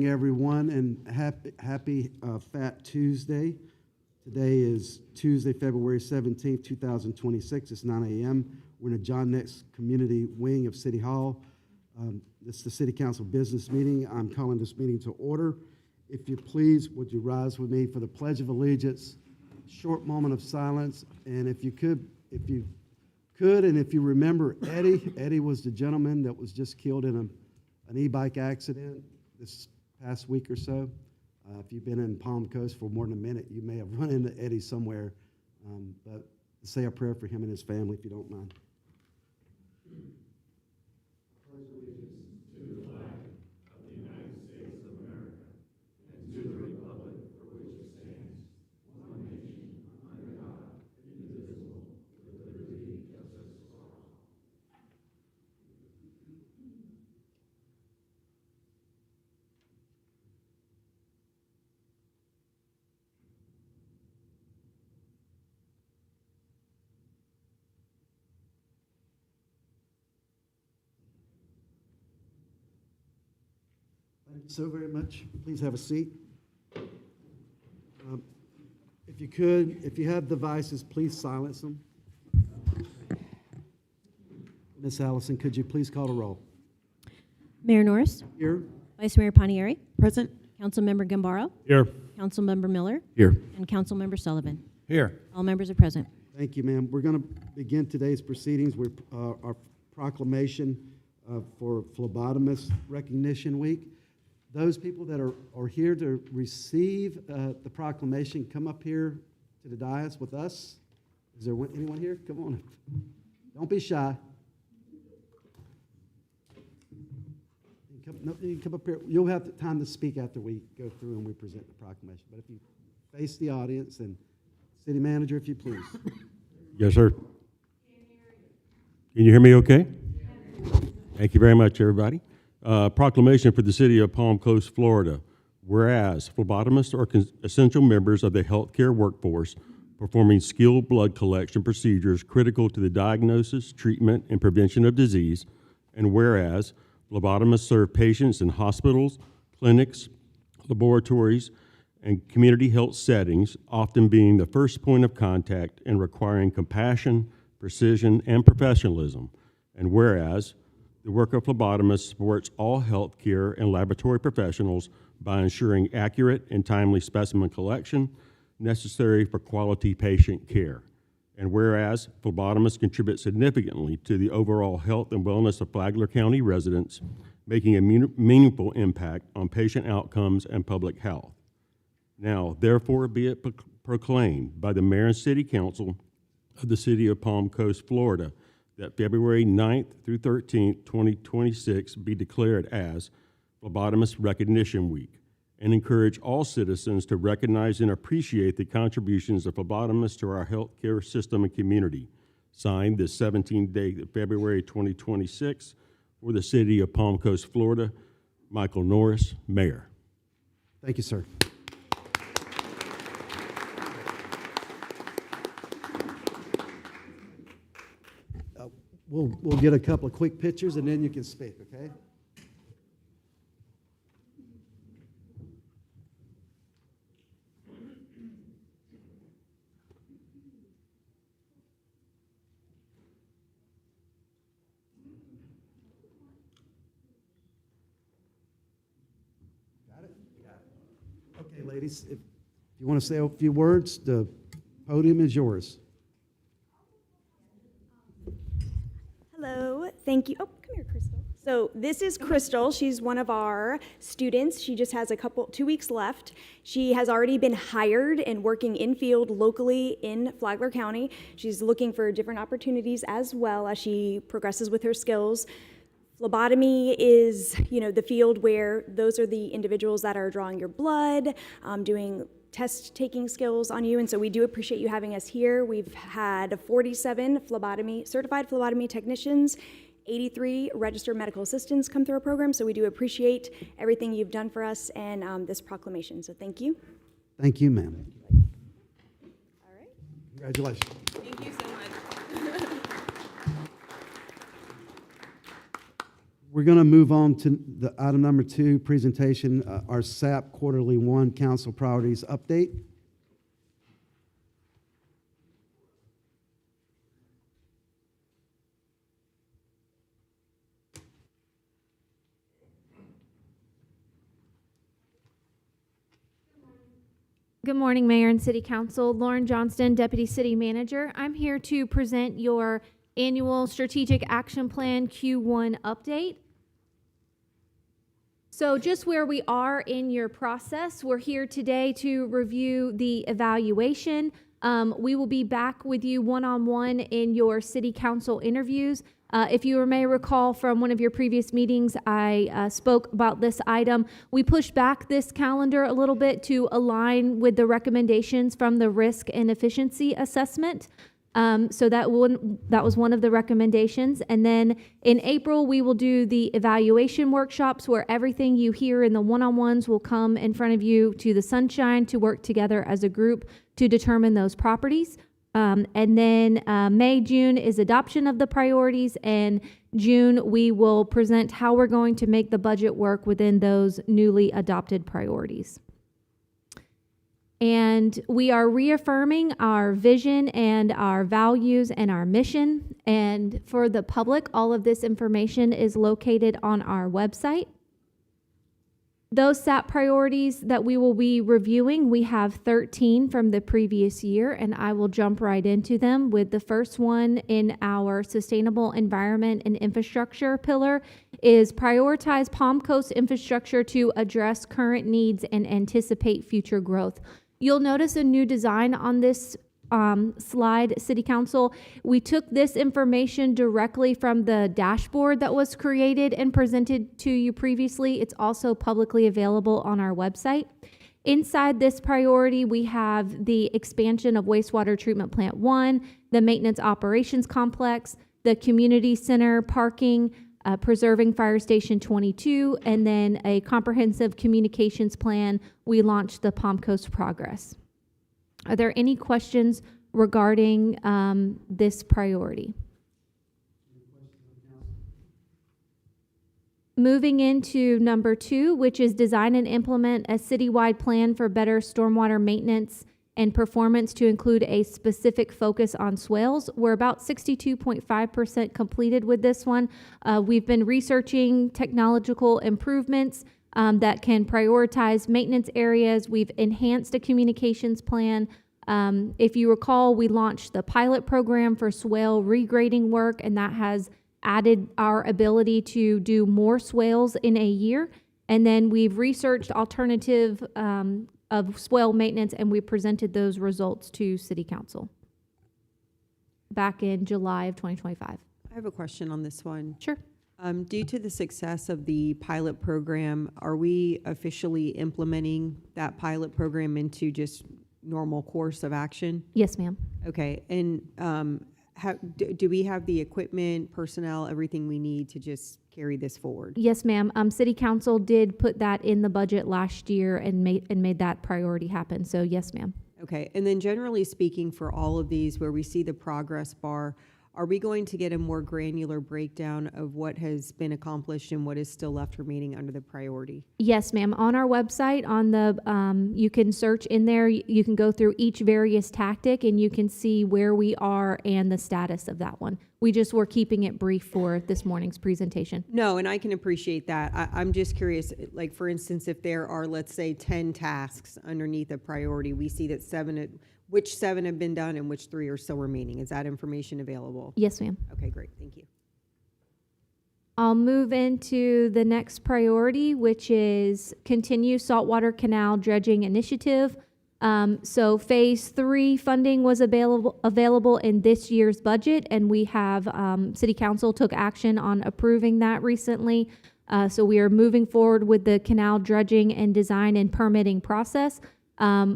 Everyone, and happy Fat Tuesday. Today is Tuesday, February 17th, 2026. It's 9 a.m. We're in the John Nex Community Wing of City Hall. This is the City Council business meeting. I'm calling this meeting to order. If you please, would you rise with me for the Pledge of Allegiance? Short moment of silence. And if you could, and if you remember Eddie was the gentleman that was just killed in an e-bike accident this past week or so. If you've been in Palm Coast for more than a minute, you may have run into Eddie somewhere. But say a prayer for him and his family, if you don't mind. Thank you so very much. Please have a seat. If you could, if you have devices, please silence them. Ms. Allison, could you please call the roll? Mayor Norris. Here. Vice Mayor Panieri. Present. Councilmember Gambaro. Here. Councilmember Miller. Here. And Councilmember Sullivan. Here. All members are present. Thank you, ma'am. We're going to begin today's proceedings with our proclamation for Phlebotomist Recognition Week. Those people that are here to receive the proclamation, come up here to the dais with us. Is there anyone here? Come on. Don't be shy. You can come up here. You'll have the time to speak after we go through and we present the proclamation. But if you face the audience, and City Manager, if you please. Yes, sir. Can you hear me okay? Thank you very much, everybody. Proclamation for the City of Palm Coast, Florida. Whereas phlebotomists are essential members of the healthcare workforce performing skilled blood collection procedures critical to the diagnosis, treatment, and prevention of disease. And whereas phlebotomists serve patients in hospitals, clinics, laboratories, and community health settings, often being the first point of contact and requiring compassion, precision, and professionalism. And whereas the work of phlebotomists supports all healthcare and laboratory professionals by ensuring accurate and timely specimen collection necessary for quality patient care. And whereas phlebotomists contribute significantly to the overall health and wellness of Flagler County residents, making a meaningful impact on patient outcomes and public health. Now, therefore, be it proclaimed by the Mayor and City Council of the City of Palm Coast, Florida, that February 9th through 13th, 2026 be declared as Phlebotomist Recognition Week, and encourage all citizens to recognize and appreciate the contributions of phlebotomists to our healthcare system and community. Signed this 17th day of February 2026 for the City of Palm Coast, Florida, Michael Norris, Mayor. Thank you, sir. We'll get a couple of quick pictures and then you can speak, okay? Got it? Got it. Okay, ladies, if you want to say a few words, the podium is yours. Hello, thank you. Oh, come here, Crystal. So this is Crystal. She's one of our students. She just has 2 weeks left. She has already been hired and working in field locally in Flagler County. She's looking for different opportunities as well as she progresses with her skills. Phlebotomy is, the field where those are the individuals that are drawing your blood, doing test-taking skills on you, and so we do appreciate you having us here. We've had 47 certified phlebotomy technicians, 83 registered medical assistants come through our program, so we do appreciate everything you've done for us and this proclamation, so thank you. Thank you, ma'am. All right. Congratulations. Thank you so much. We're going to move on to the item number 2, presentation, our SAP Quarterly 1 Council Priorities Update. Good morning, Mayor and City Council. Lauren Johnston, Deputy City Manager. I'm here to present your annual Strategic Action Plan Q1 update. So just where we are in your process, we're here today to review the evaluation. We will be back with you one-on-one in your City Council interviews. If you may recall from one of your previous meetings, I spoke about this item. We pushed back this calendar a little bit to align with the recommendations from the risk and efficiency assessment. So that was one of the recommendations. And then in April, we will do the evaluation workshops where everything you hear in the one-on-ones will come in front of you to the sunshine to work together as a group to determine those properties. And then May, June is adoption of the priorities, and June we will present how we're going to make the budget work within those newly adopted priorities. And we are reaffirming our vision and our values and our mission. And for the public, all of this information is located on our website. Those SAP priorities that we will be reviewing, we have 13 from the previous year, and I will jump right into them with the first one in our sustainable environment and infrastructure pillar is prioritize Palm Coast infrastructure to address current needs and anticipate future growth. You'll notice a new design on this slide, City Council. We took this information directly from the dashboard that was created and presented to you previously. It's also publicly available on our website. Inside this priority, we have the expansion of wastewater treatment plant 1, the maintenance operations complex, the community center parking, preserving Fire Station 22, and then a comprehensive communications plan. We launched the Palm Coast Progress. Are there any questions regarding this priority? Moving into number 2, which is design and implement a citywide plan for better stormwater maintenance and performance to include a specific focus on swales. We're about 62.5% completed with this one. We've been researching technological improvements that can prioritize maintenance areas. We've enhanced a communications plan. If you recall, we launched the pilot program for swale regrading work, and that has added our ability to do more swales in a year. And then we've researched alternative of swale maintenance, and we presented those results to City Council back in July of 2025. I have a question on this one. Sure. Due to the success of the pilot program, are we officially implementing that pilot program into just normal course of action? Yes, ma'am. Okay, and do we have the equipment, personnel, everything we need to just carry this forward? Yes, ma'am. City Council did put that in the budget last year and made that priority happen. So yes, ma'am. Okay, and then generally speaking, for all of these where we see the progress bar, are we going to get a more granular breakdown of what has been accomplished and what is still left remaining under the priority? Yes, ma'am. On our website, on the you can search in there. You can go through each various tactic, and you can see where we are and the status of that one. We just were keeping it brief for this morning's presentation. No, and I can appreciate that. I'm just curious, like for instance, if there are, let's say, 10 tasks underneath a priority, we see that which 7 have been done and which 3 are still remaining. Is that information available? Yes, ma'am. Okay, great. Thank you. I'll move into the next priority, which is continue saltwater canal dredging initiative. So phase 3 funding was available in this year's budget, and we have City Council took action on approving that recently. So we are moving forward with the canal dredging and design and permitting process.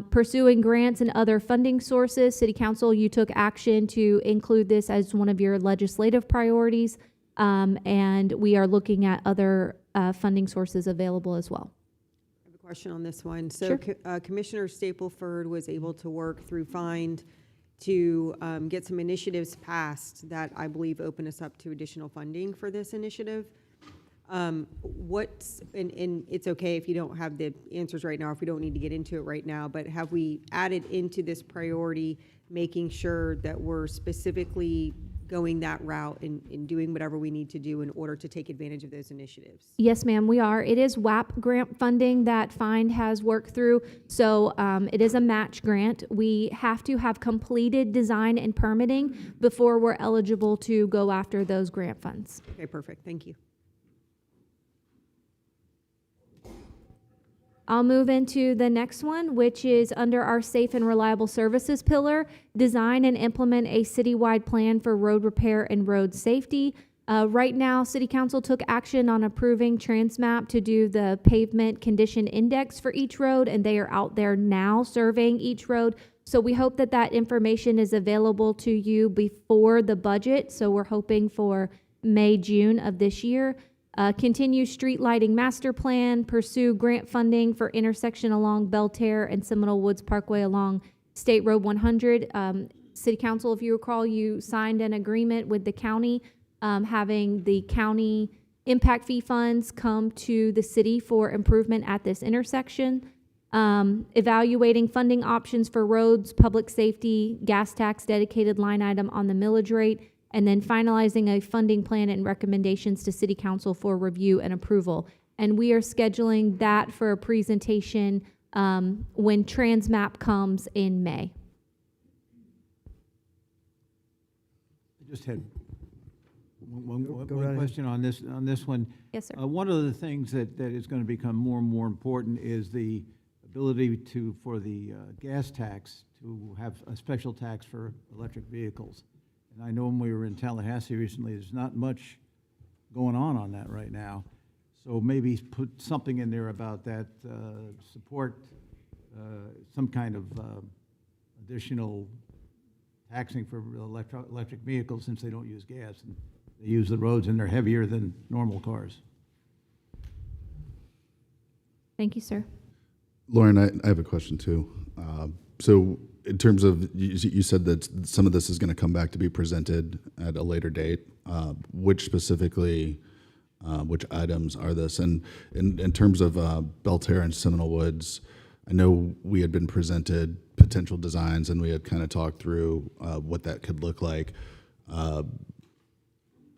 Pursuing grants and other funding sources. City Council, you took action to include this as one of your legislative priorities, and we are looking at other funding sources available as well. I have a question on this one. So Sure. Commissioner Stapleford was able to work through FIND to get some initiatives passed that I believe open us up to additional funding for this initiative. And it's okay if you don't have the answers right now, if we don't need to get into it right now, but have we added into this priority, making sure that we're specifically going that route and doing whatever we need to do in order to take advantage of those initiatives? Yes, ma'am, we are. It is WAP grant funding that FIND has worked through. So it is a match grant. We have to have completed design and permitting before we're eligible to go after those grant funds. Okay, perfect, thank you. I'll move into the next one, which is under our safe and reliable services pillar, design and implement a citywide plan for road repair and road safety. Right now, City Council took action on approving Transmap to do the pavement condition index for each road, and they are out there now surveying each road. So we hope that that information is available to you before the budget. So we're hoping for May, June of this year. Continue street lighting master plan, pursue grant funding for intersection along Belterre and Seminole Woods Parkway along State Road 100. City Council, if you recall, you signed an agreement with the county, having the county impact fee funds come to the city for improvement at this intersection. Evaluating funding options for roads, public safety, gas tax dedicated line item on the millage rate, and then finalizing a funding plan and recommendations to City Council for review and approval. And we are scheduling that for a presentation when Transmap comes in May. I just had one Go right ahead. question on this one. Yes, sir. One of the things that is going to become more and more important is the ability for the gas tax to have a special tax for electric vehicles. And I know when we were in Tallahassee recently, there's not much going on that right now. So maybe put something in there about that, support some kind of additional taxing for electric vehicles since they don't use gas and they use the roads and they're heavier than normal cars. Thank you, sir. Lauren, I have a question too. So in terms of, you said that some of this is going to come back to be presented at a later date. Which specifically, which items are this? And in terms of Belterre and Seminole Woods, I know we had been presented potential designs and we had kind of talked through what that could look like.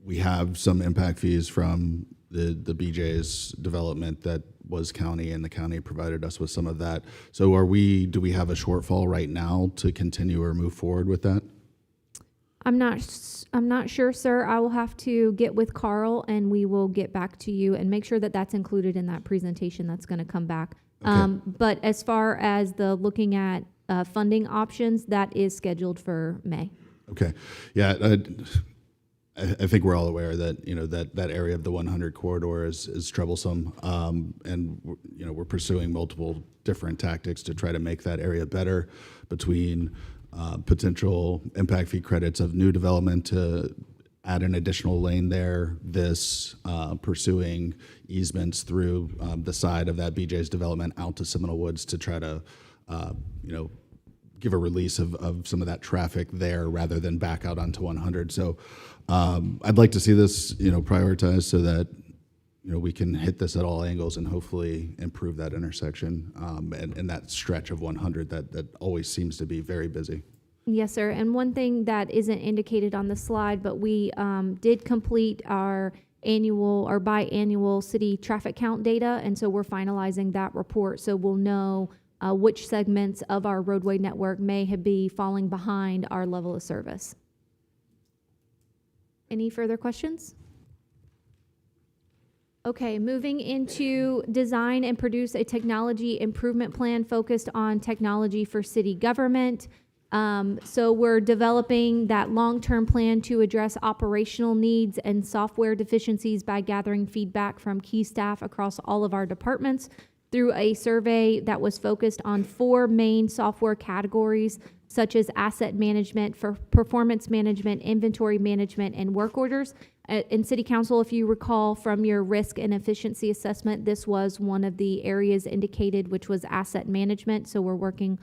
We have some impact fees from the BJ's development that was county, and the county provided us with some of that. So do we have a shortfall right now to continue or move forward with that? I'm not sure, sir. I will have to get with Carl and we will get back to you and make sure that that's included in that presentation that's going to come back. Okay. But as far as the looking at funding options, that is scheduled for May. Okay. Yeah. I think we're all aware that, that area of the 100 corridor is troublesome. And we're pursuing multiple different tactics to try to make that area better, between potential impact fee credits of new development to add an additional lane there, pursuing easements through the side of that BJ's development out to Seminole Woods to try to, give a release of some of that traffic there rather than back out onto 100. So I'd like to see this, prioritized so that, we can hit this at all angles and hopefully improve that intersection and that stretch of 100 that always seems to be very busy. Yes, sir. And one thing that isn't indicated on the slide, but we did complete our annual or biannual city traffic count data, and so we're finalizing that report. So we'll know which segments of our roadway network may be falling behind our level of service. Any further questions? Okay, moving into design and produce a technology improvement plan focused on technology for city government. So we're developing that long-term plan to address operational needs and software deficiencies by gathering feedback from key staff across all of our departments through a survey that was focused on 4 main software categories, such as asset management, for performance management, inventory management, and work orders. In City Council, if you recall from your risk and efficiency assessment, this was one of the areas indicated, which was asset management. So we're working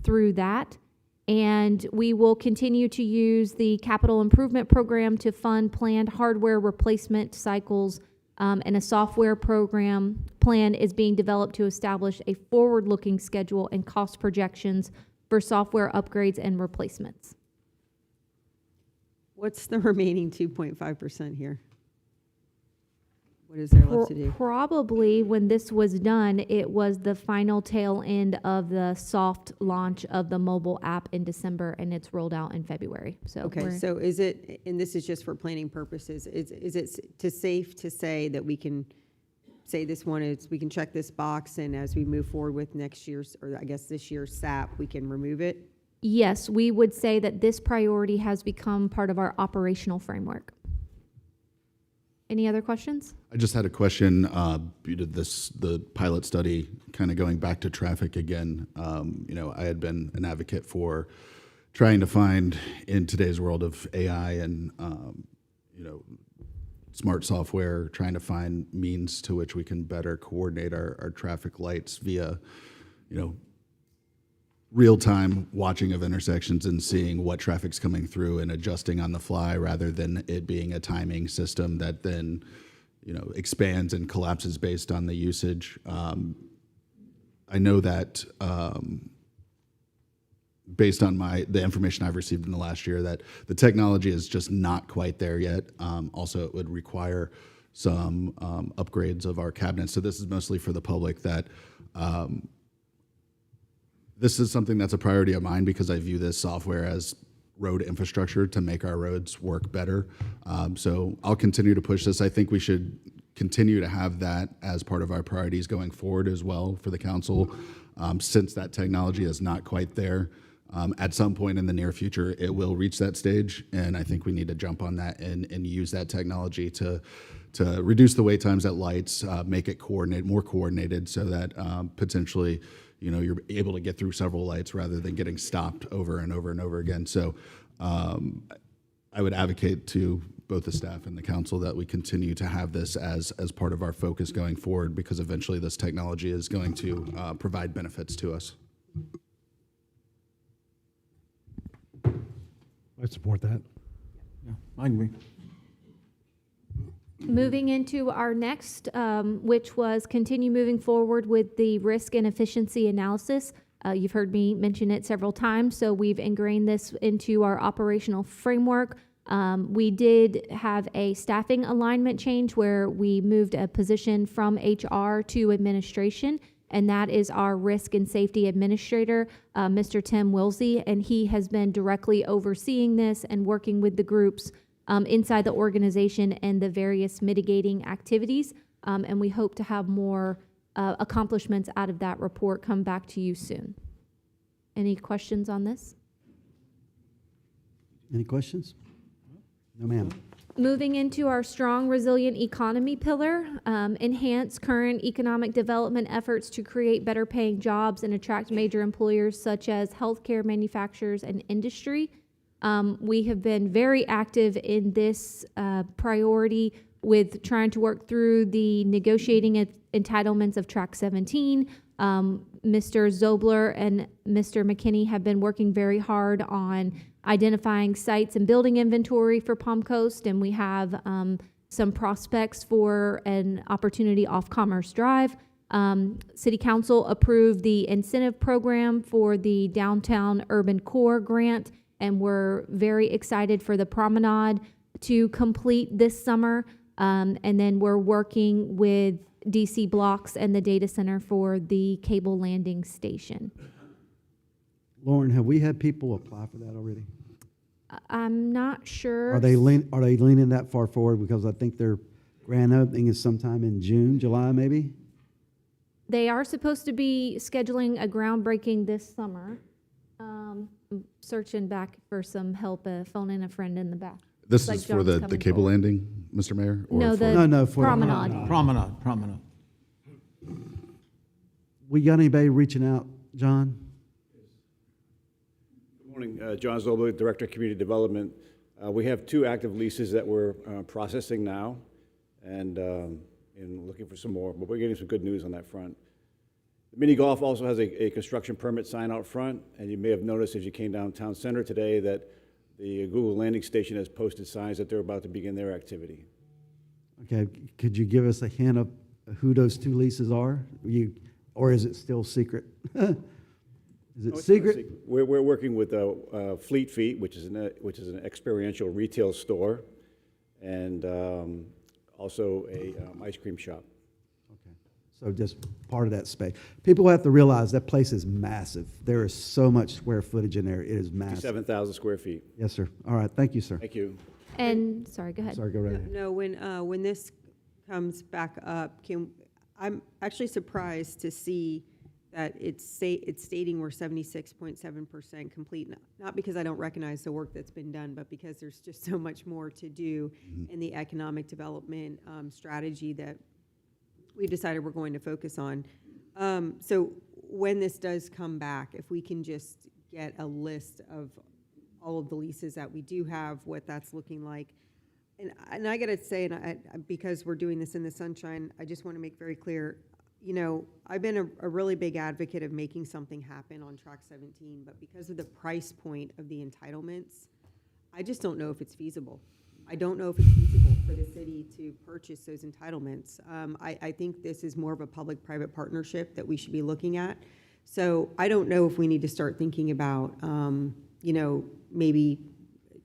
through that. And we will continue to use the capital improvement program to fund planned hardware replacement cycles and a software program plan is being developed to establish a forward-looking schedule and cost projections for software upgrades and replacements. What's the remaining 2.5% here? What is there left to do? Probably when this was done, it was the final tail end of the soft launch of the mobile app in December, and it's rolled out in February. So Okay, we're- so is it, and this is just for planning purposes, is it safe to say that we can say this one is, we can check this box, and as we move forward with next year's, or I guess this year's SAP, we can remove it? Yes, we would say that this priority has become part of our operational framework. Any other questions? I just had a question. You did the pilot study, kind of going back to traffic again. I had been an advocate for trying to find, in today's world of AI and, smart software, trying to find means to which we can better coordinate our traffic lights via, real-time watching of intersections and seeing what traffic's coming through and adjusting on the fly rather than it being a timing system that then, expands and collapses based on the usage. I know that based on the information I've received in the last year, that the technology is just not quite there yet. Also, it would require some upgrades of our cabinets. So this is mostly for the public that this is something that's a priority of mine because I view this software as road infrastructure to make our roads work better. So I'll continue to push this. I think we should continue to have that as part of our priorities going forward as well for the council, since that technology is not quite there. At some point in the near future, it will reach that stage, and I think we need to jump on that and use that technology to reduce the wait times at lights, make it more coordinated so that potentially you're able to get through several lights rather than getting stopped over and over and over again. So I would advocate to both the staff and the council that we continue to have this as part of our focus going forward, because eventually this technology is going to provide benefits to us. I support that. Yeah, I agree. Moving into our next, which was continue moving forward with the risk and efficiency analysis. You've heard me mention it several times, so we've ingrained this into our operational framework. We did have a staffing alignment change where we moved a position from HR to administration, and that is our risk and safety administrator, Mr. Tim Wilsey, and he has been directly overseeing this and working with the groups inside the organization and the various mitigating activities. And we hope to have more accomplishments out of that report come back to you soon. Any questions on this? Any questions? No, ma'am. Moving into our strong, resilient economy pillar, enhance current economic development efforts to create better paying jobs and attract major employers such as healthcare, manufacturers, and industry. We have been very active in this priority with trying to work through the negotiating entitlements of Track 17. Mr. Zobler and Mr. McKinney have been working very hard on identifying sites and building inventory for Palm Coast, and we have some prospects for an opportunity off Commerce Drive. City Council approved the incentive program for the Downtown Urban Core Grant, and we're very excited for the promenade to complete this summer. And then we're working with DC Blocks and the data center for the cable landing station. Lauren, have we had people apply for that already? I'm not sure. Are they leaning that far forward? Because I think their grand opening is sometime in June, July, maybe? They are supposed to be scheduling a groundbreaking this summer. I'm searching back for some help, phoning a friend in the back. This Like is for John's the coming cable forward. landing, Mr. Mayor? Or No, for- the for the promenade. Promenade. We got anybody reaching out, John? Good morning, John Zobler, Director of Community Development. We have 2 active leases that we're processing now and looking for some more, but we're getting some good news on that front. The mini golf also has a construction permit sign out front, and you may have noticed as you came down Town Center today that the Google landing station has posted signs that they're about to begin their activity. Okay, could you give us a hint of who those two leases are? Or is it still secret? Is it No, it's not secret? We're working with Fleet Feet, which is an experiential retail store, and also a ice cream shop. Okay, so just part of that space. People have to realize that place is massive. There is so much square footage in there. It is massive. 7,000 square feet. Yes, sir. All right, thank you, sir. Thank you. And, sorry, go ahead. Sorry, go right ahead. No, when this comes back up, I'm actually surprised to see that it's stating we're 76.7% complete, not because I don't recognize the work that's been done, but because there's just so much more to do in the economic development strategy that we decided we're going to focus on. So when this does come back, if we can just get a list of all of the leases that we do have, what that's looking like. And I gotta say, because we're doing this in the sunshine, I just want to make very clear, you know, I've been a really big advocate of making something happen on Track 17, but because of the price point of the entitlements, I just don't know if it's feasible. I don't know if it's feasible for the city to purchase those entitlements. I think this is more of a public-private partnership that we should be looking at. So I don't know if we need to start thinking about, you know, maybe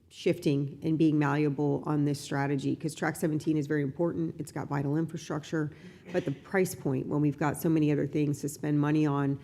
shifting and being malleable on this strategy, because Track 17 is very important. It's got vital infrastructure, but the price point, when we've got so many other things to spend money on,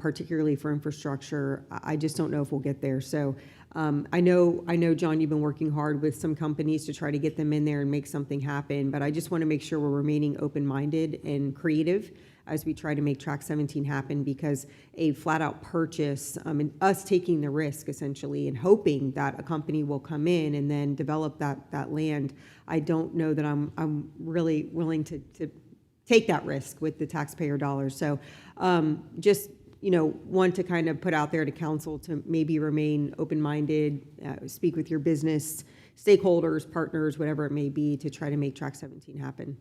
particularly for infrastructure, I just don't know if we'll get there. So I know, John, you've been working hard with some companies to try to get them in there and make something happen, but I just want to make sure we're remaining open-minded and creative as we try to make Track 17 happen, because a flat-out purchase, and us taking the risk essentially and hoping that a company will come in and then develop that land, I don't know that I'm really willing to take that risk with the taxpayer dollars. So just, you know, want to kind of put out there to council to maybe remain open-minded, speak with your business stakeholders, partners, whatever it may be, to try to make Track 17 happen.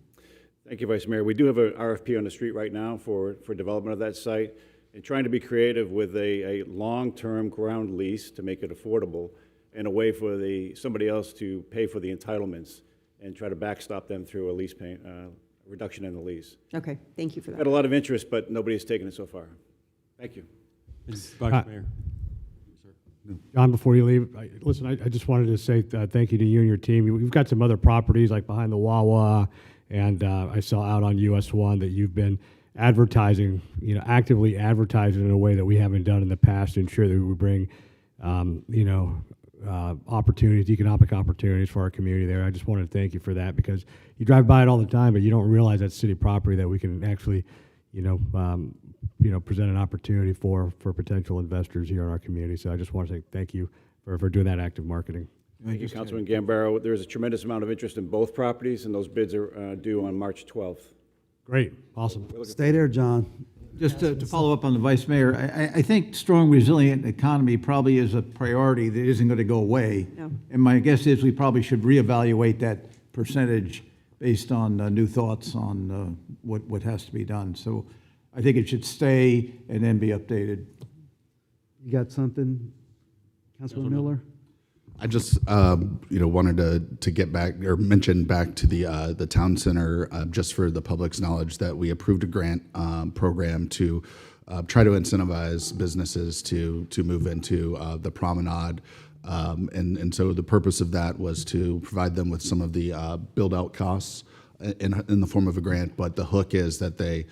Thank you, Vice Mayor. We do have an RFP on the street right now for development of that site, and trying to be creative with a long-term ground lease to make it affordable, and a way for somebody else to pay for the entitlements and try to backstop them through a lease reduction in the lease. Okay, thank you for Got that. a lot of interest, but nobody's taken it so far. Thank you. Vice Mayor. John, before you leave, listen, I just wanted to say thank you to you and your team. We've got some other properties like behind the Wawa, and I saw out on US 1 that you've been advertising, you know, actively advertising in a way that we haven't done in the past to ensure that we bring, you know, opportunities, economic opportunities for our community there. I just wanted to thank you for that, because you drive by it all the time, but you don't realize that's city property that we can actually, you know, present an opportunity for potential investors here in our community. So I just want to say thank you for doing that active marketing. Thank you, Councilman Gambaro. There's a tremendous amount of interest in both properties, and those bids are due on March 12th. Great, awesome. Stay there, John. Just to follow up on the Vice Mayor, I think strong, resilient economy probably is a priority that isn't going to go away. No. And my guess is we probably should reevaluate that percentage based on new thoughts on what has to be done. So I think it should stay and then be updated. You got something, Councilman Miller? I just, you know, wanted to get back or mention back to the town center, just for the public's knowledge, that we approved a grant program to try to incentivize businesses to move into the promenade. And so the purpose of that was to provide them with some of the build-out costs in the form of a grant, but the hook is that they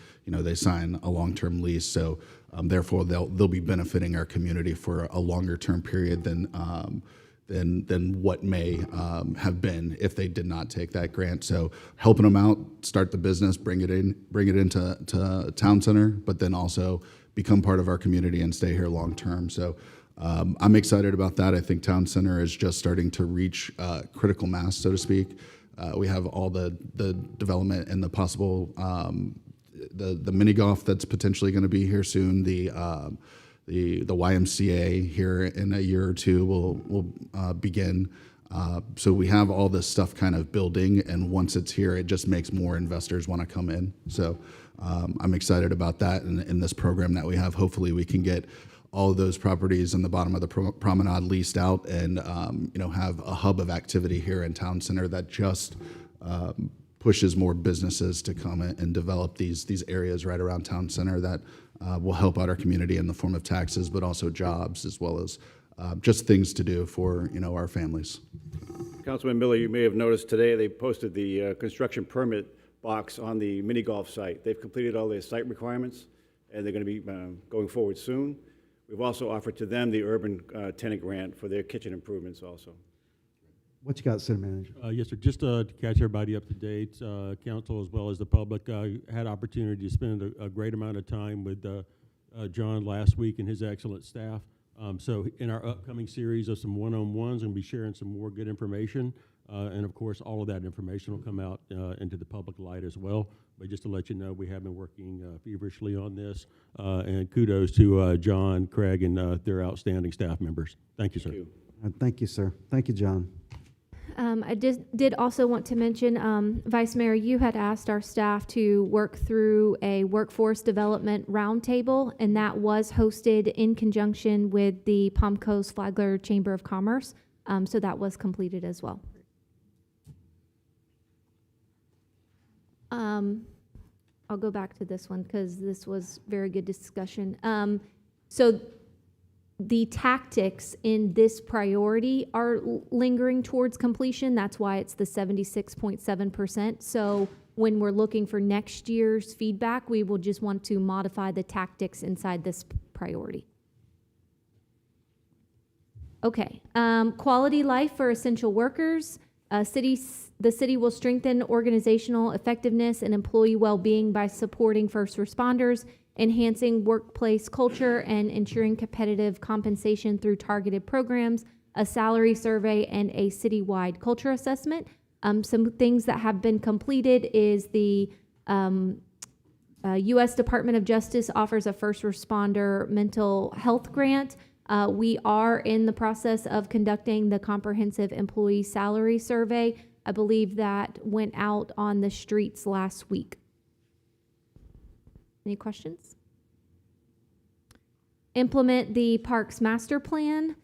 sign a long-term lease. So therefore, they'll be benefiting our community for a longer-term period than what may have been if they did not take that grant. So helping them out, start the business, bring it into town center, but then also become part of our community and stay here long term. So I'm excited about that. I think town center is just starting to reach critical mass, so to speak. We have all the development and the possible the mini golf that's potentially going to be here soon. The YMCA here in a year or two will begin. So we have all this stuff kind of building, and once it's here, it just makes more investors want to come in. So I'm excited about that, and in this program that we have, hopefully we can get all of those properties in the bottom of the promenade leased out, and have a hub of activity here in town center that just pushes more businesses to come and develop these areas right around town center that will help out our community in the form of taxes, but also jobs, as well as just things to do for, our families. Councilman Miller, you may have noticed today they posted the construction permit box on the mini golf site. They've completed all their site requirements, and they're going to be going forward soon. We've also offered to them the urban tenant grant for their kitchen improvements also. What you got, City Manager? Yes, sir. Just to catch everybody up to date, council as well as the public, had opportunity to spend a great amount of time with John last week and his excellent staff. So in our upcoming series of some one-on-ones, I'm going to be sharing some more good information. And of course, all of that information will come out into the public light as well. But just to let you know, we have been working feverishly on this. And kudos to John, Craig, and their outstanding staff members. Thank you, sir. Thank you. Thank you, sir. Thank you, John. I did also want to mention, Vice Mayor, you had asked our staff to work through a workforce development roundtable, and that was hosted in conjunction with the Palm Coast Flagler Chamber of Commerce. So that was completed as well. I'll go back to this one because this was very good discussion. So the tactics in this priority are lingering towards completion. That's why it's the 76.7%. So when we're looking for next year's feedback, we will just want to modify the tactics inside this priority. Okay, quality life for essential workers. The city will strengthen organizational effectiveness and employee well-being by supporting first responders, enhancing workplace culture, and ensuring competitive compensation through targeted programs, a salary survey, and a citywide culture assessment. Some things that have been completed is the U.S. Department of Justice offers a first responder mental health grant. We are in the process of conducting the comprehensive employee salary survey. I believe that went out on the streets last week. Any questions? Implement the Parks Master Plan.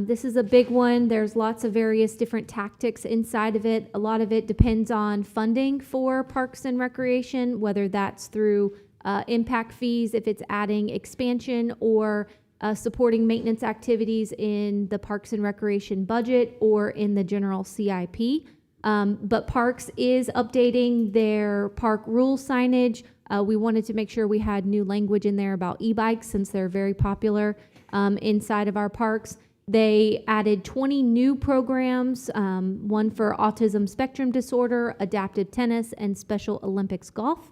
This is a big one. There's lots of various different tactics inside of it. A lot of it depends on funding for Parks and Recreation, whether that's through impact fees, if it's adding expansion, or supporting maintenance activities in the Parks and Recreation budget or in the general CIP. But Parks is updating their park rule signage. We wanted to make sure we had new language in there about e-bikes since they're very popular inside of our parks. They added 20 new programs, one for autism spectrum disorder, adaptive tennis, and Special Olympics golf.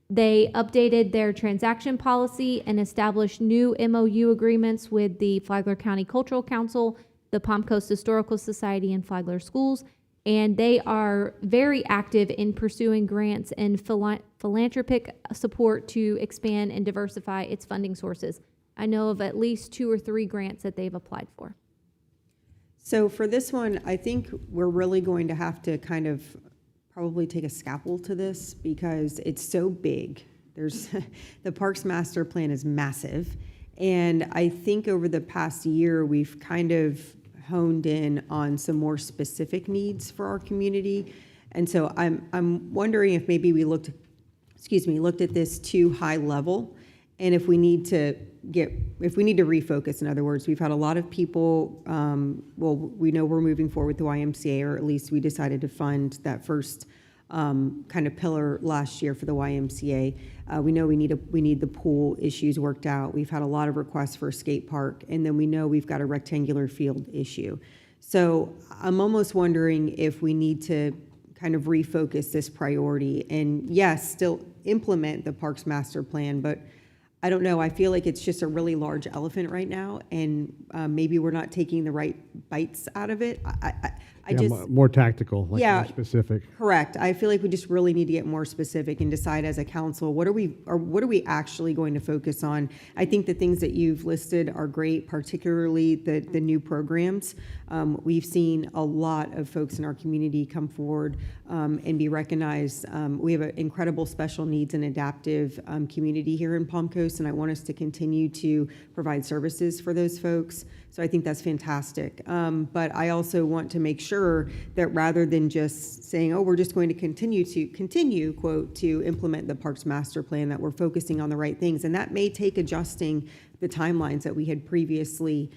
They updated their transaction policy and established new MOU agreements with the Flagler County Cultural Council, the Palm Coast Historical Society, and Flagler Schools. And they are very active in pursuing grants and philanthropic support to expand and diversify its funding sources. I know of at least 2 or 3 grants that they've applied for. So for this one, I think we're really going to have to kind of probably take a scalpel to this because it's so big. There's the Parks Master Plan is massive. And I think over the past year, we've kind of honed in on some more specific needs for our community. And so I'm wondering if maybe we looked at this too high level, and if we need to refocus. In other words, we've had a lot of people, we know we're moving forward with the YMCA, or at least we decided to fund that first kind of pillar last year for the YMCA. We know we need the pool issues worked out. We've had a lot of requests for a skate park, and then we know we've got a rectangular field issue. So I'm almost wondering if we need to kind of refocus this priority and yes, still implement the Parks Master Plan, but I don't know. I feel like it's just a really large elephant right now, and maybe we're not taking the right bites out of it. More tactical, like Yeah. more specific. Correct. I feel like we just really need to get more specific and decide as a council, what are we actually going to focus on? I think the things that you've listed are great, particularly the new programs. We've seen a lot of folks in our community come forward and be recognized. We have an incredible special needs and adaptive community here in Palm Coast, and I want us to continue to provide services for those folks. So I think that's fantastic. But I also want to make sure that rather than just saying, oh, we're just going to continue, quote, to implement the Parks Master Plan, that we're focusing on the right things. And that may take adjusting the timelines that we had previously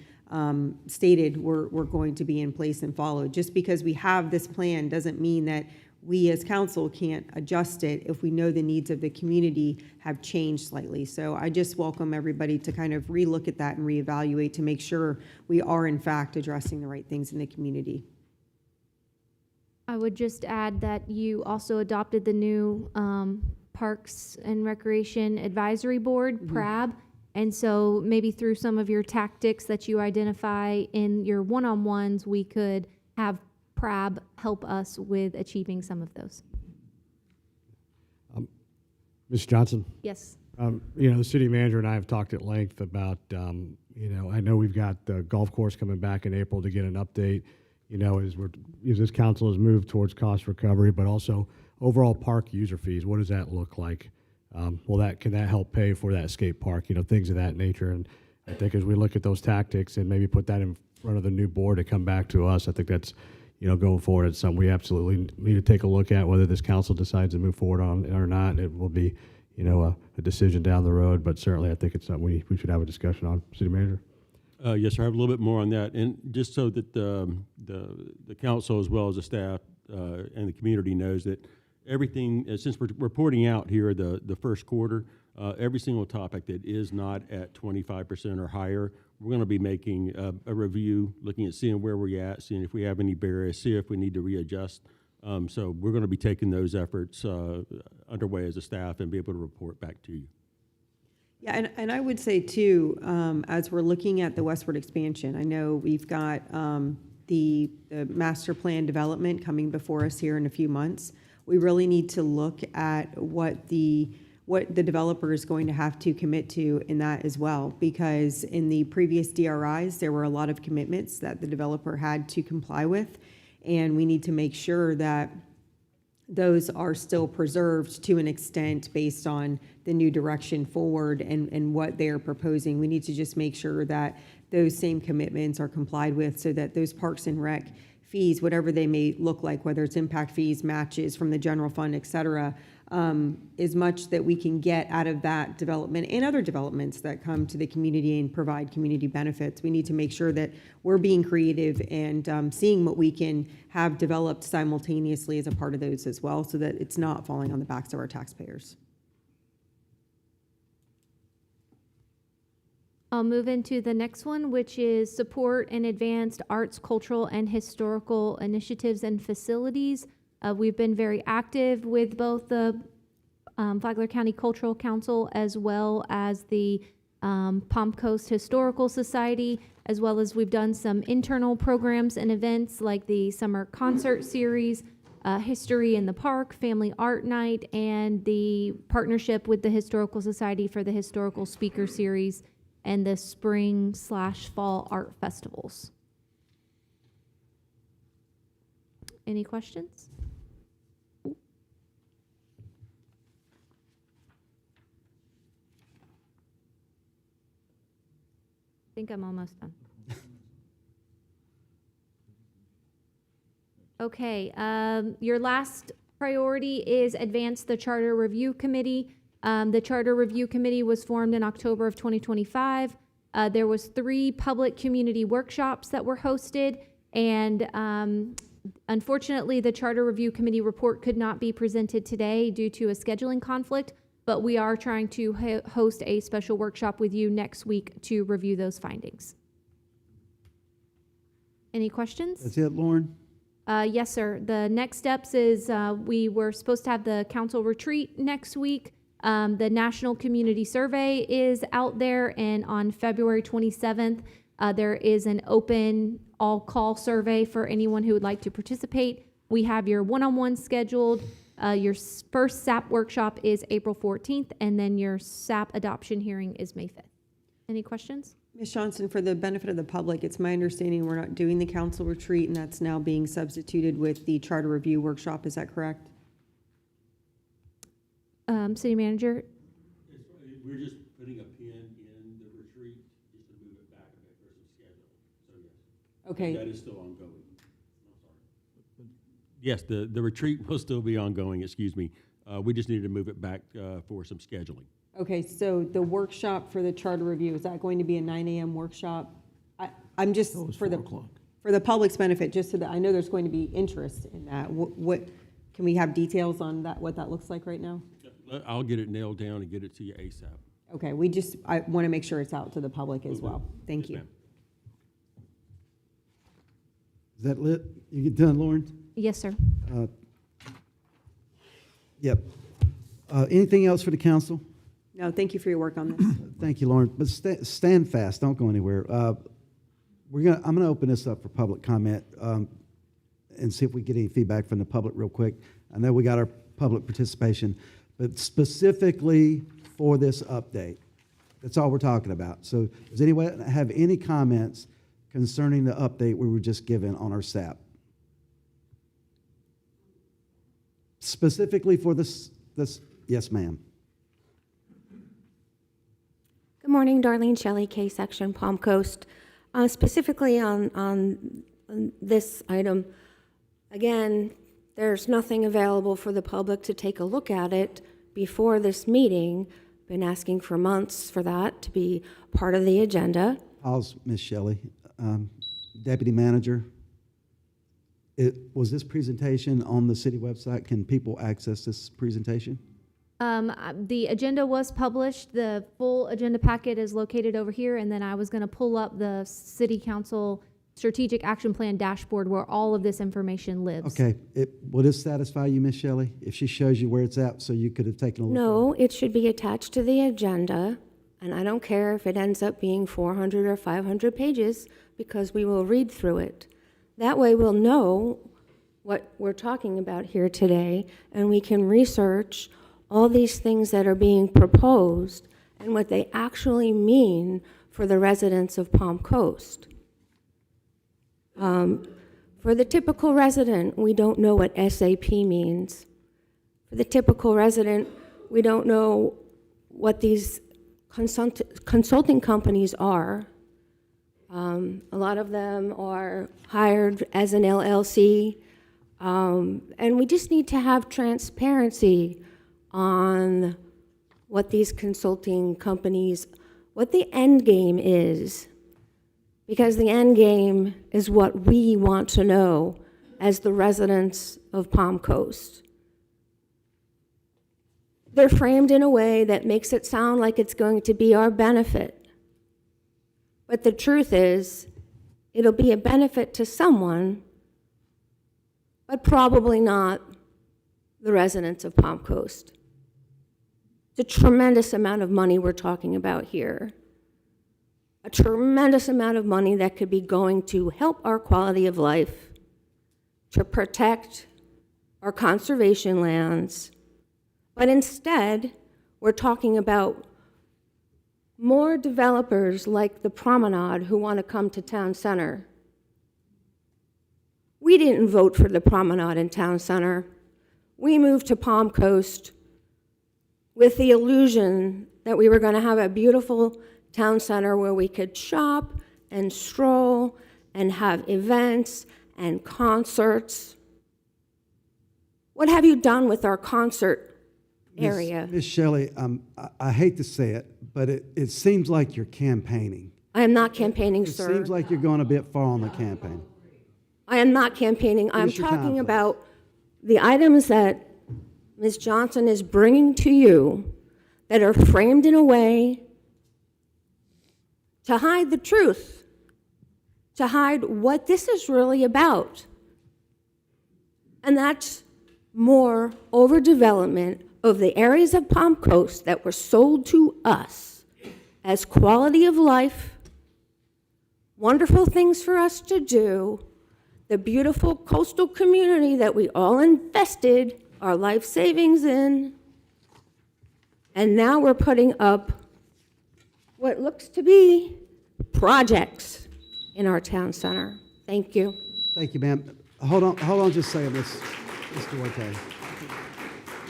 stated were going to be in place and followed. Just because we have this plan doesn't mean that we as council can't adjust it if we know the needs of the community have changed slightly. So I just welcome everybody to kind of relook at that and reevaluate to make sure we are in fact addressing the right things in the community. I would just add that you also adopted the new Parks and Recreation Advisory Board, PRAB. And so maybe through some of your tactics that you identify in your one-on-ones, we could have PRAB help us with achieving some of those. Ms. Johnson? Yes. The city manager and I have talked at length about, I know we've got the golf course coming back in April to get an update, as this council has moved towards cost recovery, but also overall park user fees. What does that look like? Can that help pay for that skate park, things of that nature? And I think as we look at those tactics and maybe put that in front of the new board to come back to us, I think that's, going forward, it's something we absolutely need to take a look at, whether this council decides to move forward on it or not. It will be, a decision down the road, but certainly I think it's something we should have a discussion on. City Manager? Yes, sir. I have a little bit more on that. And just so that the council, as well as the staff and the community, knows that everything, since we're reporting out here the first quarter, every single topic that is not at 25% or higher, we're going to be making a review, looking at seeing where we're at, seeing if we have any barriers, see if we need to readjust. So we're going to be taking those efforts underway as a staff and be able to report back to you. Yeah, and I would say too, as we're looking at the westward expansion, I know we've got the master plan development coming before us here in a few months. We really need to look at what the developer is going to have to commit to in that as well, because in the previous DRIs, there were a lot of commitments that the developer had to comply with, and we need to make sure that those are still preserved to an extent based on the new direction forward and what they are proposing. We need to just make sure that those same commitments are complied with so that those Parks and Rec fees, whatever they may look like, whether it's impact fees, matches from the general fund, et cetera, as much that we can get out of that development and other developments that come to the community and provide community benefits. We need to make sure that we're being creative and seeing what we can have developed simultaneously as a part of those as well, so that it's not falling on the backs of our taxpayers. I'll move into the next one, which is support and advanced arts, cultural, and historical initiatives and facilities. We've been very active with both the Flagler County Cultural Council as well as the Palm Coast Historical Society, as well as we've done some internal programs and events like the summer concert series, History in the Park, Family Art Night, and the partnership with the Historical Society for the Historical Speaker Series and the spring/fall art festivals. Any questions? I think I'm almost done. Okay, your last priority is advance the Charter Review Committee. The Charter Review Committee was formed in October of 2025. There was 3 public community workshops that were hosted, and unfortunately, the Charter Review Committee report could not be presented today due to a scheduling conflict, but we are trying to host a special workshop with you next week to review those findings. Any questions? That's it, Lauren? Yes, sir. The next steps is we were supposed to have the council retreat next week. The National Community Survey is out there, and on February 27th, there is an open all-call survey for anyone who would like to participate. We have your one-on-one scheduled. Your first SAP workshop is April 14th, and then your SAP adoption hearing is May 5th. Any questions? Ms. Johnson, for the benefit of the public, it's my understanding we're not doing the council retreat, and that's now being substituted with the charter review workshop. Is that correct? City Manager? We're just putting a pin in the retreat just to move it back a bit versus schedule. Okay. That is still ongoing. Yes, the retreat will still be ongoing, excuse me. We just needed to move it back for some scheduling. Okay, so the workshop for the charter review, is that going to be a 9 AM workshop? I'm just, It was for 4 the, o'clock. for the public's benefit, just so that, I know there's going to be interest in that. What, can we have details on that, what that looks like right now? I'll get it nailed down and get it to you ASAP. Okay, I want to make sure it's out to the public as well. Thank Yes, you. ma'am. Is that lit? You get done, Lauren? Yes, sir. Yep. Anything else for the council? No, thank you for your work on this. Thank you, Lauren. But stand fast, don't go anywhere. I'm gonna open this up for public comment, and see if we get any feedback from the public real quick. I know we got our public participation, but specifically for this update, that's all we're talking about. So does anyone have any comments concerning the update we were just given on our SAP? Specifically for this, yes, ma'am. Good morning, Darlene Shelley, K-Section, Palm Coast. Specifically on this item, again, there's nothing available for the public to take a look at it before this meeting. Been asking for months for that to be part of the agenda. Pause, Ms. Shelley. Deputy Manager, was this presentation on the city website? Can people access this presentation? The agenda was published. The full agenda packet is located over here, and then I was going to pull up the City Council Strategic Action Plan dashboard where all of this information lives. Okay, will this satisfy you, Ms. Shelley? If she shows you where it's at, so you could have taken a look? No, it should be attached to the agenda, and I don't care if it ends up being 400 or 500 pages, because we will read through it. That way we'll know what we're talking about here today, and we can research all these things that are being proposed and what they actually mean for the residents of Palm Coast. For the typical resident, we don't know what SAP means. For the typical resident, we don't know what these consulting companies are. A lot of them are hired as an LLC, and we just need to have transparency on what these consulting companies, what the end game is, because the end game is what we want to know as the residents of Palm Coast. They're framed in a way that makes it sound like it's going to be our benefit. But the truth is, it'll be a benefit to someone, but probably not the residents of Palm Coast. It's a tremendous amount of money we're talking about here. A tremendous amount of money that could be going to help our quality of life, to protect our conservation lands. But instead, we're talking about more developers like the Promenade who want to come to Town Center. We didn't vote for the Promenade in Town Center. We moved to Palm Coast with the illusion that we were going to have a beautiful town center where we could shop and stroll and have events and concerts. What have you done with our concert area? Ms. Shelley, I hate to say it, but it seems like you're campaigning. I am not campaigning, It sir. seems like you're going a bit far on the campaign. I am not campaigning. I'm Finish your talking time, about the items that Ms. Johnson is bringing to you that are framed in a way to hide the truth, to hide what this is really about. And that's more overdevelopment of the areas of Palm Coast that were sold to us as quality of life, wonderful things for us to do, the beautiful coastal community that we all invested our life savings in, and now we're putting up what looks to be projects in our town center. Thank you. Thank you, ma'am. Hold on just a second, Ms. Duarte.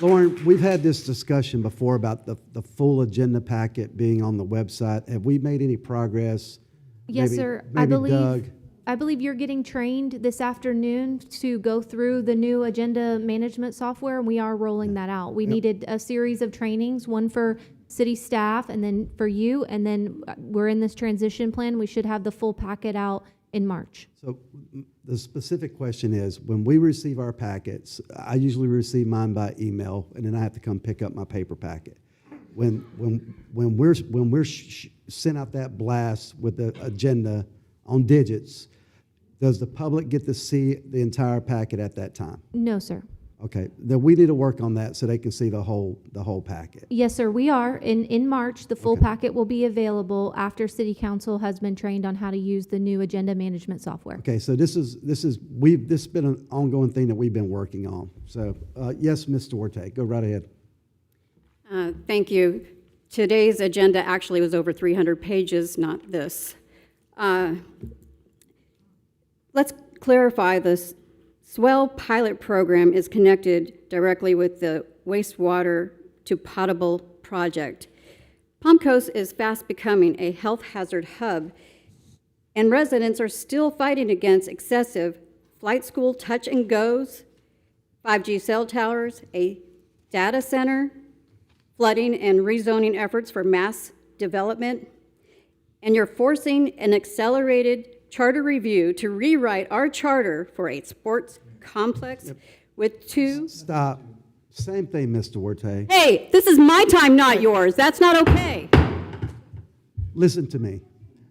Lauren, we've had this discussion before about the full agenda packet being on the website. Have we made any progress? Yes, Maybe- sir. Maybe Doug. I believe you're getting trained this afternoon to go through the new agenda management software, and we are rolling that out. We needed a series of trainings, one for city staff and then for you, and then we're in this transition plan. We should have the full packet out in March. So the specific question is, when we receive our packets, I usually receive mine by email, and then I have to come pick up my paper packet. When we're sent out that blast with the agenda on digits, does the public get to see the entire packet at that time? No, sir. Okay, then we need to work on that so they can see the whole packet. Yes, sir, we are. In March, the full Okay. packet will be available after city council has been trained on how to use the new agenda management software. Okay, so this has been an ongoing thing that we've been working on. So, yes, Ms. Duarte, go right ahead. Thank you. Today's agenda actually was over 300 pages, not this. Let's clarify this. Swell pilot program is connected directly with the wastewater to potable project. Palm Coast is fast becoming a health hazard hub, and residents are still fighting against excessive flight school touch and goes, 5G cell towers, a data center, flooding and rezoning efforts for mass development, and you're forcing an accelerated charter review to rewrite our charter for a sports complex with two. Stop. Same thing, Ms. Duarte. Hey, this is my time, not yours. That's not okay. Listen to me.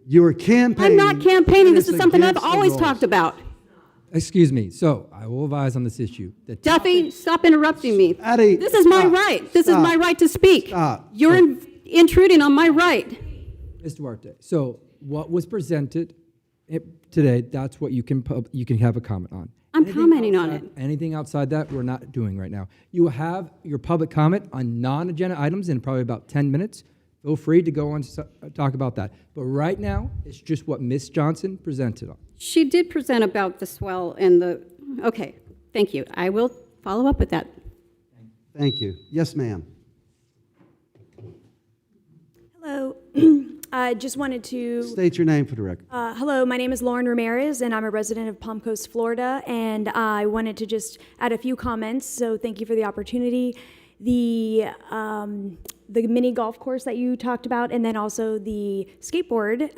You are campaigning. I'm not campaigning. This is something I've against the always rules. talked about. Excuse me. So I will advise on this issue. Duffy, stop interrupting me. Addie, This is my stop. right. This is Stop. my right to speak. Stop. You're intruding on my right. Ms. Duarte, so what was presented today, that's what you can have a comment on. I'm commenting on it. Anything outside that, we're not doing right now. You will have your public comment on non-agenda items in probably about 10 minutes. Feel free to go on to talk about that. But right now, it's just what Ms. Johnson presented on. She did present about the swell and the, okay, thank you. I will follow up with that. Thank you. Yes, ma'am. Hello. I just wanted to. State your name for the record. Hello, my name is Lauren Ramirez, and I'm a resident of Palm Coast, Florida, and I wanted to just add a few comments, so thank you for the opportunity. The mini golf course that you talked about, and then also the skateboard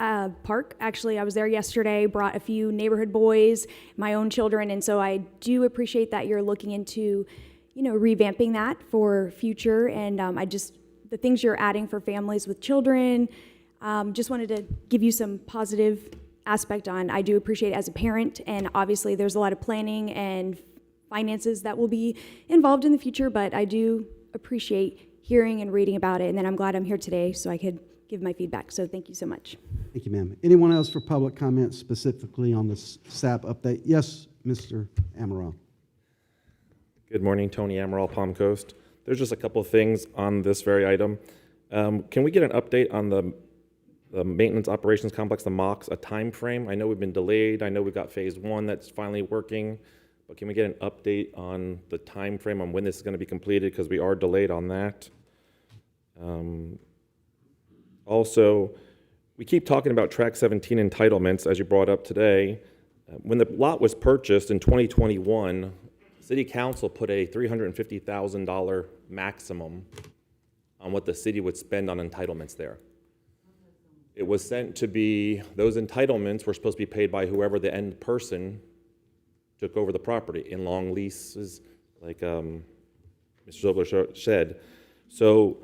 park. Actually, I was there yesterday, brought a few neighborhood boys, my own children, and so I do appreciate that you're looking into, revamping that for future, and the things you're adding for families with children. Just wanted to give you some positive aspect on. I do appreciate it as a parent, and obviously there's a lot of planning and finances that will be involved in the future, but I do appreciate hearing and reading about it, and then I'm glad I'm here today so I could give my feedback. So thank you so much. Thank you, ma'am. Anyone else for public comment specifically on this SAP update? Yes, Mr. Amaral. Good morning, Tony Amaral, Palm Coast. There's just a couple of things on this very item. Can we get an update on the maintenance operations complex, the MOX, a time frame? I know we've been delayed. I know we've got phase one that's finally working, but can we get an update on the time frame on when this is going to be completed, because we are delayed on that. Also, we keep talking about Track 17 entitlements, as you brought up today. When the lot was purchased in 2021, City Council put a $350,000 maximum on what the city would spend on entitlements there. It was sent to be, those entitlements were supposed to be paid by whoever the end person took over the property in long leases, like Mr. Zobler said. So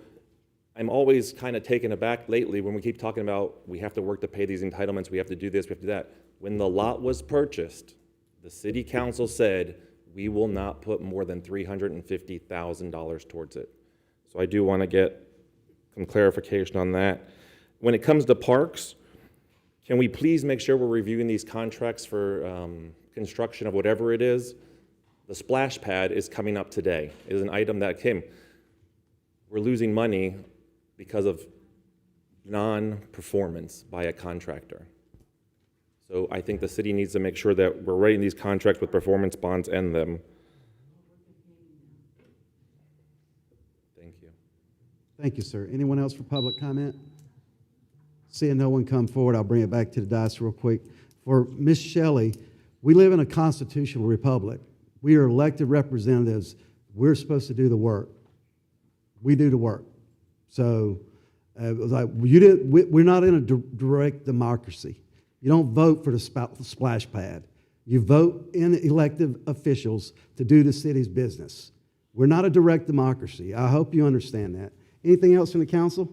I'm always kind of taken aback lately when we keep talking about we have to work to pay these entitlements, we have to do this, we have to do that. When the lot was purchased, the City Council said, we will not put more than $350,000 towards it. So I do want to get some clarification on that. When it comes to parks, can we please make sure we're reviewing these contracts for construction of whatever it is? The splash pad is coming up today. It is an item that came. We're losing money because of non-performance by a contractor. So I think the city needs to make sure that we're writing these contracts with performance bonds in them. Thank you. Thank you, sir. Anyone else for public comment? Seeing no one come forward, I'll bring it back to the dais real quick. For Ms. Shelley, we live in a constitutional republic. We are elected representatives. We're supposed to do the work. We do the work. So it was like, we're not in a direct democracy. You don't vote for the splash pad. You vote in elected officials to do the city's business. We're not a direct democracy. I hope you understand that. Anything else from the council?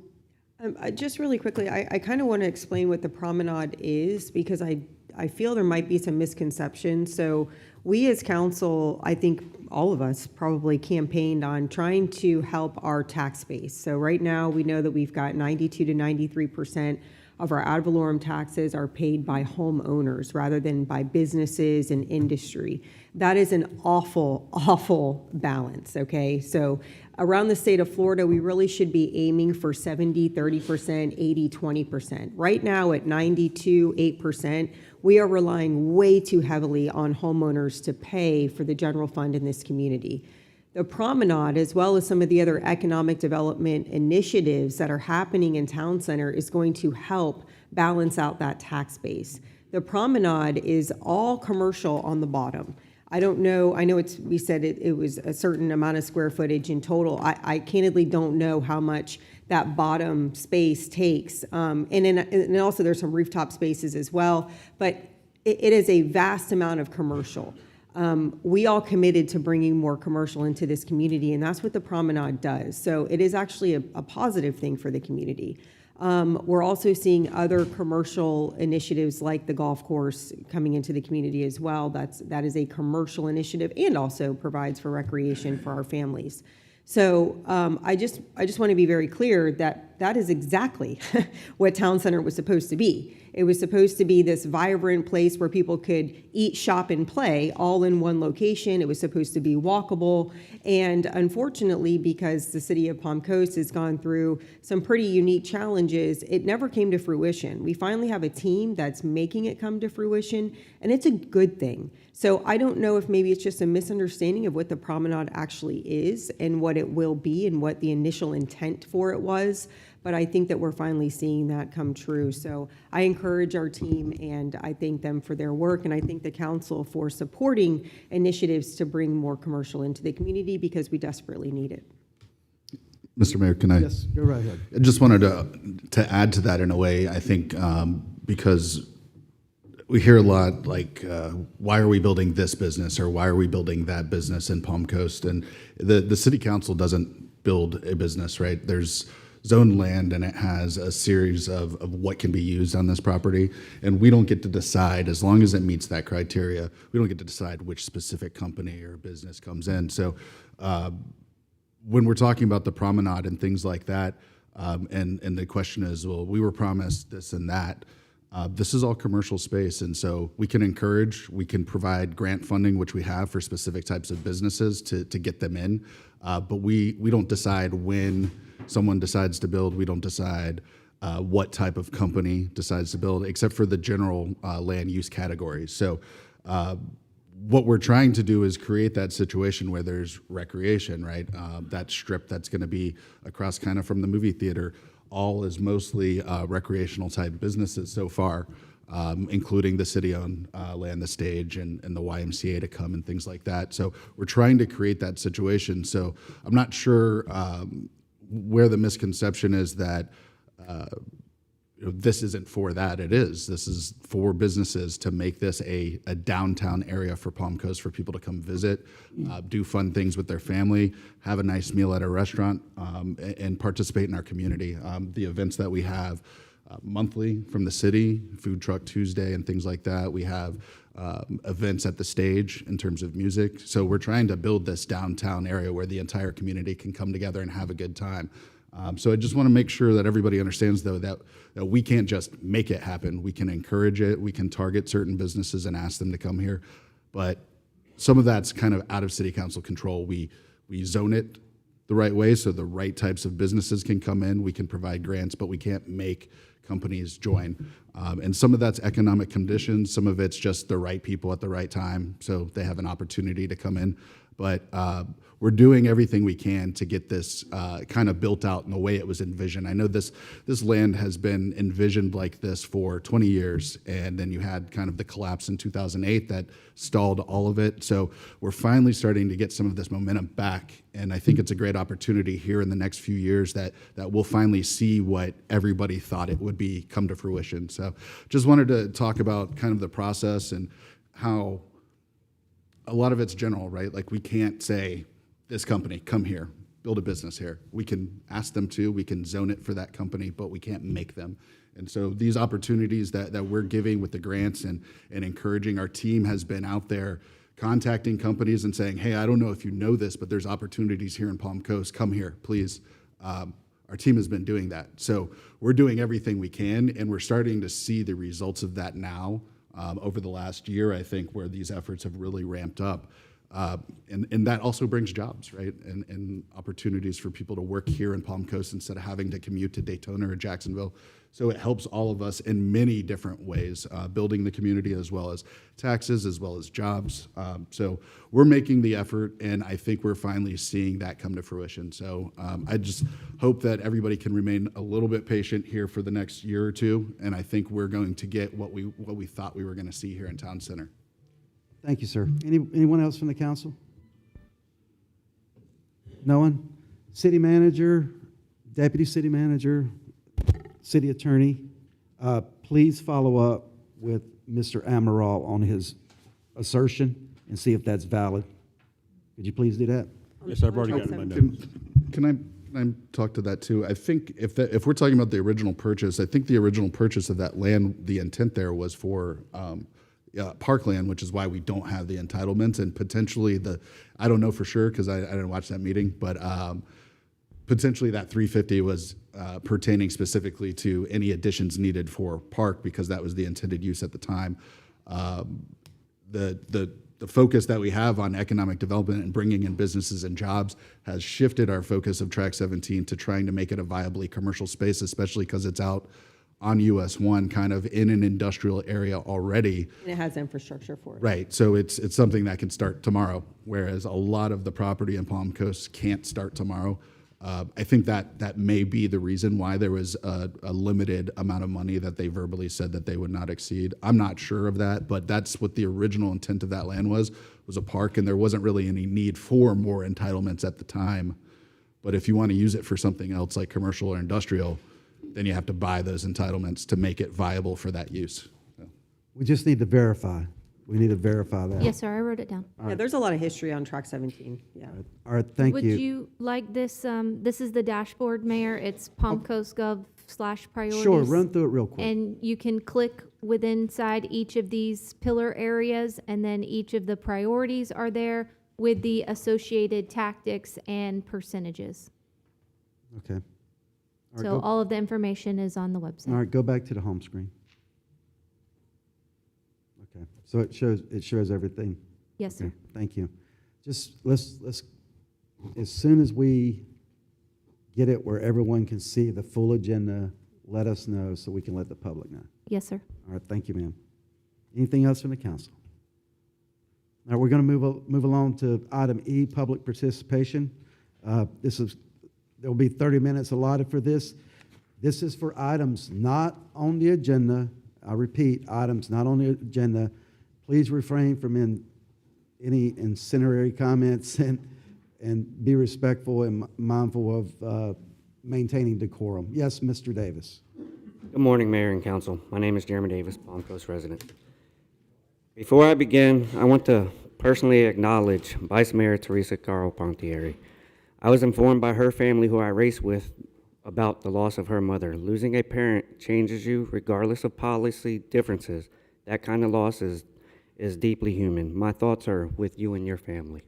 Just really quickly, I kind of want to explain what the promenade is, because I feel there might be some misconception. So we as council, I think all of us probably campaigned on trying to help our tax base. So right now we know that we've got 92 to 93% of our ad valorem taxes are paid by homeowners rather than by businesses and industry. That is an awful, awful balance, okay? So around the state of Florida, we really should be aiming for 70, 30%, 80, 20%. Right now at 92, 8%, we are relying way too heavily on homeowners to pay for the general fund in this community. The promenade, as well as some of the other economic development initiatives that are happening in Town Center, is going to help balance out that tax base. The promenade is all commercial on the bottom. I don't know, I know we said it was a certain amount of square footage in total. I candidly don't know how much that bottom space takes. And also there's some rooftop spaces as well, but it is a vast amount of commercial. We all committed to bringing more commercial into this community, and that's what the promenade does. So it is actually a positive thing for the community. We're also seeing other commercial initiatives like the golf course coming into the community as well. That is a commercial initiative and also provides for recreation for our families. So I just want to be very clear that that is exactly what Town Center was supposed to be. It was supposed to be this vibrant place where people could eat, shop, and play all in one location. It was supposed to be walkable. And unfortunately, because the city of Palm Coast has gone through some pretty unique challenges, it never came to fruition. We finally have a team that's making it come to fruition, and it's a good thing. So I don't know if maybe it's just a misunderstanding of what the promenade actually is and what it will be and what the initial intent for it was. But I think that we're finally seeing that come true. So I encourage our team, and I thank them for their work, and I thank the council for supporting initiatives to bring more commercial into the community, because we desperately need it. Mr. Mayor, can I? Yes, go right ahead. I just wanted to add to that in a way, I think, because we hear a lot like, why are we building this business, or why are we building that business in Palm Coast? And the city council doesn't build a business, right? There's zoned land, and it has a series of what can be used on this property. And we don't get to decide, as long as it meets that criteria, we don't get to decide which specific company or business comes in. So when we're talking about the promenade and things like that, and the question is, well, we were promised this and that. This is all commercial space, and so we can encourage, we can provide grant funding, which we have for specific types of businesses to get them in, but we don't decide when someone decides to build. We don't decide what type of company decides to build, except for the general land use categories. So what we're trying to do is create that situation where there's recreation, right? That strip that's going to be across kind of from the movie theater, all is mostly recreational type businesses so far, including the city-owned land, the stage, and the YMCA to come and things like that. So we're trying to create that situation. So I'm not sure where the misconception is that this isn't for that. It is. This is for businesses to make this a downtown area for Palm Coast, for people to come visit, do fun things with their family, have a nice meal at a restaurant, and participate in our community. The events that we have monthly from the city, Food Truck Tuesday and things like that. We have events at the stage in terms of music. So we're trying to build this downtown area where the entire community can come together and have a good time. So I just want to make sure that everybody understands, though, that we can't just make it happen. We can encourage it. We can target certain businesses and ask them to come here. But some of that's kind of out of city council control. We zone it the right way so the right types of businesses can come in. We can provide grants, but we can't make companies join. And some of that's economic conditions, some of it's just the right people at the right time, so they have an opportunity to come in. But we're doing everything we can to get this kind of built out in the way it was envisioned. I know this land has been envisioned like this for 20 years, and then you had kind of the collapse in 2008 that stalled all of it. So we're finally starting to get some of this momentum back, and I think it's a great opportunity here in the next few years that we'll finally see what everybody thought it would be come to fruition. So just wanted to talk about kind of the process and how a lot of it's general, right? Like we can't say, this company, come here, build a business here. We can ask them to, we can zone it for that company, but we can't make them. And so these opportunities that we're giving with the grants and encouraging, our team has been out there contacting companies and saying, hey, I don't know if you know this, but there's opportunities here in Palm Coast, come here, please. Our team has been doing that. So we're doing everything we can, and we're starting to see the results of that now. Over the last year, I think, where these efforts have really ramped up. And that also brings jobs, right? And opportunities for people to work here in Palm Coast instead of having to commute to Daytona or Jacksonville. So it helps all of us in many different ways, building the community as well as taxes, as well as jobs. So we're making the effort, and I think we're finally seeing that come to fruition. So I just hope that everybody can remain a little bit patient here for the next year or two, and I think we're going to get what we thought we were going to see here in Town Center. Thank you, sir. Anyone else from the council? No one? City manager, deputy city manager, city attorney, please follow up with Mr. Amaral on his assertion and see if that's valid. Could you please do that? Yes, I've already got it in my notes. Can I talk to that too? I think if we're talking about the original purchase, I think the original purchase of that land, the intent there was for parkland, which is why we don't have the entitlements, and potentially I don't know for sure because I didn't watch that meeting, but potentially that 350 was pertaining specifically to any additions needed for park because that was the intended use at the time. The focus that we have on economic development and bringing in businesses and jobs has shifted our focus of Track 17 to trying to make it a viably commercial space, especially because it's out on US 1, kind of in an industrial area already. And it has infrastructure for it. Right, so it's something that can start tomorrow, whereas a lot of the property in Palm Coast can't start tomorrow. I think that may be the reason why there was a limited amount of money that they verbally said that they would not exceed. I'm not sure of that, but that's what the original intent of that land was a park, and there wasn't really any need for more entitlements at the time. But if you want to use it for something else like commercial or industrial, then you have to buy those entitlements to make it viable for that use. So. We just need to verify. We need to verify that. Yes, sir, I wrote it down. Yeah, there's a lot of history on Track 17, yeah. All right, thank Would you. you like this, this is the dashboard, Mayor, it's palmcoastgov/priorities. Sure, run through it real quick. And you can click within inside each of these pillar areas, and then each of the priorities are there with the associated tactics and percentages. Okay. All right, So go- all of the information is on the website. All right, go back to the home screen. Okay, so it shows everything. Yes, sir. Okay, thank you. Just let's as soon as we get it where everyone can see the full agenda, let us know so we can let the public know. Yes, sir. All right, thank you, ma'am. Anything else from the council? Now we're going to move along to item E, public participation. There will be 30 minutes allotted for this. This is for items not on the agenda. I repeat, items not on the agenda. Please refrain from any incendiary comments and be respectful and mindful of maintaining decorum. Yes, Mr. Davis. Good morning, Mayor and Council. My name is Jeremy Davis, Palm Coast resident. Before I begin, I want to personally acknowledge Vice Mayor Teresa Carl Pontieri. I was informed by her family, who I race with, about the loss of her mother. Losing a parent changes you regardless of policy differences. That kind of loss is deeply human. My thoughts are with you and your family.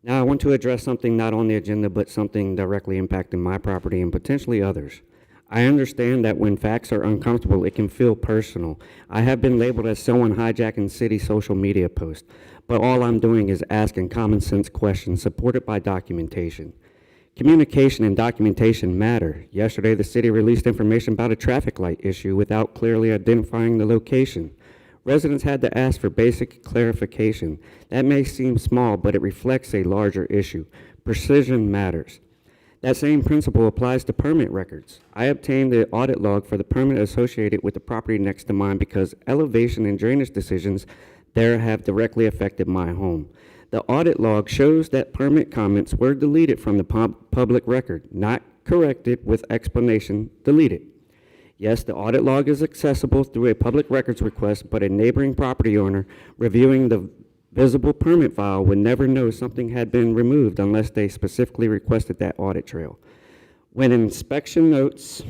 Now I want to address something not on the agenda, but something directly impacting my property and potentially others. I understand that when facts are uncomfortable, it can feel personal. I have been labeled as someone hijacking city social media posts, but all I'm doing is asking common sense questions supported by documentation. Communication and documentation matter. Yesterday, the city released information about a traffic light issue without clearly identifying the location. Residents had to ask for basic clarification. That may seem small, but it reflects a larger issue. Precision matters. That same principle applies to permit records. I obtained the audit log for the permit associated with the property next to mine because elevation and drainage decisions there have directly affected my home. The audit log shows that permit comments were deleted from the public record, not corrected with explanation deleted. Yes, the audit log is accessible through a public records request, but a neighboring property owner reviewing the visible permit file would never know something had been removed unless they specifically requested that audit trail. When inspection notes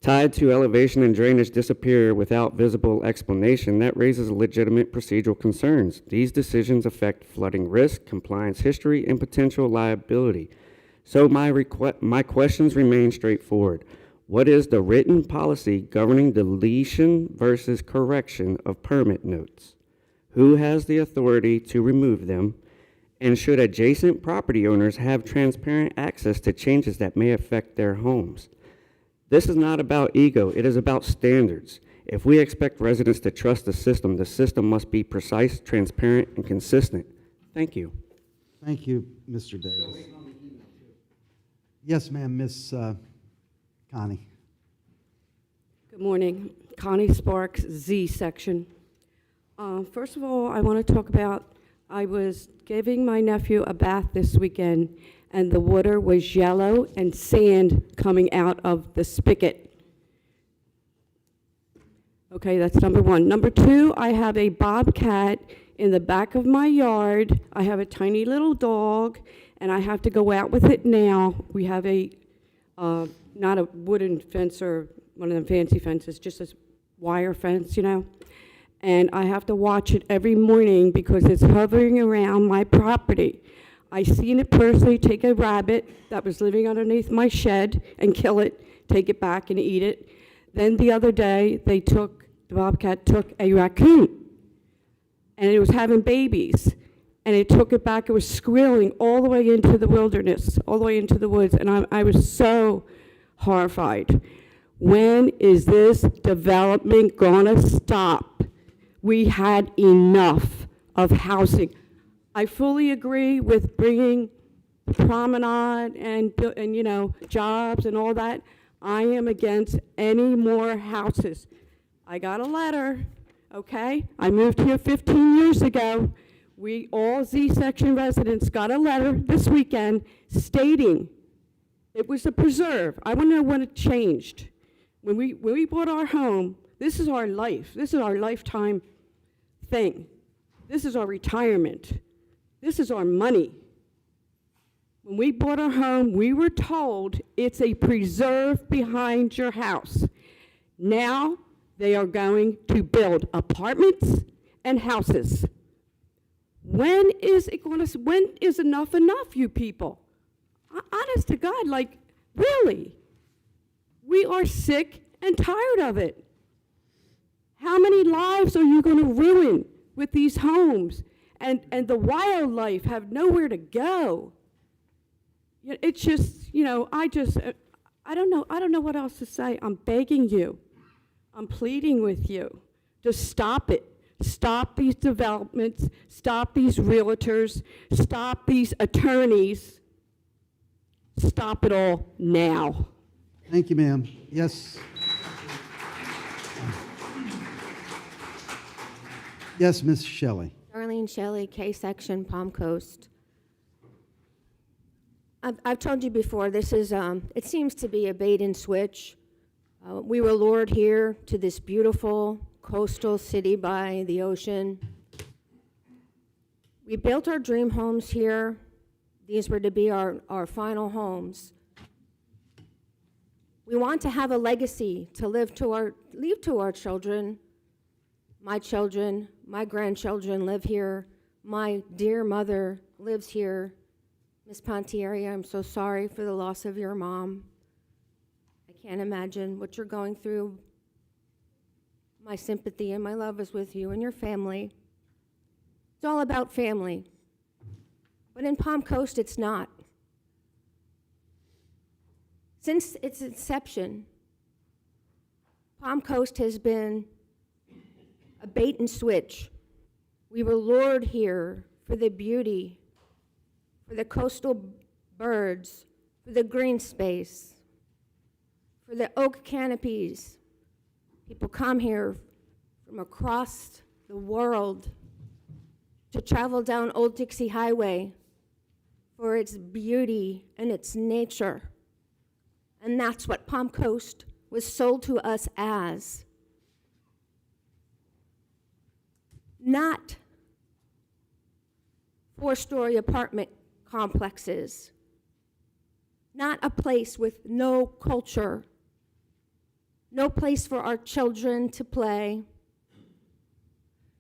tied to elevation and drainage disappear without visible explanation, that raises legitimate procedural concerns. These decisions affect flooding risk, compliance history, and potential liability. So my questions remain straightforward. What is the written policy governing deletion versus correction of permit notes? Who has the authority to remove them? And should adjacent property owners have transparent access to changes that may affect their homes? This is not about ego, it is about standards. If we expect residents to trust the system must be precise, transparent, and consistent. Thank you. Thank you, Mr. Davis. Yes, ma'am, Miss Connie. Good morning. Connie Sparks, Z section. First of all, I want to talk about, I was giving my nephew a bath this weekend, and the water was yellow and sand coming out of the spigot. Okay, that's number one. Number two, I have a bobcat in the back of my yard. I have a tiny little dog, and I have to go out with it now. We have a, not a wooden fence or one of them fancy fences, just a wire fence, you know. And I have to watch it every morning because it's hovering around my property. I seen it personally take a rabbit that was living underneath my shed and kill it, take it back and eat it. Then the other day, the bobcat took a raccoon, and it was having babies. And it took it back, it was squealing all the way into the wilderness, all the way into the woods, and I was so horrified. When is this development gonna stop? We had enough of housing. I fully agree with bringing the promenade and you know, jobs and all that. I am against any more houses. I got a letter, okay? I moved here 15 years ago. We, all Z-section residents, got a letter this weekend stating it was a preserve. I want to know when it changed. When we bought our home, this is our life. This is our lifetime thing. This is our retirement. This is our money. When we bought our home, we were told it's a preserve behind your house. Now they are going to build apartments and houses. When is it going to, when is enough enough, you people? Honest to God, like, really? We are sick and tired of it. How many lives are you going to ruin with these homes? And the wildlife have nowhere to go. It's just, you know, I don't know what else to say. I'm begging you. I'm pleading with you to stop it. Stop these developments, stop these realtors, stop these attorneys. Stop it all now. Thank you, ma'am. Yes. Yes, Miss Shelley. Darlene Shelley, K-Section, Palm Coast. I've told you before, this is, it seems to be a bait and switch. We were lured here to this beautiful coastal city by the ocean. We built our dream homes here. These were to be our final homes. We want to have a legacy to leave to our children. My grandchildren live here. My dear mother lives here. Miss Pontieri, I'm so sorry for the loss of your mom. I can't imagine what you're going through. My sympathy and my love is with you and your family. It's all about family. But in Palm Coast, it's not. Since its inception, Palm Coast has been a bait and switch. We were lured here for the beauty, for the coastal birds, for the green space, for the oak canopies. People come here from across the world to travel down Old Dixie Highway for its beauty and its nature. And that's what Palm Coast was sold to us as. Not 4-story apartment complexes, not a place with no culture, no place for our children to play.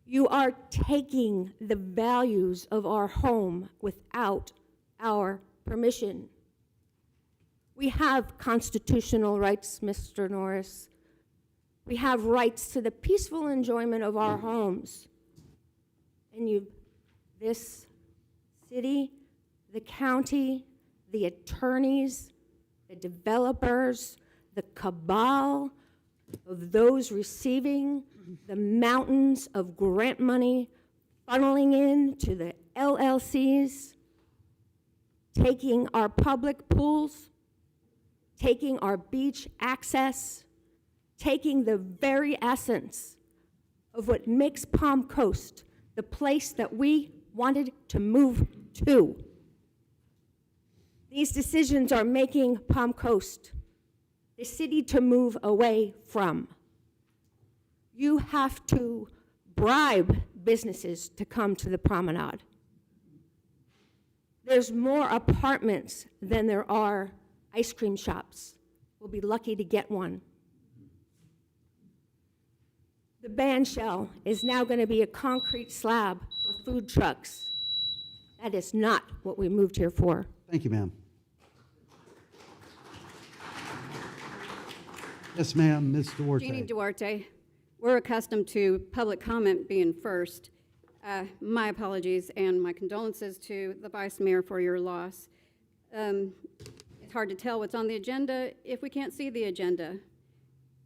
You are taking the values of our home without our permission. We have constitutional rights, Mr. Norris. We have rights to the peaceful enjoyment of our homes. And this city, the county, the attorneys, the developers, the cabal of those receiving the mountains of grant money funneling into the LLCs, taking our public pools, taking our beach access, taking the very essence of what makes Palm Coast the place that we wanted to move to. These decisions are making Palm Coast the city to move away from. You have to bribe businesses to come to the promenade. There's more apartments than there are ice cream shops. We'll be lucky to get one. The band shell is now going to be a concrete slab for food trucks. That is not what we moved here for. Thank you, ma'am. Yes, ma'am, Ms. Duarte. Jeannie Duarte. We're accustomed to public comment being first. My apologies and my condolences to the Vice Mayor for your loss. It's hard to tell what's on the agenda if we can't see the agenda.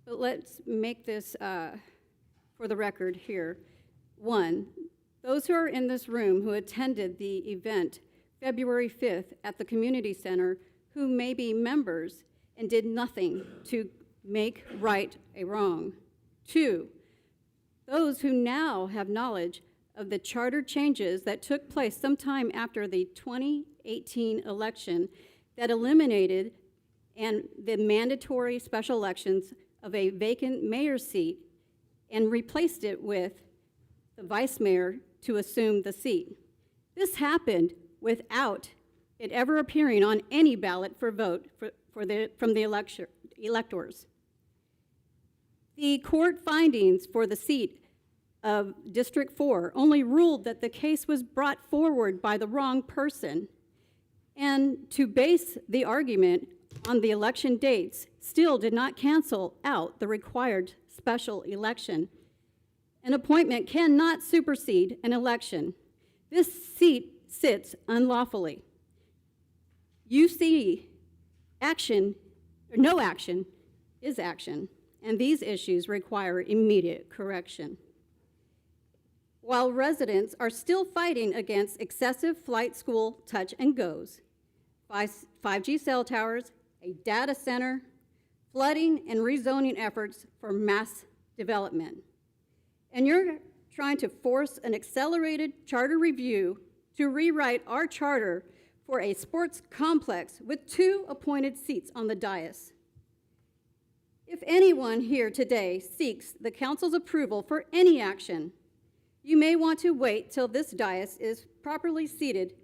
But let's make this for the record here. One, those who are in this room who attended the event February 5th at the community center who may be members and did nothing to make right a wrong. Two, those who now have knowledge of the charter changes that took place sometime after the 2018 election that eliminated and the mandatory special elections of a vacant mayor's seat and replaced it with the vice mayor to assume the seat. This happened without it ever appearing on any ballot for vote from the electors. The court findings for the seat of District 4 only ruled that the case was brought forward by the wrong person, and to base the argument on the election dates still did not cancel out the required special election. An appointment cannot supersede an election. This seat sits unlawfully. You see, action, or no action, is action, and these issues require immediate correction. While residents are still fighting against excessive flight school touch and goes, 5G cell towers, a data center, flooding and rezoning efforts for mass development. And you're trying to force an accelerated charter review to rewrite our charter for a sports complex with 2 appointed seats on the dais. If anyone here today seeks the council's approval for any action, you may want to wait till this dais is properly seated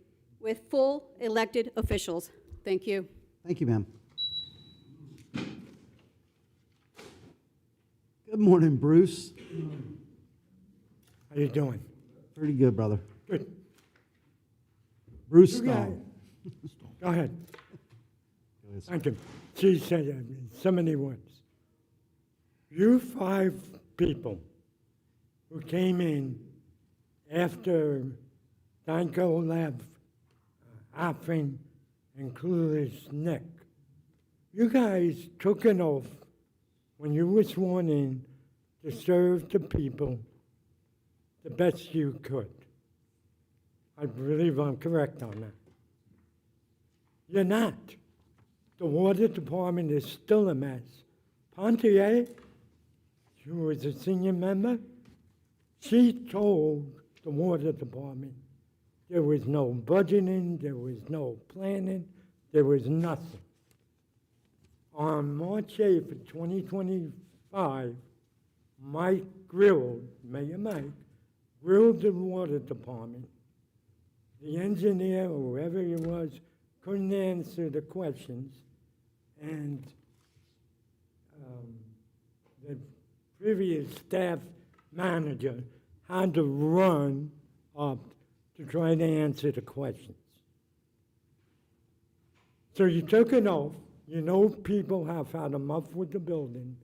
with full elected officials. Thank you. Thank you, ma'am. Good morning, Bruce. How you doing? Pretty good, brother. Good. Bruce You got Stahl. it. Go ahead. Go ahead, sir. Thank you. She said it in so many words. You 5 people who came in after Danko left, Afrin and Clueless Nick, You guys took an oath when you were sworn in to serve the people the best you could. I believe I'm correct on that. You're not. The water department is still a mess. Pontier, who was a senior member, she told the water department there was no budgeting, there was no planning, there was nothing. On March 8th of 2025, Mike grilled, Mayor Mike, grilled the water department. The engineer, or whoever he was, couldn't answer the questions, and the previous staff manager had to run up to try to answer the questions. So you took an oath. You know people have had enough with the building.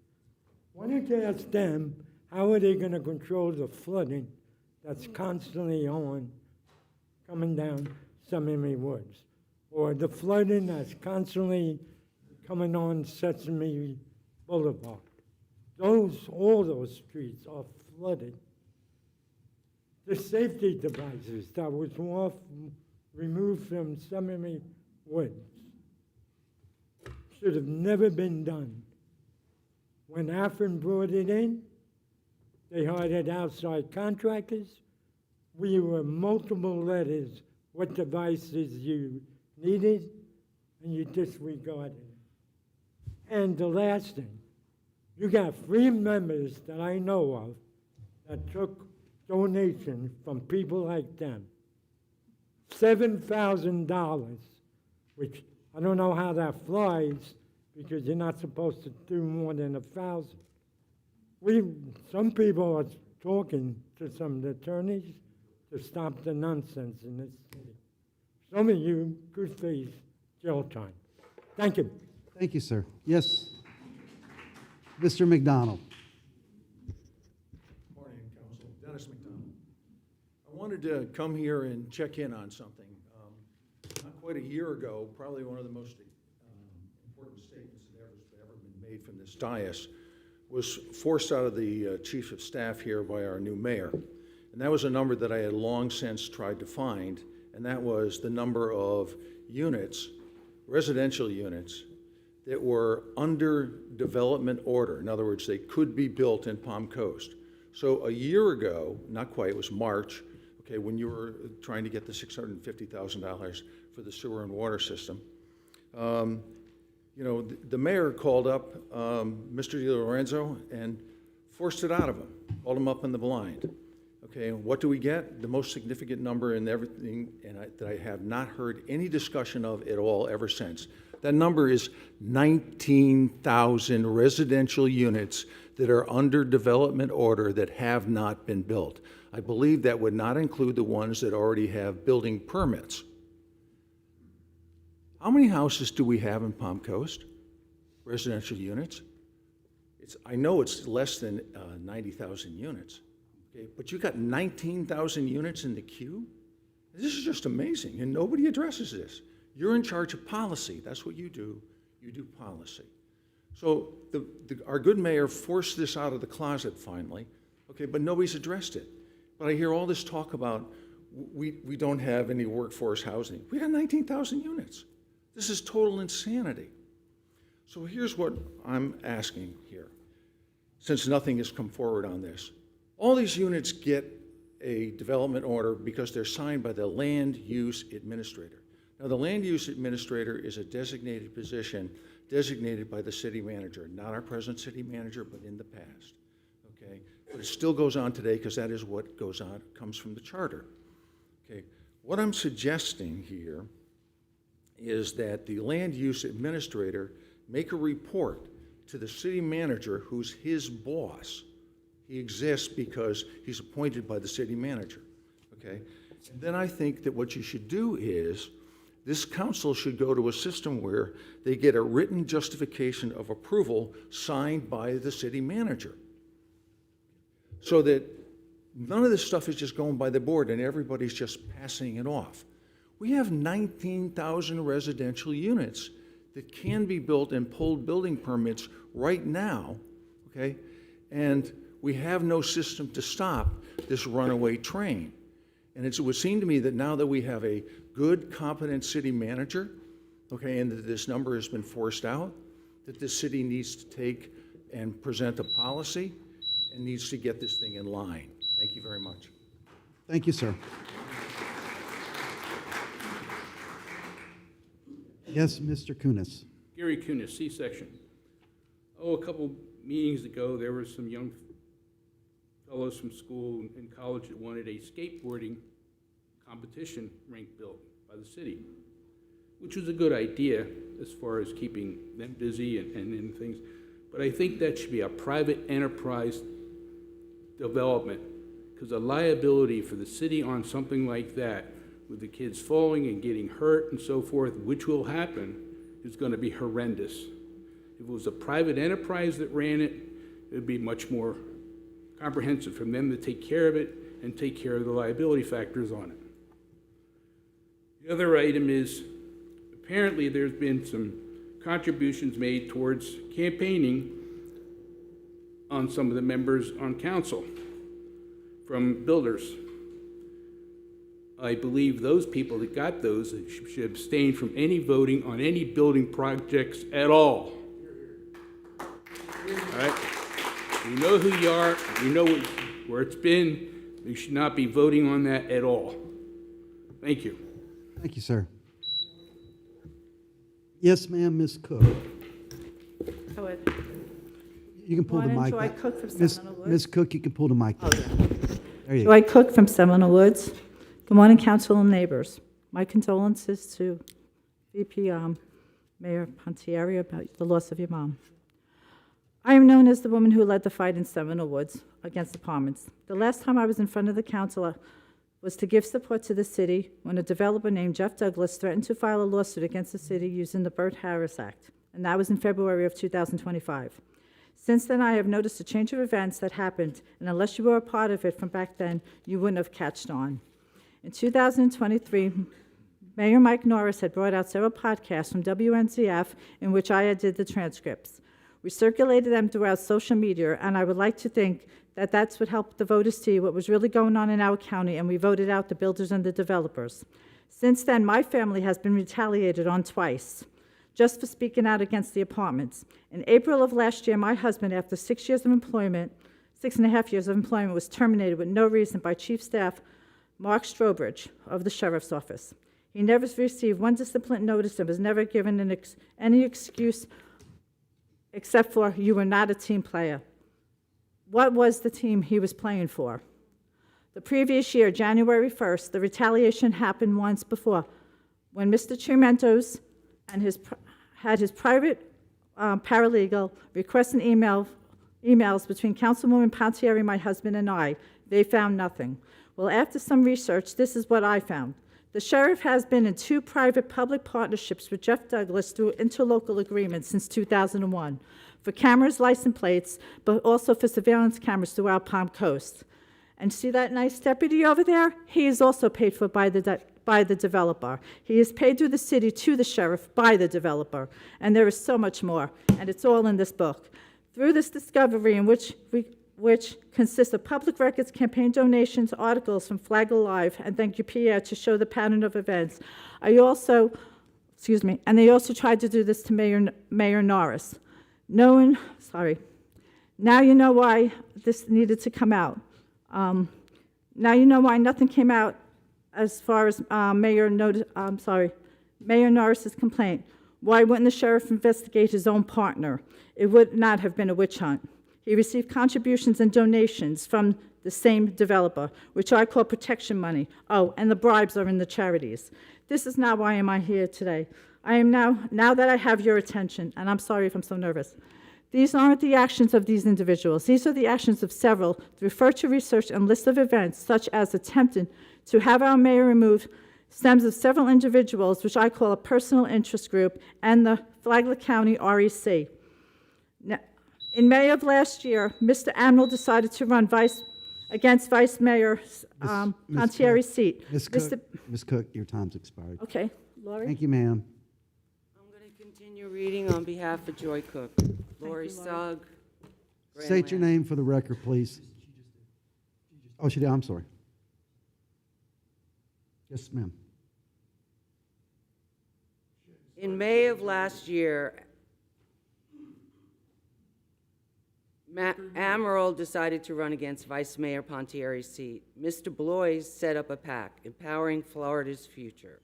Why don't you ask them, how are they going to control the flooding that's constantly on, coming down Sesame Woods? Or the flooding that's constantly coming on Sesame Boulevard? All those streets are flooded. The safety devices that was removed from Sesame Woods should have never been done. When Afrin brought it in, they hired outside contractors. We were multiple letters, what devices you needed, and you disregarded it. And the last thing, you got 3 members that I know of that took donations from people like them. $7,000, which I don't know how that flies, because you're not supposed to do more than 1,000. Some people are talking to some attorneys to stop the nonsense in this city. Some of you could face jail time. Thank you. Thank you, sir. Yes. Mr. McDonald. Morning, Council. Dennis McDonald. I wanted to come here and check in on something. Not quite a year ago, probably one of the most important statements that ever been made from this dais was forced out of the Chief of Staff here by our new mayor. And that was a number that I had long since tried to find, and that was the number of units, residential units, that were under development order. In other words, they could be built in Palm Coast. So a year ago, not quite, it was March, okay, when you were trying to get the $650,000 for the sewer and water system, you know, the mayor called up Mr. DiLorenzo and forced it out of him, called him up in the blind. Okay, and what do we get? The most significant number in everything, and that I have not heard any discussion of at all ever since. That number is 19,000 residential units that are under development order that have not been built. I believe that would not include the ones that already have building permits. How many houses do we have in Palm Coast? Residential units? I know it's less than 90,000 units, okay, but you got 19,000 units in the queue? This is just amazing, and nobody addresses this. You're in charge of policy. That's what you do. You do policy. So our good mayor forced this out of the closet finally, okay, but nobody's addressed it. But I hear all this talk about we don't have any workforce housing. We got 19,000 units. This is total insanity. So here's what I'm asking here, since nothing has come forward on this. All these units get a development order because they're signed by the land use administrator. Now, the land use administrator is a designated position designated by the city manager, not our present city manager, but in the past, okay? But it still goes on today because that is what goes on, comes from the charter, okay? What I'm suggesting here is that the land use administrator make a report to the city manager, who's his boss. He exists because he's appointed by the city manager, okay? And then I think that what you should do is this council should go to a system where they get a written justification of approval signed by the city manager, so that none of this stuff is just going by the board and everybody's just passing it off. We have 19,000 residential units that can be built and pulled building permits right now, okay? And we have no system to stop this runaway train. And it would seem to me that now that we have a good, competent city manager, okay, and that this number has been forced out, that this city needs to take and present a policy and needs to get this thing in line. Thank you very much. Thank you, sir. Yes, Mr. Kunis. Gary Kunis, C-section. Oh, a couple meetings ago, there were some young fellows from school and college that wanted a skateboarding competition rink built by the city, which was a good idea as far as keeping them busy and things. But I think that should be a private enterprise development, because the liability for the city on something like that, with the kids falling and getting hurt and so forth, which will happen, is going to be horrendous. If it was a private enterprise that ran it, it would be much more comprehensive from them to take care of it and take care of the liability factors on it. The other item is, apparently there's been some contributions made towards campaigning on some of the members on council from builders. I believe those people that got those should abstain from any voting on any building projects at all. All right? You know who you are, you know where it's been, you should not be voting on that at all. Thank you. Thank you, sir. Yes, ma'am, Ms. Cook. You can pull the mic. Joy Cook from Ms. Seminole Woods. Ms. Cook, you can pull the mic. There you go. Joy Cook from Seminole Woods. Good morning, council and neighbors. My condolences to VP Mayor Pontieri about the loss of your mom. I am known as the woman who led the fight in Seminole Woods against apartments. The last time I was in front of the council was to give support to the city when a developer named Jeff Douglas threatened to file a lawsuit against the city using the Burt Harris Act, and that was in February of 2025. Since then, I have noticed a change of events that happened, and unless you were a part of it from back then, you wouldn't have catched on. In 2023, Mayor Mike Norris had brought out several podcasts from WNZF in which I did the transcripts. We circulated them throughout social media, and I would like to think that that's what helped the voters see what was really going on in our county, and we voted out the builders and the developers. Since then, my family has been retaliated on twice, just for speaking out against the apartments. In April of last year, my husband, after 6 years of employment, 6.5 years of employment, was terminated with no reason by Chief Staff Mark Strobridge of the Sheriff's Office. He never received one discipline notice and was never given any excuse except for, "You were not a team player." What was the team he was playing for? The previous year, January 1st, the retaliation happened once before, when Mr. Chimentos and had his private paralegal request emails between Councilwoman Pontieri, my husband, and I. They found nothing. Well, after some research, this is what I found. The sheriff has been in 2 private-public partnerships with Jeff Douglas through interlocal agreements since 2001 for cameras, license plates, but also for surveillance cameras throughout Palm Coast. And see that nice deputy over there? He is also paid for by the developer. He is paid through the city to the sheriff by the developer. And there is so much more, and it's all in this book. Through this discovery, in which consists of public records, campaign donations, articles from Flagler Live, and thank you, Pierre, to show the pattern of events. And they also tried to do this to Mayor Norris. Now you know why this needed to come out. Now you know why nothing came out as far as Mayor Norris's complaint. Why wouldn't the sheriff investigate his own partner? It would not have been a witch hunt. He received contributions and donations from the same developer, which I call protection money. Oh, and the bribes are in the charities. This is not why am I here today. I am now that I have your attention, and I'm sorry if I'm so nervous. These aren't the actions of these individuals. These are the actions of several to refer to research and list of events, such as attempting to have our mayor remove stems of several individuals, which I call a personal interest group, and the Flagler County REC. Now, in May of last year, Mr. Admiral decided to run against Vice Mayor Pontieri's seat. Ms. Cook, your time's expired. Okay, Lori? Thank you, ma'am. I'm going to Continue reading on behalf of Joy Cook. Lori Sugg. State your name for the record, please. Oh, she did, I'm sorry. Yes, ma'am. In May of last year, Amaral decided to run against Vice Mayor Pontieri's seat. Mr. Blois set up a PAC, Empowering Florida's Future.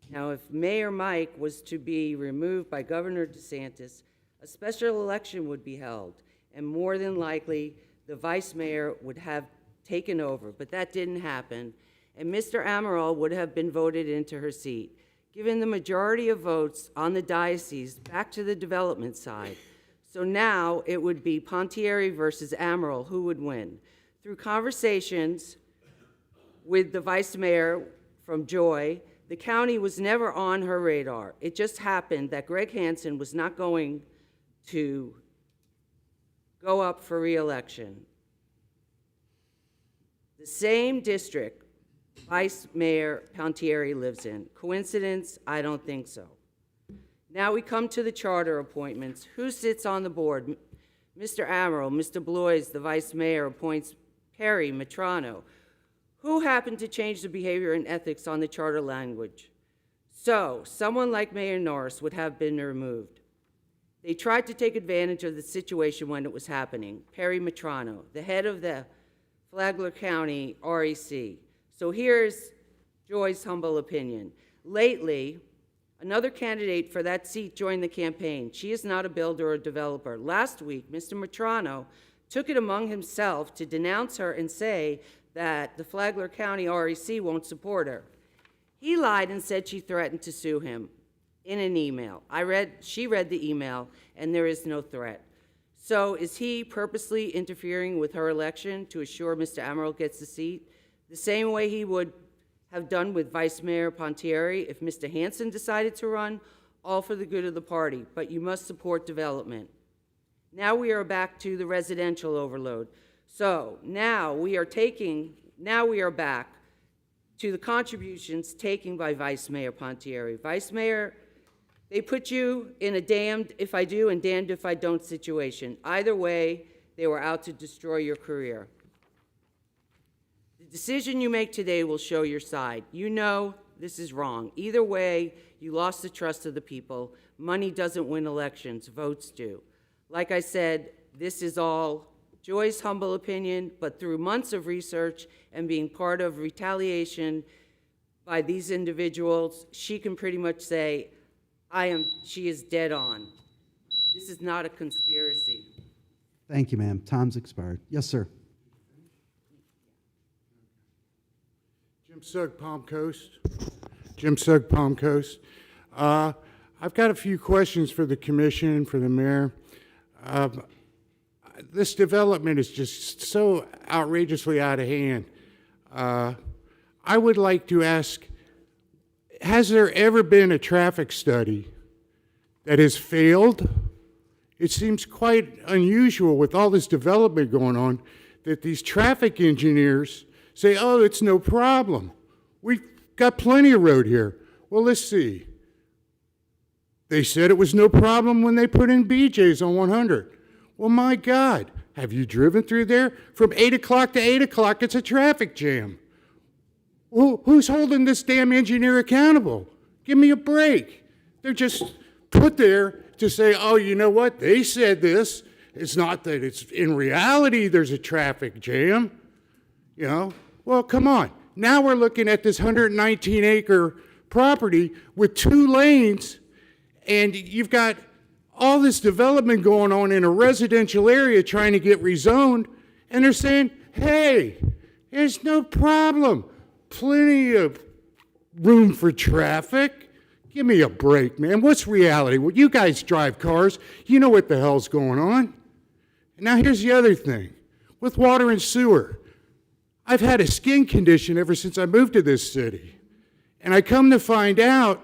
Now, if Mayor Mike was to be removed by Governor DeSantis, a special election would be held, and more than likely, the vice mayor would have taken over, but that didn't happen, and Mr. Amaral would have been voted into her seat. Given the majority of votes on the diocese back to the development side, so now it would be Pontieri versus Amaral who would win. Through conversations with the vice mayor from Joy, the county was never on her radar. It just happened that Greg Hansen was not going to go up for re-election. The same district Vice Mayor Pontieri lives in. Coincidence? I don't think so. Now we come to the charter appointments. Who sits on the board? Mr. Amaral, Mr. Blois, the vice mayor, appoints Perry Metrano. Who happened to change the behavior and ethics on the charter language? So, someone like Mayor Norris would have been removed. They tried to take advantage of the situation when it was happening. Perry Metrano, the head of the Flagler County REC. So here's Joy's humble opinion. Lately, another candidate for that seat joined the campaign. She is not a builder or developer. Last week, Mr. Metrano took it among himself to denounce her and say that the Flagler County REC won't support her. He lied and said she threatened to sue him in an email. She read the email, and there is no threat. So is he purposely interfering with her election to assure Mr. Amaral gets the seat? The same way he would have done with Vice Mayor Pontieri if Mr. Hansen decided to run, all for the good of the party, but you must support development. Now we are back to the residential overload. So now we are back to the contributions taken by Vice Mayor Pontieri. Vice Mayor, they put you in a damned if I do and damned if I don't situation. Either way, they were out to destroy your career. The decision you make today will show your side. You know this is wrong. Either way, you lost the trust of the people. Money doesn't win elections, votes do. Like I said, this is all Joy's humble opinion, but through months of research and being part of retaliation by these individuals, she can pretty much say, she is dead on. This is not a conspiracy. Thank you, ma'am. Time's expired. Yes, sir. Jim Sugg, Palm Coast. Jim Sugg, Palm Coast. I've got a few questions for the commission, for the mayor. This development is just so outrageously out of hand. I would like to ask, has there ever been a traffic study that has failed? It seems quite unusual with all this development going on that these traffic engineers say, oh, it's no problem. We've got plenty of road here. Well, let's see. They said it was no problem when they put in BJ's on 100. Well, my God, have you driven through there? From 8 o'clock to 8 o'clock, it's a traffic jam. Well, who's holding this damn engineer accountable? Give me a break. They're just put there to say, oh, you know what? They said this. It's not that it's in reality there's a traffic jam. You know? Well, come on. Now we're looking at this 119-acre property with 2 lanes, and you've got all this development going on in a residential area trying to get rezoned, and they're saying, hey, there's no problem. Plenty of room for traffic. Give me a break, man. What's reality? Well, you guys drive cars. You know what the hell's going on. And now here's the other thing. With water and sewer, I've had a skin condition ever since I moved to this city. And I come to find out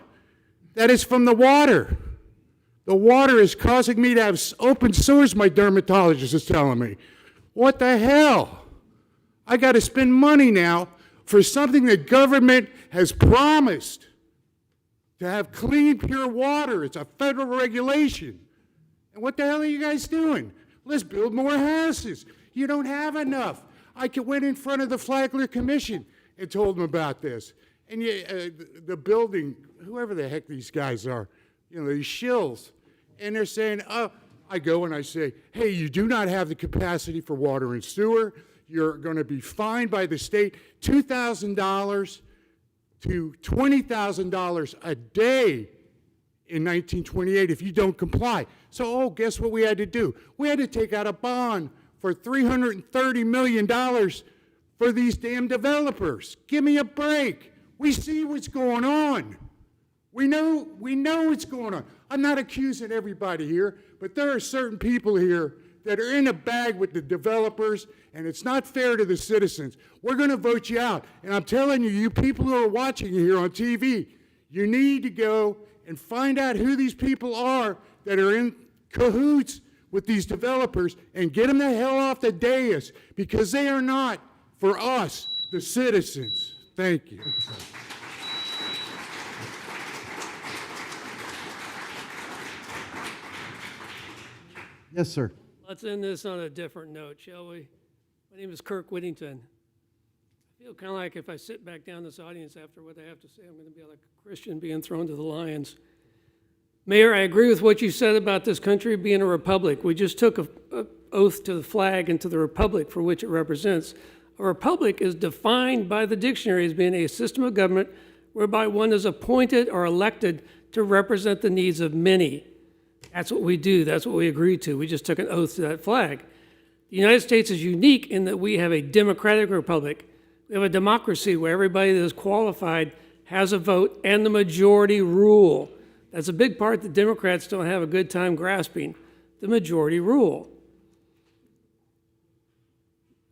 that it's from the water. The water is causing me to have open sores, my dermatologist is telling me. What the hell? I got to spend money now for something the government has promised. to have clean, pure water. It's a federal regulation. And what the hell are you guys doing? Let's build more houses. You don't have enough. I went in front of the Flagler Commission and told them about this. And the building, whoever the heck these guys are, you know, these shills, and they're saying, oh, I go and I say, hey, you do not have the capacity for water and sewer. You're going to be fined by the state $2,000 to $20,000 a day in 1928 if you don't comply. So, oh, guess what we had to do? We had to take out a bond for $330 million for these damn developers. Give me a break. We see what's going on. We know what's going on. I'm not accusing everybody here, but there are certain people here that are in a bag with the developers, and it's not fair to the citizens. We're going to vote you out. And I'm telling you, you people who are watching here on TV, you need to go and find out who these people are that are in cahoots with these developers and get them the hell off the dais, because they are not for us, the citizens. Thank you. Yes, sir. Let's end this on a different note, shall we? My name is Kirk Whittington. I feel kind of like if I sit back down in this audience after what I have to say, I'm going to be like a Christian being thrown to the lions. Mayor, I agree with what you said about this country being a republic. We just took an oath to the flag and to the republic for which it represents. A republic is defined by the dictionary as being a system of government whereby one is appointed or elected to represent the needs of many. That's what we do. That's what we agreed to. We just took an oath to that flag. The United States is unique in that we have a democratic republic. We have a democracy where everybody that is qualified has a vote and the majority rule. That's a big part that Democrats don't have a good time grasping, the majority rule.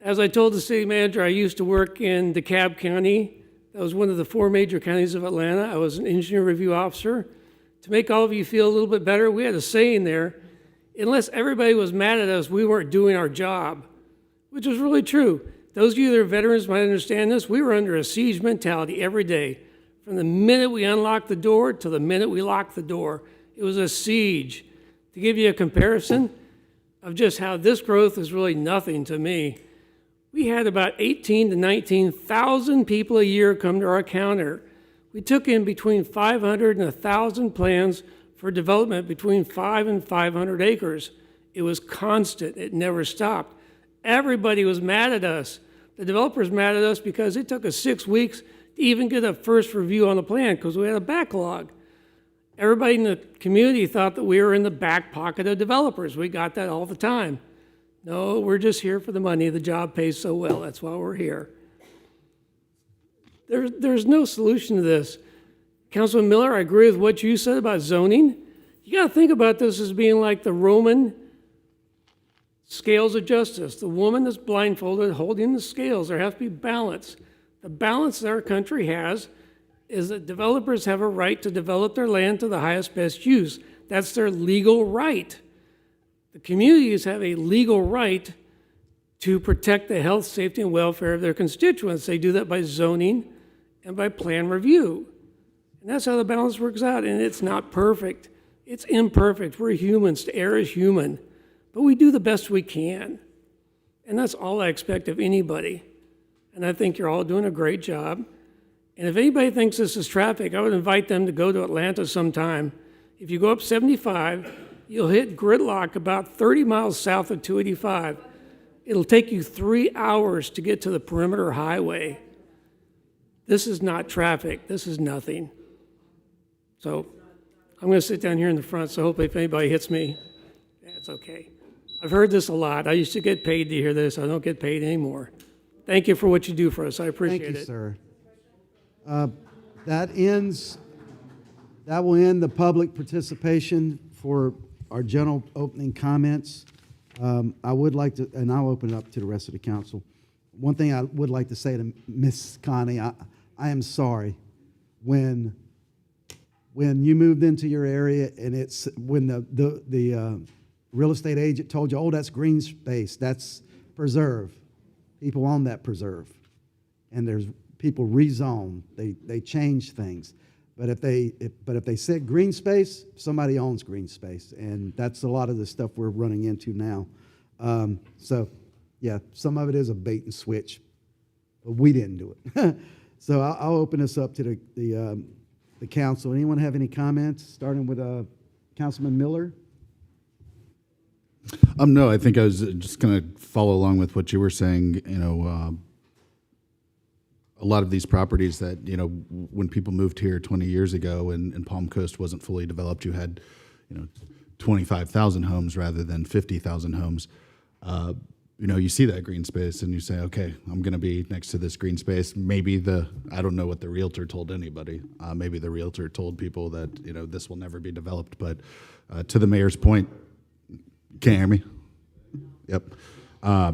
As I told the city manager, I used to work in DeKalb County. That was one of the 4 major counties of Atlanta. I was an engineer review officer. To make all of you feel a little bit better, we had a saying there, unless everybody was mad at us, we weren't doing our job, which was really true. Those of you that are veterans might understand this. We were under a siege mentality every day. From the minute we unlocked the door to the minute we locked the door, it was a siege. To give you a comparison of just how this growth is really nothing to me, we had about 18 to 19,000 people a year come to our counter. We took in between 500 and 1,000 plans for development between 5 and 500 acres. It was constant. It never stopped. Everybody was mad at us. The developers mad at us because it took us 6 weeks to even get a first review on the plan because we had a backlog. Everybody in the community thought that we were in the back pocket of developers. We got that all the time. No, we're just here for the money. The job pays so well. That's why we're here. There's no solution to this. Councilman Miller, I agree with what you said about zoning. You got to think about this as being like the Roman scales of justice. The woman is blindfolded holding the scales. There has to be balance. The balance that our country has is that developers have a right to develop their land to the highest best use. That's their legal right. The communities have a legal right to protect the health, safety, and welfare of their constituents. They do that by zoning and by plan review. And that's how the balance works out. And it's not perfect. It's imperfect. We're humans. Error is human. But we do the best we can. And that's all I expect of anybody. And I think you're all doing a great job. And if anybody thinks this is traffic, I would invite them to go to Atlanta sometime. If you go up 75, you'll hit gridlock about 30 miles south of 285. It'll take you 3 hours to get to the perimeter highway. This is not traffic. This is nothing. So I'm going to sit down here in the front, so hopefully if anybody hits me, it's okay. I've heard this a lot. I used to get paid to hear this. I don't get paid anymore. Thank you for what you do for us. I appreciate it. Thank you, sir. That will end the public participation for our general opening comments. I would like to, and I'll open it up to the rest of the council. One thing I would like to say to Ms. Connie, I am sorry when you moved into your area and it's when the real estate agent told you, oh, that's green space, that's preserve. People own that preserve, and there's people rezone. They change things. But if they said green space, somebody owns green space, and that's a lot of the stuff we're running into now. So, yeah, some of it is a bait and switch, but we didn't do it. So I'll open this up to the council. Anyone have any comments, starting with Councilman Miller? No, I think I was just going to follow along with what you were saying. You know, a lot of these properties that, you know, when people moved here 20 years ago and Palm Coast wasn't fully developed, you had, you know, 25,000 homes rather than 50,000 homes. You know, you see that green space and you say, okay, I'm going to be next to this green space. Maybe I don't know what the realtor told anybody. Maybe the realtor told people that, you know, this will never be developed. But to the mayor's point, can't hear me? Yep.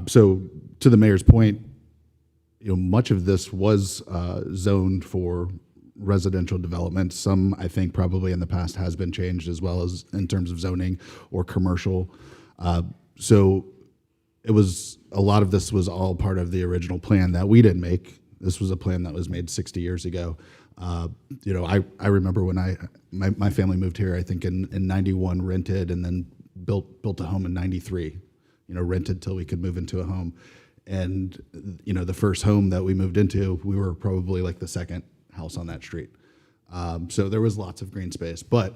So to the mayor's point, you know, much of this was zoned for residential development. Some, I think, probably in the past has been changed as well as in terms of zoning or commercial. So a lot of this was all part of the original plan that we didn't make. This was a plan that was made 60 years ago. You know, I remember when my family moved here, I think in 91, rented, and then built a home in 93, you know, rented till we could move into a home. And, you know, the first home that we moved into, we were probably like the second house on that street. So there was lots of green space, but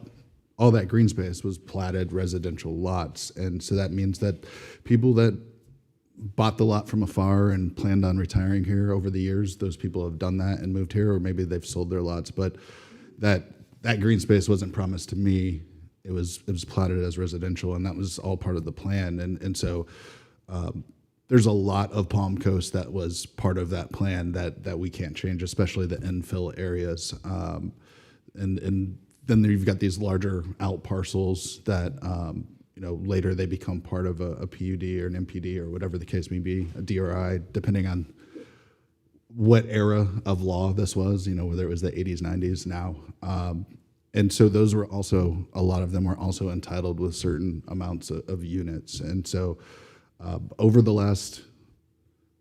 all that green space was platted residential lots. And so that means that people that bought the lot from afar and planned on retiring here over the years, those people have done that and moved here, or maybe they've sold their lots. But that green space wasn't promised to me. It was platted as residential, and that was all part of the plan. And so there's a lot of Palm Coast that was part of that plan that we can't change, especially the infill areas. And then you've got these larger out parcels that, you know, later they become part of a PUD or an MPD or whatever the case may be, a DRI, depending on what era of law this was, you know, whether it was the 80s, 90s now. And so those were also, a lot of them were also entitled with certain amounts of units. And so over the last,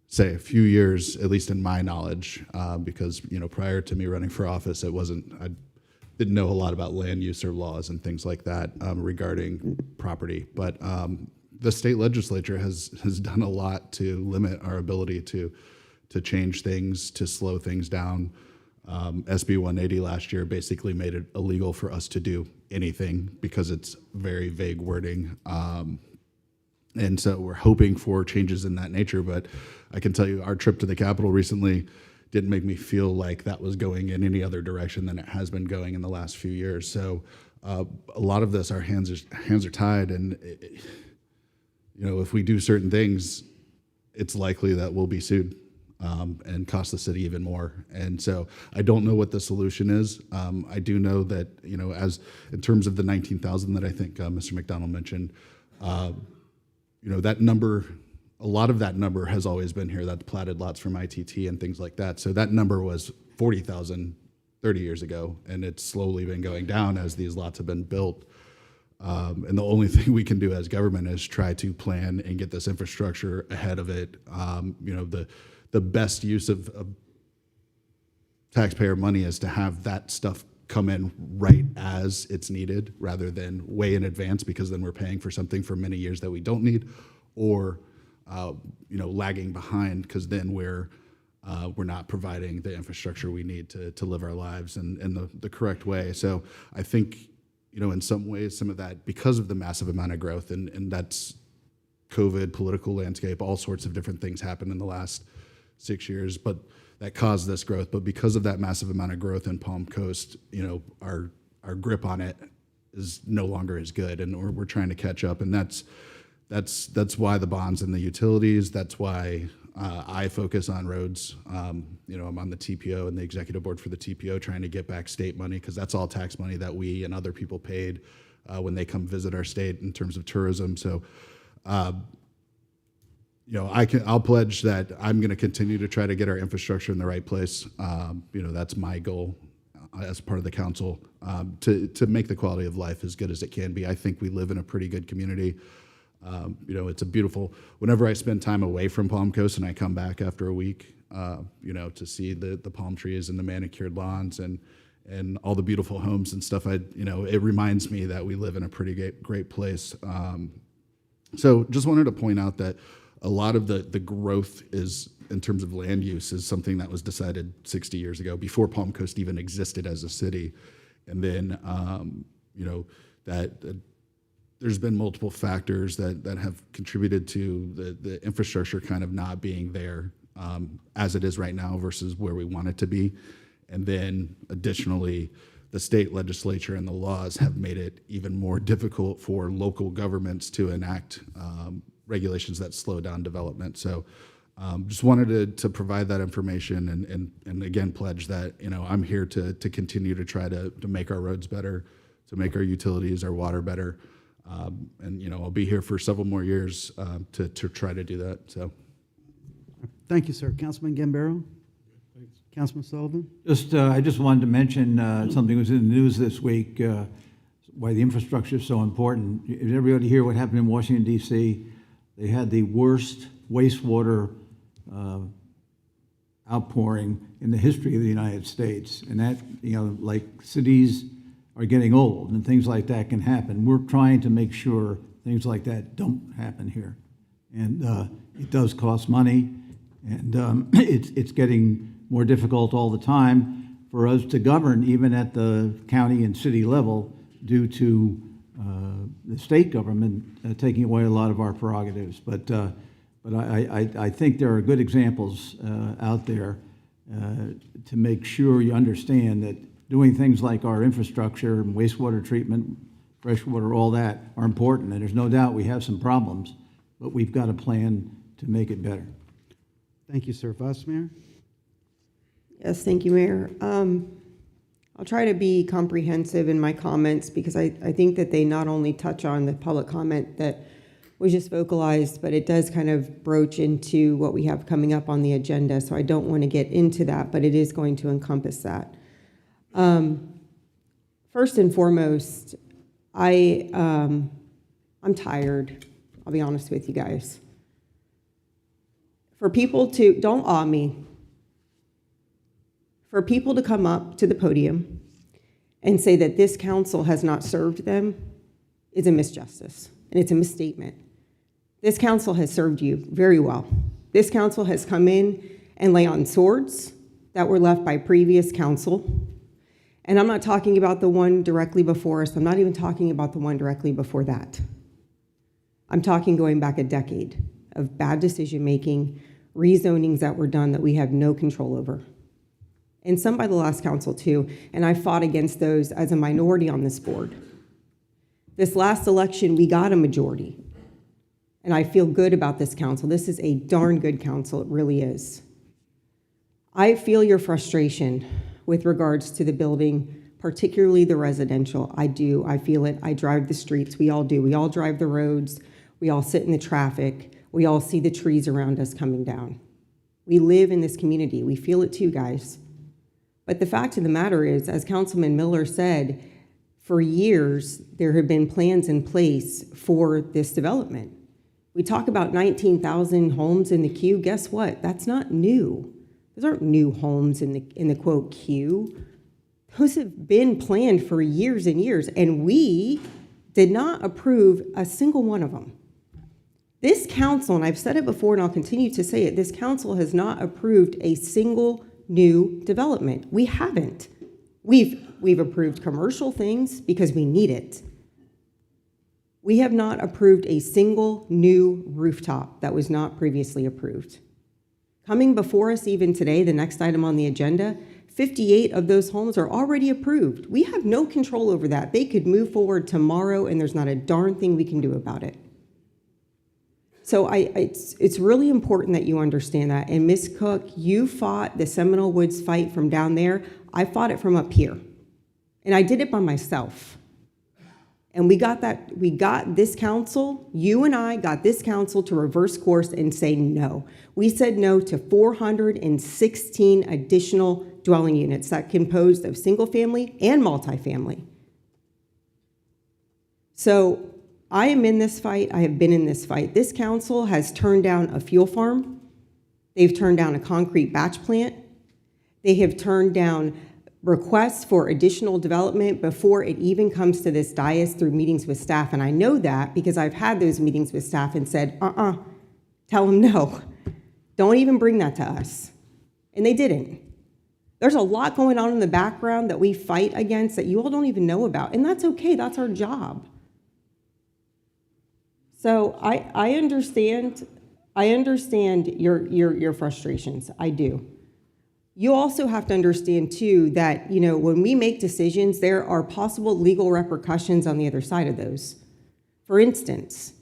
say, a few years, at least in my knowledge, because, you know, prior to me running for office, I didn't know a lot about land use or laws and things like that regarding property. But the state legislature has done a lot to limit our ability to change things, to slow things down. SB 180 last year basically made it illegal for us to do anything because it's very vague wording. And so we're hoping for changes in that nature. But I can tell you our trip to the Capitol recently didn't make me feel like that was going in any other direction than it has been going in the last few years. So a lot of this, our hands are tied. And, you know, if we do certain things, it's likely that we'll be sued. And cost the city even more. And so I don't know what the solution is. I do know that, you know, as in terms of the 19,000 that I think Mr. McDonald mentioned, you know, that number, a lot of that number has always been here, that platted lots from ITT and things like that. So that number was 40,000 30 years ago, and it's slowly been going down as these lots have been built. And the only thing we can do as government is try to plan and get this infrastructure ahead of it. You know, the best use of taxpayer money is to have that stuff come in right as it's needed rather than way in advance, because then we're paying for something for many years that we don't need, or you know, lagging behind because then we're not providing the infrastructure we need to live our lives in the correct way. So I think, you know, in some ways, some of that, because of the massive amount of growth, and that's COVID, political landscape, all sorts of different things happened in the last 6 years, but that caused this growth. But because of that massive amount of growth in Palm Coast, you know, our grip on it is no longer as good, and we're trying to catch up. And that's why the bonds and the utilities. That's why I focus on roads. You know, I'm on the TPO and the executive board for the TPO, trying to get back state money, because that's all tax money that we and other people paid when they come visit our state in terms of tourism. So. You know, I'll pledge that I'm going to continue to try to get our infrastructure in the right place. You know, that's my goal as part of the council, to make the quality of life as good as it can be. I think we live in a pretty good community. You know, it's a beautiful, whenever I spend time away from Palm Coast and I come back after a week, you know, to see the palm trees and the manicured lawns and and all the beautiful homes and stuff, it reminds me that we live in a pretty great place. So just wanted to point out that a lot of the growth is, in terms of land use, is something that was decided 60 years ago, before Palm Coast even existed as a city. And then, there's been multiple factors that have contributed to the infrastructure kind of not being there as it is right now versus where we want it to be. And then additionally, the state legislature and the laws have made it even more difficult for local governments to enact regulations that slow down development. So just wanted to provide that information and again pledge that I'm here to continue to try to make our roads better, to make our utilities, our water better. And I'll be here for several more years to try to do that. So, Thank you, sir. Councilman Gambaro? Councilman Sullivan? I just wanted to mention something that was in the news this week, why the infrastructure is so important. Did everybody hear what happened in Washington, D.C.? They had the worst wastewater outpouring in the history of the United States. And that, like cities are getting old and things like that can happen. We're trying to make sure things like that don't happen here. And it does cost money, and it's getting more difficult all the time for us to govern, even at the county and city level, due to the state government taking away a lot of our prerogatives. But I think there are good examples out there to make sure you understand that doing things like our infrastructure and wastewater treatment, freshwater, all that are important. And there's no doubt we have some problems, but we've got a plan to make it better. Thank you, sir. Vice Mayor? Yes, thank you, Mayor. I'll try to be comprehensive in my comments because I think that they not only touch on the public comment that was just vocalized, but it does kind of broach into what we have coming up on the agenda. So I don't want to get into that, but it is going to encompass that. First and foremost, I'm tired. I'll be honest with you guys. For people to, don't awe me, for people to come up to the podium and say that this council has not served them is a misjustice, and it's a misstatement. This council has served you very well. This council has come in and lay on swords that were left by previous council. And I'm not talking about the one directly before us. I'm not even talking about the one directly before that. I'm talking going back a decade of bad decision-making, rezonings that were done that we have no control over. And some by the last council too, and I fought against those as a minority on this board. This last election, we got a majority. And I feel good about this council. This is a darn good council, it really is. I feel your frustration with regards to the building, particularly the residential. I do, I feel it. I drive the streets, we all do. We all drive the roads, we all sit in the traffic, we all see the trees around us coming down. We live in this community, we feel it too, guys. But the fact of the matter is, as Councilman Miller said, for years, there have been plans in place for this development. We talk about 19,000 homes in the queue. Guess what? That's not new. Those aren't new homes in the quote queue. Those have been planned for years and years, and we did not approve a single one of them. This council, and I've said it before and I'll continue to say it, this council has not approved a single new development. We haven't. We've approved commercial things because we need it. We have not approved a single new rooftop that was not previously approved. Coming before us even today, the next item on the agenda, 58 of those homes are already approved. We have no control over that. They could move forward tomorrow and there's not a darn thing we can do about it. So it's really important that you understand that. And Ms. Cook, you fought the Seminole Woods fight from down there. I fought it from up here. And I did it by myself. And we got this council, you and I got this council to reverse course and say no. We said no to 416 additional dwelling units that composed of single family and multifamily. So I am in this fight. I have been in this fight. This council has turned down a fuel farm. They've turned down a concrete batch plant. They have turned down requests for additional development before it even comes to this dais through meetings with staff. And I know that because I've had those meetings with staff and said, tell them no. Don't even bring that to us. And they didn't. There's a lot going on in the background that we fight against that you all don't even know about. And that's okay, that's our job. So I understand your frustrations, I do. You also have to understand too that, when we make decisions, there are possible legal repercussions on the other side of those. For instance,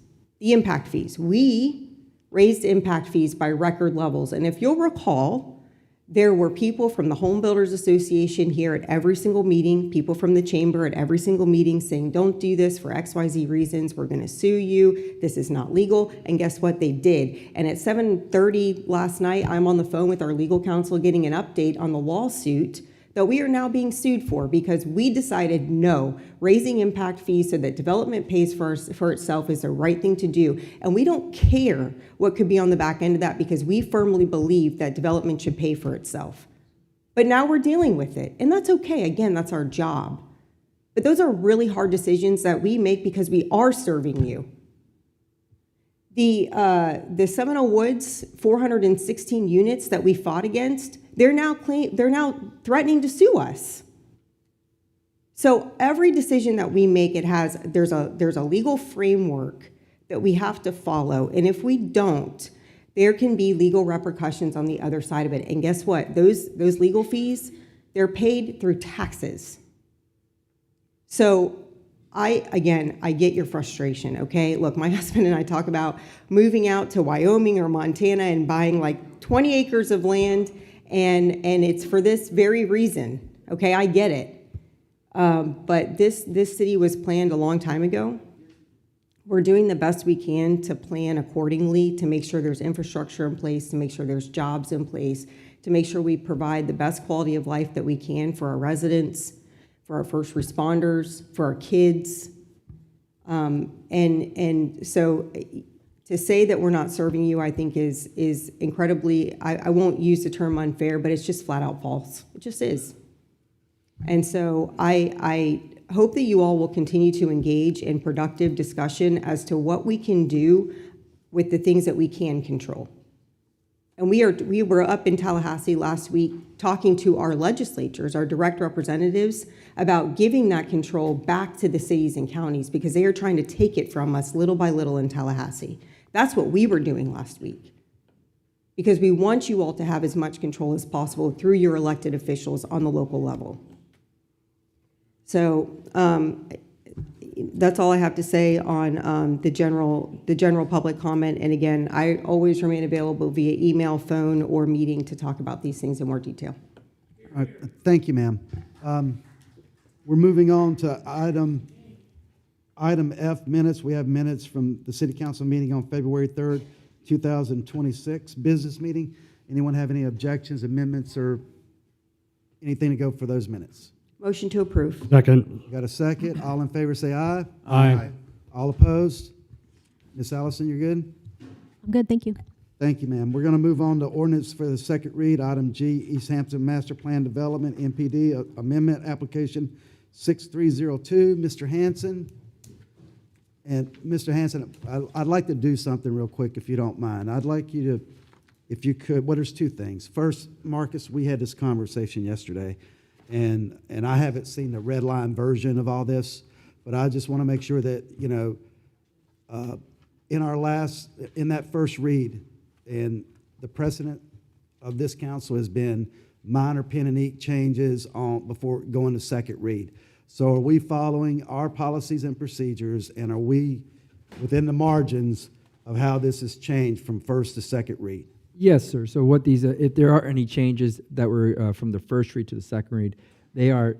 the impact fees. We raised impact fees by record levels. And if you'll recall, there were people from the Home Builders Association here at every single meeting, people from the chamber at every single meeting saying, don't do this for XYZ reasons. We're going to sue you. This is not legal. And guess what? They did. And at 7:30 last night, I'm on the phone with our legal counsel getting an update on the lawsuit that we are now being sued for because we decided no, raising impact fees so that development pays for itself is the right thing to do. And we don't care what could be on the back end of that because we firmly believe that development should pay for itself. But now we're dealing with it, and that's okay. Again, that's our job. But those are really hard decisions that we make because we are serving you. The Seminole Woods 416 units that we fought against, they're now threatening to sue us. So every decision that we make, there's a legal framework that we have to follow, and if we don't, there can be legal repercussions on the other side of it. And guess what? Those legal fees, they're paid through taxes. So I get your frustration, okay? Look, my husband and I talk about moving out to Wyoming or Montana and buying like 20 acres of land, and it's for this very reason, okay? I get it. But this city was planned a long time ago. We're doing the best we can to plan accordingly, to make sure there's infrastructure in place, to make sure there's jobs in place, to make sure we provide the best quality of life that we can for our residents, for our first responders, for our kids. And so to say that we're not serving you, I think is incredibly, I won't use the term unfair, but it's just flat out false. It just is. And so I hope that you all will continue to engage in productive discussion as to what we can do with the things that we can control. And we were up in Tallahassee last week talking to our legislatures, our direct representatives, about giving that control back to the cities and counties because they are trying to take it from us little by little in Tallahassee. That's what we were doing last week because we want you all to have as much control as possible through your elected officials on the local level. So that's all I have to say on the general public comment. And again, I always remain available via email, phone, or meeting to talk about these things in more detail. All right, thank you, ma'am. We're moving on to item F, minutes. We have minutes from the City Council meeting on February 3rd, 2026, business meeting. Anyone have any objections, amendments, or anything to go for those minutes? Motion to approve. Second. Got a second? All in favor say aye. Aye. All opposed? Ms. Allison, you're good? I'm good, thank you. Thank you, ma'am. We're going to move on to ordinance for the second read, item G, East Hampton Master Plan Development, MPD, Amendment Application 6302. Mr. Hanson. And Mr. Hanson, I'd like to do something real quick, if you don't mind. I'd like you to, if you could, well, there's two things. First, Marcus, we had this conversation yesterday, and I haven't seen the red line version of all this, but I just want to make sure that, in that first read, and the precedent of this council has been minor pen and ink changes before going to second read. So are we following our policies and procedures, and are we within the margins of how this has changed from first to second read? Yes, sir. So what these, if there are any changes that were from the first read to the second read, they are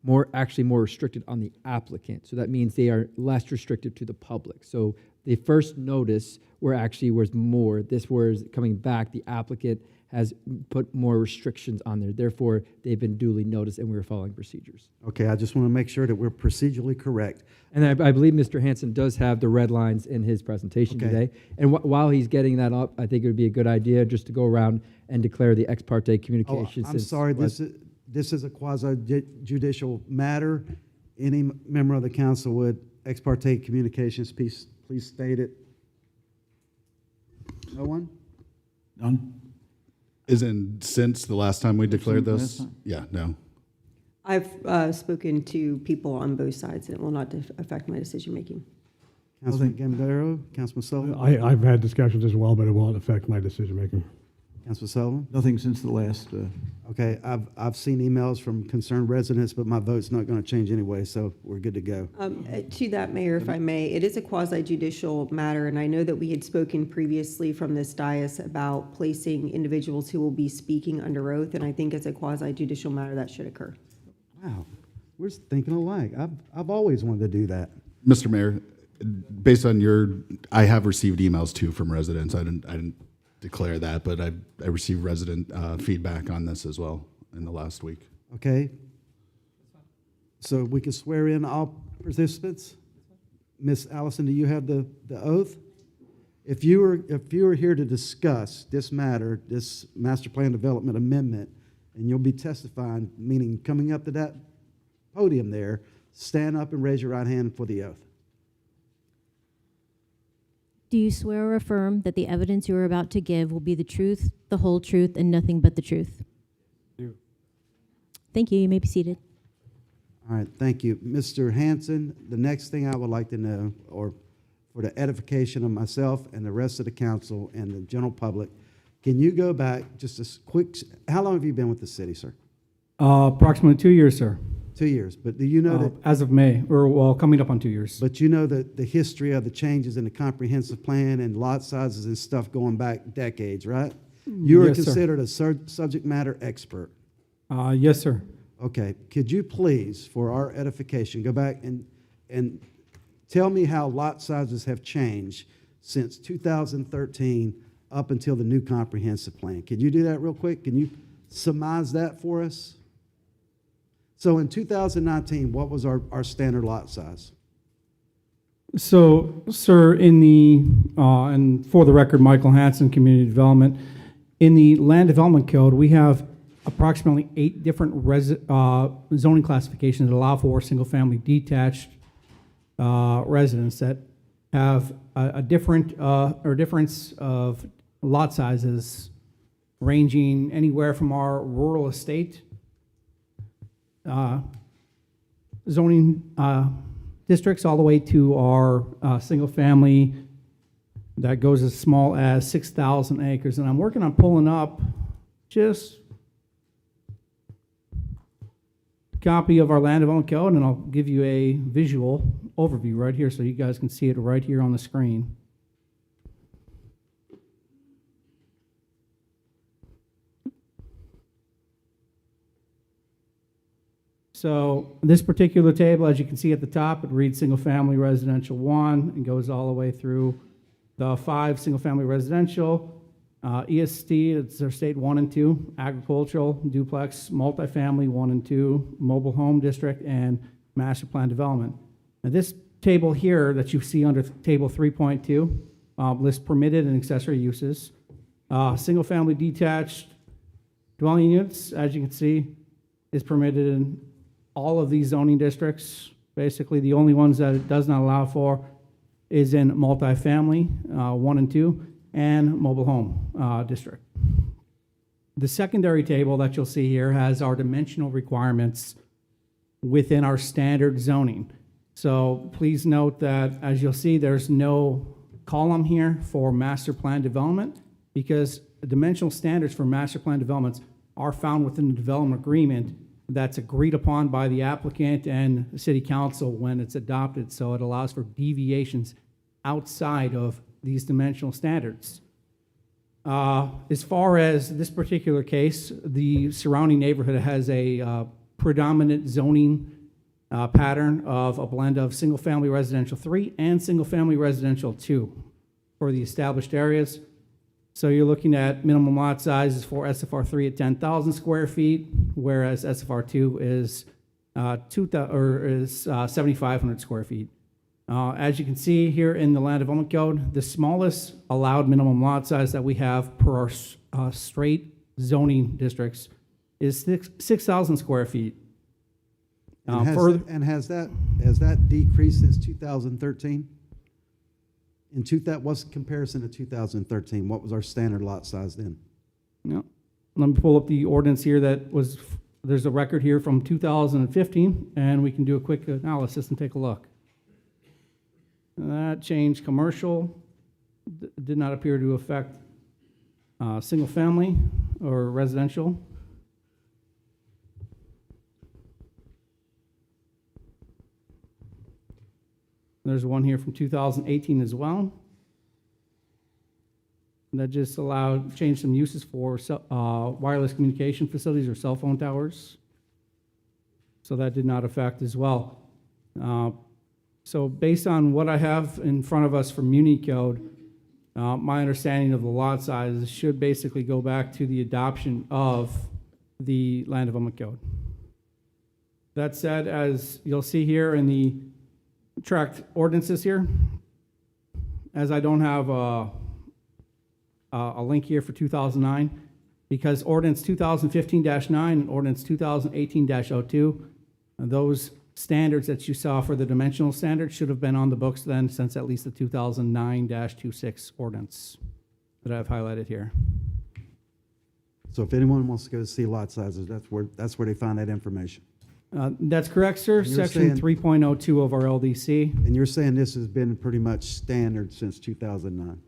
more restricted on the applicant. So that means they are less restricted to the public. So the first notice was more. This was coming back. The applicant has put more restrictions on there. Therefore, they've been duly noticed, and we're following procedures. Okay, I just want to make sure that we're procedurally correct. And I believe Mr. Hanson does have the red lines in his presentation today. And while he's getting that up, I think it would be a good idea just to go around and declare the ex parte communications. I'm sorry, this this is a quasi judicial matter. Any member of the council would ex parte communications, please state it. No one? None? Isn't since the last time we declared Last this? time? Yeah, no. I've spoken to people on both sides, and it will not affect my decision-making. Councilman Gambaro, Councilman Sullivan? I've had discussions as well, but it won't affect my decision-making. Councilman Sullivan? Nothing since the last, Okay, I've seen emails from concerned residents, but my vote's not going to change anyway, so we're good to go. To that, Mayor, if I may, it is a quasi-judicial matter, and I know that we had spoken previously from this dais about placing individuals who will be speaking under oath, and I think it's a quasi-judicial matter that should occur. Wow, we're thinking alike. I've always wanted to do that. Mr. Mayor, based on I have received emails too from residents. I didn't declare that, but I received resident feedback on this as well in the last week. Okay. So we can swear in all participants? Miss Allison, do you have the oath? If you were here to discuss this matter, this master plan development amendment, and you'll be testifying, meaning coming up to that podium there, stand up and raise your right hand for the oath. Do you swear or affirm that the evidence you are about to give will be the truth, the whole truth, and nothing but the truth? Do. Thank you. You may be seated. All right, thank you. Mr. Hanson, the next thing I would like to know, or for the edification of myself and the rest of the council and the general public, can you go back just a quick, how long have you been with the city, sir? Approximately 2 years, sir. 2 years, but do you know that? As of May, or well, coming up on 2 years. But you know the history of the changes in the comprehensive plan and lot sizes and stuff going back decades, right? You are Yes, sir. considered a subject matter expert. Yes, sir. Okay, could you please, for our edification, go back and tell me how lot sizes have changed since 2013 up until the new comprehensive plan? Could you do that real quick? Can you surmise that for us? So in 2019, what was our standard lot size? So, sir, in the, and for the record, Michael Hanson, Community Development, in the Land Development Code, we have approximately 8 different zoning classifications that allow for single-family detached residents that have a different, or difference of lot sizes ranging anywhere from our rural estate zoning districts all the way to our single-family that goes as small as 6,000 acres. And I'm working on pulling up just a copy of our land development code, and I'll give you a visual overview right here so you guys can see it right here on the screen. So this particular table, as you can see at the top, it reads single-family residential 1 and goes all the way through the 5 single-family residential. EST, it's their state 1 and 2, agricultural, duplex, multifamily 1 and 2, mobile home district, and master plan development. Now this table here that you see under table 3.2 lists permitted and accessory uses. Single-family detached dwelling units, as you can see, is permitted in all of these zoning districts. Basically, the only ones that it does not allow for is in multifamily, 1 and 2, and mobile home district. The secondary table that you'll see here has our dimensional requirements within our standard zoning. So please note that, as you'll see, there's no column here for master plan development because the dimensional standards for master plan developments are found within the development agreement that's agreed upon by the applicant and the city council when it's adopted, so it allows for deviations outside of these dimensional standards. As far as this particular case, the surrounding neighborhood has a predominant zoning pattern of a blend of single-family residential 3 and single-family residential 2 for the established areas. So you're looking at minimum lot sizes for SFR 3 at 10,000 square feet, whereas SFR 2 is 7,500 square feet. As you can see here in the Land Development Code, the smallest allowed minimum lot size that we have per our straight zoning districts is 6,000 square feet. And and has that decreased since 2013? What's the comparison to 2013? What was our standard lot size then? No. Let me pull up the ordinance here there's a record here from 2015, and we can do a quick analysis and take a look. That changed commercial, did not appear to affect single family or residential. There's one here from 2018 as well. That just changed some uses for wireless communication facilities or cell phone towers. So that did not affect as well. So based on what I have in front of us from Muni Code, my understanding of the lot sizes should basically go back to the adoption of the Land Development Code. That said, as you'll see here in the tract ordinances here, as I don't have a link here for 2009, because ordinance 2015-9 and ordinance 2018-02, those standards that you saw for the dimensional standard should have been on the books then since at least the 2009-26 ordinance that I've highlighted here. So if anyone wants to go see lot sizes, that's where they find that information. That's correct, sir. Section 3.02 of our LDC. And you're saying this has been pretty much standard since 2009?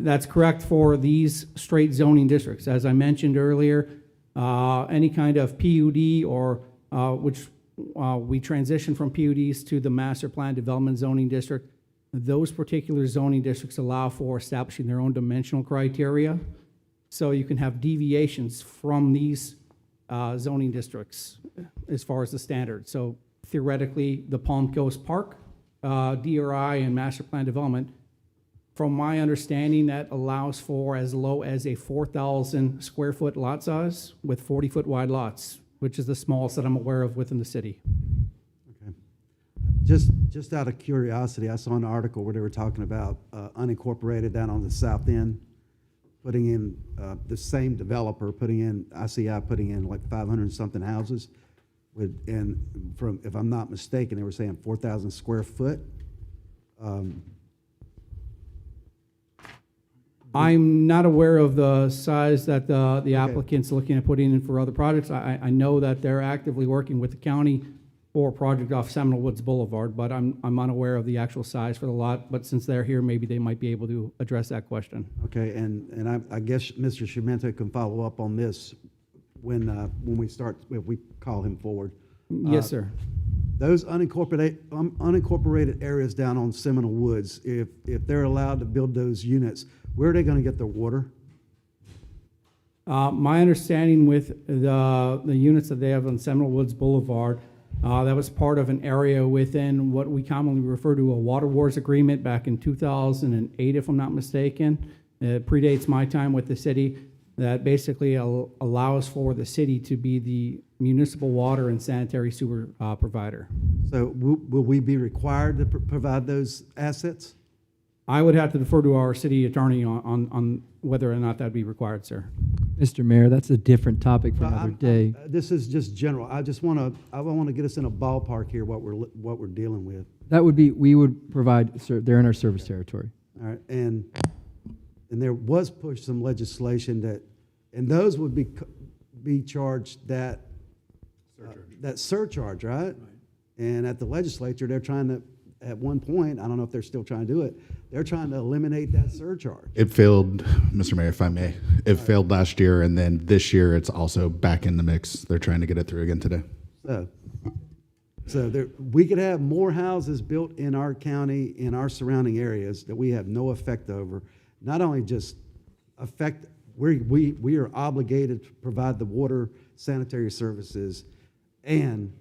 That's correct for these straight zoning districts. As I mentioned earlier, any kind of PUD or which we transition from PUDs to the Master Plan Development Zoning District, those particular zoning districts allow for establishing their own dimensional criteria. So you can have deviations from these zoning districts as far as the standard. So theoretically, the Palm Coast Park, DRI, and Master Plan Development, from my understanding, that allows for as low as a 4,000 square foot lot size with 40-foot wide lots, which is the smallest that I'm aware of within the city. Okay. Just out of curiosity, I saw an article where they were talking about unincorporated down on the south end, putting in the same developer putting in ICI putting in like 500 something houses, if I'm not mistaken, they were saying 4,000 square foot. I'm not aware of the size that the applicant's looking at putting in for other projects. I know that they're actively working with the county for a project off Seminole Woods Boulevard, but I'm unaware of the actual size for the lot. But since they're here, maybe they might be able to address that question. Okay, and I guess Mr. Schumenta can follow up on this when we call him forward. Yes, sir. Those unincorporated areas down on Seminole Woods, if they're allowed to build those units, where are they going to get their water? My understanding with the units that they have on Seminole Woods Boulevard, that was part of an area within what we commonly refer to a Water Wars agreement back in 2008, if I'm not mistaken. It predates my time with the city. That basically allows for the city to be the municipal water and sanitary sewer provider. So will we be required to provide those assets? I would have to defer to our city attorney on whether or not that'd be required, sir. Mr. Mayor, that's a different topic for another day. This is just general. I want to get us in a ballpark here what we're dealing with. That would be, we would provide, they're in our service territory. All right, and there was pushed some legislation and those would be charged that surcharge, right? And at the legislature, they're trying to, at one point, I don't know if they're still trying to do it, they're trying to eliminate that surcharge. It failed, Mr. Mayor, if I may. It failed last year, and then this year it's also back in the mix. They're trying to get it through again today. So we could have more houses built in our county, in our surrounding areas that we have no effect over. Not only just affect, we are obligated to provide the water, sanitary services, and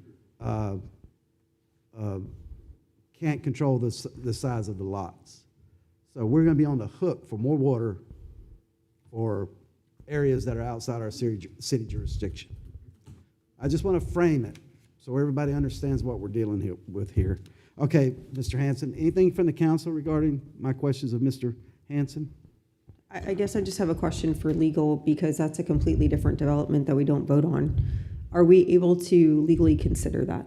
can't control the size of the lots. So we're going to be on the hook for more water for areas that are outside our city jurisdiction. I just want to frame it so everybody understands what we're dealing with here. Okay, Mr. Hanson, anything from the council regarding my questions of Mr. Hanson? I guess I just have a question for legal, because that's a completely different development that we don't vote on. Are we able to legally consider that?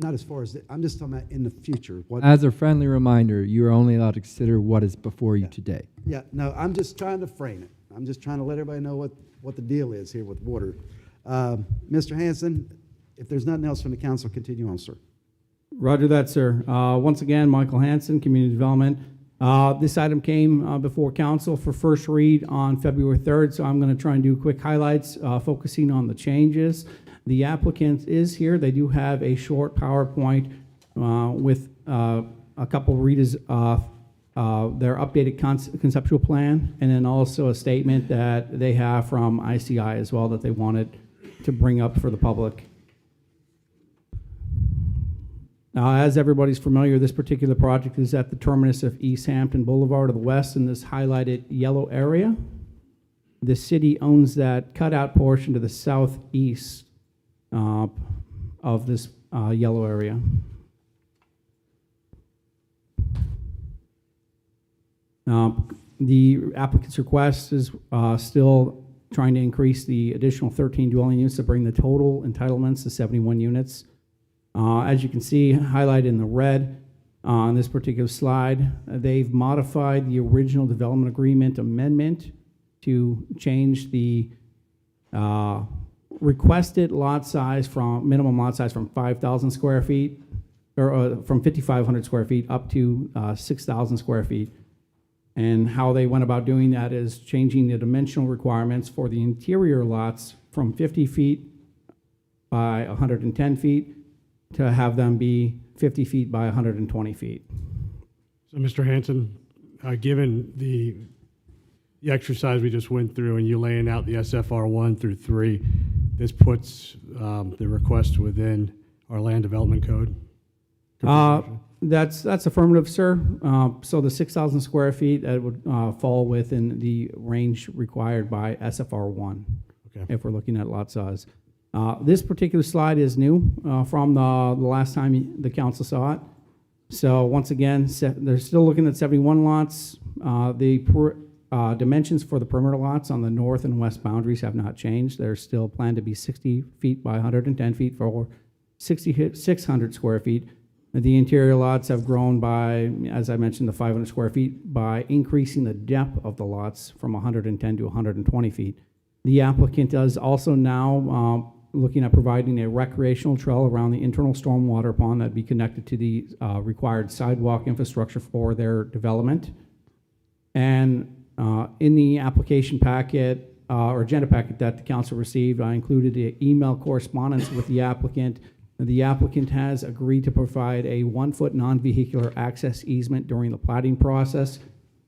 Not as far as, I'm just talking about in the future. What? As a friendly reminder, you are only allowed to consider what is before you today. Yeah, no, I'm just trying to frame it. I'm just trying to let everybody know what the deal is here with water. Mr. Hanson, if there's nothing else from the council, continue on, sir. Roger that, sir. Once again, Michael Hanson, Community Development. This item came before council for first read on February 3rd, so I'm going to try and do quick highlights, focusing on the changes. The applicant is here. They do have a short PowerPoint with a couple readers of their updated conceptual plan, and then also a statement that they have from ICI as well that they wanted to bring up for the public. As everybody's familiar, this particular project is at the terminus of East Hampton Boulevard to the west in this highlighted yellow area. The city owns that cutout portion to the southeast of this yellow area. The applicant's request is still trying to increase the additional 13 dwelling units to bring the total entitlements to 71 units. As you can see, highlighted in the red on this particular slide, they've modified the original development agreement amendment to change the requested lot size from minimum lot size from 5,000 square feet, or from 5,500 square feet up to 6,000 square feet. And how they went about doing that is changing the dimensional requirements for the interior lots from 50 feet by 110 feet to have them be 50 feet by 120 feet. So, Mr. Hanson, given the exercise we just went through and you laying out the SFR 1 through 3, this puts the request within our land development code? That's affirmative, sir. So the 6,000 square feet, that would fall within the range required by SFR 1, Okay. if we're looking at lot size. This particular slide is new from the last time the council saw it. So once again, they're still looking at 71 lots. The dimensions for the perimeter lots on the north and west boundaries have not changed. They're still planned to be 60 feet by 110 feet for 600 square feet. The interior lots have grown by, as I mentioned, the 500 square feet by increasing the depth of the lots from 110 to 120 feet. The applicant is also now looking at providing a recreational trail around the internal stormwater pond that'd be connected to the required sidewalk infrastructure for their development. And in the application packet or agenda packet that the council received, I included an email correspondence with the applicant. The applicant has agreed to provide a 1-foot non-vehicular access easement during the plating process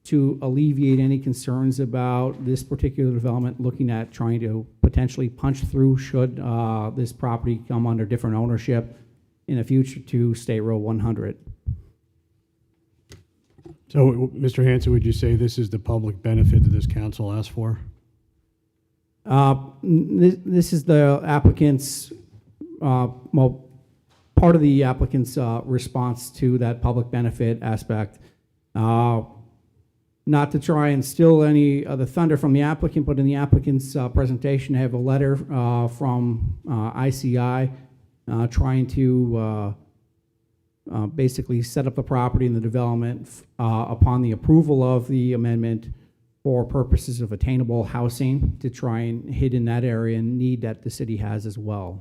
to alleviate any concerns about this particular development, looking at trying to potentially punch through should this property come under different ownership in the future to State Road 100. So, Mr. Hanson, would you say this is the public benefit that this council asked for? This is the applicant's, well, part of the applicant's response to that public benefit aspect. Not to try and steal any of the thunder from the applicant, but in the applicant's presentation, I have a letter from ICI trying to basically set up the property and the development upon the approval of the amendment for purposes of attainable housing to try and hit in that area and need that the city has as well.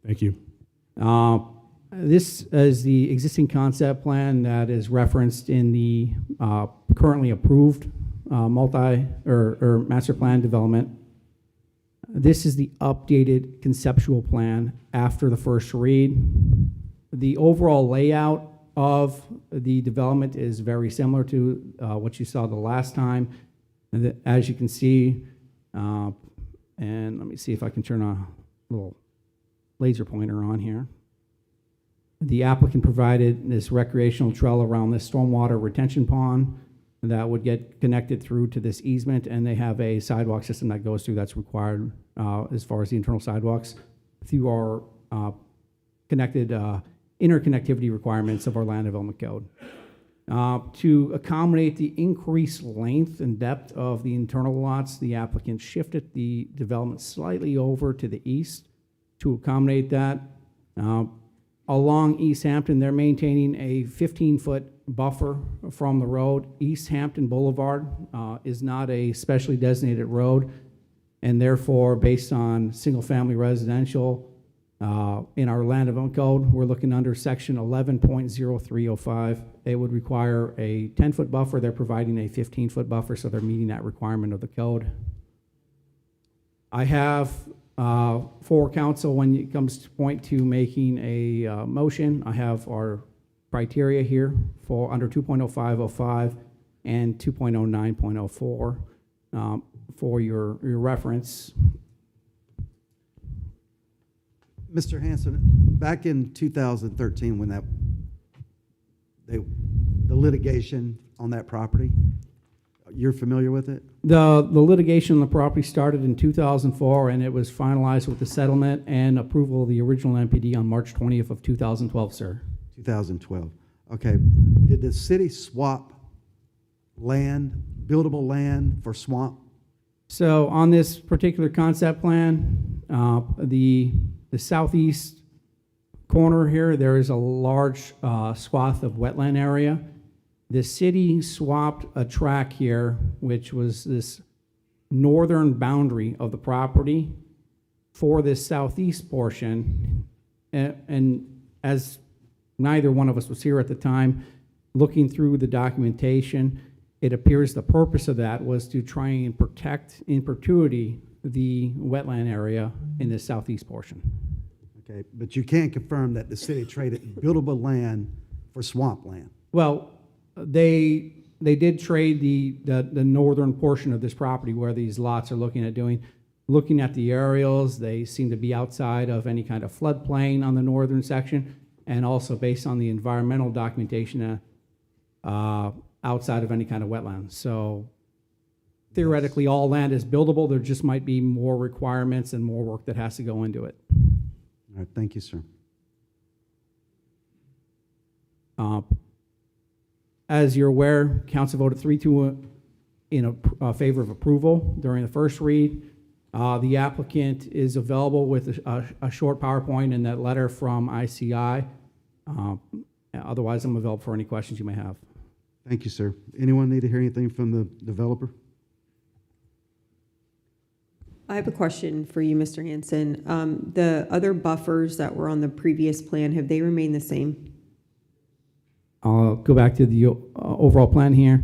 Thank you. This is the existing concept plan that is referenced in the currently approved master plan development. This is the updated conceptual plan after the first read. The overall layout of the development is very similar to what you saw the last time. And as you can see, and let me see if I can turn a little laser pointer on here. The applicant provided this recreational trail around this stormwater retention pond that would get connected through to this easement, and they have a sidewalk system that goes through that's required as far as the internal sidewalks through our connected interconnectivity requirements of our land development code. To accommodate the increased length and depth of the internal lots, the applicant shifted the development slightly over to the east to accommodate that. Along East Hampton, they're maintaining a 15-foot buffer from the road. East Hampton Boulevard is not a specially designated road, and therefore, based on single-family residential, in our land development code, we're looking under section 11.0305. They would require a 10-foot buffer. They're providing a 15-foot buffer, so they're meeting that requirement of the code. I have for council, when it comes to point to making a motion, I have our criteria here for under 2.0505 and 2.09.04 for your reference. Mr. Hanson, back in 2013, when the litigation on that property, you're familiar with it? The litigation on the property started in 2004, and it was finalized with the settlement and approval of the original MPD on March 20th of 2012, sir. 2012. Okay. Did the city swap land, buildable land, for swamp? So on this particular concept plan, the southeast corner here, there is a large swath of wetland area. The city swapped a track here, which was this northern boundary of the property, for this southeast portion. And as neither one of us was here at the time, looking through the documentation, it appears the purpose of that was to try and protect in perpetuity the wetland area in the southeast portion. Okay, but you can't confirm that the city traded buildable land for swamp land? Well, they did trade the northern portion of this property where these lots are looking at doing. Looking at the aerials, they seem to be outside of any kind of floodplain on the northern section, and also based on the environmental documentation, outside of any kind of wetlands. So theoretically, all land is buildable. There just might be more requirements and more work that has to go into it. All right, thank you, sir. As you're aware, council voted 3-2 in favor of approval during the first read. The applicant is available with a short PowerPoint and that letter from ICI. Otherwise, I'm available for any questions you may have. Thank you, sir. Anyone need to hear anything from the developer? I have a question for you, Mr. Hanson. The other buffers that were on the previous plan, have they remained the same? I'll go back to the overall plan here.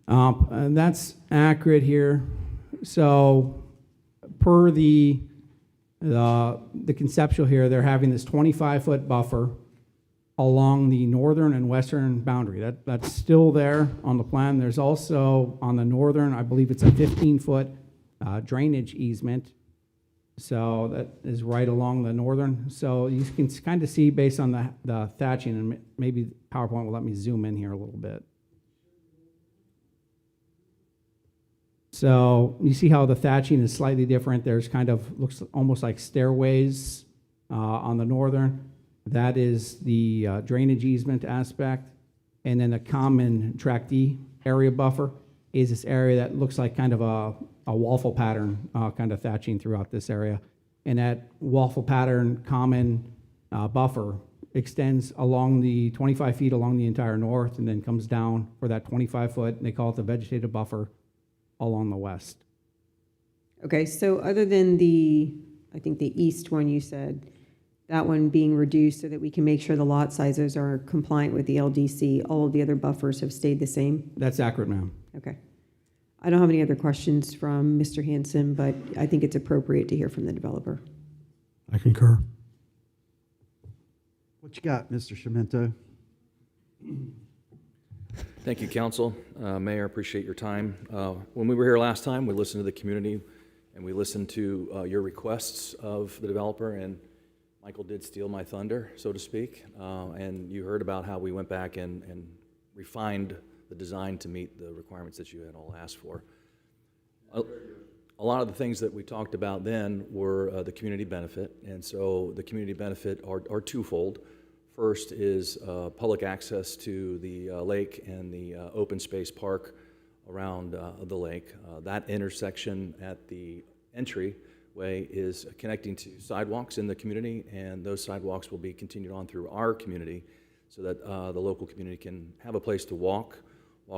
And that's accurate here. So per the conceptual here, they're having this 25-foot buffer along the northern and western boundary. That's still there on the plan. There's also on the northern, I believe it's a 15-foot drainage easement. So that is right along the northern. So you can kind of see based on the thatching, and maybe PowerPoint will let me zoom in here a little bit. So you see how the thatching is slightly different. There's kind of, looks almost like stairways on the northern. That is the drainage easement aspect. And then the common tract D area buffer is this area that looks like kind of a waffle pattern kind of thatching throughout this area. And that waffle pattern common buffer extends along the 25 feet along the entire north and then comes down for that 25 foot, and they call it the vegetative buffer along the west. Okay, so other than I think the east one you said, that one being reduced so that we can make sure the lot sizes are compliant with the LDC, all of the other buffers have stayed the same? That's accurate, ma'am. Okay. I don't have any other questions from Mr. Hanson, but I think it's appropriate to hear from the developer. I concur. What you got, Mr. Sciamento? Thank you, Council. Mayor, appreciate your time. When we were here last time, we listened to the community and we listened to your requests of the developer, and Michael did steal my thunder, so to speak. And you heard about how we went back and refined the design to meet the requirements that you had all asked for. A lot of the things that we talked about then were the community benefit, and so the community benefit are twofold. First is public access to the lake and the open space park around the lake. That intersection at the entryway is connecting to sidewalks in the community, and those sidewalks will be continued on through our community so that the local community can have a place to walk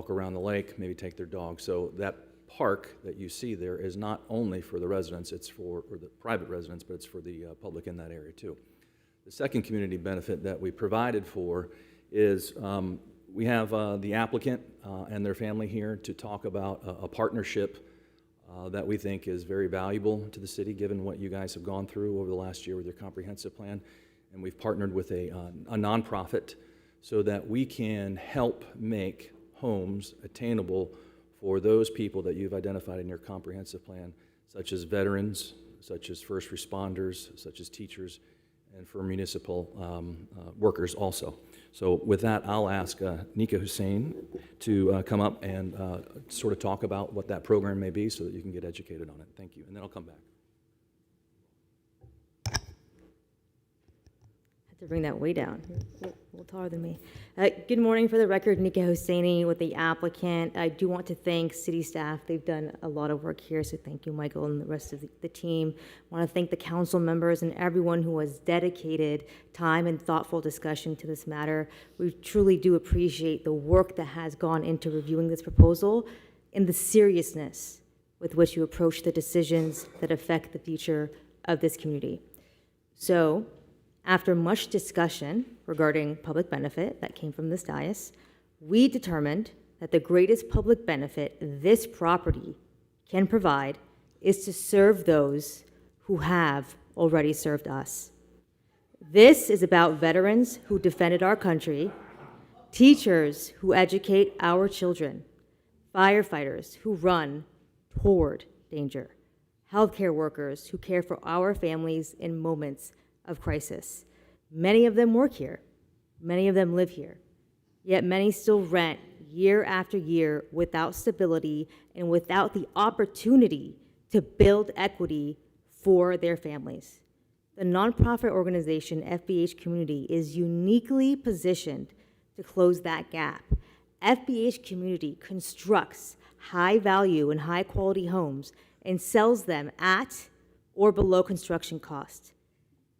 around the lake, maybe take their dog. So that park that you see there is not only for the residents, it's for, or the private residents, but it's for the public in that area too. The second community benefit that we provided for is we have the applicant and their family here to talk about a partnership that we think is very valuable to the city, given what you guys have gone through over the last year with your comprehensive plan. And we've partnered with a nonprofit so that we can help make homes attainable for those people that you've identified in your comprehensive plan, such as veterans, such as first responders, such as teachers, and for municipal workers also. So with that, I'll ask Nika Hussein to come up and sort of talk about what that program may be so that you can get educated on it. Thank you. And then I'll come back. To bring that way down. A little taller than me. Good morning. For the record, Nika Hosseini with the applicant. I do want to thank city staff. They've done a lot of work here, so thank you, Michael, and the rest of the team. I want to thank the council members and everyone who has dedicated time and thoughtful discussion to this matter. We truly do appreciate the work that has gone into reviewing this proposal and the seriousness with which you approach the decisions that affect the future of this community. So, after much discussion regarding public benefit that came from this dais, we determined that the greatest public benefit this property can provide is to serve those who have already served us. This is about veterans who defended our country, teachers who educate our children, firefighters who run toward danger, healthcare workers who care for our families in moments of crisis. Many of them work here. Many of them live here. Yet many still rent year after year without stability and without the opportunity to build equity for their families. The nonprofit organization FBH Community is uniquely positioned to close that gap. FBH Community constructs high-value and high-quality homes and sells them at or below construction cost.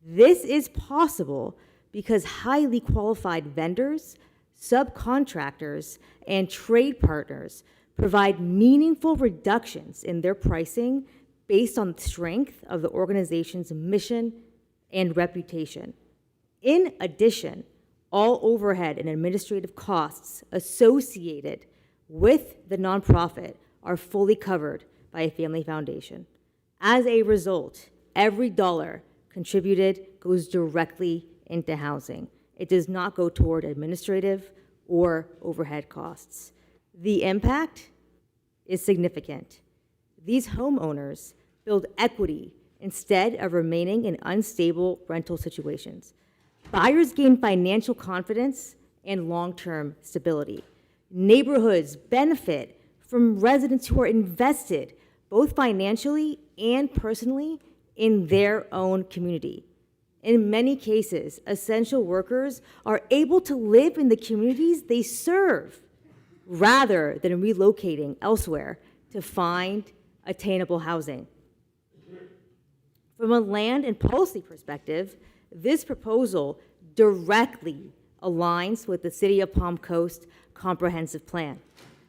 This is possible because highly qualified vendors, subcontractors, and trade partners provide meaningful reductions in their pricing based on the strength of the organization's mission and reputation. In addition, all overhead and administrative costs associated with the nonprofit are fully covered by a family foundation. As a result, every dollar contributed goes directly into housing. It does not go toward administrative or overhead costs. The impact is significant. These homeowners build equity instead of remaining in unstable rental situations. Buyers gain financial confidence and long-term stability. Neighborhoods benefit from residents who are invested both financially and personally in their own community. In many cases, essential workers are able to live in the communities they serve rather than relocating elsewhere to find attainable housing. From a land and policy perspective, this proposal directly aligns with the City of Palm Coast Comprehensive Plan.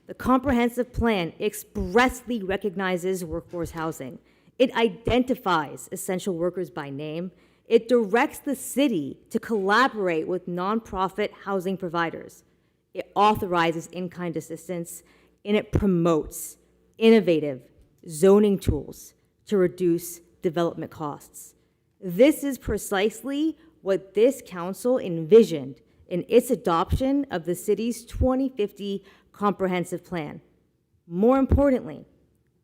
The Comprehensive Plan expressly recognizes workforce housing. It identifies essential workers by name. It directs the city to collaborate with nonprofit housing providers. It authorizes in-kind assistance, and it promotes innovative zoning tools to reduce development costs. This is precisely what this council envisioned in its adoption of the city's 2050 comprehensive plan. More importantly,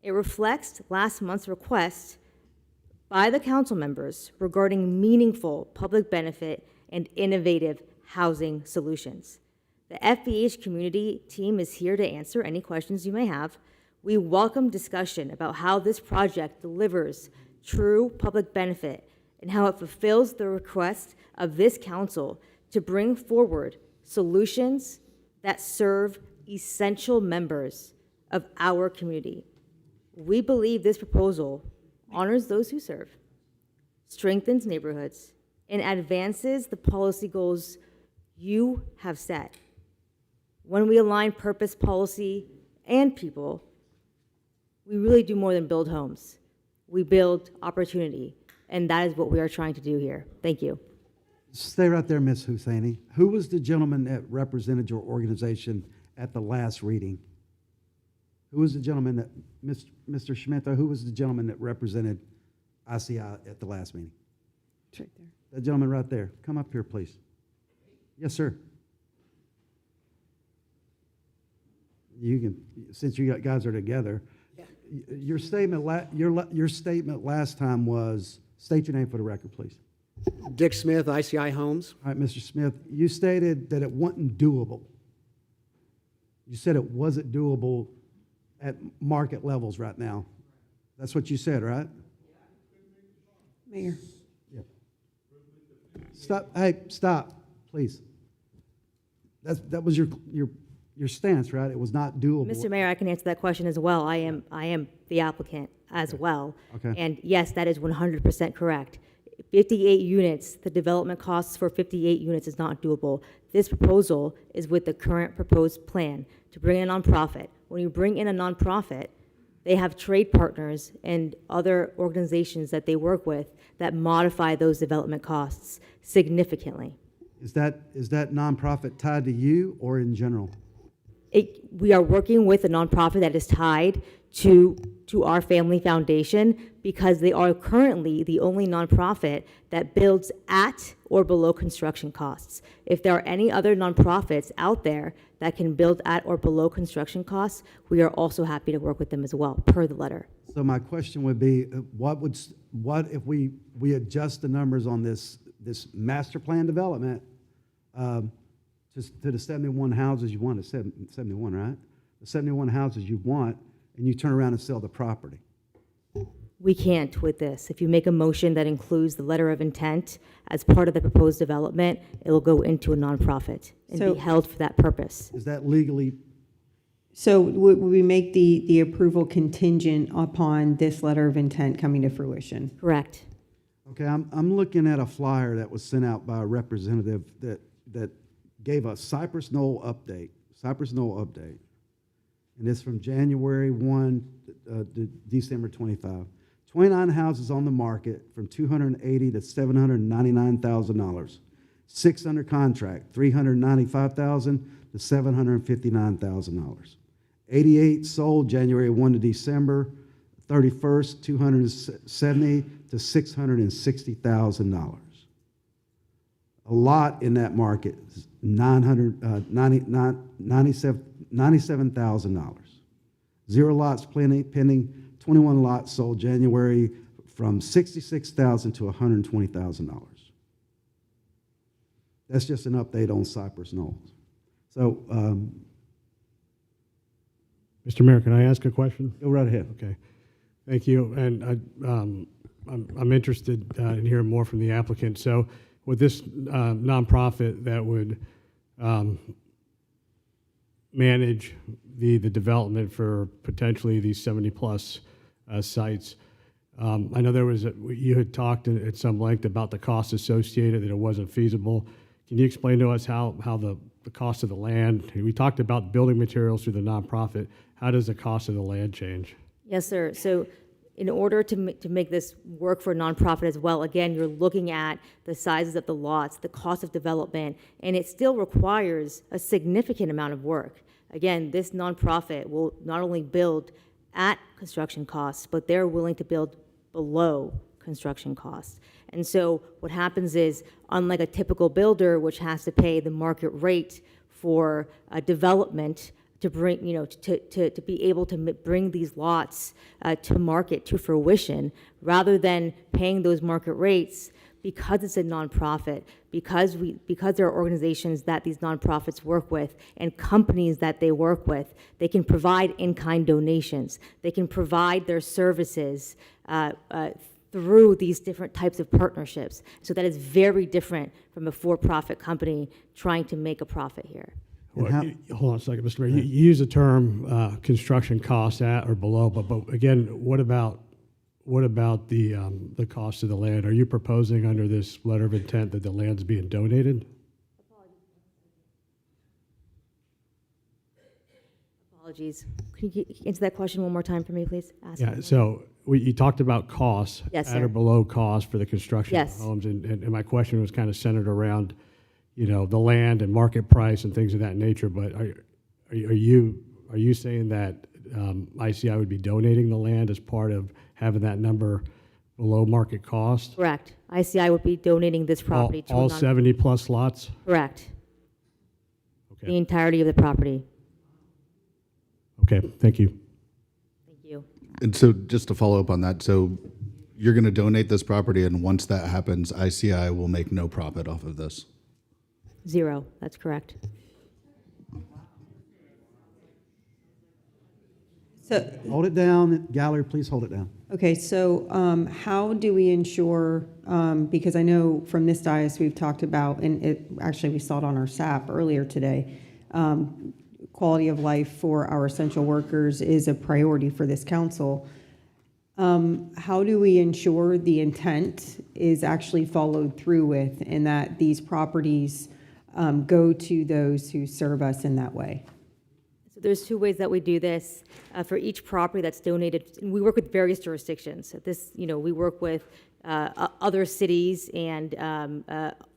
it reflects last month's request by the council members regarding meaningful public benefit and innovative housing solutions. The FBH community team is here to answer any questions you may have. We welcome discussion about how this project delivers true public benefit and how it fulfills the request of this council to bring forward solutions that serve essential members of our community. We believe this proposal honors those who serve, strengthens neighborhoods, and advances the policy goals you have set. When we align purpose, policy, and people, we really do more than build homes. We build opportunity, and that is what we are trying to do here. Thank you. Stay right there, Ms. Husseini. Who was the gentleman that represented your organization at the last reading? Who was the gentleman that, Mr. Schmidt, who was the gentleman that represented ICI at the last meeting? It's right there. That gentleman right there. Come up here, please. Yes, sir. You can, since you guys are together. Your statement, your statement last time was, state your name for the record, please. Dick Smith, ICI Homes. All right, Mr. Smith, you stated that it wasn't doable. You said it wasn't doable at market levels right now. That's what you said, right? Mayor. Yeah. Stop, hey, stop, please. That was your stance, right? It was not doable. Mr. Mayor, I can answer that question as well. I am the applicant as well. Okay. And yes, that is 100% correct. 58 units, the development costs for 58 units is not doable. This proposal is with the current proposed plan to bring in a nonprofit. When you bring in a nonprofit, they have trade partners and other organizations that they work with that modify those development costs significantly. Is that nonprofit tied to you or in general? We are working with a nonprofit that is tied to our family foundation because they are currently the only nonprofit that builds at or below construction costs. If there are any other nonprofits out there that can build at or below construction costs, we are also happy to work with them as well, per the letter. So my question would be, what if we adjust the numbers on this master plan development to the 71 houses you want, 71, right? The 71 houses you want, and you turn around and sell the property? We can't with this. If you make a motion that includes the letter of intent as part of the proposed development, it will go into a nonprofit and be held for that purpose. Is that legally? So would we make the approval contingent upon this letter of intent coming to fruition? Correct. Okay, I'm looking at a flyer that was sent out by a representative that gave a Cypress Knoll update. And it's from January 1 to December 25. 29 houses on the market from $280,000 to $799,000. 6 under contract, $395,000 to $759,000. 88 sold January 1 to December 31st, $270,000 to $660,000. A lot in that market is $97,000. 0 lots pending, 21 lots sold January from $66,000 to $120,000. That's just an update on Cypress Knoll. So, Mr. Mayor, can I ask a question? go right ahead. Okay, thank you. And I'm interested in hearing more from the applicant. So with this nonprofit that would manage the development for potentially these 70-plus sites, I know you had talked at some length about the costs associated, that it wasn't feasible. Can you explain to us how the cost of the land, we talked about building materials through the nonprofit, how does the cost of the land change? Yes, sir. So in order to make this work for a nonprofit as well, again, you're looking at the sizes of the lots, the cost of development, and it still requires a significant amount of work. Again, this nonprofit will not only build at construction costs, but they're willing to build below construction costs. And so what happens is, unlike a typical builder, which has to pay the market rate for development to bring, to be able to bring these lots to market, to fruition, rather than paying those market rates, because it's a nonprofit, because there are organizations that these nonprofits work with and companies that they work with, they can provide in-kind donations. They can provide their services through these different types of partnerships. So that is very different from a for-profit company trying to make a profit here. Well, hold on a second, Mr. Mayor. You use the term construction costs at or below, but again, what about the cost of the land? Are you proposing under this letter of intent that the land's being donated? Apologies. Can you answer that question one more time for me, please? Ask Yeah, me. so you talked about costs Yes, at sir. or below cost for the construction of Yes. homes, and my question was kind of centered around, the land and market price and things of that nature. But are you saying that ICI would be donating the land as part of having that number below market cost? Correct. ICI would be donating this property to a All non- 70 plus lots? Correct. Okay. The entirety of the property. Okay, thank you. Thank you. And so just to follow up on that, so you're going to donate this property, and once that happens, ICI will make no profit off of this? 0. That's correct. So, Hold it down. Gallery, please hold it down. okay, so how do we ensure, because I know from this dais we've talked about, and actually we saw it on our SAP earlier today, quality of life for our essential workers is a priority for this council. How do we ensure the intent is actually followed through with and that these properties go to those who serve us in that way? So there's 2 ways that we do this. For each property that's donated, and we work with various jurisdictions. So this, we work with other cities and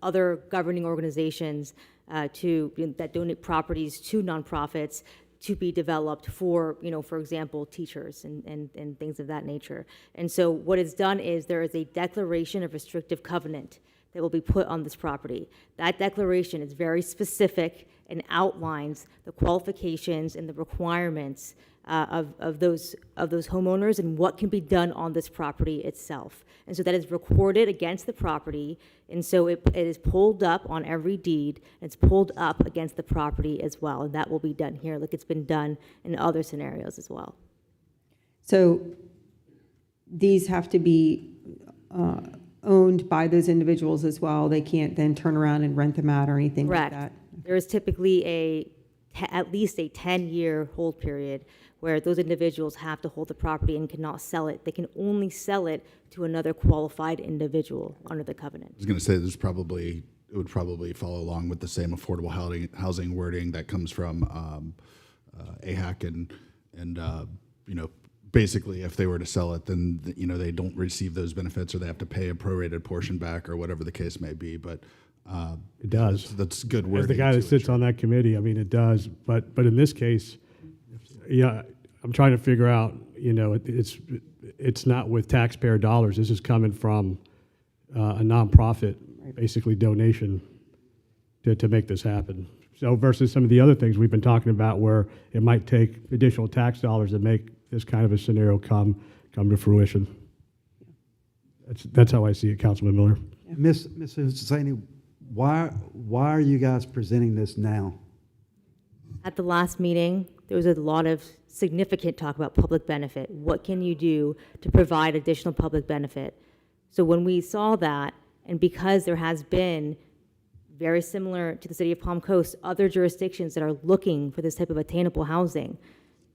other governing organizations that donate properties to nonprofits to be developed for, for example, teachers and things of that nature. And so what is done is there is a declaration of restrictive covenant that will be put on this property. That declaration is very specific and outlines the qualifications and the requirements of those homeowners and what can be done on this property itself. And so that is recorded against the property, and so it is pulled up on every deed, and it's pulled up against the property as well, and that will be done here, like it's been done in other scenarios as well. So these have to be owned by those individuals as well. They can't then turn around and rent them out or anything like Correct. that. There is typically at least a 10-year hold period where those individuals have to hold the property and cannot sell it. They can only sell it to another qualified individual under the covenant. I was going to say it would probably follow along with the same affordable housing wording that comes from AHAC and basically if they were to sell it, then they don't receive those benefits or they have to pay a prorated portion back or whatever the case may be. But It does. that's good wording. As the guy that to sits on that committee, I mean, it does. But in this case, I'm trying to figure out, it's not with taxpayer dollars. This is coming from a nonprofit, basically donation to make this happen. So versus some of the other things we've been talking about where it might take additional tax dollars to make this kind of a scenario come to fruition. That's how I see it, Councilman Miller. Ms. Hussaini, why are you guys presenting this now? At the last meeting, there was a lot of significant talk about public benefit. What can you do to provide additional public benefit? So when we saw that, and because there has been, very similar to the city of Palm Coast, other jurisdictions that are looking for this type of attainable housing,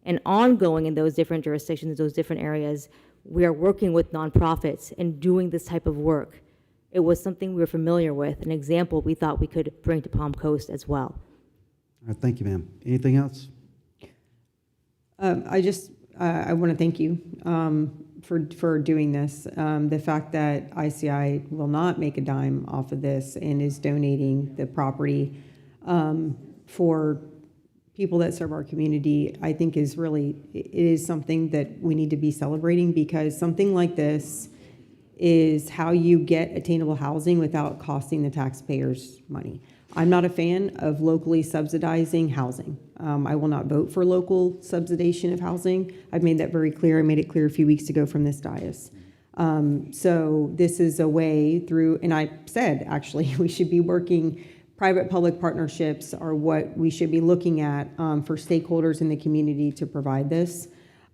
and ongoing in those different jurisdictions, those different areas, we are working with nonprofits and doing this type of work. It was something we were familiar with, an example we thought we could bring to Palm Coast as well. All right, thank you, ma'am. Anything else? I want to thank you for doing this. The fact that ICI will not make a dime off of this and is donating the property for people that serve our community, I think is really, it is something that we need to be celebrating, because something like this is how you get attainable housing without costing the taxpayers money. I'm not a fan of locally subsidizing housing. I will not vote for local subsidization of housing. I've made that very clear. I made it clear a few weeks ago from this dais. So this is a way through, and I said, actually, we should be working, private-public partnerships are what we should be looking at for stakeholders in the community to provide this.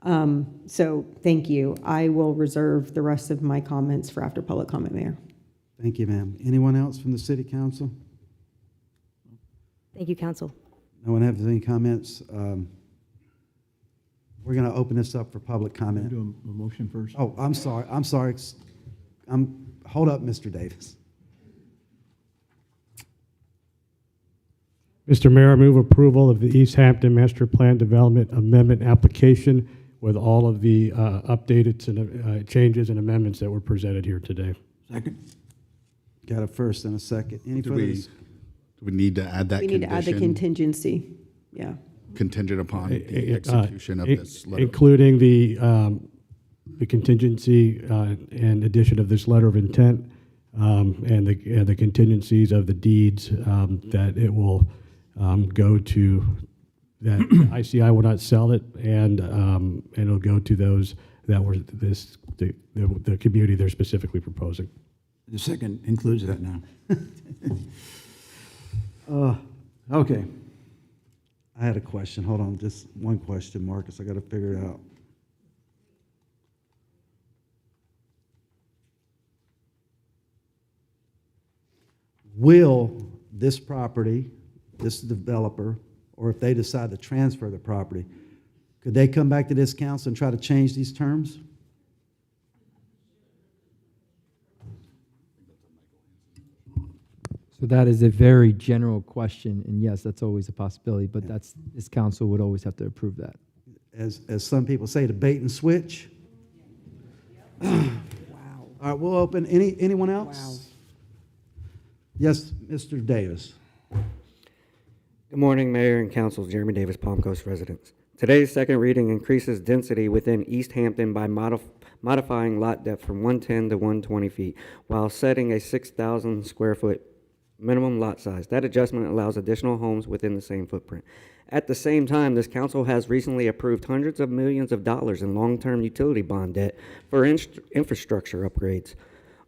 So thank you. I will reserve the rest of my comments for after public comment, Mayor. Thank you, ma'am. Anyone else from the city council? Thank you, council. No one has any comments? We're going to open this up for public comment. Do a motion first. Oh, I'm sorry. Hold up, Mr. Davis. Mr. Mayor, I move approval of the East Hampton Master Plan Development Amendment application with all of the updated changes and amendments that were presented here today. Second. Got a first and a second. Any Do further? we, do we need to add that We need to add the condition contingency. Yeah. contingent upon the execution of this letter? Including the contingency and addition of this letter of intent and the contingencies of the deeds that it will go to, that ICI will not sell it, and it'll go to those that were the community they're specifically proposing. The second includes that now. Okay. I had a question. Hold on, just one question, Marcus. I got to figure it out. Will this property, this developer, or if they decide to transfer the property, could they come back to this council and try to change these terms? So that is a very general question, and yes, that's always a possibility, but this council would always have to approve that. As some people say, the bait and switch? Wow. All right, we'll open. Anyone else? Wow. Yes, Mr. Davis. Good morning, Mayor and Council. Jeremy Davis, Palm Coast residents. Today's second reading increases density within East Hampton by modifying lot depth from 110 to 120 feet while setting a 6,000 square foot minimum lot size. That adjustment allows additional homes within the same footprint. At the same time, this council has recently approved hundreds of millions of dollars in long-term utility bond debt for infrastructure upgrades.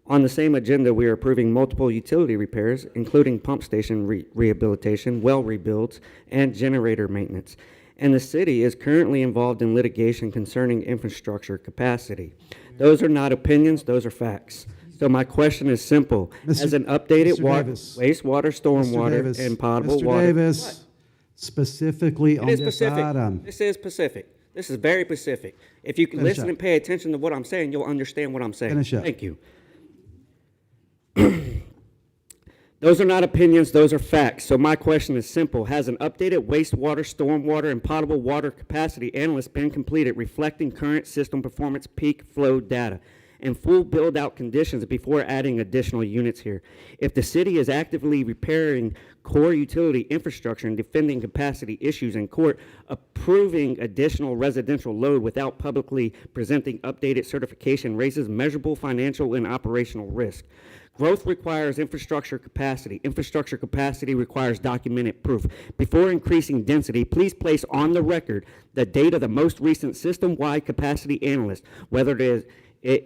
On the same agenda, we are approving multiple utility repairs, including pump station rehabilitation, well rebuilds, and generator maintenance. And the city is currently involved in litigation concerning infrastructure capacity. Those are not opinions, those are facts. So my question is simple. As an updated wastewater, stormwater, and potable water. Mr. Davis, specifically on this item. This is specific. This is very specific. If you can listen and pay attention to what I'm saying, you'll understand what I'm saying. Finish up. Thank you. Those are not opinions, those are facts. So my question is simple. Has an updated wastewater, stormwater, and potable water capacity analysis been completed reflecting current system performance peak flow data and full build-out conditions before adding additional units here? If the city is actively repairing core utility infrastructure and defending capacity issues in court, approving additional residential load without publicly presenting updated certification raises measurable financial and operational risk. Growth requires infrastructure capacity. Infrastructure capacity requires documented proof. Before increasing density, please place on the record the date of the most recent system-wide capacity analyst, whether it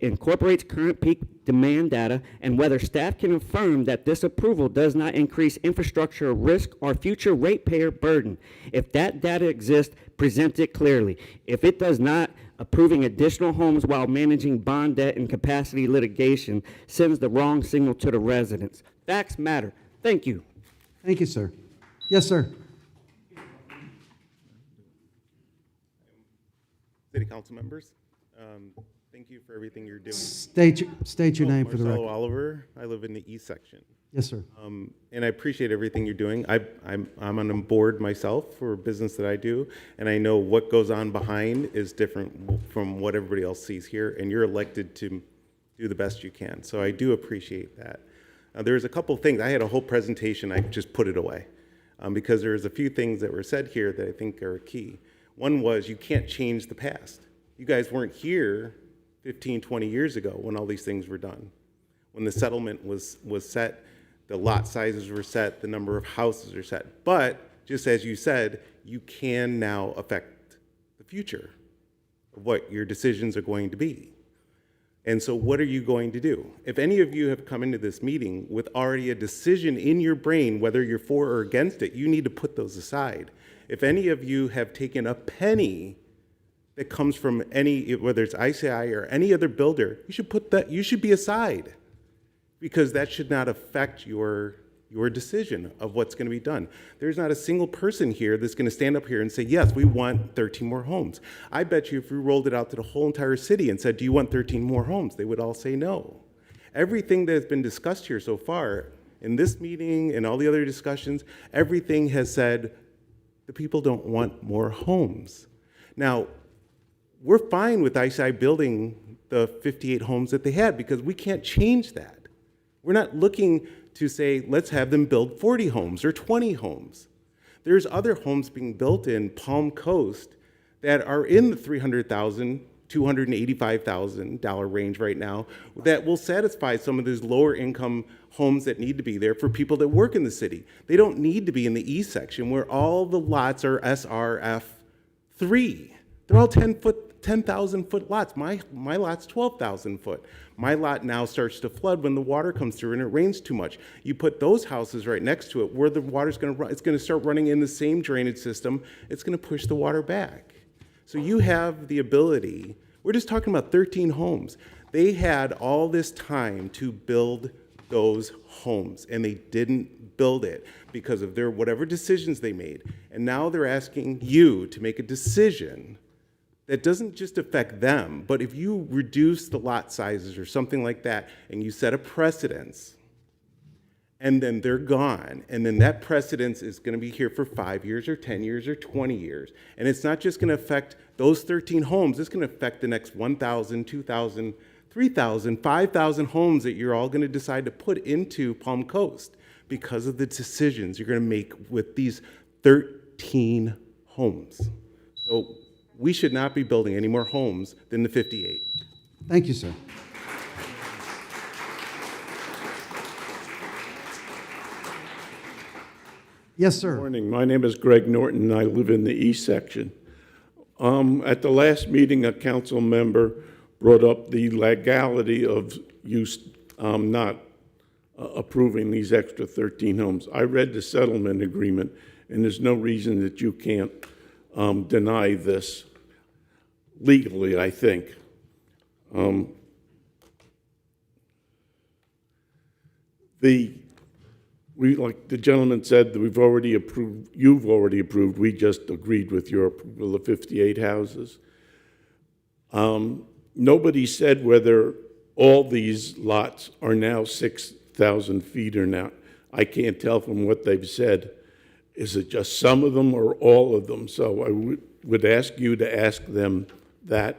incorporates current peak demand data, and whether staff can affirm that this approval does not increase infrastructure risk or future ratepayer burden. If that data exists, present it clearly. If it does not, approving additional homes while managing bond debt and capacity litigation sends the wrong signal to the residents. Facts matter. Thank you. Thank you, sir. Yes, sir. City council members, thank you for everything you're doing. State your name for the Marcelo record. Oliver. I live in the east section. Yes, sir. And I appreciate everything you're doing. I'm on a board myself for a business that I do, and I know what goes on behind is different from what everybody else sees here, and you're elected to do the best you can. So I do appreciate that. There's a couple things. I had a whole presentation. I just put it away because there's a few things that were said here that I think are key. One was you can't change the past. You guys weren't here 15, 20 years ago when all these things were done. When the settlement was set, the lot sizes were set, the number of houses are set. But, just as you said, you can now affect the future of what your decisions are going to be. And so what are you going to do? If any of you have come into this meeting with already a decision in your brain, whether you're for or against it, you need to put those aside. If any of you have taken a penny that comes from any, whether it's ICI or any other builder, you should be aside, because that should not affect your decision of what's going to be done. There's not a single person here that's going to stand up here and say, yes, we want 13 more homes. I bet you if we rolled it out to the whole entire city and said, do you want 13 more homes? They would all say no. Everything that has been discussed here so far, in this meeting and all the other discussions, everything has said the people don't want more homes. Now, we're fine with ICI building the 58 homes that they had, because we can't change that. We're not looking to say, let's have them build 40 homes or 20 homes. There's other homes being built in Palm Coast that are in the $300,000, $285,000 range right now that will satisfy some of those lower income homes that need to be there for people that work in the city. They don't need to be in the E section where all the lots are SRF3. They're all 10,000 foot lots. My lot's 12,000 foot. My lot now starts to flood when the water comes through and it rains too much. You put those houses right next to it where the water's going to run, it's going to start running in the same drainage system. It's going to push the water back. So you have the ability, we're just talking about 13 homes. They had all this time to build those homes, and they didn't build it because of their whatever decisions they made. And now they're asking you to make a decision that doesn't just affect them, but if you reduce the lot sizes or something like that, and you set a precedence, and then they're gone, and then that precedence is going to be here for 5 years or 10 years or 20 years. And it's not just going to affect those 13 homes, it's going to affect the next 1,000, 2,000, 3,000, 5,000 homes that you're all going to decide to put into Palm Coast because of the decisions you're going to make with these 13 homes. So we should not be building any more homes than the 58. Thank you, sir. Yes, sir. Good morning. My name is Greg Norton, and I live in the East section. At the last meeting, a council member brought up the legality of not approving these extra 13 homes. I read the settlement agreement, and there's no reason that you can't deny this legally, I think. Like the gentleman said, that we've already approved, you've already approved, we just agreed with your approval of 58 houses. Nobody said whether all these lots are now 6,000 feet or not. I can't tell from what they've said. Is it just some of them or all of them? So I would ask you to ask them that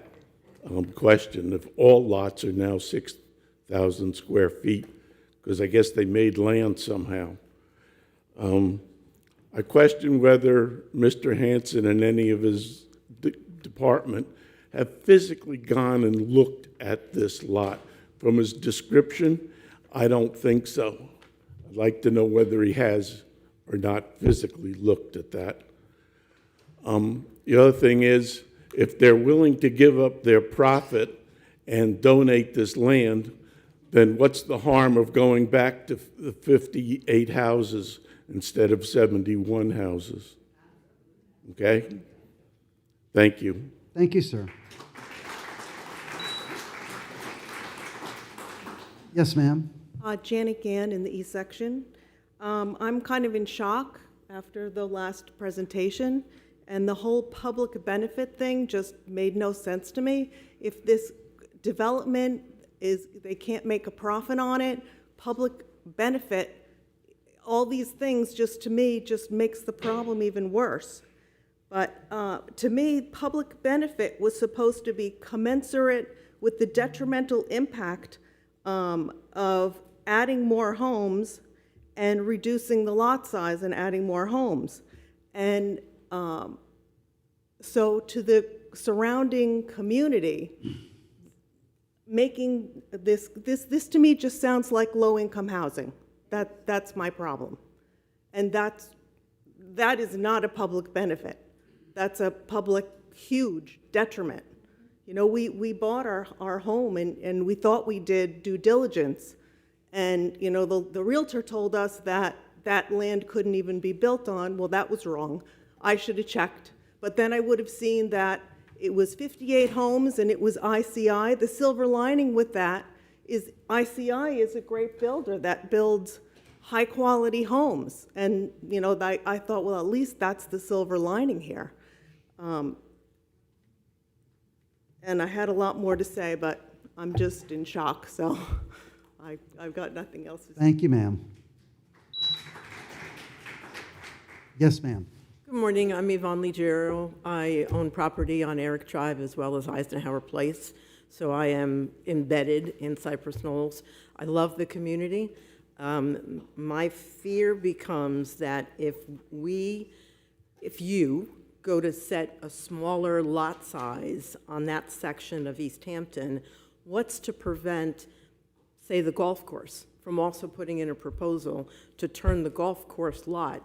question, if all lots are now 6,000 square feet, because I guess they made land somehow. I question whether Mr. Hanson and any of his department have physically gone and looked at this lot. From his description, I don't think so. I'd like to know whether he has or not physically looked at that. The other thing is, if they're willing to give up their profit and donate this land, then what's the harm of going back to the 58 houses instead of 71 houses? Okay? Thank you. Thank you, sir. Yes, ma'am. Janet Gann in the East section. I'm kind of in shock after the last presentation, and the whole public benefit thing just made no sense to me. If this development they can't make a profit on it, public benefit, all these things just to me just makes the problem even worse. But to me, public benefit was supposed to be commensurate with the detrimental impact of adding more homes and reducing the lot size and adding more homes. And so to the surrounding community, making this to me just sounds like low-income housing. That's my problem. And that is not a public benefit. That's a public huge detriment. You know, we bought our home and we thought we did due diligence. And, you know, the realtor told us that that land couldn't even be built on. Well, that was wrong. I should have checked. But then I would have seen that It was 58 homes and it was ICI. The silver lining with that is ICI is a great builder that builds high-quality homes. And, you know, I thought, well, at least that's the silver lining here. And I had a lot more to say, but I'm just in shock, so I've got nothing else to say. Thank you, ma'am. Yes, ma'am. Good morning, I'm Yvonne Ligero. I own property on Eric Drive as well as Eisenhower Place, so I am embedded in Cypress Knolls. I love the community. My fear becomes that if you go to set a smaller lot size on that section of East Hampton, what's to prevent, say, the golf course from also putting in a proposal to turn the golf course lot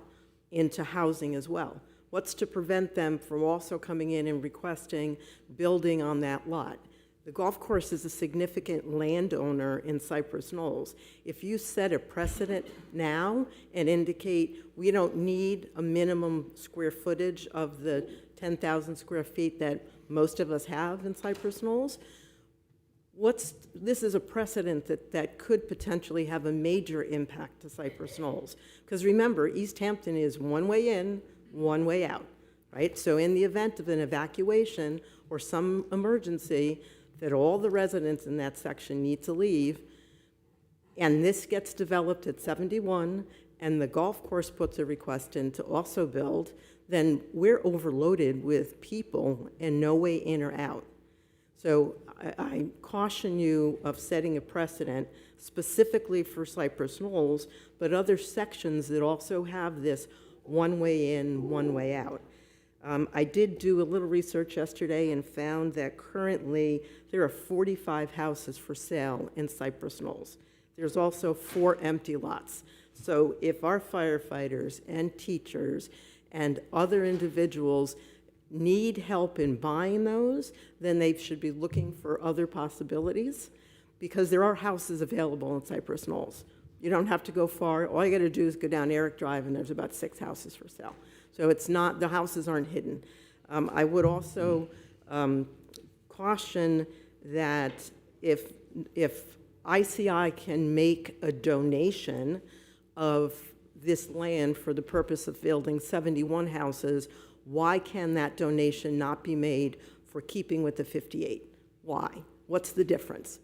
into housing as well? What's to prevent them from also coming in and requesting building on that lot? The golf course is a significant landowner in Cypress Knolls. If you set a precedent now and indicate we don't need a minimum square footage of the 10,000 square feet that most of us have in Cypress Knolls, this is a precedent that could potentially have a major impact to Cypress Knolls. Because remember, East Hampton is one way in, one way out, right? So in the event of an evacuation or some emergency, that all the residents in that section need to leave, and this gets developed at 71, and the golf course puts a request in to also build, then we're overloaded with people and no way in or out. So I caution you of setting a precedent specifically for Cypress Knolls, but other sections that also have this one way in, one way out. I did do a little research yesterday and found that currently there are 45 houses for sale in Cypress Knolls. There's also 4 empty lots. So if our firefighters and teachers and other individuals need help in buying those, then they should be looking for other possibilities, because there are houses available in Cypress Knolls. You don't have to go far. All you got to do is go down Eric Drive, and there's about 6 houses for sale. So it's not, the houses aren't hidden. I would also caution that if ICI can make a donation of this land for the purpose of building 71 houses, why can that donation not be made for keeping with the 58? Why? What's the difference?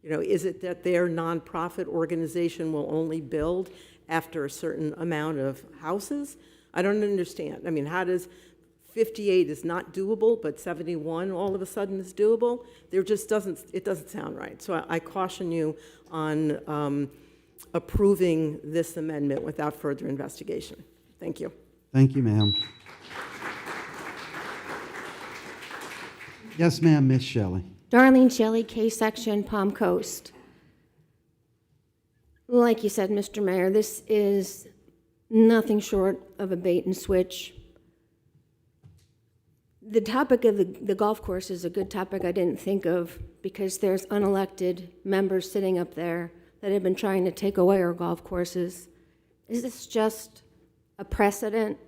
You know, is it that their nonprofit organization will only build after a certain amount of houses? I don't understand. I mean, how does 58 is not doable, but 71 all of a sudden is doable? There just it doesn't sound right. So I caution you on approving this amendment without further investigation. Thank you. Thank you, ma'am. Yes, ma'am, Miss Shelley. Darlene Shelley, K-Section, Palm Coast. Like you said, Mr. Mayor, this is nothing short of a bait and switch. The topic of the golf course is a good topic I didn't think of, because there's unelected members sitting up there that have been trying to take away our golf courses. Is this just a precedent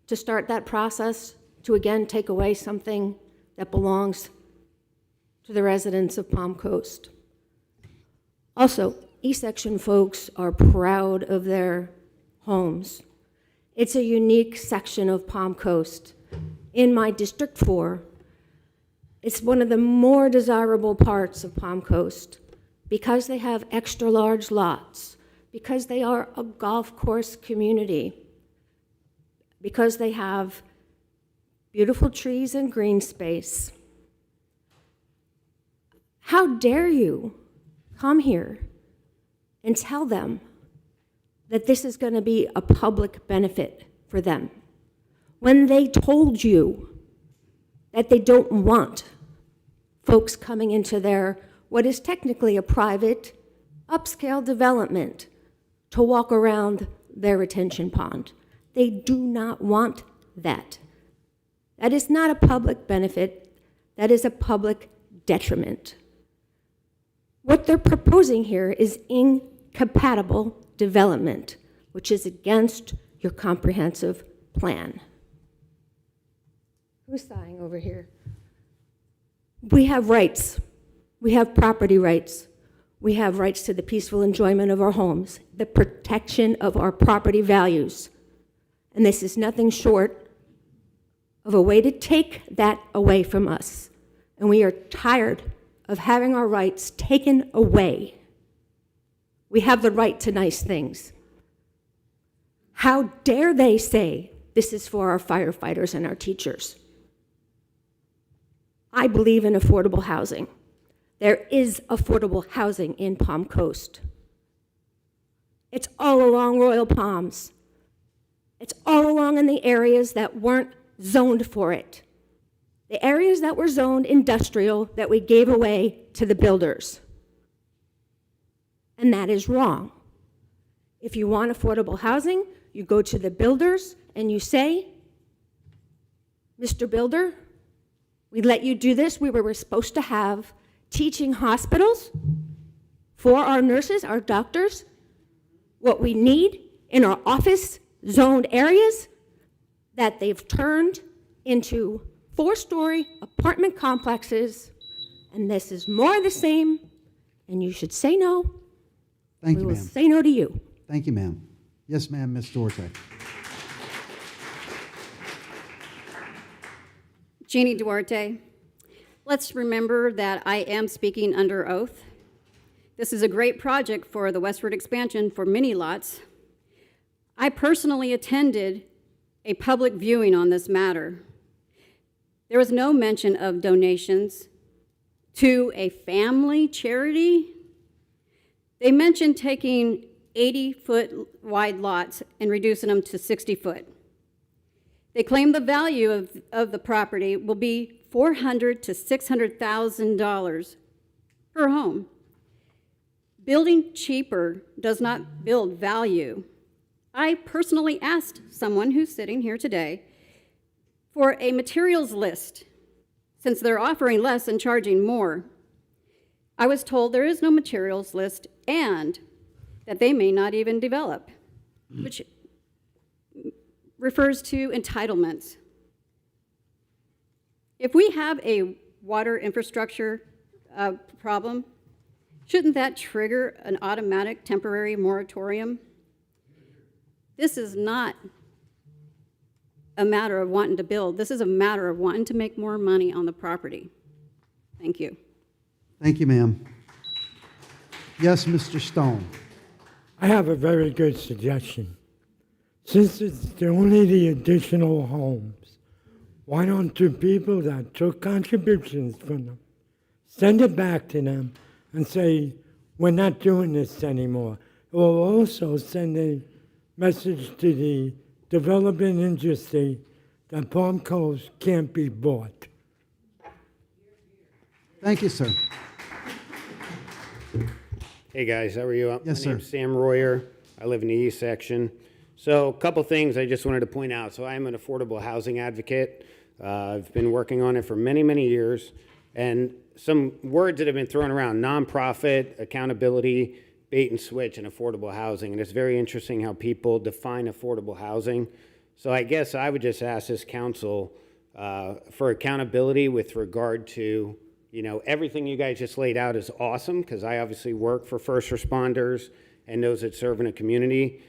to start that process to again take away something that belongs to the residents of Palm Coast? Also, East Section folks are proud of their homes. It's a unique section of Palm Coast. In my District 4, it's one of the more desirable parts of Palm Coast because they have extra large lots, because they are a golf course community, because they have beautiful trees and green space. How dare you come here and tell them that this is going to be a public benefit for them when they told you that they don't want folks coming into their, what is technically a private, upscale development to walk around their retention pond. They do not want that. That is not a public benefit. That is a public detriment. What they're proposing here is incompatible development, which is against your comprehensive plan. Who's sighing over here? We have rights. We have property rights. We have rights to the peaceful enjoyment of our homes, the protection of our property values. And this is nothing short of a way to take that away from us. And we are tired of having our rights taken away. We have the right to nice things. How dare they say this is for our firefighters and our teachers? I believe in affordable housing. There is affordable housing in Palm Coast. It's all along Royal Palms. It's all along in the areas that weren't zoned for it. The areas that were zoned industrial that we gave away to the builders. And that is wrong. If you want affordable housing, you go to the builders and you say, Mr. Builder, we let you do this. We were supposed to have teaching hospitals for our nurses, our doctors, what we need in our office zoned areas that they've turned into 4-story apartment complexes, and this is more of the same, and you should say no. Thank you, We will ma'am. say no to you. Thank you, ma'am. Yes, ma'am, Ms. Duarte. Jeannie Duarte. Let's remember that I am speaking under oath. This is a great project for the westward expansion for mini lots. I personally attended a public viewing on this matter. There was no mention of donations to a family charity. They mentioned taking 80-foot wide lots and reducing them to 60 foot. They claim the value of the property will be $400,000 to $600,000 per home. Building cheaper does not build value. I personally asked someone who's sitting here today for a materials list, since they're offering less and charging more. I was told there is no materials list and that they may not even develop, which refers to entitlements. If we have a water infrastructure problem, shouldn't that trigger an automatic temporary moratorium? This is not a matter of wanting to build. This is a matter of wanting to make more money on the property. Thank you. Thank you, ma'am. Yes, Mr. Stone. I have a very good suggestion. Since it's only the additional homes, why don't the people that took contributions from them send it back to them and say, we're not doing this anymore? It will also send a message to the development industry that Palm Coast can't be bought. Thank you, sir. Hey guys, how are you? Yes, sir. My name's Sam Royer. I live in the East Section. So a couple things I just wanted to point out. So I'm an affordable housing advocate. I've been working on it for many, many years. And some words that have been thrown around: nonprofit, accountability, bait and switch, and affordable housing. And it's very interesting how people define affordable housing. So I guess I would just ask this council for accountability with regard to, everything you guys just laid out is awesome, because I obviously work for first responders and those that serve in a community.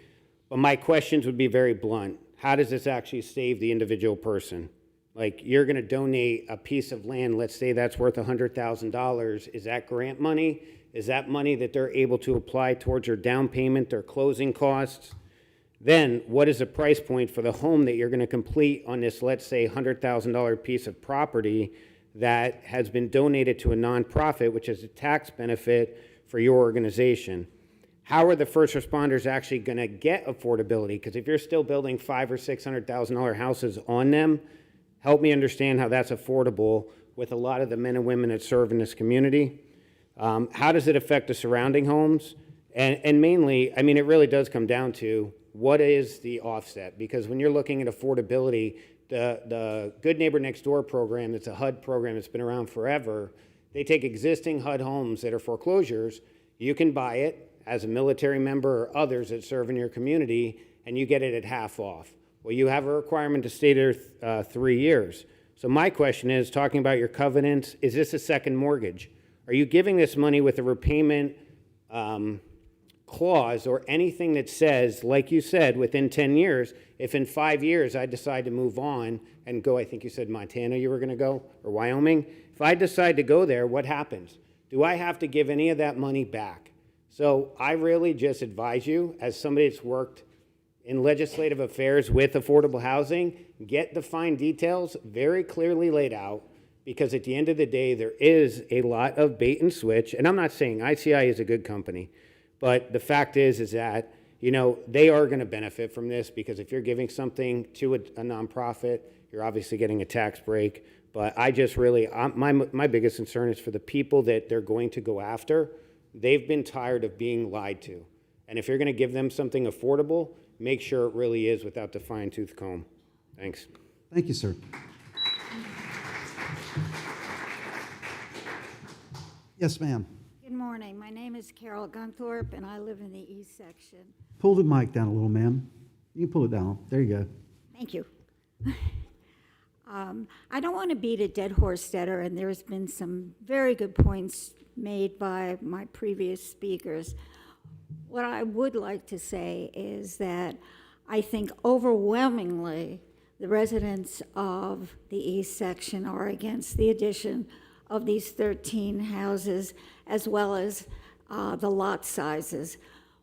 But my questions would be very blunt. How does this actually save the individual person? Like, you're going to donate a piece of land, let's say that's worth $100,000. Is that grant money? Is that money that they're able to apply towards their down payment, their closing costs? Then what is the price point for the home that you're going to complete on this, let's say, $100,000 piece of property that has been donated to a nonprofit, which is a tax benefit for your organization? How are the first responders actually going to get affordability? Because if you're still building $500,000 or $600,000 houses on them, help me understand how that's affordable with a lot of the men and women that serve in this community. How does it affect the surrounding homes? And mainly, I mean, it really does come down to what is the offset? Because when you're looking at affordability, the Good Neighbor Next Door program, that's a HUD program that's been around forever, they take existing HUD homes that are foreclosures, you can buy it as a military member or others that serve in your community, and you get it at half off. Well, you have a requirement to stay there 3 years. So my question is, talking about your covenants, is this a second mortgage? Are you giving this money with a repayment clause or anything that says, like you said, within 10 years, if in 5 years I decide to move on and go, I think you said Montana you were going to go, or Wyoming. If I decide to go there, what happens? Do I have to give any of that money back? So I really just advise you, as somebody that's worked in legislative affairs with affordable housing, get the fine details very clearly laid out, because at the end of the day, there is a lot of bait and switch. And I'm not saying ICI is a good company, but the fact is that, you know, they are going to benefit from this, because if you're giving something to a nonprofit, you're obviously getting a tax break. But I just really, my biggest concern is for the people that they're going to go after. They've been tired of being lied to. And if you're going to give them something affordable, make sure it really is without the fine-tooth comb. Thanks. Thank you, sir. Yes, ma'am. Good morning. My name is Carol Gunthorpe, and I live in the East Section. Pull the mic down a little, ma'am. You can pull it down. There you go. Thank you. I don't want to beat a dead horse, Stetter, and there's been some very good points made by my previous speakers. What I would like to say is that I think overwhelmingly the residents of the East Section are against the addition of these 13 houses, as well as the lot sizes.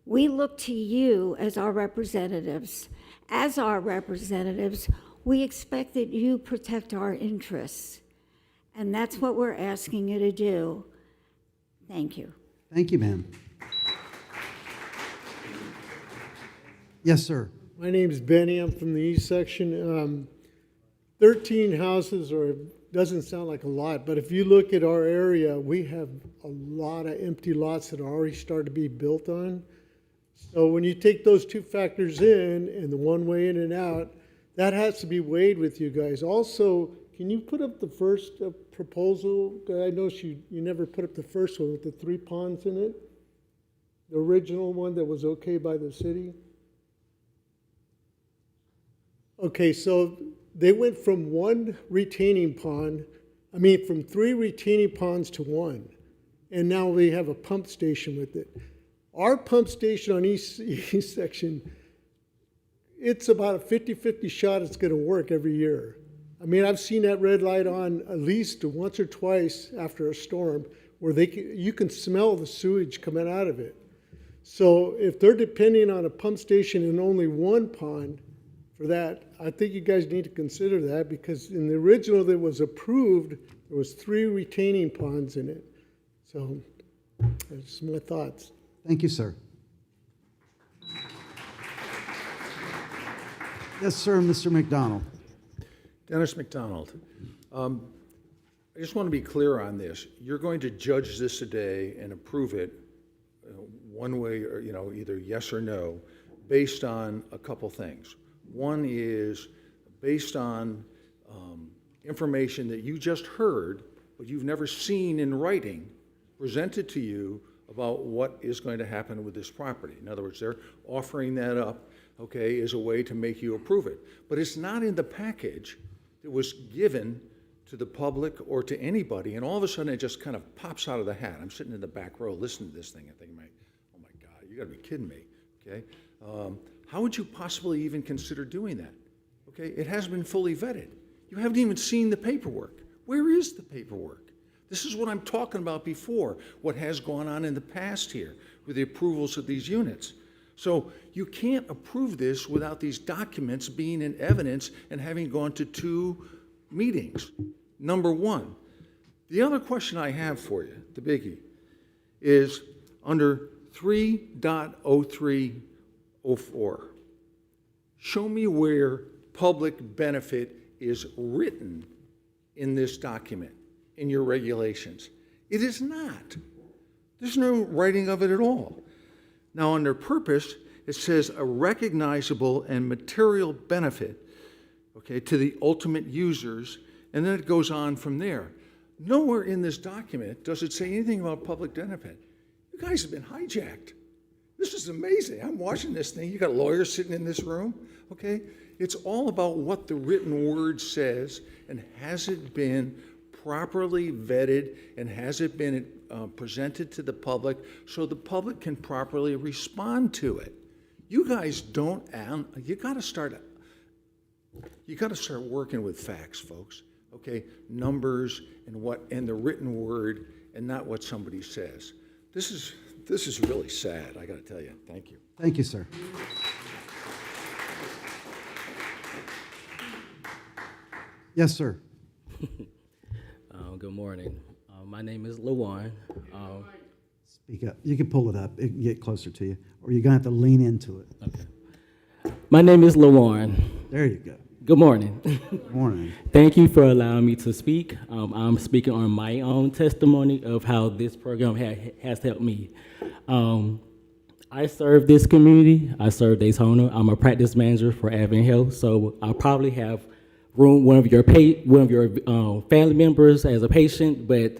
We look to you as our representatives. As our representatives, we expect that you protect our interests. And that's what we're asking you to do. Thank you. Thank you, ma'am. Yes, sir. My name's Benny. I'm from the East Section. 13 houses doesn't sound like a lot, but if you look at our area, we have a lot of empty lots that are already started to be built on. So when you take those two factors in, and the one way in and out, that has to be weighed with you guys. Also, can you put up the first proposal? I noticed you never put up the first one with the 3 ponds in it. The original one that was okay by the city. Okay, so they went from from 3 retaining ponds to 1. And now we have a pump station with it. Our pump station on East Section, it's about a 50-50 shot it's going to work every year. I mean, I've seen that red light on at least once or twice after a storm, where you can smell the sewage coming out of it. So if they're depending on a pump station and only 1 pond for that, I think you guys need to consider that, because in the original that was approved, there was 3 retaining ponds in it. So that's my thoughts. Thank you, sir. Yes, sir, Mr. McDonald. Dennis McDonald. I just want to be clear on this. You're going to judge this today and approve it one way, or either yes or no, based on a couple things. One is based on information that you just heard, but you've never seen in writing, presented to you about what is going to happen with this property. In other words, they're offering that up, okay, as a way to make you approve it. But it's not in the package that was given to the public or to anybody, and all of a sudden it just kind of pops out of the hat. I'm sitting in the back row listening to this thing and thinking, oh my God, you gotta be kidding me, okay? How would you possibly even consider doing that? Okay, it hasn't been fully vetted. You haven't even seen the paperwork. Where is the paperwork? This is what I'm talking about before, what has gone on in the past here with the approvals of these units. So you can't approve this without these documents being in evidence and having gone to 2 meetings. Number one. The other question I have for you, the biggie, is under 3.0304. Show me where public benefit is written in this document, in your regulations. It is not. There's no writing of it at all. Now, under purpose, it says a recognizable and material benefit, okay, to the ultimate users, and then it goes on from there. Nowhere in this document does it say anything about public benefit. You guys have been hijacked. This is amazing. I'm watching this thing. You got lawyers sitting in this room, okay? It's all about what the written word says, and has it been properly vetted, and has it been presented to the public so the public can properly respond to it. You guys don't, you got to start working with facts, folks, okay? Numbers and the written word, and not what somebody says. This is really sad, I got to tell you. Thank you. Thank you, sir. Yes, sir. Good morning. My name is LaJuan. Speak up. You can pull it up. It can get closer to you, or you're going to have to lean into it. Okay. My name is LaJuan. There you go. Good morning. Morning. Thank you for allowing me to speak. I'm speaking on my own testimony of how this program has helped me. I serve this community. I serve Daytona. I'm a practice manager for Advent Health, so I'll probably have one of your family members as a patient, but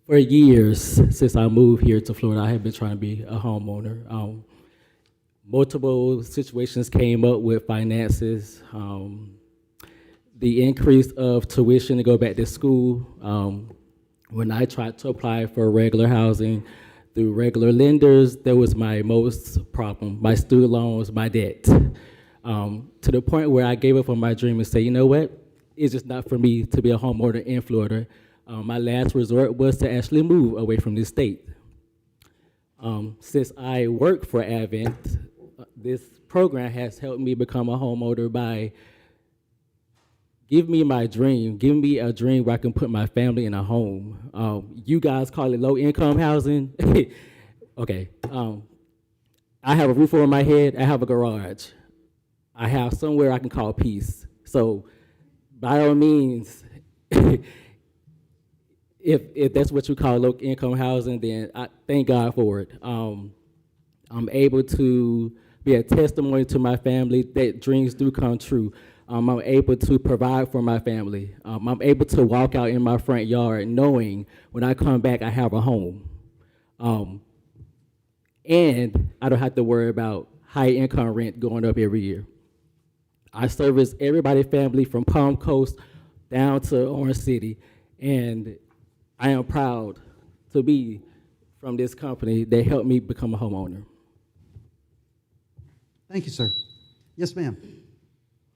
for years since I moved here to Florida, I have been trying to be a homeowner. Multiple situations came up with finances, the increase of tuition to go back to school. When I tried to apply for regular housing through regular lenders, that was my most problem, my student loans, my debt. To the point where I gave up on my dream and said, you know what, it's just not for me to be a homeowner in Florida. My last resort was to actually move away from this state. Since I work for Advent, this program has helped me become a homeowner by giving me my dream, giving me a dream where I can put my family in a home. You guys call it low-income housing. Okay. I have a roof over my head. I have a garage. I have somewhere I can call peace. So by all means, if that's what you call low-income housing, then I thank God for it. I'm able to be a testimony to my family that dreams do come true. I'm able to provide for my family. I'm able to walk out in my front yard knowing when I come back I have a home. And I don't have to worry about high income rent going up every year. I service everybody's family from Palm Coast down to Orange City, and I am proud to be from this company that helped me become a homeowner. Thank you, sir. Yes, ma'am.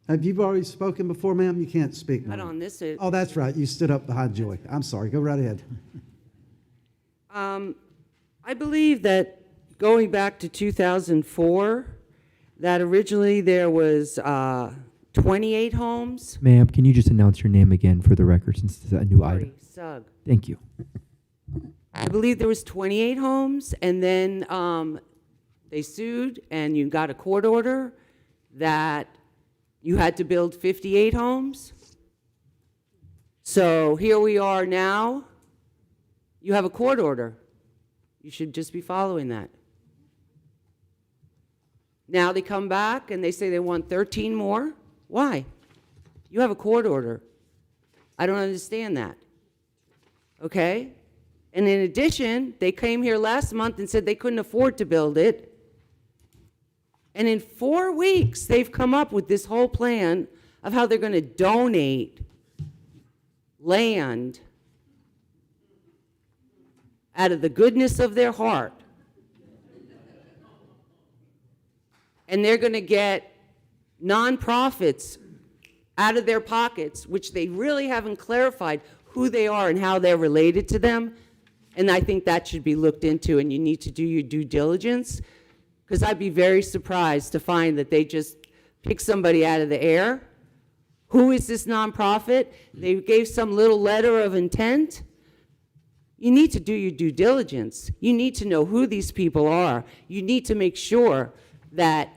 Have you already spoken before, ma'am? You can't speak now. Not on this. Oh, that's right. You stood up behind Joy. I'm sorry. Go right ahead. I believe that going back to 2004, that originally there was 28 homes. Ma'am, can you just announce your name again for the record since it's a new item? Sugg. Thank you. I believe there was 28 homes, and then they sued, and you got a court order that you had to build 58 homes. So here we are now. You have a court order. You should just be following that. Now they come back and they say they want 13 more. Why? You have a court order. I don't understand that. Okay? And in addition, they came here last month and said they couldn't afford to build it. And in 4 weeks, they've come up with this whole plan of how they're going to donate land out of the goodness of their heart. And they're going to get nonprofits out of their pockets, which they really haven't clarified who they are and how they're related to them. And I think that should be looked into, and you need to do your due diligence, because I'd be very surprised to find that they just pick somebody out of the air. Who is this nonprofit? They gave some little letter of intent. You need to do your due diligence. You need to know who these people are. You need to make sure that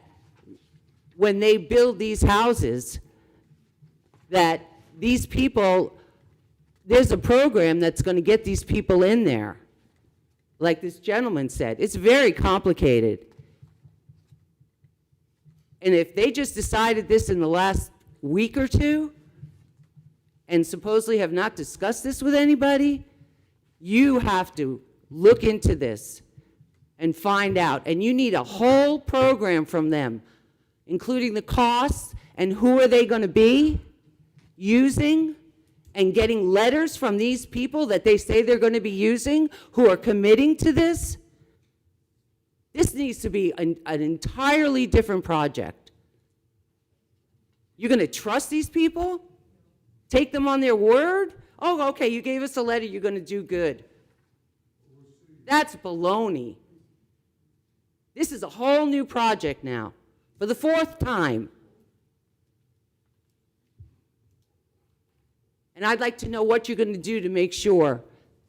when they build these houses, that these people, there's a program that's going to get these people in there. Like this gentleman said, it's very complicated. And if they just decided this in the last week or two, and supposedly have not discussed this with anybody, you have to look into this, and find out. And you need a whole program from them, including the costs and who are they going to be using, and getting letters from these people that they say they're going to be using who are committing to this. This needs to be an entirely different project. You're going to trust these people? Take them on their word? Oh, okay, you gave us a letter, you're going to do good. That's baloney. This is a whole new project now, for the 4th time. And I'd like to know what you're going to do to make sure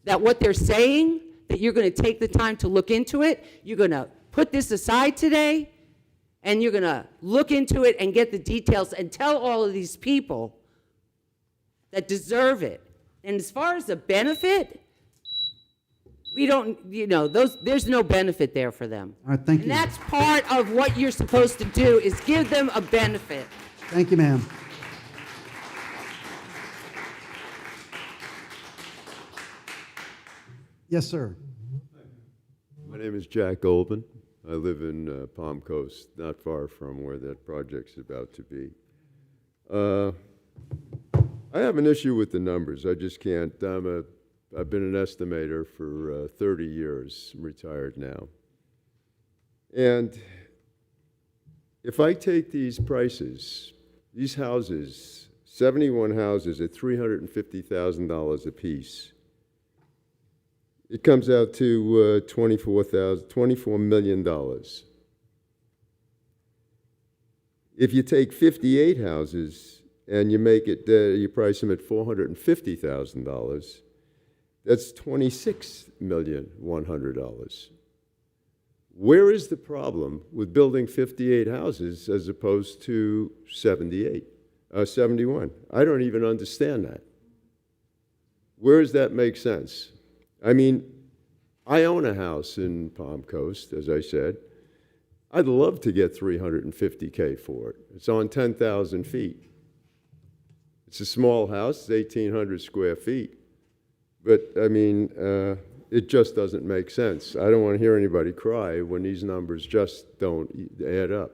that what they're saying, that you're going to take the time to look into it, you're going to put this aside today, and you're going to look into it and get the details and tell all of these people that deserve it. And as far as the benefit, we don't, there's no benefit there for them. All right, thank you. And that's part of what you're supposed to do, is give them a benefit. Thank you, ma'am. Yes, sir. My name is Jack Goldman. I live in Palm Coast, not far from where that project's about to be. I have an issue with the numbers. I just can't. I've been an estimator for 30 years. I'm retired now. And if I take these prices, these houses, 71 houses at $350,000 apiece, it comes out to $24 million. If you take 58 houses and you make it, you price them at $450,000, that's $26,100,000. Where is the problem with building 58 houses as opposed to 71? I don't even understand that. Where does that make sense? I mean, I own a house in Palm Coast, as I said. I'd love to get $350K for it. It's on 10,000 feet. It's a small house, it's 1,800 square feet. But, I mean, it just doesn't make sense. I don't want to hear anybody cry when these numbers just don't add up.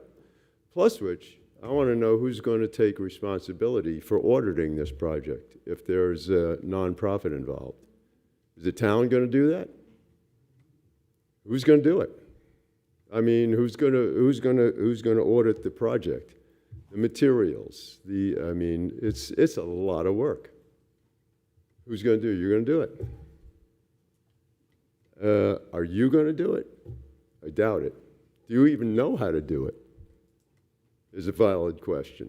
Plus which, I want to know who's going to take responsibility for auditing this project if there's a nonprofit involved. Is the town going to do that? Who's going to do it? I mean, who's going to audit the project? The materials. I mean, it's a lot of work. Who's going to do it? You're going to do it. Are you going to do it? I doubt it. Do you even know how to do it? Is a valid question.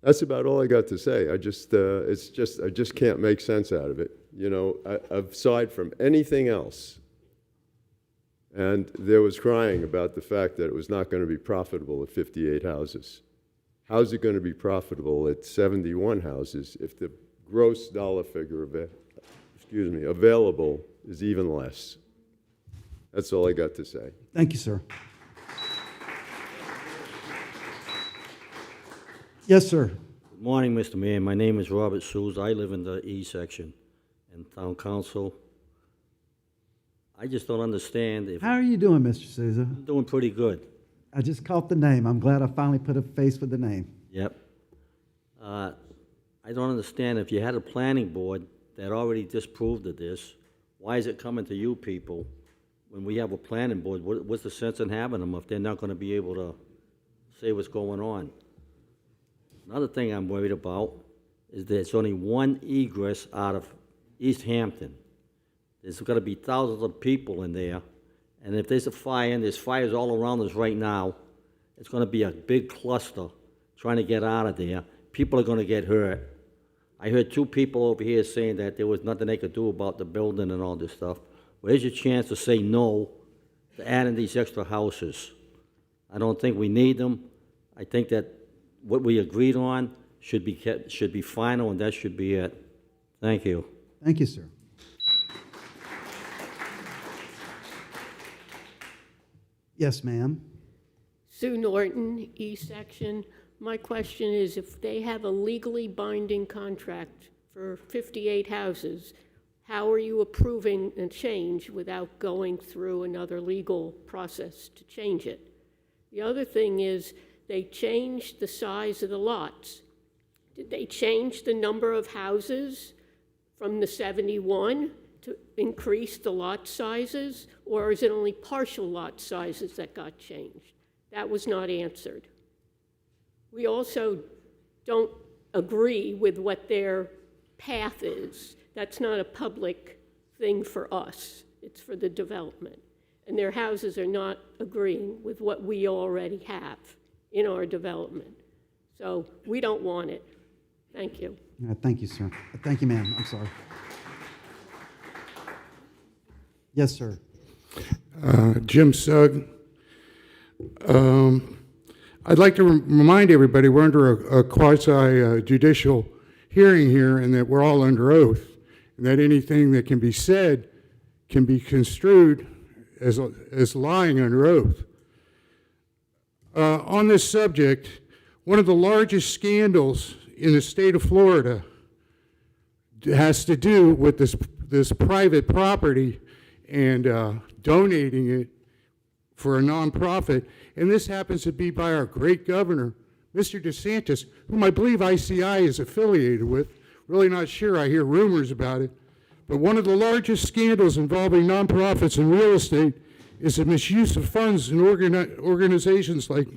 That's about all I got to say. I just can't make sense out of it. You know, aside from anything else. And there was crying about the fact that it was not going to be profitable at 58 houses. How's it going to be profitable at 71 houses if the gross dollar figure available is even less? That's all I got to say. Thank you, sir. Yes, sir. Good morning, Mr. Mayor. My name is Robert Souza. I live in the E section in Town Council. I just don't understand if... How are you doing, Mr. Souza? I'm doing pretty good. I just caught the name. I'm glad I finally put a face with the name. Yep. I don't understand if you had a planning board that already disapproved of this, why is it coming to you people when we have a planning board? What's the sense in having them if they're not going to be able to say what's going on? Another thing I'm worried about is there's only one egress out of East Hampton. There's got to be thousands of people in there, and if there's a fire, and there's fires all around us right now, it's going to be a big cluster trying to get out of there. People are going to get hurt. I heard 2 people over here saying that there was nothing they could do about the building and all this stuff. Where's your chance to say no to adding these extra houses? I don't think we need them. I think that what we agreed on should be kept, should be final, and that should be it. Thank you. Thank you, sir. Yes, ma'am. Sue Norton, E section. My question is, if they have a legally binding contract for 58 houses, how are you approving a change without going through another legal process to change it? The other thing is they changed the size of the lots. Did they change the number of houses from the 71 to increase the lot sizes, or is it only partial lot sizes that got changed? That was not answered. We also don't agree with what their path is. That's not a public thing for us. It's for the development. And their houses are not agreeing with what we already have in our development. So we don't want it. Thank you. Thank you, sir. Thank you, ma'am. I'm sorry. Yes, sir. Jim Sugg. I'd like to remind everybody we're under a quasi-judicial hearing here, and that we're all under oath, and that anything that can be said can be construed as lying under oath. On this subject, one of the largest scandals in the state of Florida has to do with this private property and donating it for a nonprofit. And this happens to be by our great governor, Mr. DeSantis, whom I believe ICI is affiliated with. Really not sure. I hear rumors about it. But one of the largest scandals involving nonprofits in real estate is the misuse of funds in organizations like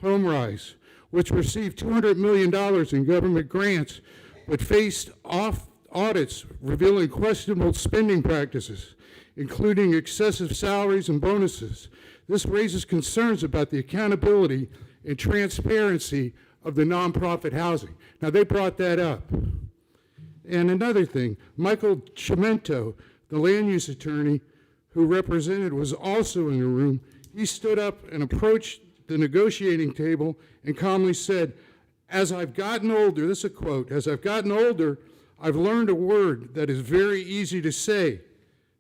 HomeRise, which received $200 million in government grants, but faced audits revealing questionable spending practices, including excessive salaries and bonuses. This raises concerns about the accountability and transparency of the nonprofit housing. Now, they brought that up. And another thing, Michael Chimento, the land use attorney who represented, was also in the room. He stood up and approached the negotiating table and calmly said, "As I've gotten older," this is a quote, "as I've gotten older, I've learned a word that is very easy to say.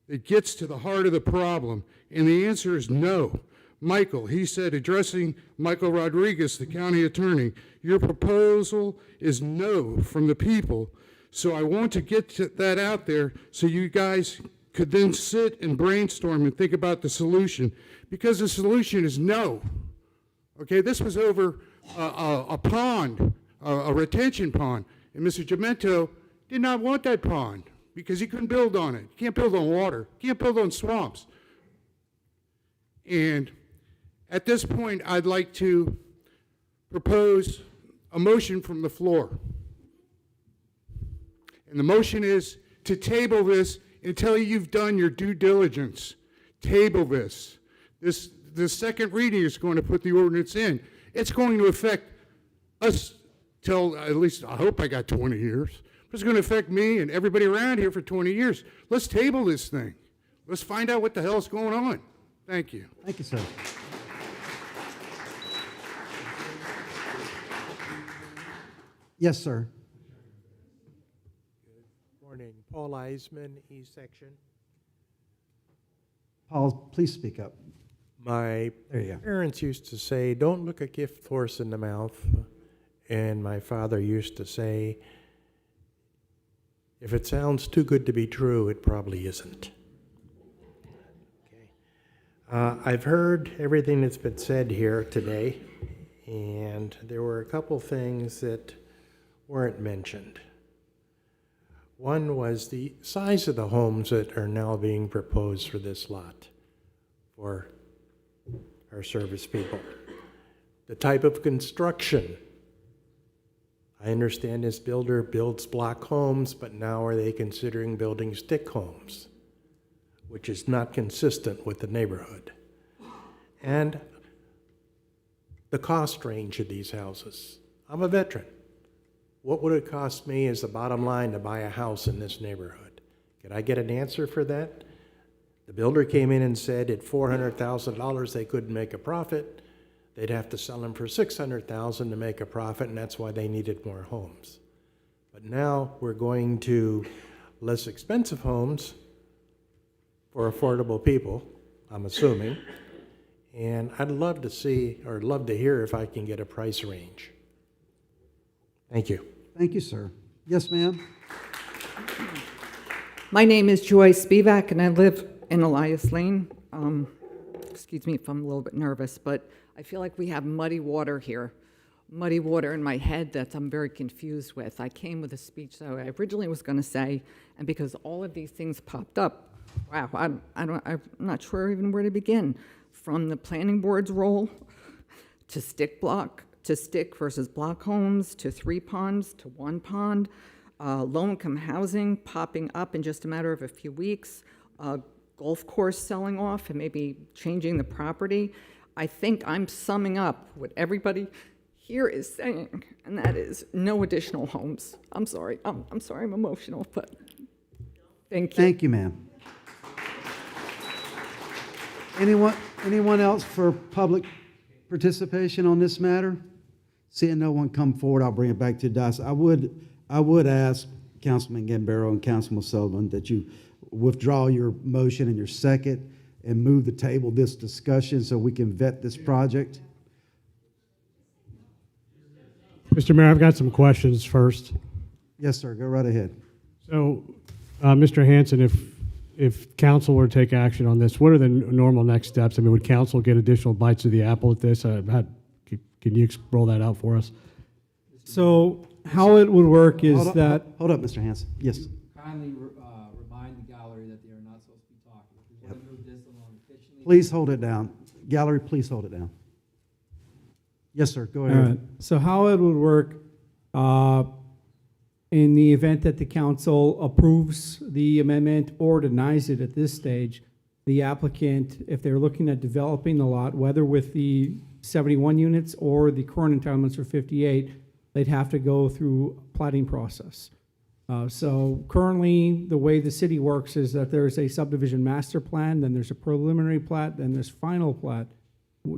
It gets to the heart of the problem, and the answer is no. Michael," he said, addressing Michael Rodriguez, the county attorney, "your proposal is no from the people. So I want to get that out there so you guys could then sit and brainstorm and think about the solution, because the solution is no." Okay, this was over a pond, a retention pond, and Mr. Chimento did not want that pond because he couldn't build on it. You can't build on water. You can't build on swamps. And at this point, I'd like to propose a motion from the floor. And the motion is to table this until you've done your due diligence. Table this. The second reading is going to put the ordinance in. It's going to affect us till, at least I hope I got 20 years. It's going to affect me and everybody around here for 20 years. Let's table this thing. Let's find out what the hell's going on. Thank you. Thank you, sir. Yes, sir. Morning. Paul Eisman, East Section. Paul, please speak up. My There you go. parents used to say, "Don't look a gift horse in the mouth." And my father used to say, "If it sounds too good to be true, it probably isn't." Okay. I've heard everything that's been said here today, and there were a couple things that weren't mentioned. One was the size of the homes that are now being proposed for this lot for our service people. The type of construction. I understand this builder builds block homes, but now are they considering building stick homes, which is not consistent with the neighborhood. And the cost range of these houses. I'm a veteran. What would it cost me as the bottom line to buy a house in this neighborhood? Could I get an answer for that? The builder came in and said at $400,000 they couldn't make a profit. They'd have to sell them for $600,000 to make a profit, and that's why they needed more homes. But now we're going to less expensive homes for affordable people, I'm assuming. And I'd love to see, or love to hear if I can get a price range. Thank you. Thank you, sir. Yes, ma'am. My name is Joy Spivak, and I live in Elias Lane. Excuse me if I'm a little bit nervous, but I feel like we have muddy water here. Muddy water in my head that I'm very confused with. I came with a speech that I originally was going to say, and because all of these things popped up, wow, I'm not sure even where to begin. From the planning board's role to stick versus block homes, to 3 ponds, to 1 pond, low-income housing popping up in just a matter of a few weeks, golf course selling off and maybe changing the property. I think I'm summing up what everybody here is saying, and that is no additional homes. I'm sorry, I'm sorry, I'm emotional, but thank you. Thank you, ma'am. Anyone else for public participation on this matter? Seeing no one come forward, I'll bring it back to DAS. I would ask Councilman Gambaro and Councilman Sullivan that you withdraw your motion and your second and move the table this discussion so we can vet this project. Mr. Mayor, I've got some questions first. Yes, sir, go right ahead. So, Mr. Hanson, if council were to take action on this, what are the normal next steps? I mean, would council get additional bites of the apple at this? Can you roll that out for us? So how it would work is Hold up, that... Hold up, Mr. Hanson. Yes. Kindly remind the gallery that they are not supposed to be talking. If we want to move this along efficiently. Please hold it down. Gallery, please hold it down. Yes, sir, go All ahead. right. So how it would work, in the event that the council approves the amendment or denies it at this stage, the applicant, if they're looking at developing the lot, whether with the 71 units or the current entitlements for 58, they'd have to go through a plating process. So currently, the way the city works is that there's a subdivision master plan, then there's a preliminary plat, then there's final plat.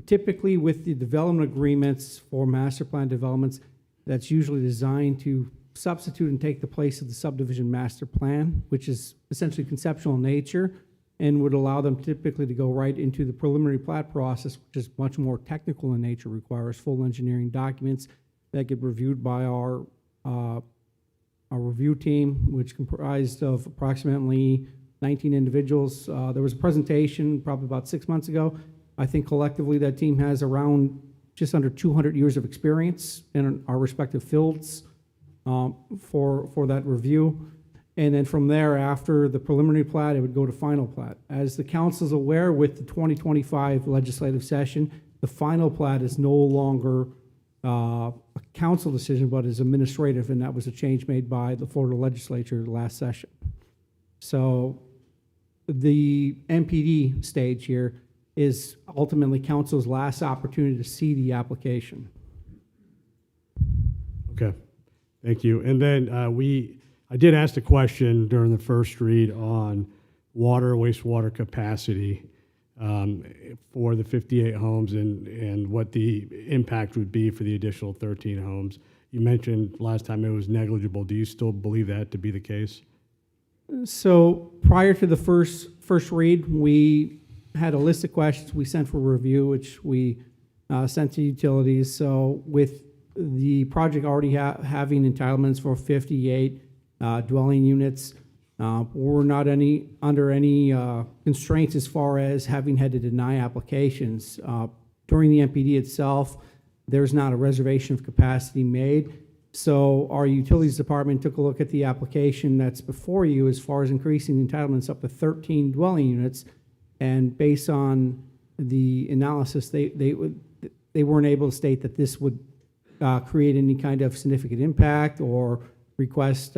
Typically, with the development agreements for master plan developments, that's usually designed to substitute and take the place of the subdivision master plan, which is essentially conceptual in nature and would allow them typically to go right into the preliminary plat process, which is much more technical in nature, requires full engineering documents that get reviewed by our review team, which comprised of approximately 19 individuals. There was a presentation probably about 6 months ago. I think collectively that team has around just under 200 years of experience in our respective fields for that review. And then from there, after the preliminary plat, it would go to final plat. As the council is aware, with the 2025 legislative session, the final plat is no longer a council decision, but is administrative, and that was a change made by the Florida legislature last session. So the MPD stage here is ultimately council's last opportunity to see the application. Okay, thank you. And then I did ask a question during the first read on water, wastewater capacity for the 58 homes and what the impact would be for the additional 13 homes. You mentioned last time it was negligible. Do you still believe that to be the case? So prior to the first read, we had a list of questions we sent for review, which we sent to utilities. So with the project already having entitlements for 58 dwelling units, we're not under any constraints as far as having had to deny applications. During the MPD itself, there's not a reservation of capacity made. So our utilities department took a look at the application that's before you as far as increasing the entitlements up to 13 dwelling units. And based on the analysis, they weren't able to state that this would create any kind of significant impact or request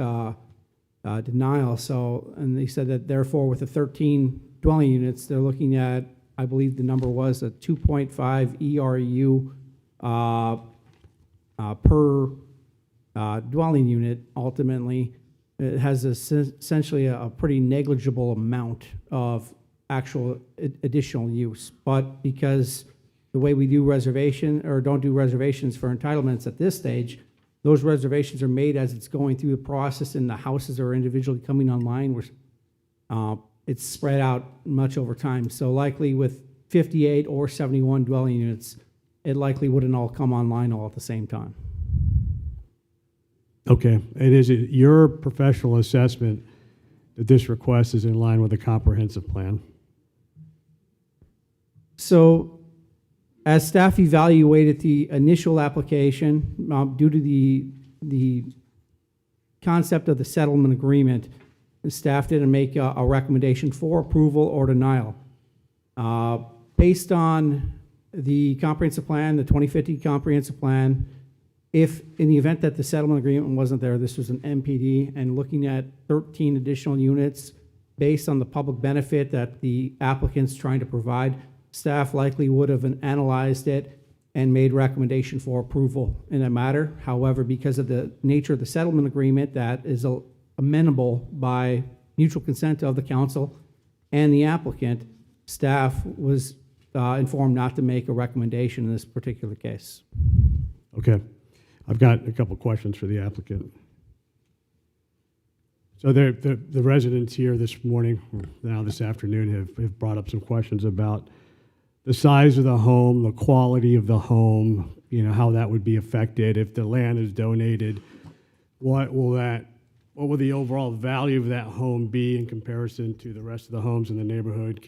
denial. So, and they said that therefore with the 13 dwelling units, they're looking at, I believe the number was a 2.5 ERU per dwelling unit. Ultimately, it has essentially a pretty negligible amount of actual additional use. But because the way we do reservation or don't do reservations for entitlements at this stage, those reservations are made as it's going through the process and the houses are individually coming online. It's spread out much over time. So likely with 58 or 71 dwelling units, it likely wouldn't all come online all at the same time. Okay, and is it your professional assessment that this request is in line with the comprehensive plan? So, as staff evaluated the initial application, due to the concept of the settlement agreement, the staff didn't make a recommendation for approval or denial. Based on the comprehensive plan, the 2050 comprehensive plan, if in the event that the settlement agreement wasn't there, this was an MPD, and looking at 13 additional units based on the public benefit that the applicant's trying to provide, staff likely would have analyzed it and made recommendation for approval in that matter. However, because of the nature of the settlement agreement that is amenable by mutual consent of the council and the applicant, staff was informed not to make a recommendation in this particular case. Okay. I've got a couple questions for the applicant. So the residents here this morning, now this afternoon, have brought up some questions about the size of the home, the quality of the home, you know, how that would be affected if the land is donated. What will the overall value of that home be in comparison to the rest of the homes in the neighborhood?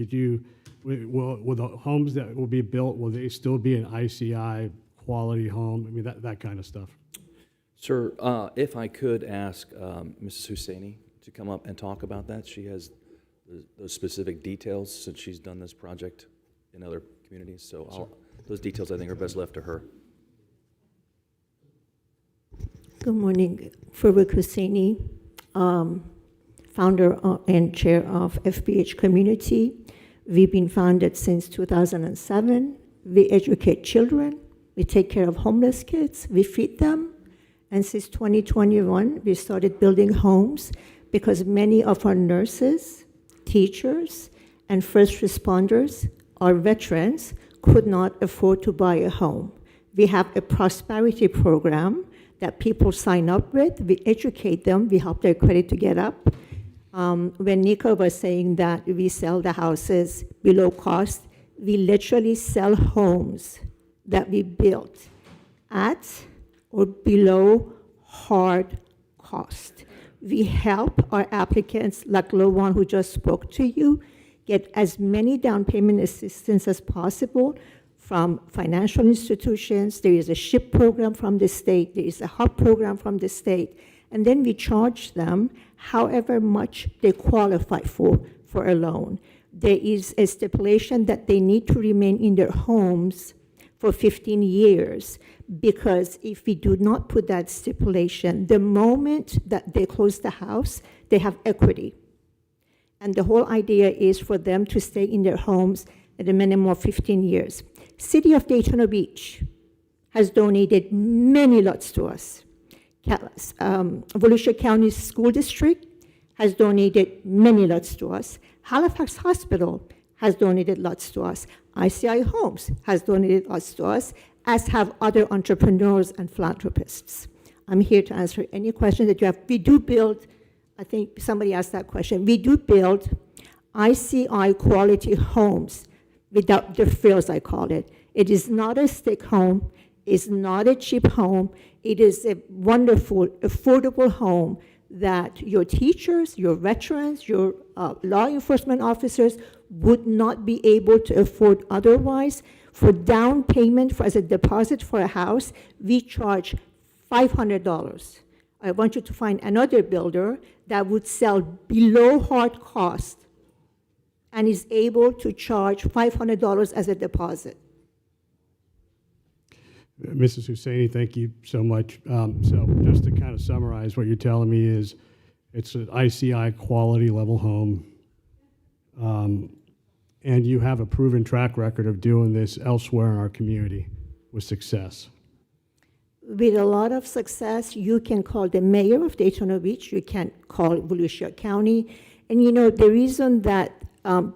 Will the homes that will be built, will they still be an ICI quality home? I mean, that kind of stuff. Sir, if I could ask Mrs. Husseini to come up and talk about that. She has those specific details since she's done this project in other communities. So those details, I think, are best left to her. Good morning. Farouk Husseini, founder and chair of FBH Community. We've been founded since 2007. We educate children. We take care of homeless kids. We feed them. And since 2021, we started building homes because many of our nurses, teachers, and first responders, our veterans, could not afford to buy a home. We have a prosperity program that people sign up with. We educate them. We help their credit to get up. When Nico was saying that we sell the houses below cost, we literally sell homes that we built at or below hard cost. We help our applicants, like the one who just spoke to you, get as many down payment assistance as possible from financial institutions. There is a SHIP program from the state. There is a HUB program from the state. And then we charge them however much they qualify for a loan. There is a stipulation that they need to remain in their homes for 15 years, because if we do not put that stipulation, the moment that they close the house, they have equity. And the whole idea is for them to stay in their homes at a minimum of 15 years. City of Daytona Beach has donated many lots to us. Volusia County School District has donated many lots to us. Halifax Hospital has donated lots to us. ICI Homes has donated lots to us, as have other entrepreneurs and philanthropists. I'm here to answer any question that you have. We do build, I think somebody asked that question, we do build ICI quality homes without the frills, I call it. It is not a stick home. It's not a cheap home. It is a wonderful, affordable home that your teachers, your veterans, your law enforcement officers would not be able to afford otherwise. For down payment as a deposit for a house, we charge $500. I want you to find another builder that would sell below hard cost and is able to charge $500 as a deposit. Mrs. Husseini, thank you so much. So just to kind of summarize, what you're telling me is it's an ICI quality level home, and you have a proven track record of doing this elsewhere in our community with success. With a lot of success, you can call the mayor of Daytona Beach, you can call Volusia County. And you know, the reason that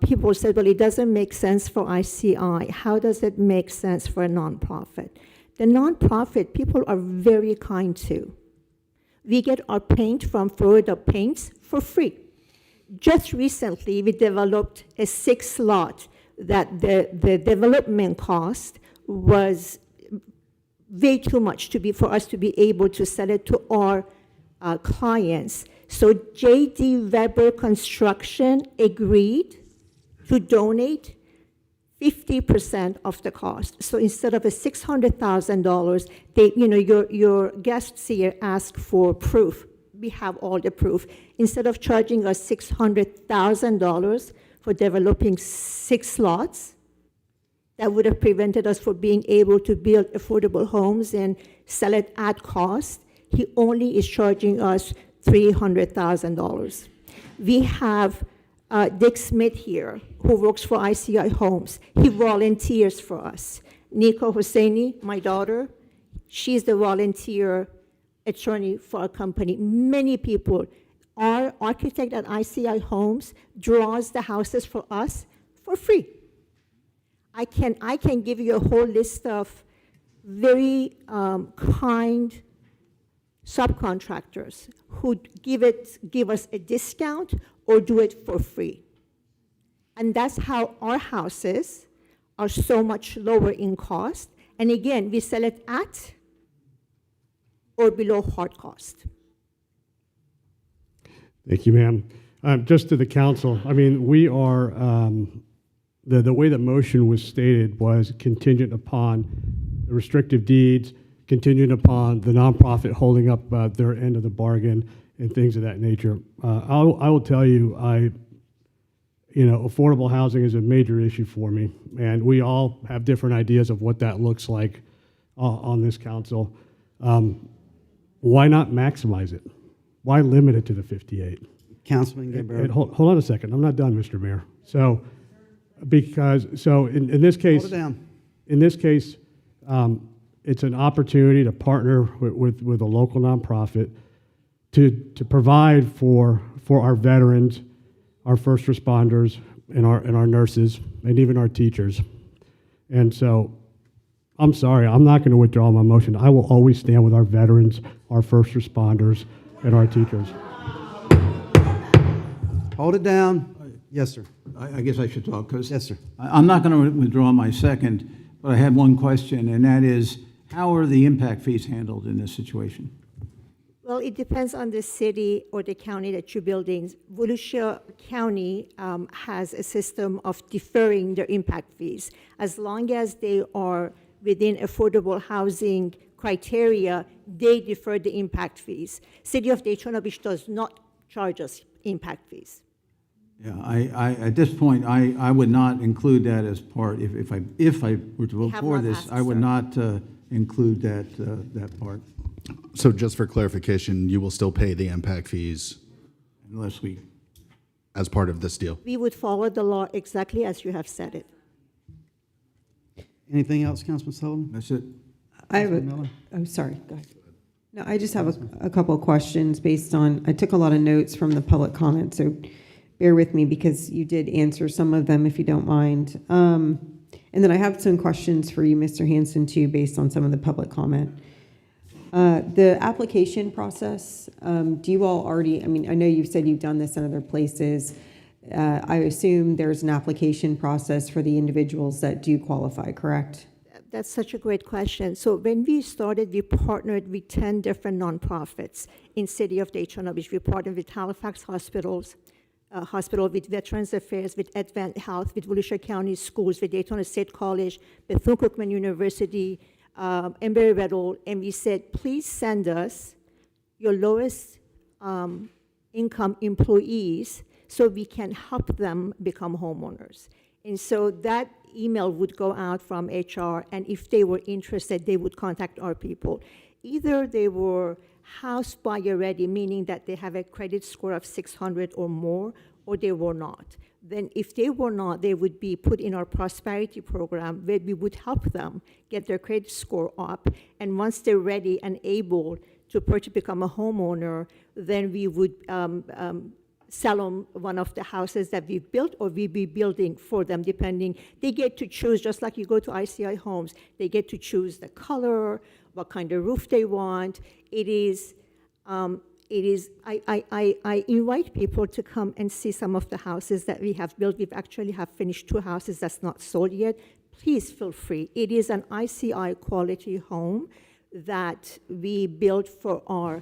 people said, well, it doesn't make sense for ICI, how does it make sense for a nonprofit? The nonprofit, people are very kind to. We get our paint from Florida Paints for free. Just recently, we developed a 6-lot that the development cost was way too much for us to be able to sell it to our clients. So J.D. Weber Construction agreed to donate 50% of the cost. So instead of a $600,000, they, your guests here ask for proof. We have all the proof. Instead of charging us $600,000 for developing 6 lots, that would have prevented us from being able to build affordable homes and sell it at cost. He only is charging us $300,000. We have Dick Smith here, who works for ICI Homes. He volunteers for us. Nico Hosseini, my daughter, she's the volunteer attorney for our company. Many people. Our architect at ICI Homes draws the houses for us for free. I can give you a whole list of very kind subcontractors who give us a discount or do it for free. And that's how our houses are so much lower in cost. And again, we sell it at or below hard cost. Thank you, ma'am. Just to the council, I mean, we are, the way the motion was stated was contingent upon the restrictive deeds, contingent upon the nonprofit holding up their end of the bargain and things of that nature. I will tell you, affordable housing is a major issue for me, and we all have different ideas of what that looks like on this council. Why not maximize it? Why limit it to the 58? Councilman Gambaro. Hold on a second. I'm not done, Mr. Mayor. So, in this case, Hold it down. in this case, it's an opportunity to partner with a local nonprofit to provide for our veterans, our first responders, and our nurses, and even our teachers. And so, I'm sorry, I'm not going to withdraw my motion. I will always stand with our veterans, our first responders, and our teachers. Hold it down. Yes, sir. I guess I should talk, because Yes, sir. I'm not going to withdraw my second, but I had one question, and that is, how are the impact fees handled in this situation? Well, it depends on the city or the county that you're building. Volusia County has a system of deferring their impact fees. As long as they are within affordable housing criteria, they defer the impact fees. City of Daytona Beach does not charge us impact fees. Yeah, I at this point, I would not include that as part, if I were to vote have for not this, asked, I would sir. not include that part So just for clarification, you will still pay the impact fees unless we, as part of this deal? We would follow the law exactly as you have said it. Anything else, Councilman Sullivan? that's it. I have Councilman Miller? I'm sorry, go ahead. No, I just have a couple of questions based on, I took a lot of notes from the public comment, so bear with me because you did answer some of them if you don't mind. And then I have some questions for you, Mr. Hanson, too, based on some of the public comment. The application process, do you all already, I mean, I know you've said you've done this in other places. I assume there's an application process for the individuals that do qualify, correct? That's such a great question. So when we started, we partnered with 10 different nonprofits in City of Daytona Beach. We partnered with Halifax Hospitals, Hospital, with Veterans Affairs, with Advent Health, with Volusia County Schools, with Daytona State College, Bethune-Cookman University, Embry-Riddle, and we said, please send us your lowest income employees so we can help them become homeowners. And so that email would go out from HR, and if they were interested, they would contact our people. Either they were house buyer ready, meaning that they have a credit score of 600 or more, or they were not. Then if they were not, they would be put in our prosperity program where we would help them get their credit score up. And once they're ready and able to become a homeowner, then we would sell them one of the houses that we've built, or we'll be building for them, depending. They get to choose, just like you go to ICI Homes, they get to choose the color, what kind of roof they want. I invite people to come and see some of the houses that we have built. We've actually have finished 2 houses that's not sold yet. Please feel free. It is an ICI quality home that we built for our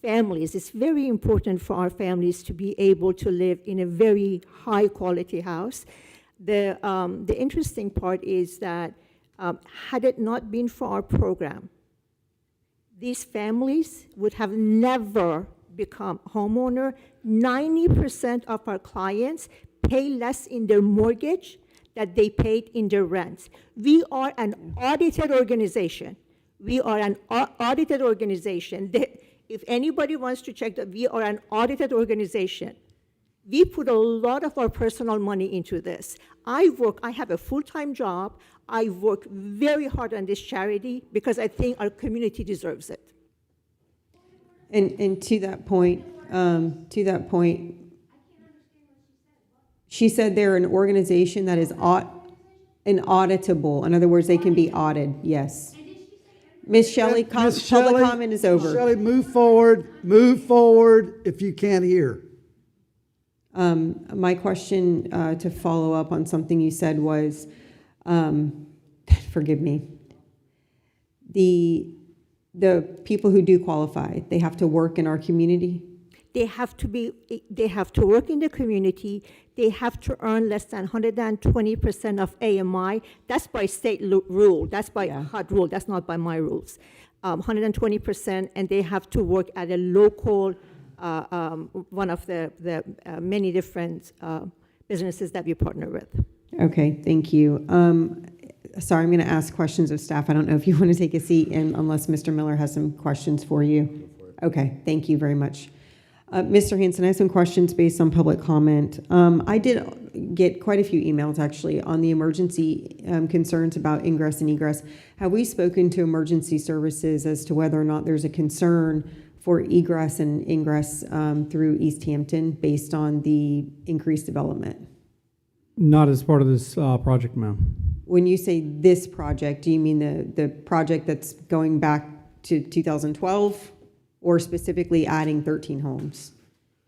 families. It's very important for our families to be able to live in a very high-quality house. The interesting part is that had it not been for our program, these families would have never become homeowner. 90% of our clients pay less in their mortgage that they paid in their rents. We are an audited organization. We are an audited organization. If anybody wants to check that, we are an audited organization. We put a lot of our personal money into this. I have a full-time job. I work very hard on this charity because I think our community deserves it. And to that point, she said they're an organization that is auditable. In other words, they can be audited, yes. Ms. Shelley, public comment is over. Shelley, move forward if you can't hear. My question to follow up on something you said was, forgive me, the people who do qualify, they have to work in our community? They have to work in the community. They have to earn less than 120% of AMI. That's by state rule. That's by HUD rule. That's not by my rules. 120%, and they have to work at a local, one of the many different businesses that we partner with. Okay, thank you. Sorry, I'm going to ask questions of staff. I don't know if you want to take a seat, and unless Mr. Miller has some questions for you. Okay, thank you very much. Mr. Hanson, I have some questions based on public comment. I did get quite a few emails, actually, on the emergency concerns about ingress and egress. Have we spoken to emergency services as to whether or not there's a concern for egress and ingress through East Hampton based on the increased development? Not as part of this project, ma'am. When you say this project, do you mean the project that's going back to 2012? Or specifically adding 13 homes?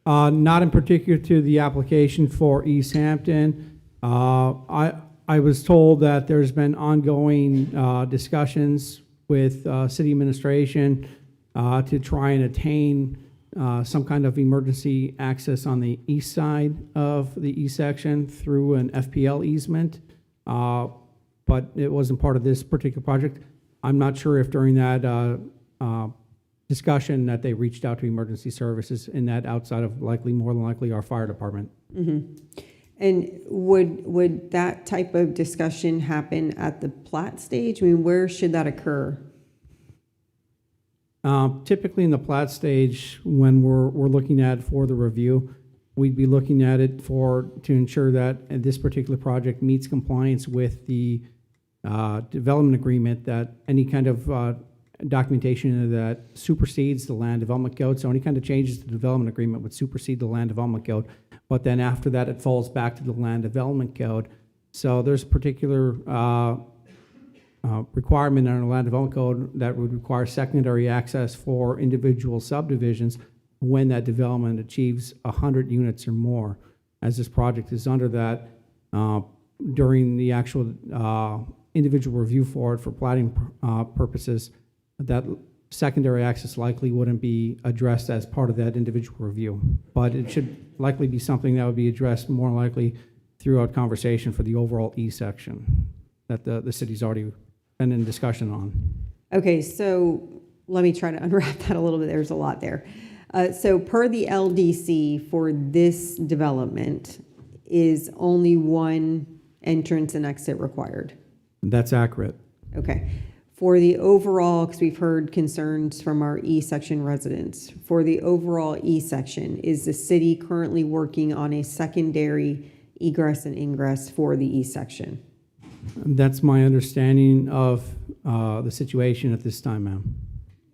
Not in particular to the application for East Hampton. I was told that there's been ongoing discussions with city administration to try and attain some kind of emergency access on the east side of the east section through an FPL easement, but it wasn't part of this particular project. I'm not sure if during that discussion that they reached out to emergency services, and that outside of more than likely our fire department. Mm-hmm. And would that type of discussion happen at the plat stage? I mean, where should that occur? Typically in the plat stage, when we're looking at for the review, we'd be looking at it to ensure that this particular project meets compliance with the development agreement, that any kind of documentation that supersedes the land development code. So any kind of changes to the development agreement would supersede the land development code. But then after that, it falls back to the land development code. So there's a particular requirement in our land development code that would require secondary access for individual subdivisions when that development achieves 100 units or more. As this project is under that, during the actual individual review for it for platting purposes, that secondary access likely wouldn't be addressed as part of that individual review. But it should likely be something that would be addressed more likely throughout conversation for the overall E section that the city's already been in discussion on. Okay, so let me try to unwrap that a little bit. There's a lot there. So per the LDC for this development is only one entrance and exit required? That's accurate. Okay. For the overall, because we've heard concerns from our E section residents, for the overall E section, is the city currently working on a secondary egress and ingress for the E section? That's my understanding of the situation at this time, ma'am.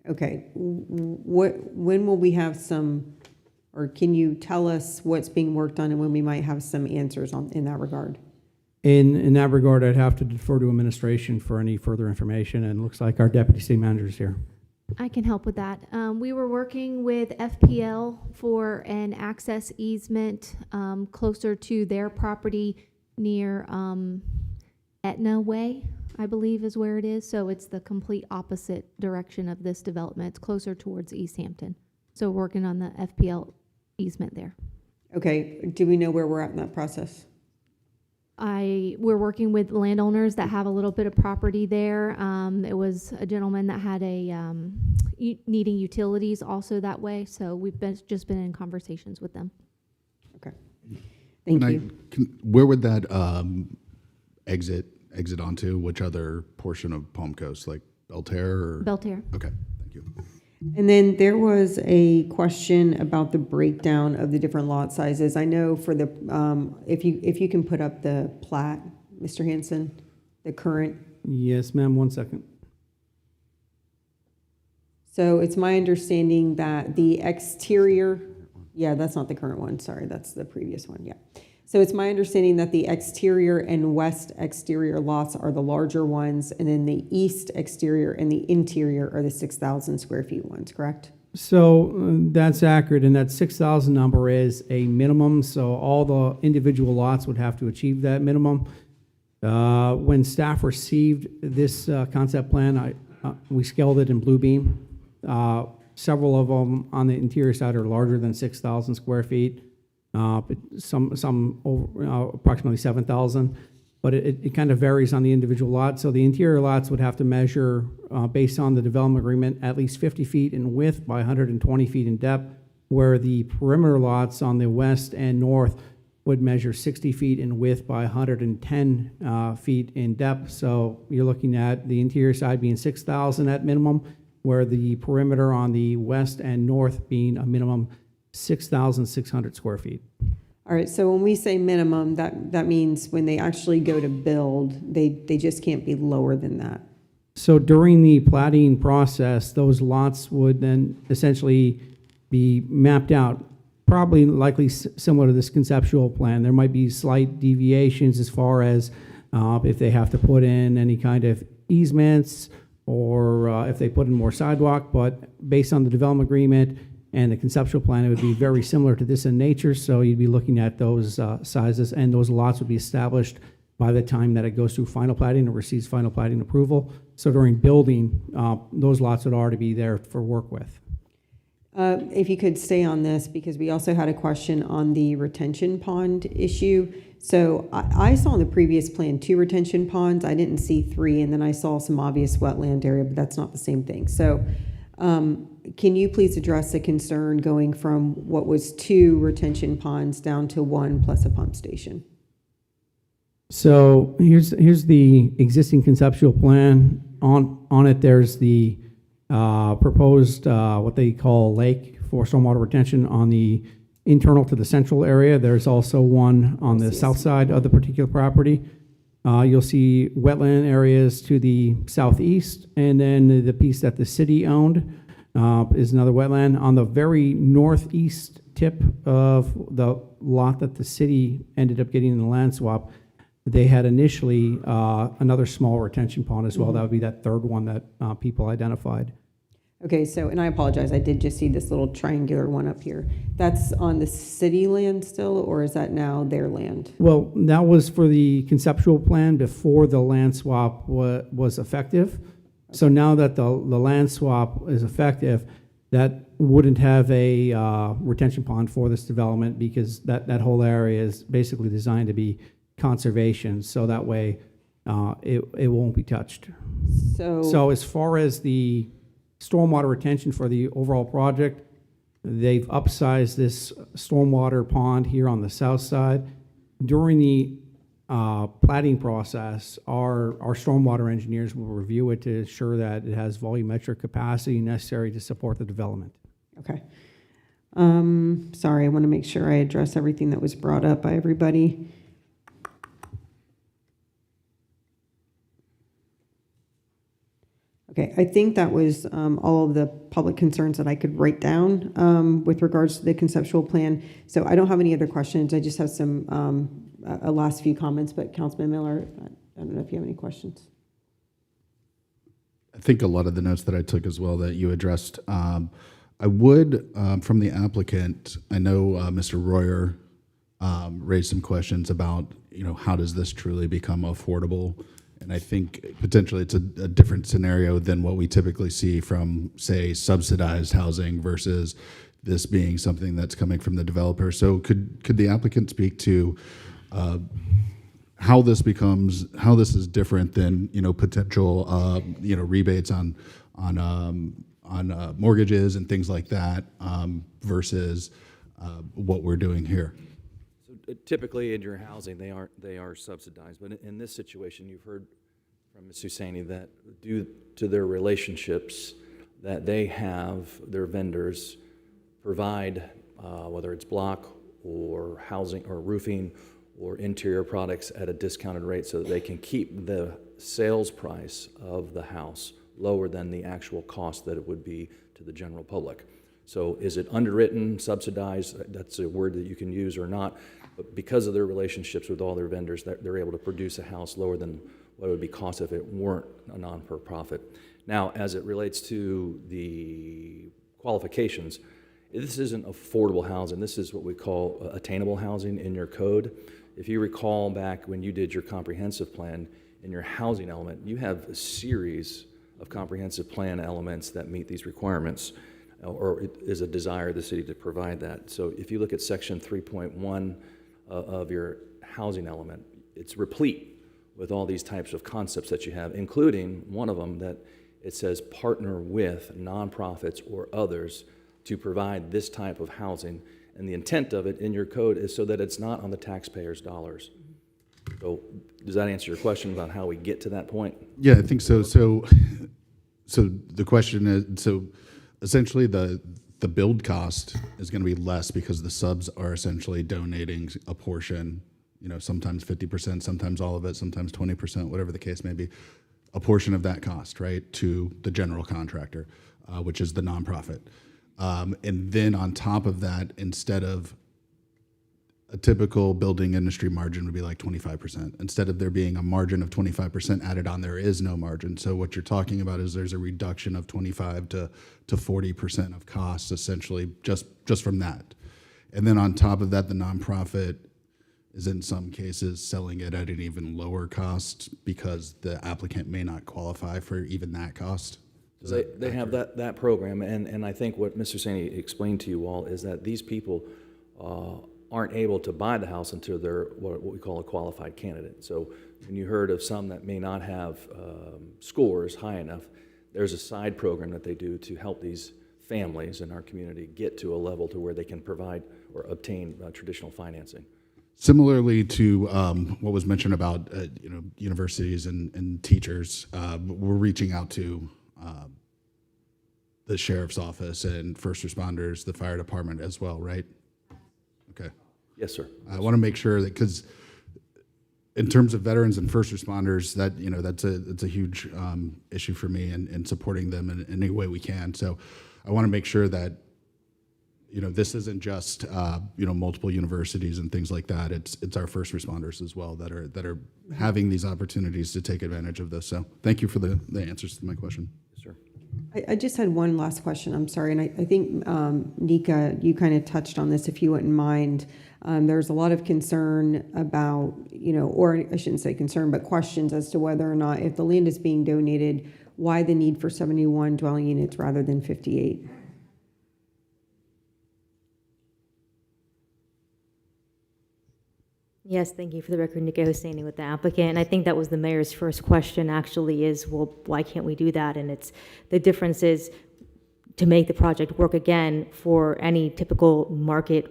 Okay. When will we have some, or can you tell us what's being worked on and when we might have some answers in that regard? In that regard, I'd have to defer to administration for any further information, and it looks like our deputy city manager is here. I can help with that. We were working with FPL for an access easement closer to their property near Etna Way, I believe is where it is. So it's the complete opposite direction of this development. It's closer towards East Hampton. So we're working on the FPL easement there. Okay, do we know where we're at in that process? We're working with landowners that have a little bit of property there. It was a gentleman that had needing utilities also that way, so we've just been in conversations with them. Okay, thank Can I- you. where would that exit onto? Which other portion of Palm Coast, like Belterre or? Belterre. Okay, thank you. And then there was a question about the breakdown of the different lot sizes. I know for the, if you can put up the plat, Mr. Hanson, the current. Yes, ma'am, 1 second. So it's my understanding that the exterior, yeah, that's not the current one, sorry, that's the previous one, yeah. So it's my understanding that the exterior and west exterior lots are the larger ones, and then the east exterior and the interior are the 6,000 square feet ones, correct? So that's accurate, and that 6,000 number is a minimum, so all the individual lots would have to achieve that minimum. When staff received this concept plan, we scaled it in Bluebeam. Several of them on the interior side are larger than 6,000 square feet. But some over, approximately 7,000, but it kind of varies on the individual lot. So the interior lots would have to measure, based on the development agreement, at least 50 feet in width by 120 feet in depth, where the perimeter lots on the west and north would measure 60 feet in width by 110 feet in depth. So you're looking at the interior side being 6,000 at minimum, where the perimeter on the west and north being a minimum 6,600 square feet. All right, so when we say minimum, that means when they actually go to build, they just can't be lower than that. So during the plating process, those lots would then essentially be mapped out, probably likely similar to this conceptual plan. There might be slight deviations as far as if they have to put in any kind of easements or if they put in more sidewalk, but based on the development agreement and the conceptual plan, it would be very similar to this in nature, so you'd be looking at those sizes, and those lots would be established by the time that it goes through final plating or receives final plating approval. So during building, those lots would already be there for work with. If you could stay on this, because we also had a question on the retention pond issue. So I saw in the previous plan 2 retention ponds. I didn't see 3, and then I saw some obvious wetland area, but that's not the same thing. So can you please address the concern going from what was 2 retention ponds down to 1 plus a pump station? So here's the existing conceptual plan. On it, there's the proposed what they call lake for stormwater retention on the internal to the central area. There's also one on the south side of the particular property. You'll see wetland areas to the southeast, and then the piece that the city owned is another wetland. On the very northeast tip of the lot that the city ended up getting in the land swap, they had initially another small retention pond as well. That would be that third one that people identified. Okay, so, and I apologize, I did just see this little triangular one up here. That's on the city land still, or is that now their land? Well, that was for the conceptual plan before the land swap was effective. So now that the land swap is effective, that wouldn't have a retention pond for this development, because that whole area is basically designed to be conservation, so that way it won't be touched. So as far as the stormwater retention for the overall project, they've upsized this stormwater pond here on the south side. During the plating process, our stormwater engineers will review it to ensure that it has volumetric capacity necessary to support the development. Okay. Sorry, I want to make sure I address everything that was brought up by everybody. Okay, I think that was all of the public concerns that I could write down with regards to the conceptual plan. So I don't have any other questions. I just have some a last few comments, but Councilman Miller, I don't know if you have any questions. I think a lot of the notes that I took as well that you addressed, I would, from the applicant, I know Mr. Royer raised some questions about, how does this truly become affordable? And I think potentially it's a different scenario than what we typically see from, say, subsidized housing versus this being something that's coming from the developer. So could the applicant speak to how this is different than, potential, rebates on mortgages and things like that, versus what we're doing here? So typically in your housing, they are subsidized, but in this situation, you've heard from Ms. Husseini that due to their relationships that they have, their vendors provide, whether it's block or housing or roofing or interior products at a discounted rate so that they can keep the sales price of the house lower than the actual cost that it would be to the general public. So is it underwritten, subsidized? That's a word that you can use or not. But because of their relationships with all their vendors, they're able to produce a house lower than what it would be cost if it weren't a non-for-profit. Now, as it relates to the qualifications, this isn't affordable housing. This is what we call attainable housing in your code. If you recall back when you did your comprehensive plan, in your housing element, you have a series of comprehensive plan elements that meet these requirements, or it is a desire of the city to provide that. So if you look at section 3.1 of your housing element, it's replete with all these types of concepts that you have, including one of them that it says partner with nonprofits or others to provide this type of housing. And the intent of it in your code is so that it's not on the taxpayers' dollars. So does that answer your question about how we get to that point? Yeah, I think so. So the question is, so essentially the build cost is going to be less because the subs are essentially donating a portion, sometimes 50%, sometimes all of it, sometimes 20%, whatever the case may be, a portion of that cost, right, to the general contractor, which is the nonprofit. And then on top of that, instead of a typical building industry margin would be like 25%. Instead of there being a margin of 25% added on, there is no margin. So what you're talking about is there's a reduction of 25 to 40% of costs, essentially, just from that. And then on top of that, the nonprofit is in some cases selling it at an even lower cost because the applicant may not qualify for even that cost. They have that program, and I think what Mr. Saney explained to you all is that these people aren't able to buy the house until they're what we call a qualified candidate. So when you heard of some that may not have scores high enough, there's a side program that they do to help these families in our community get to a level to where they can provide or obtain traditional financing. Similarly to what was mentioned about universities and teachers, we're reaching out to the sheriff's office and first responders, the fire department as well, right? Okay. Yes, sir. I want to make sure that, because in terms of veterans and first responders, that's a huge issue for me, and supporting them in any way we can. So I want to make sure that this isn't just multiple universities and things like that. It's our first responders as well that are having these opportunities to take advantage of this. So thank you for the answers to my question. Yes, sir. I just had one last question, I'm sorry, and I think, Nika, you kind of touched on this, if you wouldn't mind. There's a lot of concern about, or I shouldn't say concern, but questions as to whether or not, if the land is being donated, why the need for 71 dwelling units rather than 58? Yes, thank you. For the record, Nika Hosseini with the applicant. And I think that was the mayor's first question actually is, well, why can't we do that? And it's the difference is to make the project work again for any typical market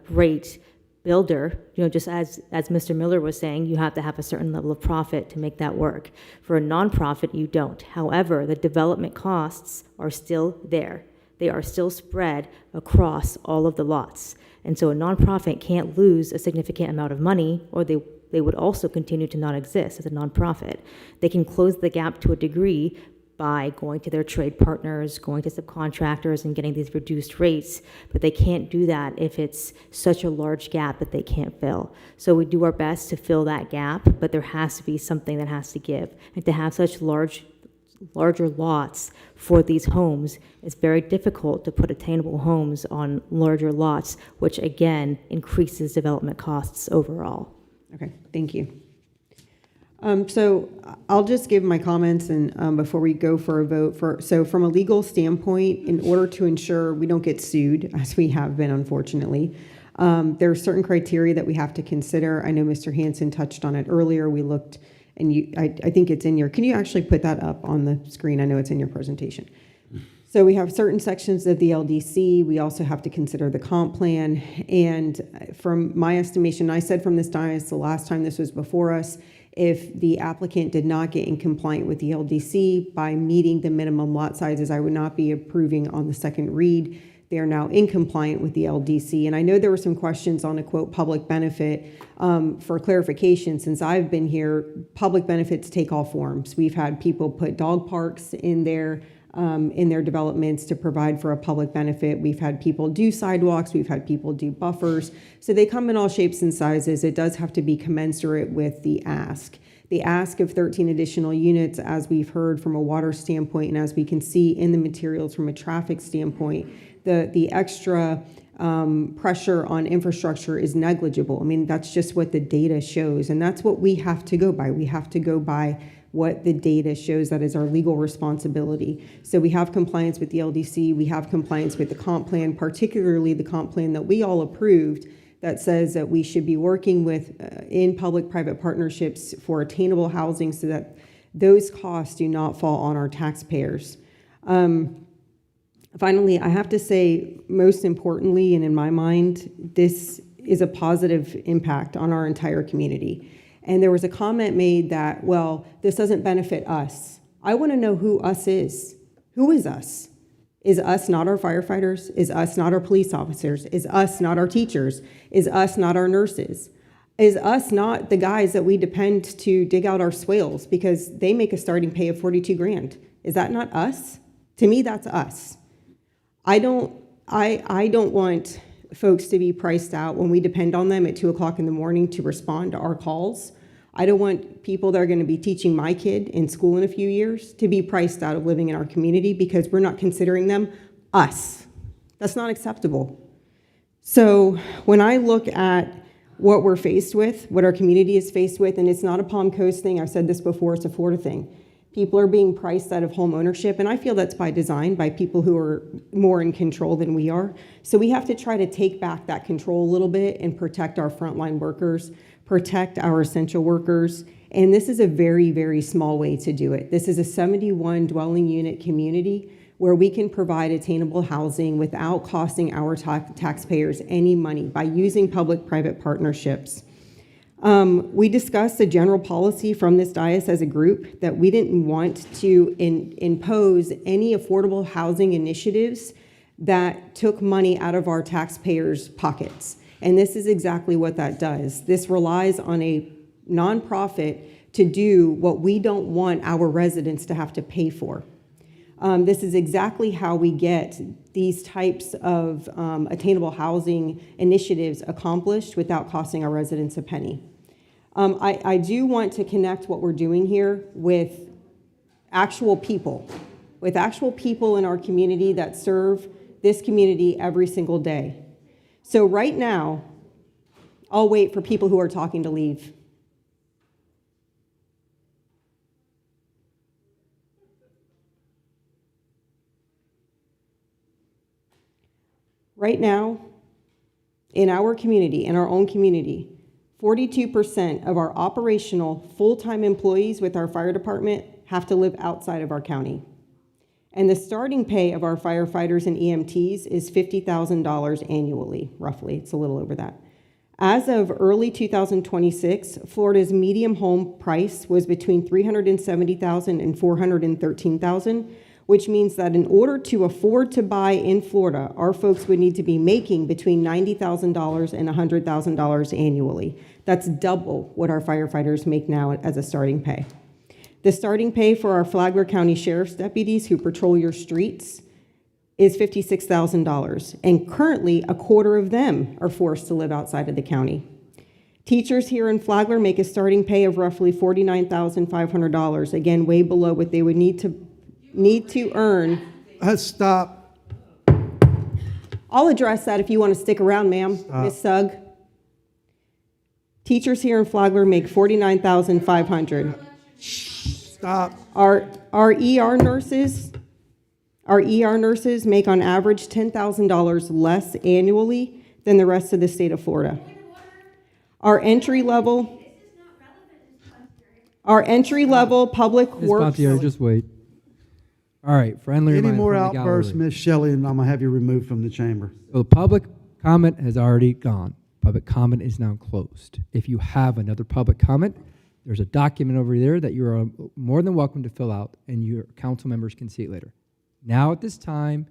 rate builder, just as Mr. Miller was saying, you have to have a certain level of profit to make that work. For a nonprofit, you don't. However, the development costs are still there. They are still spread across all of the lots. And so a nonprofit can't lose a significant amount of money, or they would also continue to not exist as a nonprofit. They can close the gap to a degree by going to their trade partners, going to subcontractors, and getting these reduced rates, but they can't do that if it's such a large gap that they can't fill. So we do our best to fill that gap, but there has to be something that has to give. And to have such larger lots for these homes, it's very difficult to put attainable homes on larger lots, which again increases development costs overall. Okay, thank you. So I'll just give my comments and before we go for a vote. So from a legal standpoint, in order to ensure we don't get sued, as we have been unfortunately, there are certain criteria that we have to consider. I know Mr. Hanson touched on it earlier. We looked, and I think it's in your, can you actually put that up on the screen? I know it's in your presentation. So we have certain sections of the LDC. We also have to consider the comp plan. And from my estimation, I said from this dais the last time this was before us, if the applicant did not get in compliant with the LDC by meeting the minimum lot sizes, I would not be approving on the second read. They are now in compliant with the LDC. And I know there were some questions on a quote public benefit. For clarification, since I've been here, public benefits take all forms. We've had people put dog parks in their developments to provide for a public benefit. We've had people do sidewalks. We've had people do buffers. So they come in all shapes and sizes. It does have to be commensurate with the ask. The ask of 13 additional units, as we've heard from a water standpoint, and as we can see in the materials from a traffic standpoint, the extra pressure on infrastructure is negligible. I mean, that's just what the data shows, and that's what we have to go by. We have to go by what the data shows. That is our legal responsibility. So we have compliance with the LDC, we have compliance with the comp plan, particularly the comp plan that we all approved that says that we should be working with in public-private partnerships for attainable housing so that those costs do not fall on our taxpayers. Finally, I have to say, most importantly, and in my mind, this is a positive impact on our entire community. And there was a comment made that, well, this doesn't benefit us. I want to know who us is. Who is us? Is us not our firefighters? Is us not our police officers? Is us not our teachers? Is us not our nurses? Is us not the guys that we depend to dig out our swales because they make a starting pay of 42 grand? Is that not us? To me, that's us. I don't want folks to be priced out when we depend on them at 2 o'clock in the morning to respond to our calls. I don't want people that are going to be teaching my kid in school in a few years to be priced out of living in our community because we're not considering them us. That's not acceptable. So when I look at what we're faced with, what our community is faced with, and it's not a Palm Coast thing, I've said this before, it's a Florida thing. People are being priced out of home ownership, and I feel that's by design, by people who are more in control than we are. So we have to try to take back that control a little bit and protect our frontline workers, protect our essential workers, and this is a very, very small way to do it. This is a 71 dwelling unit community where we can provide attainable housing without costing our taxpayers any money by using public-private partnerships. We discussed a general policy from this dais as a group that we didn't want to impose any affordable housing initiatives that took money out of our taxpayers' pockets. And this is exactly what that does. This relies on a nonprofit to do what we don't want our residents to have to pay for. This is exactly how we get these types of attainable housing initiatives accomplished without costing our residents a penny. I do want to connect what we're doing here with actual people in our community that serve this community every single day. So right now, I'll wait for people who are talking to leave. Right now, in our community, in our own community, 42% of our operational full-time employees with our fire department have to live outside of our county. And the starting pay of our firefighters and EMTs is $50,000 annually, roughly. It's a little over that. As of early 2026, Florida's median home price was between $370,000 and $413,000, which means that in order to afford to buy in Florida, our folks would need to be making between $90,000 and $100,000 annually. That's double what our firefighters make now as a starting pay. The starting pay for our Flagler County Sheriff's deputies who patrol your streets is $56,000, and currently a quarter of them are forced to live outside of the county. Teachers here in Flagler make a starting pay of roughly $49,500, again, way below what they would need to earn. Stop. I'll address that if you want to stick around, ma'am, Ms. Sugg. Teachers here in Flagler make $49,500. Stop. Our ER nurses make on average $10,000 less annually than the rest of the state of Florida. Our entry level public Ms. works. Pontieri, just wait. All right, friendly Any reminder more from the outbursts, gallery. Miss Shelley, and I'm gonna have you removed from the chamber. So the public comment has already gone. Public comment is now closed. If you have another public comment, there's a document over there that you're more than welcome to fill out, and your council members can see it later. Now, at this time,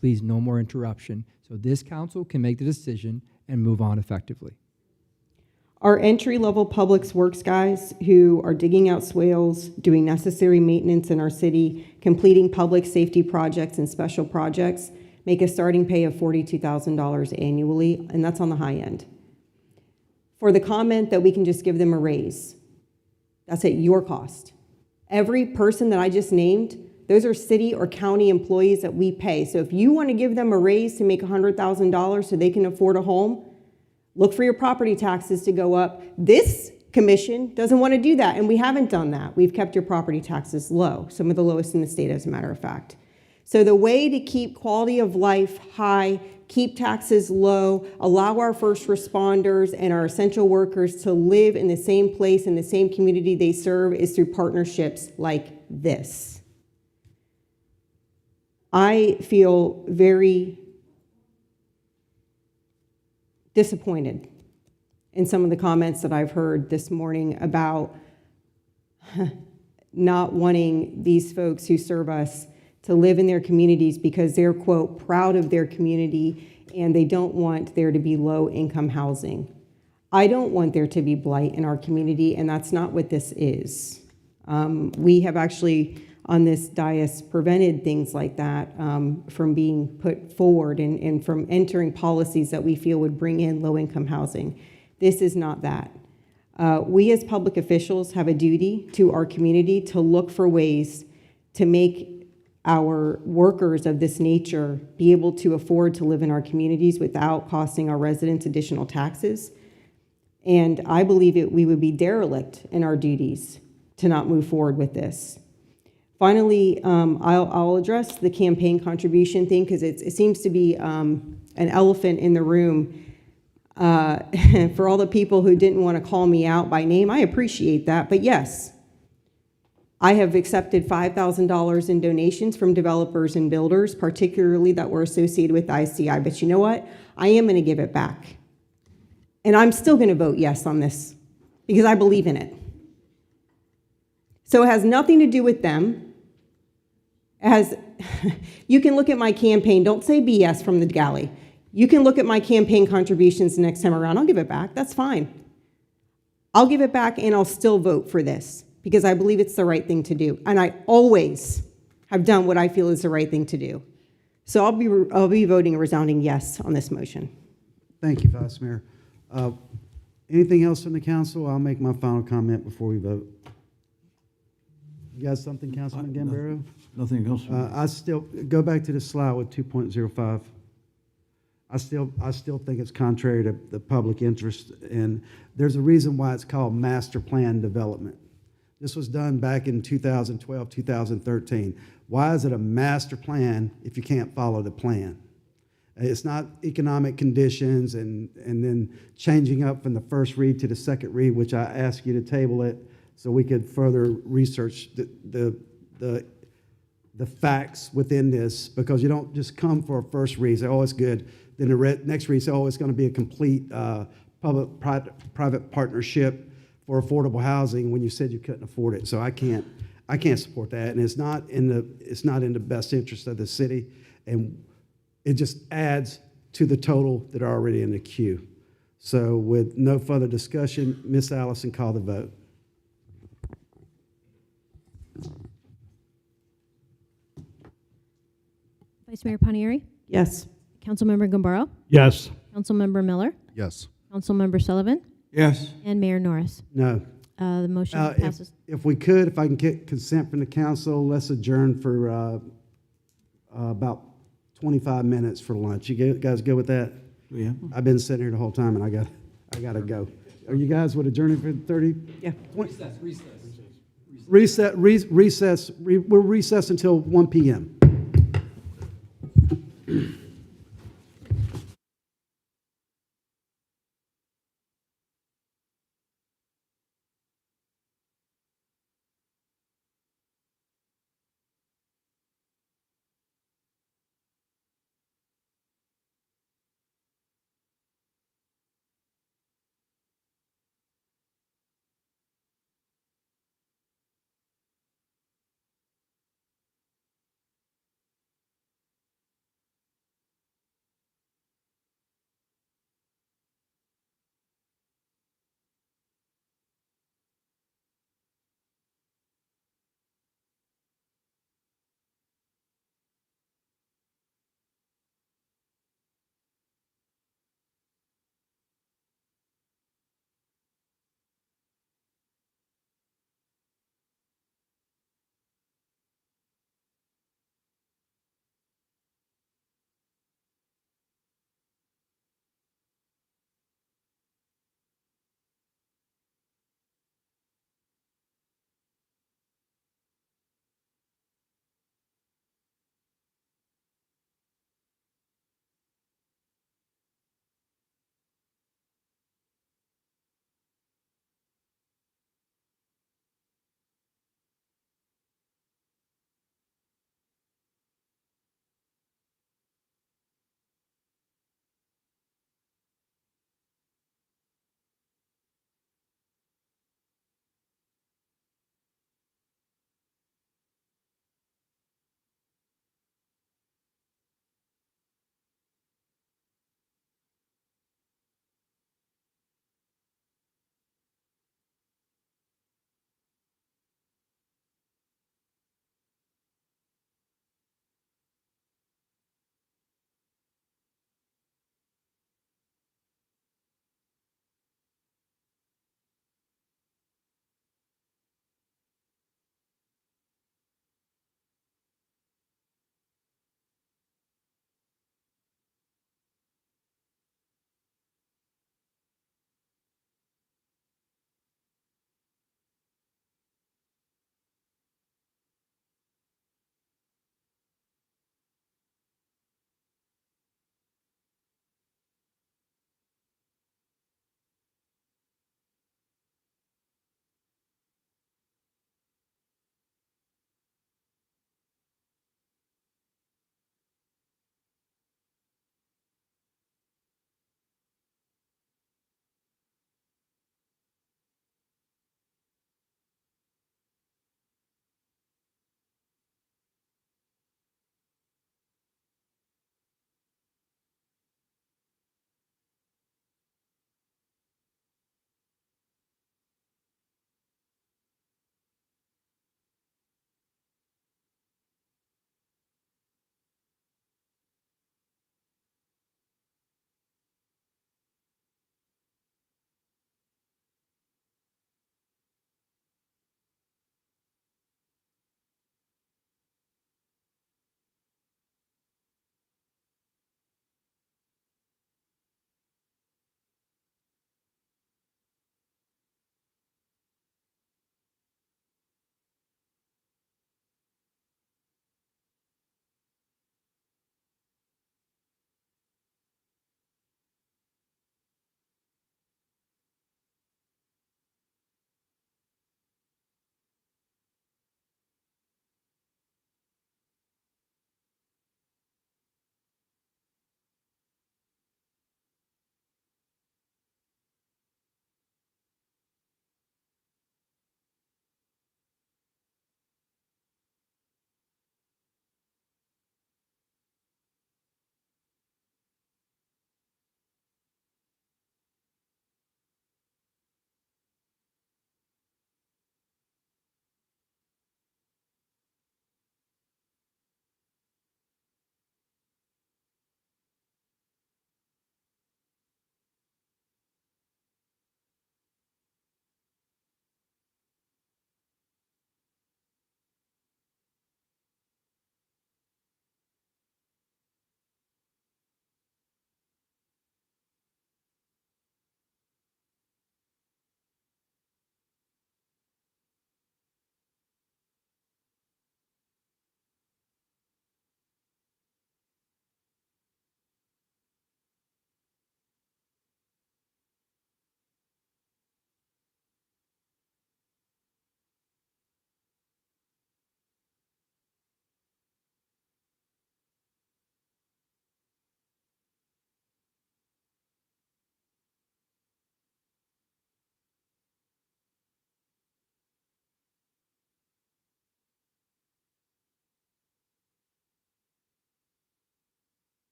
please, no more interruption, so this council can make the decision and move on effectively. Our entry-level public works guys who are digging out swales, doing necessary maintenance in our city, completing public safety projects and special projects, make a starting pay of $42,000 annually, and that's on the high end. For the comment that we can just give them a raise, that's at your cost. Every person that I just named, those are city or county employees that we pay. So if you want to give them a raise to make $100,000 so they can afford a home, look for your property taxes to go up. This commission doesn't want to do that, and we haven't done that. We've kept your property taxes low, some of the lowest in the state, as a matter of fact. So the way to keep quality of life high, keep taxes low, allow our first responders and our essential workers to live in the same place, in the same community they serve, is through partnerships like this. I feel very disappointed in some of the comments that I've heard this morning about not wanting these folks who serve us to live in their communities because they're, quote, proud of their community and they don't want there to be low-income housing. I don't want there to be blight in our community, and that's not what this is. We have actually, on this dais, prevented things like that from being put forward and from entering policies that we feel would bring in low-income housing. This is not that. We as public officials have a duty to our community to look for ways to make our workers of this nature be able to afford to live in our communities without costing our residents additional taxes. And I believe we would be derelict in our duties to not move forward with this. Finally, I'll address the campaign contribution thing because it seems to be an elephant in the room. For all the people who didn't want to call me out by name, I appreciate that. But yes, I have accepted $5,000 in donations from developers and builders, particularly that were associated with ICI. But you know what? I am going to give it back. And I'm still going to vote yes on this because I believe in it. So it has nothing to do with them. You can look at my campaign. Don't say BS from the galley. You can look at my campaign contributions the next time around. I'll give it back. That's fine. I'll give it back and I'll still vote for this because I believe it's the right thing to do. And I always have done what I feel is the right thing to do. So I'll be voting a resounding yes on this motion. Thank you, Vice Mayor. Anything else from the council? I'll make my final comment before we vote. You got something, Councilman Gambaro? Nothing else. I still, go back to the slide with 2.05. I still think it's contrary to the public interest, and there's a reason why it's called master plan development. This was done back in 2012, 2013. Why is it a master plan if you can't follow the plan? It's not economic conditions and then changing up from the first read to the second read, which I asked you to table it so we could further research the facts within this, because you don't just come for a first read, say, oh, it's good. Then the next read, say, oh, it's going to be a complete public-private partnership for affordable housing when you said you couldn't afford it. So I can't support that, and it's not in the best interest of the city, and it just adds to the total that are already in the queue. So with no further discussion, Ms. Allison, call the vote. Vice Mayor Pontieri? Yes. Councilmember Gambaro? Yes. Councilmember Miller? Yes. Councilmember Sullivan? Yes. And Mayor Norris? No. The motion passes. If we could, if I can get consent from the council, let's adjourn for about 25 minutes for lunch. You guys go with that? Yeah. I've been sitting here the whole time, and I got to go. Are you guys would adjourn for 30? Yeah. Recess, we'll recess until 1 PM.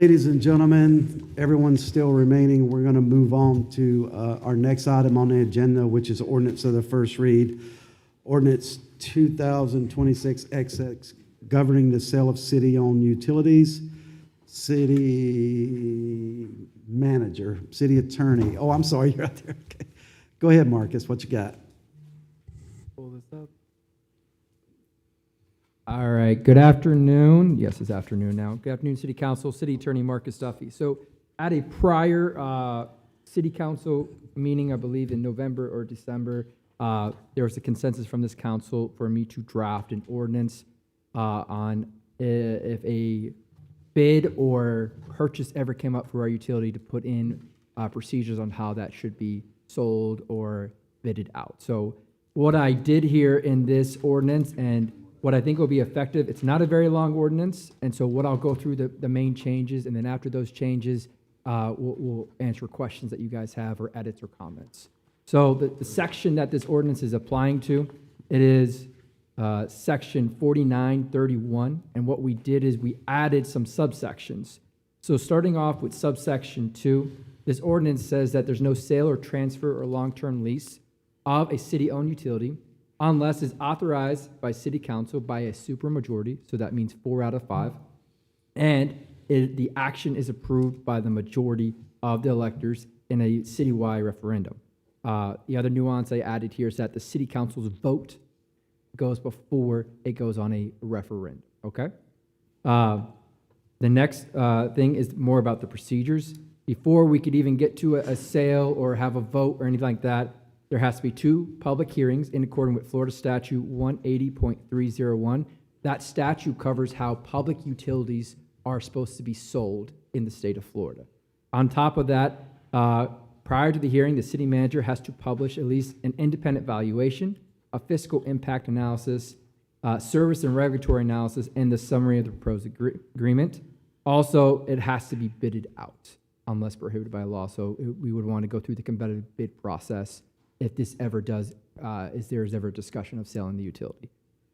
Ladies and gentlemen, everyone's still remaining. We're going to move on to our next item on the agenda, which is ordinance of the first read. Ordinance 2026XX governing the sale of city-owned utilities. City manager, city attorney. Oh, I'm sorry, you're out there. Okay. Go ahead, Marcus, what you got? Pull this up. All right, good afternoon. Yes, it's afternoon now. Good afternoon, City Council, City Attorney Marcus Duffy. So at a prior City Council meeting, I believe in November or December, there was a consensus from this council for me to draft an ordinance on if a bid or purchase ever came up for our utility to put in procedures on how that should be sold or bidded out. So what I did here in this ordinance and what I think will be effective, it's not a very long ordinance, and so what I'll go through the main changes, and then after those changes, we'll answer questions that you guys have or edits or comments. So the section that this ordinance is applying to, it is section 4931, and what we did is we added some subsections. So starting off with subsection 2, this ordinance says that there's no sale or transfer or long-term lease of a city-owned utility unless it's authorized by City Council by a supermajority, so that means 4 out of 5, and the action is approved by the majority of the electors in a citywide referendum. The other nuance I added here is that the City Council's vote goes before it goes on a referendum, okay? The next thing is more about the procedures. Before we could even get to a sale or have a vote or anything like that, there has to be 2 public hearings in accordance with Florida Statute 180.301. That statute covers how public utilities are supposed to be sold in the state of Florida. On top of that, prior to the hearing, the city manager has to publish at least an independent valuation, a fiscal impact analysis, service and regulatory analysis, and the summary of the proposed agreement. Also, it has to be bidded out unless prohibited by law. So we would want to go through the competitive bid process if this ever does, if there's ever a discussion of selling the utility.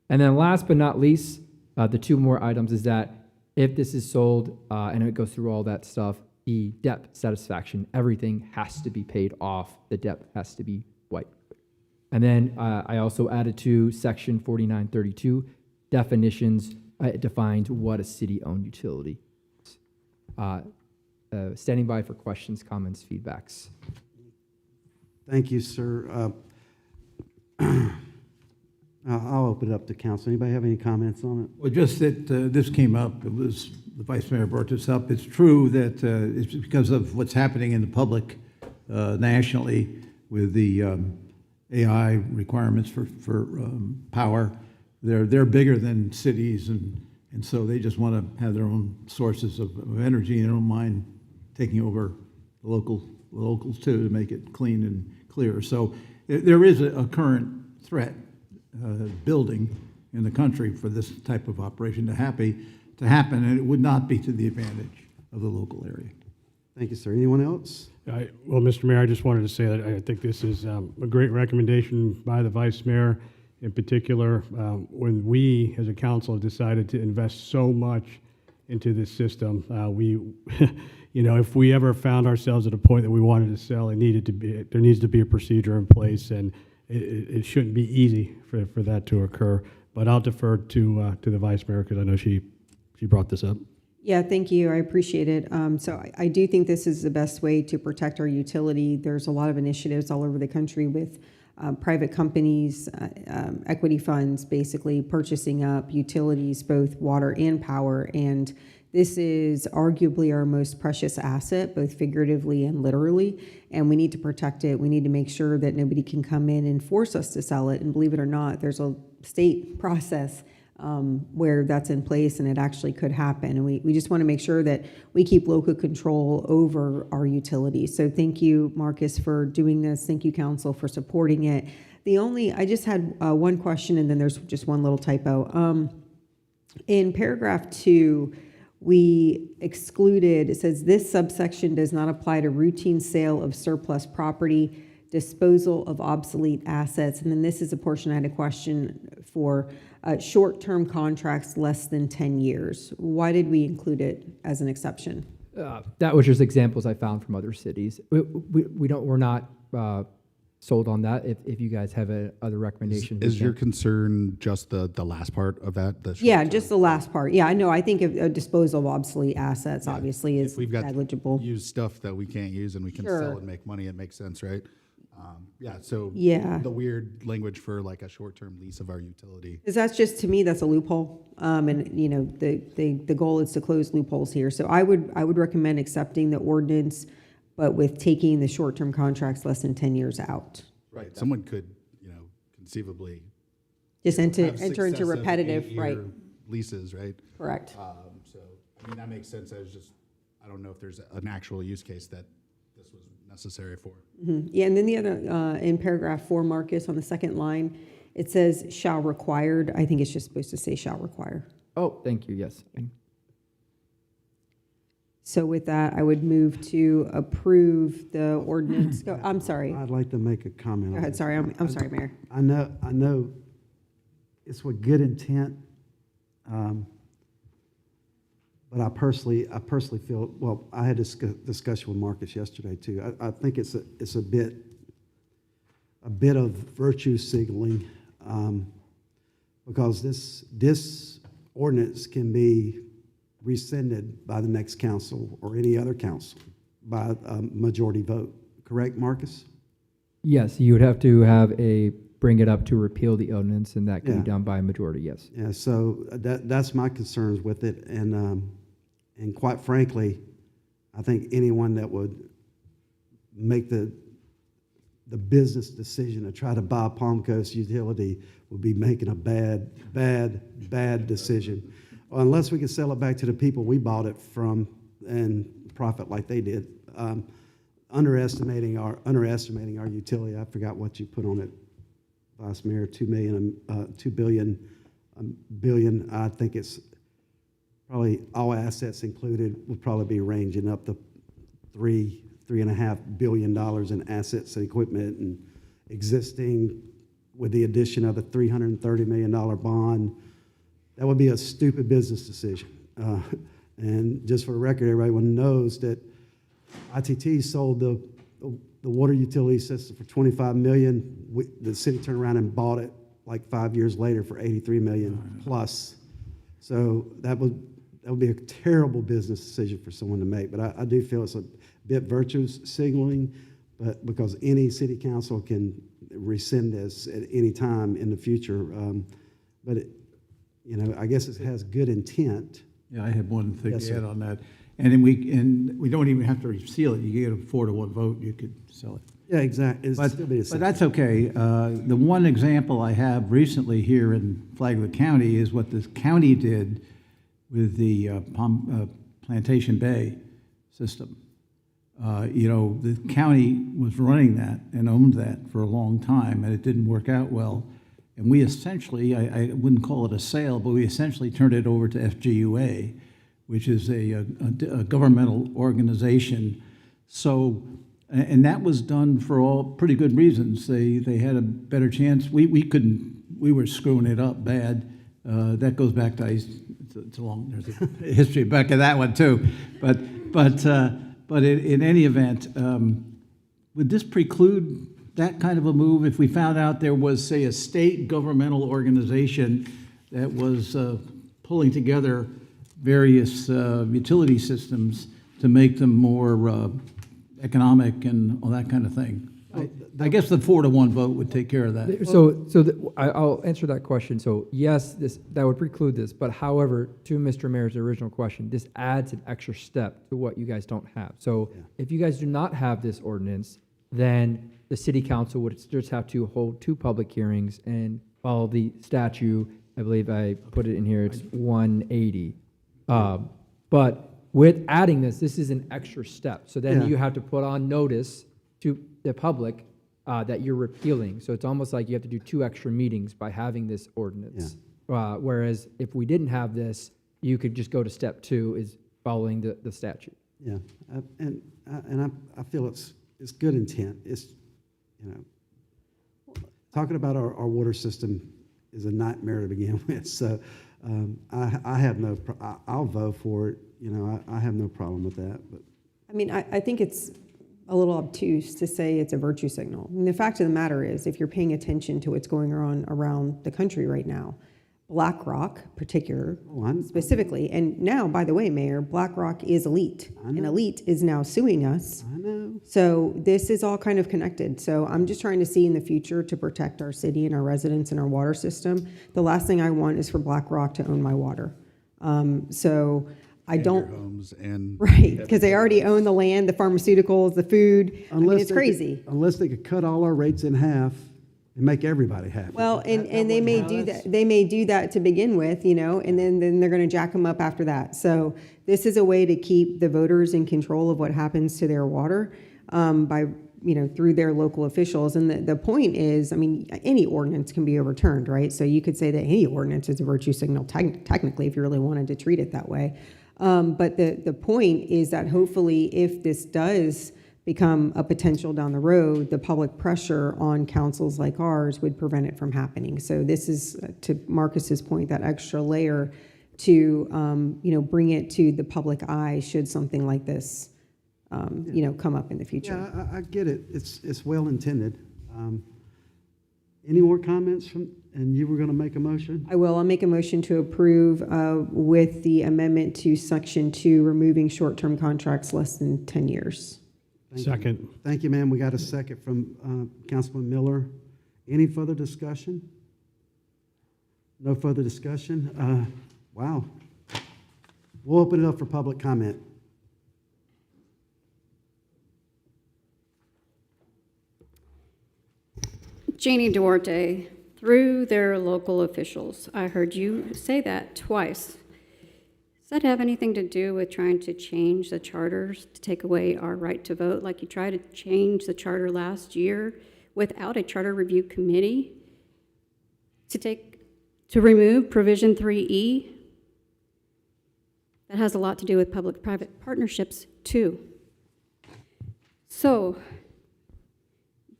And then last but not least, the 2 more items is that if this is sold and it goes through all that stuff, the debt satisfaction, everything has to be paid off. The debt has to be wiped. And then I also added to section 4932 definitions. It defines what a city-owned utility is. Standing by for questions, comments, feedbacks. Thank you, sir. I'll open it up to council. Anybody have any comments on it? Well, just that this came up, it was, the Vice Mayor brought this up. It's true that it's because of what's happening in the public nationally with the AI requirements for power. They're bigger than cities, and so they just want to have their own sources of energy, and they don't mind taking over the locals too to make it clean and clear. So there is a current threat building in the country for this type of operation to happen, and it would not be to the advantage of the local area. Thank you, sir. Anyone else? Well, Mr. Mayor, I just wanted to say that I think this is a great recommendation by the Vice Mayor in particular. When we, as a council, decided to invest so much into this system, you know, if we ever found ourselves at a point that we wanted to sell, there needs to be a procedure in place, and it shouldn't be easy for that to occur. But I'll defer to the Vice Mayor because I know she brought this up. Yeah, thank you. I appreciate it. So I do think this is the best way to protect our utility. There's a lot of initiatives all over the country with private companies, equity funds, basically purchasing up utilities, both water and power. And this is arguably our most precious asset, both figuratively and literally, and we need to protect it. We need to make sure that nobody can come in and force us to sell it. And believe it or not, there's a state process where that's in place, and it actually could happen. And we just want to make sure that we keep local control over our utilities. So thank you, Marcus, for doing this. Thank you, Council, for supporting it. I just had one question, and then there's just one little typo. In paragraph 2, we excluded, it says this subsection does not apply to routine sale of surplus property, disposal of obsolete assets. And then this is a portion I had a question for short-term contracts less than 10 years. Why did we include it as an exception? That was just examples I found from other cities. We're not sold on that. If you guys have other recommendations. Is your concern just the last part of that? Yeah, just the last part. Yeah, I know. I think a disposal of obsolete assets obviously is If we've got negligible. used stuff that we can't use and we can Sure. sell and make money, it makes sense, right? So Yeah. the weird language for like a short-term lease of our utility. Because that's just, to me, that's a loophole. And, you know, the goal is to close loopholes here. So I would recommend accepting the ordinance, but with taking the short-term contracts less than 10 years out. Right. Someone could, conceivably Just enter have into successive repetitive, 8-year right? leases, right? Correct. So, that makes sense. I don't know if there's an actual use case that this was necessary for. Yeah, and then the other, in paragraph 4, Marcus, on the second line, it says shall required. I think it's just supposed to say shall require. Oh, thank you, yes. So with that, I would move to approve the ordinance. I'm sorry. I'd like to make a comment. Go ahead, sorry. I'm sorry, Mayor. I know it's with good intent, but I personally feel, well, I had this discussion with Marcus yesterday too. I think it's a bit of virtue signaling, because this ordinance can be rescinded by the next council or any other council by a majority vote. Correct, Marcus? Yes, you would have to bring it up to repeal the ordinance, and that can Yeah. be done by a majority, yes. Yeah, so that's my concerns with it, and quite frankly, I think anyone that would make the business decision to try to buy Palm Coast Utility would be making a bad decision. Unless we can sell it back to the people we bought it from and profit like they did. Underestimating our utility. I forgot what you put on it, Vice Mayor. $2 billion. I think it's probably all assets included would probably be ranging up to $3.5 billion in assets and equipment and existing, with the addition of a $330 million bond. That would be a stupid business decision. And just for the record, everyone knows that ITT sold the water utility system for $25 million. The city turned around and bought it like 5 years later for $83 million plus. So that would be a terrible business decision for someone to make. But I do feel it's a bit virtue signaling, but because any city council can rescind this at any time in the future. But I guess it has good intent. Yeah, I had one thing Yes, to add sir. on that. And we don't even have to reseal it. You get a 4-to-1 vote, you could sell it. Yeah, exactly. But that's okay. The one example I have recently here in Flagler County is what the county did with the Plantation Bay system. The county was running that and owned that for a long time, and it didn't work out well. And we essentially, I wouldn't call it a sale, but we essentially turned it over to FGUA, which is a governmental organization. So, and that was done for all pretty good reasons. They had a better chance. We were screwing it up bad. That goes back to, it's a long, there's a history back of that one too. But in any event, would this preclude that kind of a move if we found out there was, say, a state governmental organization that was pulling together various utility systems to make them more economic and all that kind of thing? I guess the 4-to-1 vote would take care of that. I'll answer that question. So yes, that would preclude this, but however, to Mr. Mayor's original question, this adds an extra step to what you guys don't have. So if you guys do not have this ordinance, then the city council would just have to hold 2 public hearings and follow the statute. I believe I put it in here, it's 180. But with adding this is an extra step. So then you have to put on notice to the public that you're repealing. So it's almost like you have to do 2 extra meetings by having this ordinance. Whereas if we didn't have this, you could just go to step 2, is following the statute. Yeah, and I feel it's good intent. It's, talking about our water system is a nightmare to begin with. So I have I'll vote for it you know, I have no problem with that, but. I mean, I think it's a little obtuse to say it's a virtue signal. I mean, the fact of the matter is, if you're paying attention to what's going on around the country right now, BlackRock specifically, and now, by the way, Mayor, BlackRock is Elite, and Elite is now suing us. I know. So this is all kind of connected. So I'm just trying to see in the future to protect our city and our residents and our water system. The last thing I want is for BlackRock to own my water. So I don't. Homes and Right, because they already own the land, the pharmaceuticals, the food. I mean, it's they crazy. could- unless they could cut all our rates in half and make everybody happy. Well, and they may do that. They may do that to begin with, you know, and then they're going to jack them up after that. So this is a way to keep the voters in control of what happens to their water by, you know, through their local officials. And the point is, I mean, any ordinance can be overturned, right? So you could say that any ordinance is a virtue signal technically, if you really wanted to treat it that way. But the point is that hopefully, if this does become a potential down the road, the public pressure on councils like ours would prevent it from happening. So this is, to Marcus's point, that extra layer to, you know, bring it to the public eye should something like this, you know, come up in the future. Yeah, I get it. It's well intended. Any more comments from, and you were going to make a motion? I will. I'll make a motion to approve with the amendment to Section 2, removing short-term contracts less than 10 years. Second. Thank you, ma'am. We got a second from Councilman Miller. Any further discussion? No further discussion? Wow. We'll open it up for public comment. Janie Duarte, through their local officials. I heard you say that twice. Does that have anything to do with trying to change the charters to take away our right to vote, like you tried to change the charter last year without a charter review committee to remove provision 3E? That has a lot to do with public-private partnerships too. So,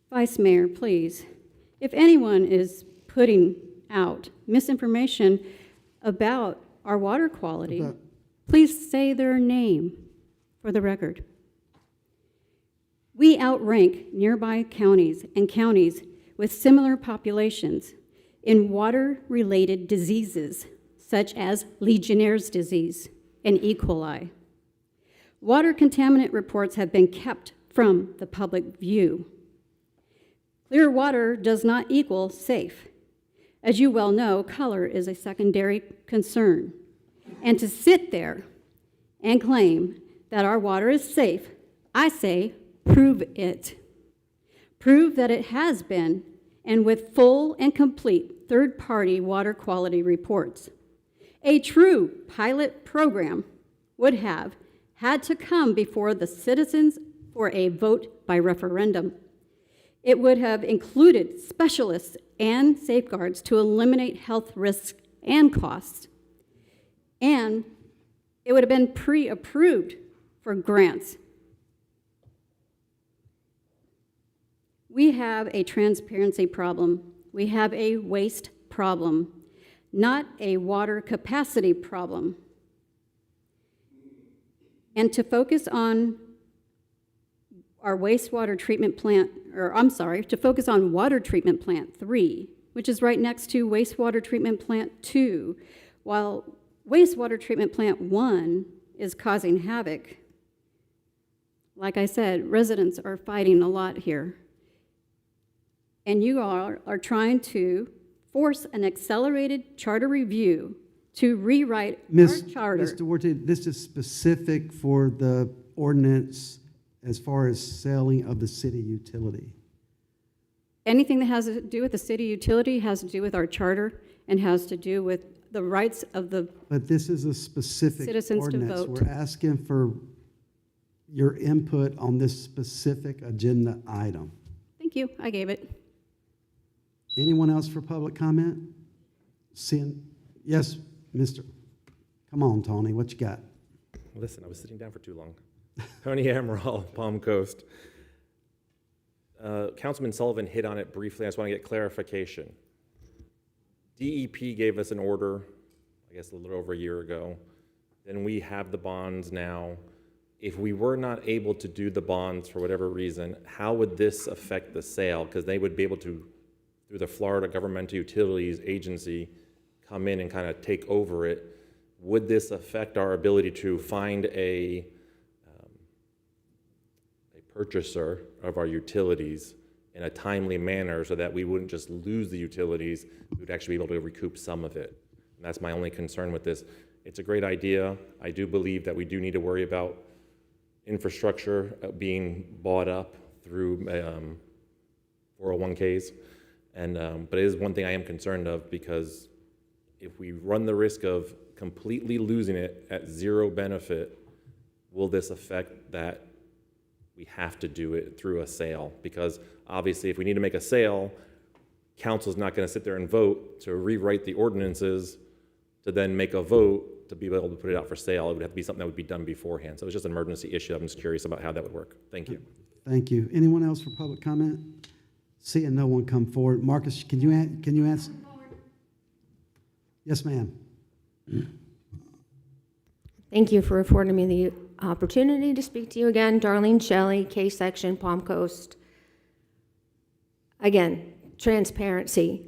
Vice Mayor, please, if anyone is putting out misinformation about our water quality, please say their name for the record. We outrank nearby counties and counties with similar populations in water-related diseases, such as Legionnaire's disease and E. coli. Water contaminant reports have been kept from the public view. Clear water does not equal safe. As you well know, color is a secondary concern. And to sit there and claim that our water is safe, I say, prove it. Prove that it has been, and with full and complete third-party water quality reports. A true pilot program would have had to come before the citizens for a vote by referendum. It would have included specialists and safeguards to eliminate health risks and costs. And it would have been pre-approved for grants. We have a transparency problem. We have a waste problem, not a water capacity problem. And to focus on our wastewater treatment plant, to focus on water treatment plant 3, which is right next to wastewater treatment plant 2, while wastewater treatment plant 1 is causing havoc. Like I said, residents are fighting a lot here. And you are trying to force an accelerated charter review to rewrite our charter. Ms. Duarte, this is specific for the ordinance as far as selling of the city utility. Anything that has to do with the city utility has to do with our charter and has to do with the rights of the But this is a specific citizens to ordinance. vote. We're asking for your input on this specific agenda item. Thank you, I gave it. Anyone else for public comment? Yes, Mr. Come on, Tony, what you got? Listen, I was sitting down for too long. Tony Amaral, Palm Coast. Councilman Sullivan hit on it briefly. I just want to get clarification. DEP gave us an order, I guess a little over a year ago, then we have the bonds now. If we were not able to do the bonds for whatever reason, how would this affect the sale? Because they would be able to, through the Florida Governmental Utilities Agency, come in and kind of take over it. Would this affect our ability to find a purchaser of our utilities in a timely manner so that we wouldn't just lose the utilities, we would actually be able to recoup some of it? And that's my only concern with this. It's a great idea. I do believe that we do need to worry about infrastructure being bought up through 401ks. But it is one thing I am concerned of, because if we run the risk of completely losing it at zero benefit, will this affect that we have to do it through a sale? Because obviously if we need to make a sale, council's not going to sit there and vote to rewrite the ordinances to then make a vote to be able to put it out for sale. It would have to be something that would be done beforehand. So it's just an emergency issue. I'm just curious about how that would work. Thank you. Thank you. Anyone else for public comment? Seeing no one come forward. Marcus, can you answer? Yes, ma'am. Thank you for affording me the opportunity to speak to you again. Darlene Shelley, K-Section, Palm Coast. Again, transparency.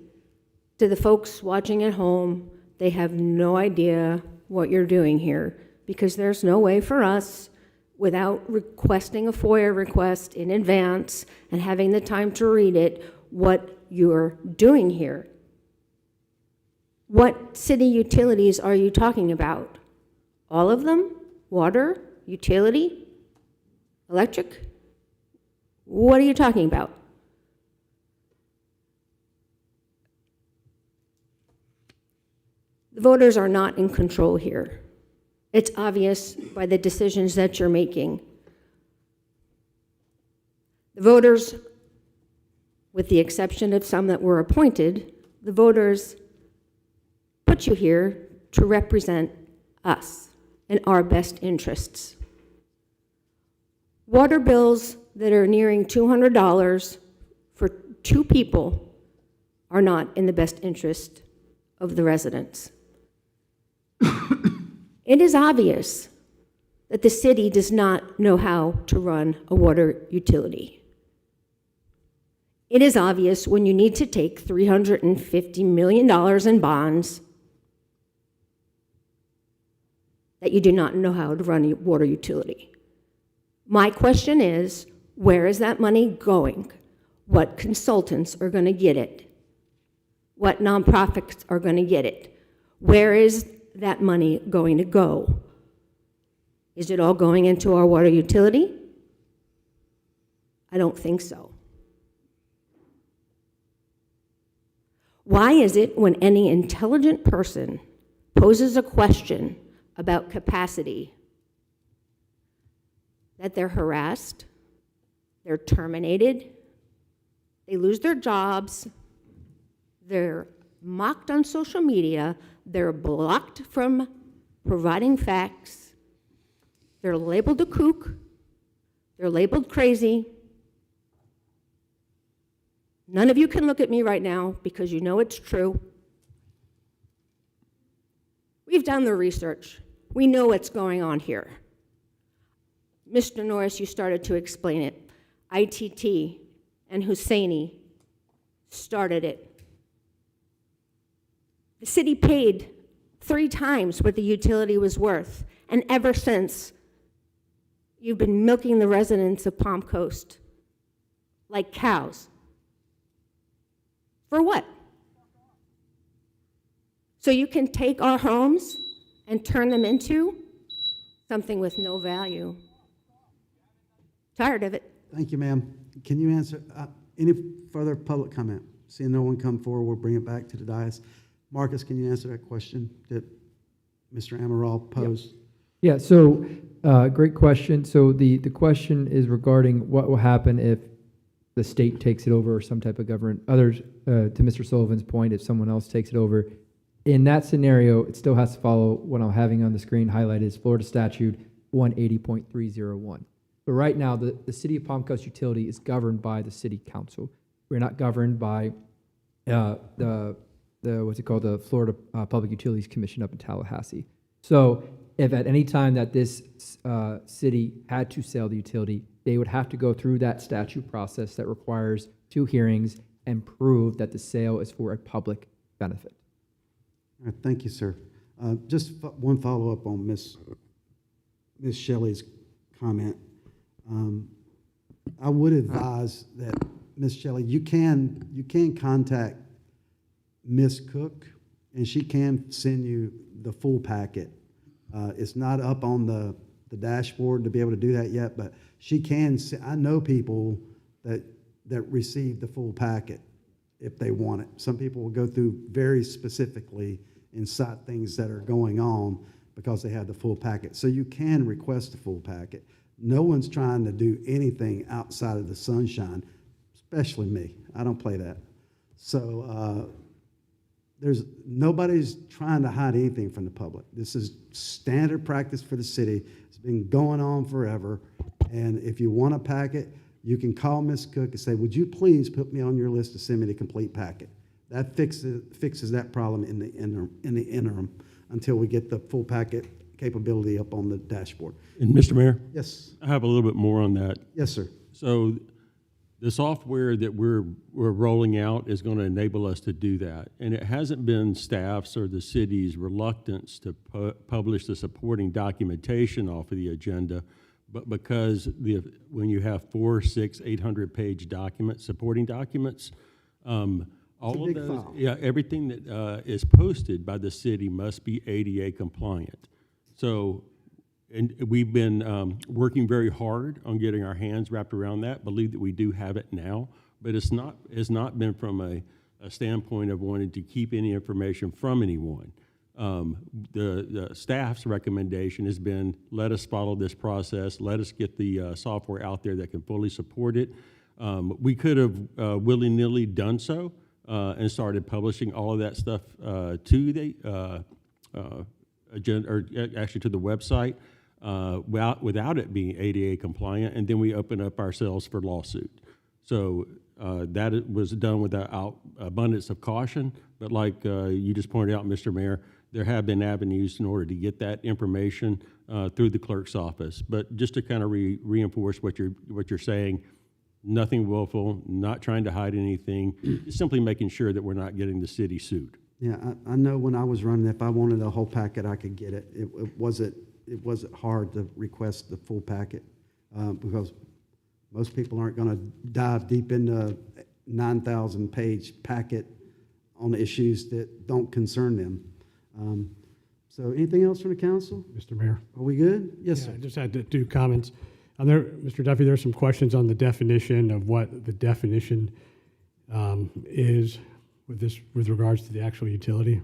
To the folks watching at home, they have no idea what you're doing here, because there's no way for us, without requesting a FOIA request in advance and having the time to read it, what you're doing here. What city utilities are you talking about? All of them? Water, utility, electric? What are you talking about? The voters are not in control here. It's obvious by the decisions that you're making. The voters, with the exception of some that were appointed, the voters put you here to represent us and our best interests. Water bills that are nearing $200 for 2 people are not in the best interest of the residents. It is obvious that the city does not know how to run a water utility. It is obvious when you need to take $350 million in bonds that you do not know how to run a water utility. My question is, where is that money going? What consultants are going to get it? What nonprofits are going to get it? Where is that money going to go? Is it all going into our water utility? I don't think so. Why is it when any intelligent person poses a question about capacity that they're harassed, they're terminated, they lose their jobs, they're mocked on social media, they're blocked from providing facts, they're labeled a kook, they're labeled crazy? None of you can look at me right now because you know it's true. We've done the research. We know what's going on here. Mr. Norris, you started to explain it. ITT and Husseini started it. The city paid 3 times what the utility was worth, and ever since, you've been milking the residents of Palm Coast like cows. For what? So you can take our homes and turn them into something with no value. Tired of it. Thank you, ma'am. Can you answer any further public comment? Seeing no one come forward, we'll bring it back to the dais. Marcus, can you answer that question that Mr. Amaral posed? Yeah, so great question. So the question is regarding what will happen if the state takes it over or some type of government. Others, to Mr. Sullivan's point, if someone else takes it over. In that scenario, it still has to follow what I'm having on the screen highlighted is Florida Statute 180.301. But right now, the City of Palm Coast Utility is governed by the City Council. We're not governed by the Florida Public Utilities Commission up in Tallahassee. So if at any time that this city had to sell the utility, they would have to go through that statute process that requires 2 hearings and prove that the sale is for a public benefit. All right, thank you, sir. Just one follow-up on Ms. Shelley's comment. I would advise that, Ms. Shelley, you can contact Ms. Cook, and she can send you the full packet. It's not up on the dashboard to be able to do that yet, but she can. I know people that receive the full packet if they want it. Some people will go through very specifically and cite things that are going on because they have the full packet. So you can request the full packet. No one's trying to do anything outside of the sunshine, especially me. I don't play that. So nobody's trying to hide anything from the public. This is standard practice for the city. It's been going on forever. And if you want a packet, you can call Ms. Cook and say, would you please put me on your list to send me the complete packet? That fixes that problem in the interim until we get the full packet capability up on the dashboard. And Mr. Mayor? Yes. I have a little bit more on that. Yes, sir. So the software that we're rolling out is going to enable us to do that. And it hasn't been staff's or the city's reluctance to publish the supporting documentation off of the agenda, but because when you have 400, 600, 800-page documents, supporting documents, all of those, everything that is posted by the city must be ADA compliant. So, and we've been working very hard on getting our hands wrapped around that. Believe that we do have it now, but it's not been from a standpoint of wanting to keep any information from anyone. The staff's recommendation has been, let us follow this process, let us get the software out there that can fully support it. We could have willy-nilly done so and started publishing all of that stuff to the agenda, or actually to the website without it being ADA compliant, and then we open up ourselves for lawsuit. So that was done without abundance of caution, but like you just pointed out, Mr. Mayor, there have been avenues in order to get that information through the clerk's office. But just to kind of reinforce what you're saying, nothing willful, not trying to hide anything, just simply making sure that we're not getting the city sued. Yeah, I know when I was running, if I wanted a whole packet, I could get it. It wasn't hard to request the full packet because most people aren't going to dive deep into 9,000-page packet on issues that don't concern them. So anything else from the council? Mr. Mayor? Are we good? Yes, sir. I just had 2 comments. Mr. Duffy, there are some questions on the definition of what the definition is with regards to the actual utility.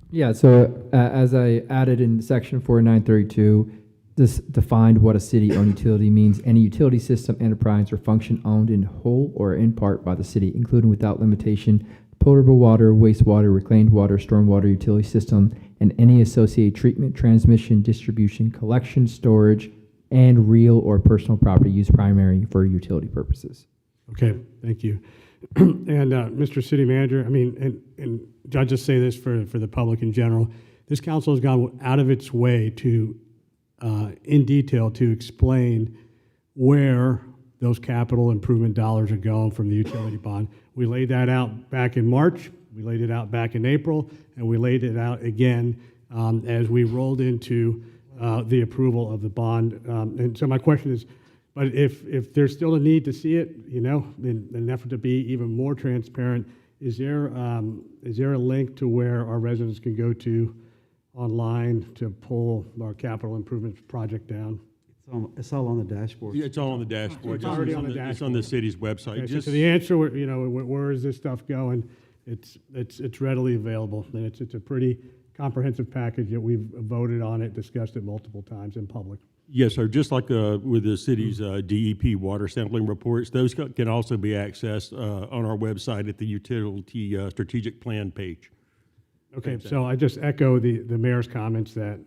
Yeah, so as I added in section 4932, this defined what a city-owned utility means: any utility system, enterprise, or function owned in whole or in part by the city, including without limitation potable water, wastewater, reclaimed water, stormwater utility system, and any associated treatment, transmission, distribution, collection, storage, and real or personal property used primarily for utility purposes. Okay, thank you. And Mr. City Manager, I mean, and I'll just say this for the public in general, this council has gone out of its way to, in detail, to explain where those capital improvement dollars are going from the utility bond. We laid that out back in March, we laid it out back in April, and we laid it out again as we rolled into the approval of the bond. And so my question is, but if there's still a need to see it, you know, in an effort to be even more transparent, is there a link to where our residents can go to online to pull our capital improvement project down? It's all on the dashboard. Yeah, it's all on the dashboard. It's already on the dashboard. It's on the city's website. Okay, so the answer, you know, where is this stuff going? It's readily available, and it's a pretty comprehensive package that we've voted on it, discussed it multiple times in public. Yes, sir. Just like with the city's DEP water sampling reports, those can also be accessed on our website at the utility strategic plan page. Okay, so I just echo the mayor's comments that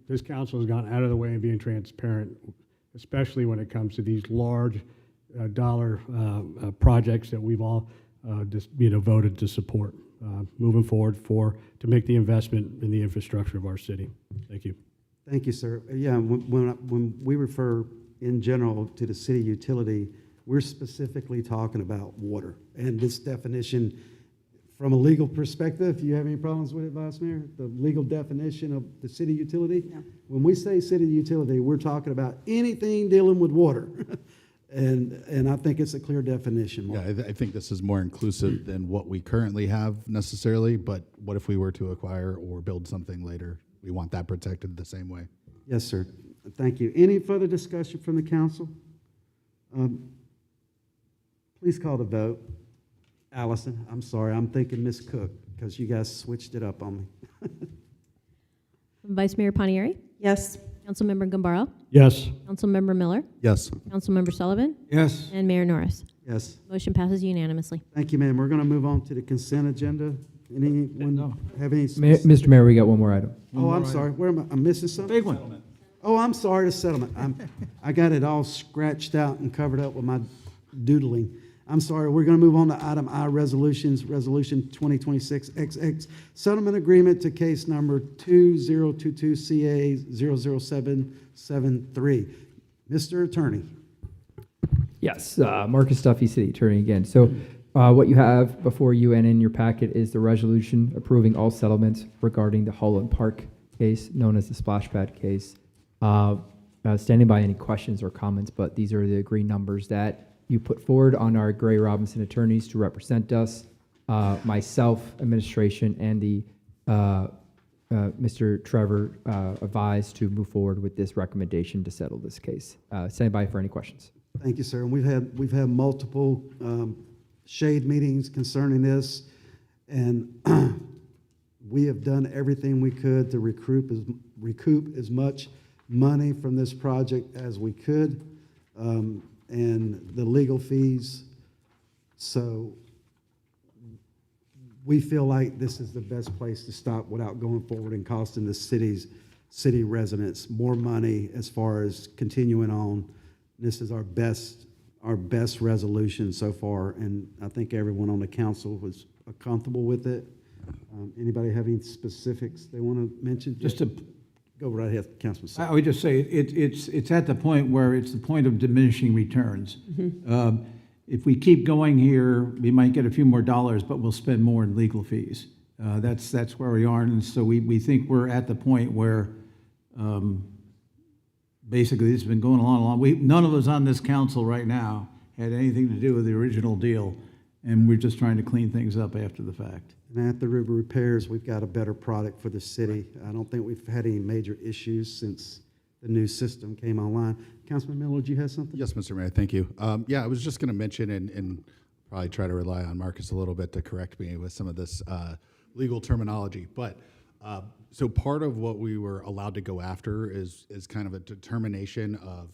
this council has gone out of the way in being transparent, especially when it comes to these large dollar projects that we've all just voted to support. moving forward to make the investment in the infrastructure of our city. Thank you. Thank you, sir. Yeah, when we refer in general to the city utility, we're specifically talking about water. And this definition, from a legal perspective, do you have any problems with it, Vice Mayor? The legal definition of the city utility? No. When we say city utility, we're talking about anything dealing with water. And I think it's a clear definition, Mark. Yeah, I think this is more inclusive than what we currently have necessarily, but what if we were to acquire or build something later? We want that protected the same way. Yes, sir. Thank you. Any further discussion from the council? Please call the vote. Allison, I'm sorry, I'm thinking Ms. Cook, because you guys switched it up on me. Vice Mayor Panieri? Yes. Councilmember Gambaro? Yes. Councilmember Miller? Yes. Councilmember Sullivan? Yes. And Mayor Norris. Yes. Motion passes unanimously. Thank you, ma'am. We're going to move on to the consent agenda. Anyone have any? Mr. Mayor, we got one more item. Oh, I'm sorry. Where am I? I'm missing something? Big one. Oh, I'm sorry, the settlement. I got it all scratched out and covered up with my doodling. I'm sorry. We're going to move on to item I, resolutions, Resolution 2026XX, settlement agreement to case number 2022CA00773. Mr. Attorney. Yes, Marcus Duffy, City Attorney again. So what you have before you and in your packet is the resolution approving all settlements regarding the Holland Park case, known as the splash pad case. Standing by any questions or comments, but these are the agreed numbers that you put forward on our Gray Robinson attorneys to represent us, myself, administration, and the Mr. Trevor advised to move forward with this recommendation to settle this case. Stand by for any questions. Thank you, sir. And we've had multiple shade meetings concerning this, and we have done everything we could to recoup as much money from this project as we could, and the legal fees. So we feel like this is the best place to stop without going forward and costing the city residents more money as far as continuing on. This is our best resolution so far, and I think everyone on the council was comfortable with it. Anybody have any specifics they want to mention? Just to go right ahead, Councilman. I would just say it's at the point where it's the point of diminishing returns. If we keep going here, we might get a few more dollars, but we'll spend more in legal fees. That's where we are, and so we think we're at the point where basically this has been going along. None of us on this council right now had anything to do with the original deal, and we're just trying to clean things up after the fact. And at the River Repairs, we've got a better product for the city. I don't think we've had any major issues since the new system came online. Councilman Miller, did you have something? Yes, Mr. Mayor, thank you. Yeah, I was just going to mention and probably try to rely on Marcus a little bit to correct me with some of this legal terminology. But so part of what we were allowed to go after is kind of a determination of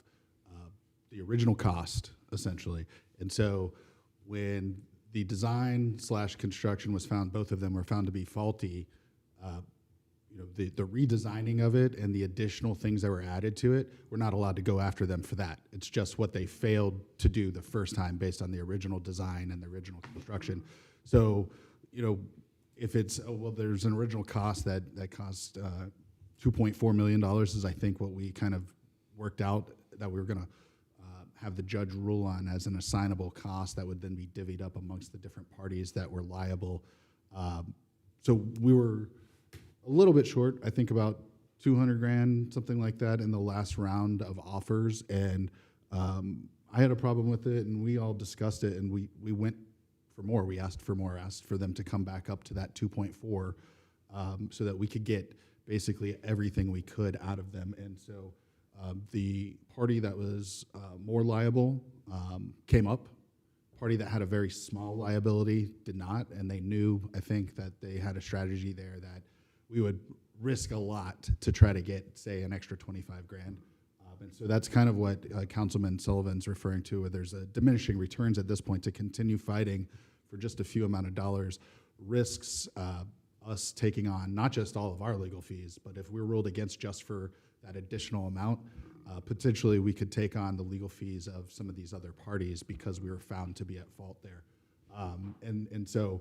the original cost, essentially. And so when the design/construction was found, both of them were found to be faulty. The redesigning of it and the additional things that were added to it, we're not allowed to go after them for that. It's just what they failed to do the first time based on the original design and the original construction. So, if it's, there's an original cost that cost $2.4 million is I think what we kind of worked out that we were going to have the judge rule on as an assignable cost that would then be divvied up amongst the different parties that were liable. So we were a little bit short, I think about 200 grand, something like that, in the last round of offers. And I had a problem with it, and we all discussed it, and we went for more. We asked for more, asked for them to come back up to that 2.4 so that we could get basically everything we could out of them. And so the party that was more liable came up. Party that had a very small liability did not, and they knew, I think, that they had a strategy there that we would risk a lot to try to get, say, an extra 25 grand. And so that's kind of what Councilman Sullivan's referring to, where there's a diminishing returns at this point to continue fighting for just a few amount of dollars, risks us taking on not just all of our legal fees, but if we're ruled against just for that additional amount, potentially we could take on the legal fees of some of these other parties because we were found to be at fault there. And so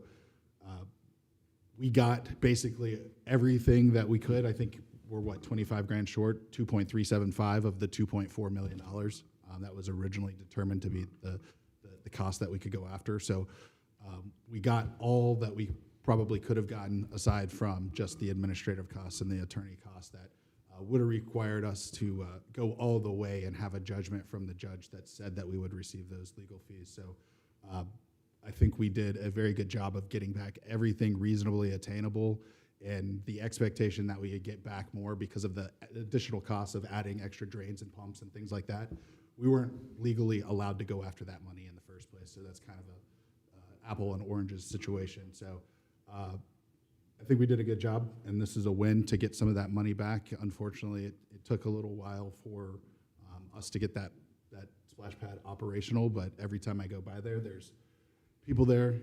We got basically everything that we could. I think we're, what, 25 grand short, 2.375 of the $2.4 million. That was originally determined to be the cost that we could go after. So we got all that we probably could have gotten, aside from just the administrative costs and the attorney costs that would have required us to go all the way and have a judgment from the judge that said that we would receive those legal fees. So I think we did a very good job of getting back everything reasonably attainable, and the expectation that we would get back more because of the additional costs of adding extra drains and pumps and things like that. We weren't legally allowed to go after that money in the first place, so that's kind of a apple and oranges situation. So I think we did a good job, and this is a win to get some of that money back. Unfortunately, it took a little while for us to get that splash pad operational, but every time I go by there, there's people there,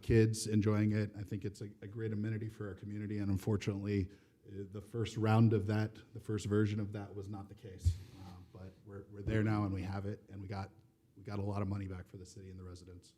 kids enjoying it. I think it's a great amenity for our community, and unfortunately, the first round of that, the first version of that was not the case. But we're there now, and we have it, and we got a lot of money back for the city and the residents.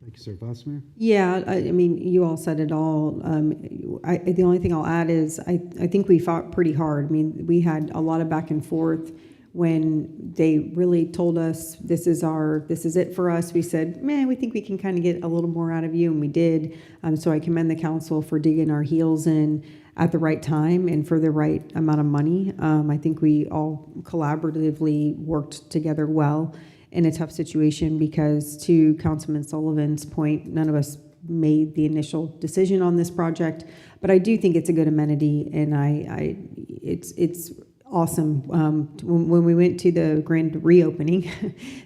Thank you, sir. Vice Mayor? Yeah, I mean, you all said it all. The only thing I'll add is I think we fought pretty hard. I mean, we had a lot of back and forth when they really told us this is it for us. We said, man, we think we can kind of get a little more out of you, and we did. So I commend the council for digging our heels in at the right time and for the right amount of money. I think we all collaboratively worked together well in a tough situation, because to Councilman Sullivan's point, none of us made the initial decision on this project, but I do think it's a good amenity, and it's awesome. When we went to the grand reopening,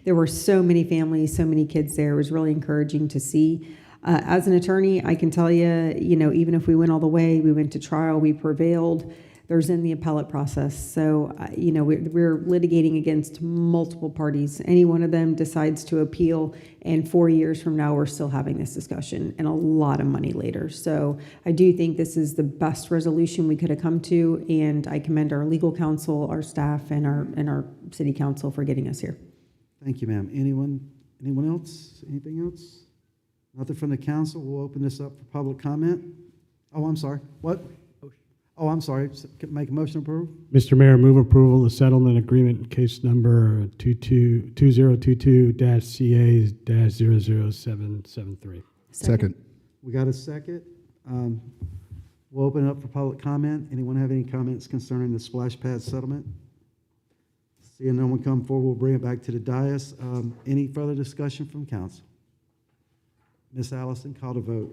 there were so many families, so many kids there. It was really encouraging to see. As an attorney, I can tell you, even if we went all the way, we went to trial, we prevailed. There's in the appellate process. So, we're litigating against multiple parties. Any one of them decides to appeal, and 4 years from now, we're still having this discussion, and a lot of money later. So I do think this is the best resolution we could have come to, and I commend our legal counsel, our staff, and our city council for getting us here. Thank you, ma'am. Anyone else? Anything else? Nothing from the council. We'll open this up for public comment. Oh, I'm sorry. What? Oh, I'm sorry. Make a motion to approve? Mr. Mayor, move approval of the settlement agreement case number 2022-CA-00773. Second. We got a second. We'll open it up for public comment. Anyone have any comments concerning the splash pad settlement? Seeing no one come forward, we'll bring it back to the dais. Any further discussion from council? Ms. Allison, call to vote.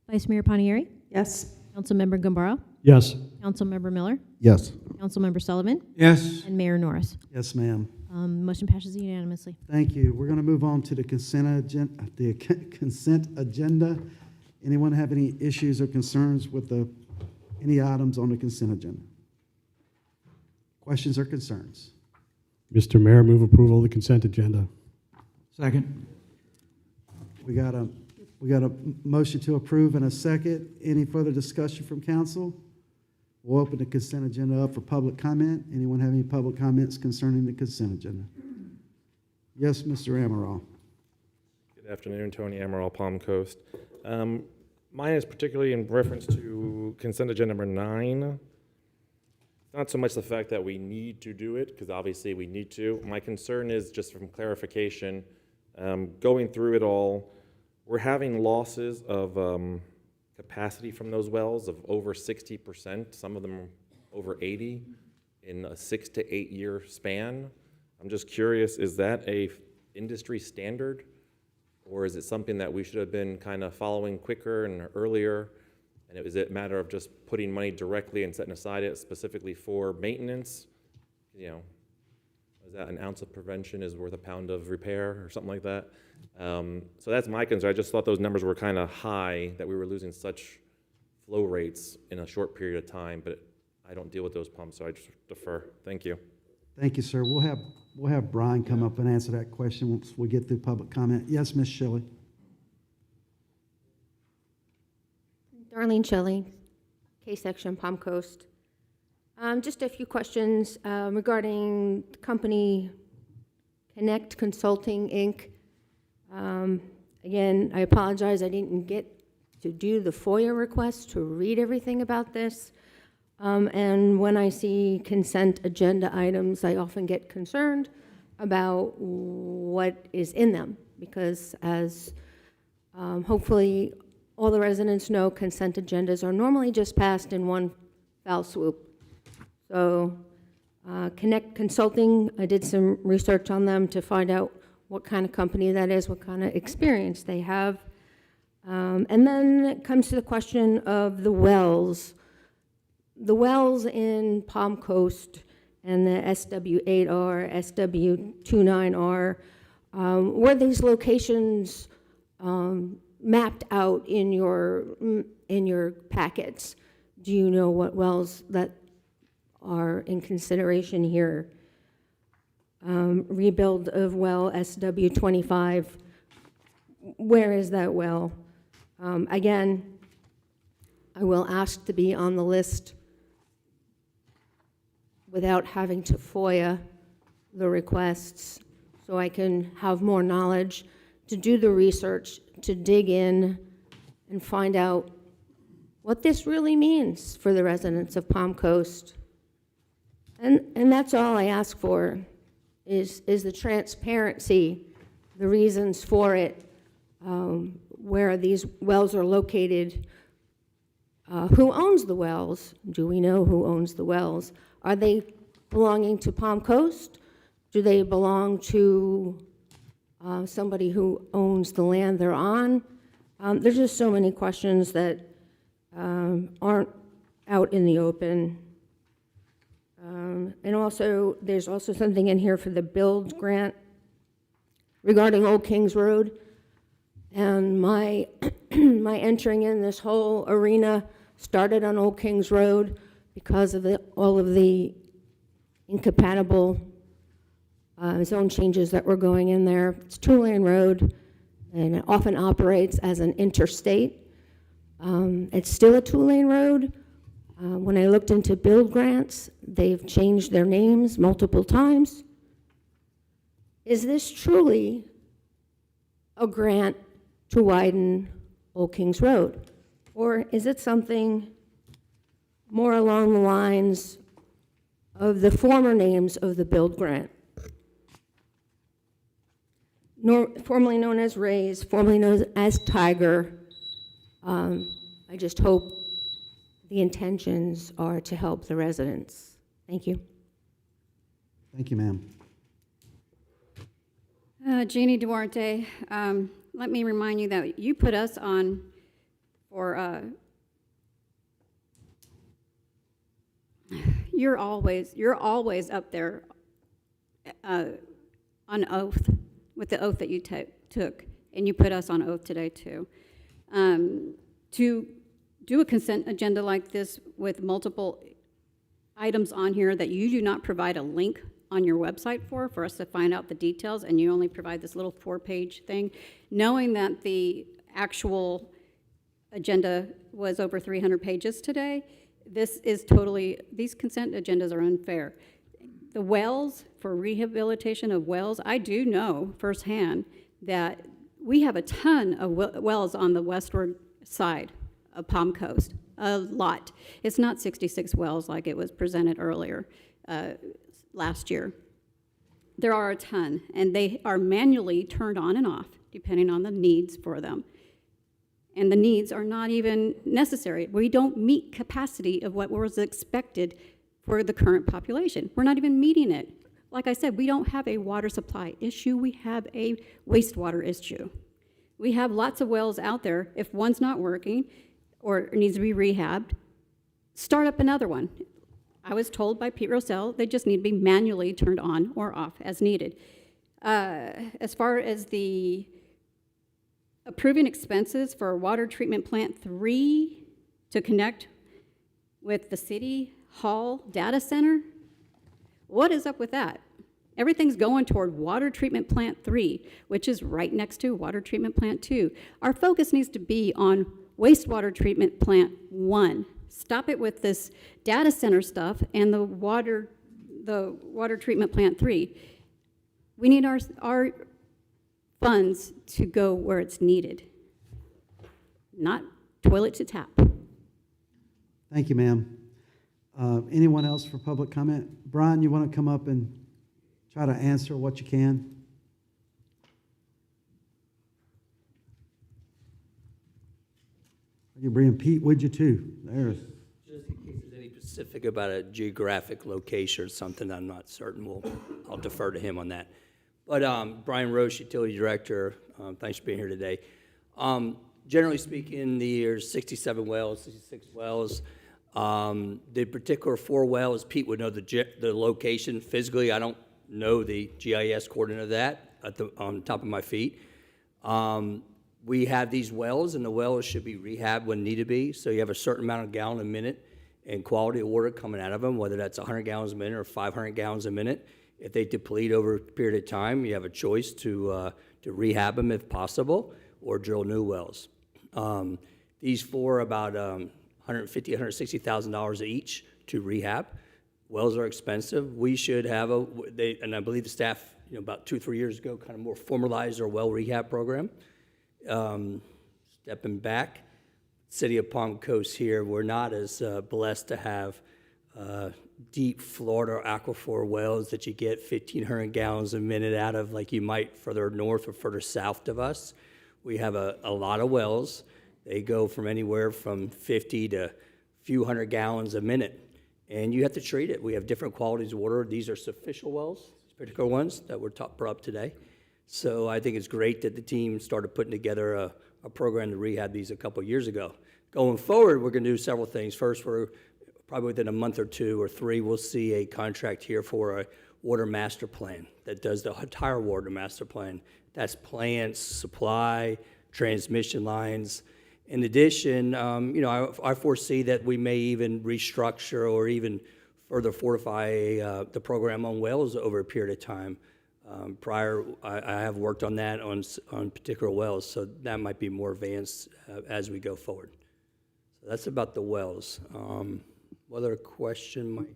Vice Mayor Panieri? Yes. Councilmember Gambaro? Yes. Councilmember Miller? Yes. Councilmember Sullivan? Yes. And Mayor Norris. Yes, ma'am. Motion passes unanimously. Thank you. We're going to move on to the consent agenda. Anyone have any issues or concerns with any items on the consent agenda? Questions or concerns? Mr. Mayor, move approval of the consent agenda. Second. We got a motion to approve and a second. Any further discussion from council? We'll open the consent agenda up for public comment. Anyone have any public comments concerning the consent agenda? Yes, Mr. Amaral. Good afternoon, Tony Amaral, Palm Coast. Mine is particularly in reference to consent agenda number 9. Not so much the fact that we need to do it, because obviously we need to. My concern is just from clarification, going through it all, we're having losses of capacity from those wells of over 60%, some of them over 80 in a 6 to 8 year span. I'm just curious, is that a industry standard, or is it something that we should have been kind of following quicker and earlier? And is it a matter of just putting money directly and setting aside it specifically for maintenance? Is that an ounce of prevention is worth a pound of repair or something like that? So that's my concern. I just thought those numbers were kind of high, that we were losing such flow rates in a short period of time, but I don't deal with those pumps, so I just defer. Thank you. Thank you, sir. We'll have Brian come up and answer that question once we get through public comment. Yes, Ms. Shelley. Darlene Shelley, K-Section, Palm Coast. Just a few questions regarding the company Connect Consulting, Inc. Again, I apologize, I didn't get to do the FOIA request, to read everything about this. And when I see consent agenda items, I often get concerned about what is in them, because as hopefully all the residents know, consent agendas are normally just passed in one foul swoop. So Connect Consulting, I did some research on them to find out what kind of company that is, what kind of experience they have. And then it comes to the question of the wells. The wells in Palm Coast and the SW8R, SW29R, were these locations mapped out in your packets? Do you know what wells that are in consideration here? Rebuild of well SW25, where is that well? Again, I will ask to be on the list without having to FOIA the requests, so I can have more knowledge, to do the research, to dig in and find out what this really means for the residents of Palm Coast. And that's all I ask for, is the transparency, the reasons for it, where these wells are located, who owns the wells? Do we know who owns the wells? Are they belonging to Palm Coast? Do they belong to somebody who owns the land they're on? There's just so many questions that aren't out in the open. And also, there's also something in here for the build grant regarding Old Kings Road. And my my entering in this whole arena started on Old Kings Road because of all of the incompatible zone changes that were going in there. It's two-lane road, and it often operates as an interstate. It's still a two-lane road. When I looked into build grants, they've changed their names multiple times. Is this truly a grant to widen Old Kings Road? Or is it something more along the lines of the former names of the build grant? Formerly known as Rays, formerly known as Tiger. I just hope the intentions are to help the residents. Thank you. Thank you, ma'am. Jeannie Duarte, let me remind you that you put us on for, you're always up there on oath, with the oath that you took, and you put us on oath today too. To do a consent agenda like this with multiple items on here that you do not provide a link on your website for us to find out the details, and you only provide this little 4-page thing, knowing that the actual agenda was over 300 pages today, these consent agendas are unfair. The wells, for rehabilitation of wells, I do know firsthand that we have a ton of wells on the westward side of Palm Coast, a lot. It's not 66 wells like it was presented earlier last year. There are a ton, and they are manually turned on and off depending on the needs for them. And the needs are not even necessary. We don't meet capacity of what was expected for the current population. We're not even meeting it. Like I said, we don't have a water supply issue, we have a wastewater issue. We have lots of wells out there. If one's not working or needs to be rehabbed, start up another one. I was told by Pete Rosell they just need to be manually turned on or off as needed. As far as the approving expenses for Water Treatment Plant 3 to connect with the City Hall data center, what is up with that? Everything's going toward Water Treatment Plant 3, which is right next to Water Treatment Plant 2. Our focus needs to be on Wastewater Treatment Plant 1. Stop it with this data center stuff and the water treatment plant 3. We need our funds to go where it's needed, not toilet to tap. Thank you, ma'am. Anyone else for public comment? Brian, you want to come up and try to answer what you can? You bring Pete with you too. There's. Just in case there's any specific about a geographic location or something, I'm not certain. I'll defer to him on that. But Brian Roche, Utility Director, thanks for being here today. Generally speaking, there's 67 wells, 66 wells. The particular 4 wells, Pete would know the location physically. I don't know the GIS coordinate of that on top of my feet. We have these wells, and the wells should be rehabbed when need to be. So you have a certain amount of gallon a minute and quality of water coming out of them, whether that's 100 gallons a minute or 500 gallons a minute. If they deplete over a period of time, you have a choice to rehab them if possible, or drill new wells. These 4 are about $150,000, $160,000 each to rehab. Wells are expensive. We should have and I believe the staff, about 2 or 3 years ago, kind of more formalized our well rehab program. Stepping back, City of Palm Coast here, we're not as blessed to have deep Florida aquifer wells that you get 1,500 gallons a minute out of like you might further north or further south of us. We have a lot of wells. They go from anywhere from 50 to a few hundred gallons a minute, and you have to treat it. We have different qualities of water. These are sufficient wells, these particular ones that were brought up today. So I think it's great that the team started putting together a program to rehab these a couple of years ago. Going forward, we're going to do several things. First, we're probably within a month or 2 or 3, we'll see a contract here for a water master plan that does the entire water master plan. That's plants, supply, transmission lines. In addition, I foresee that we may even restructure or even further fortify the program on wells over a period of time. I have worked on that on particular wells, so that might be more advanced as we go forward. So that's about the wells. What other question might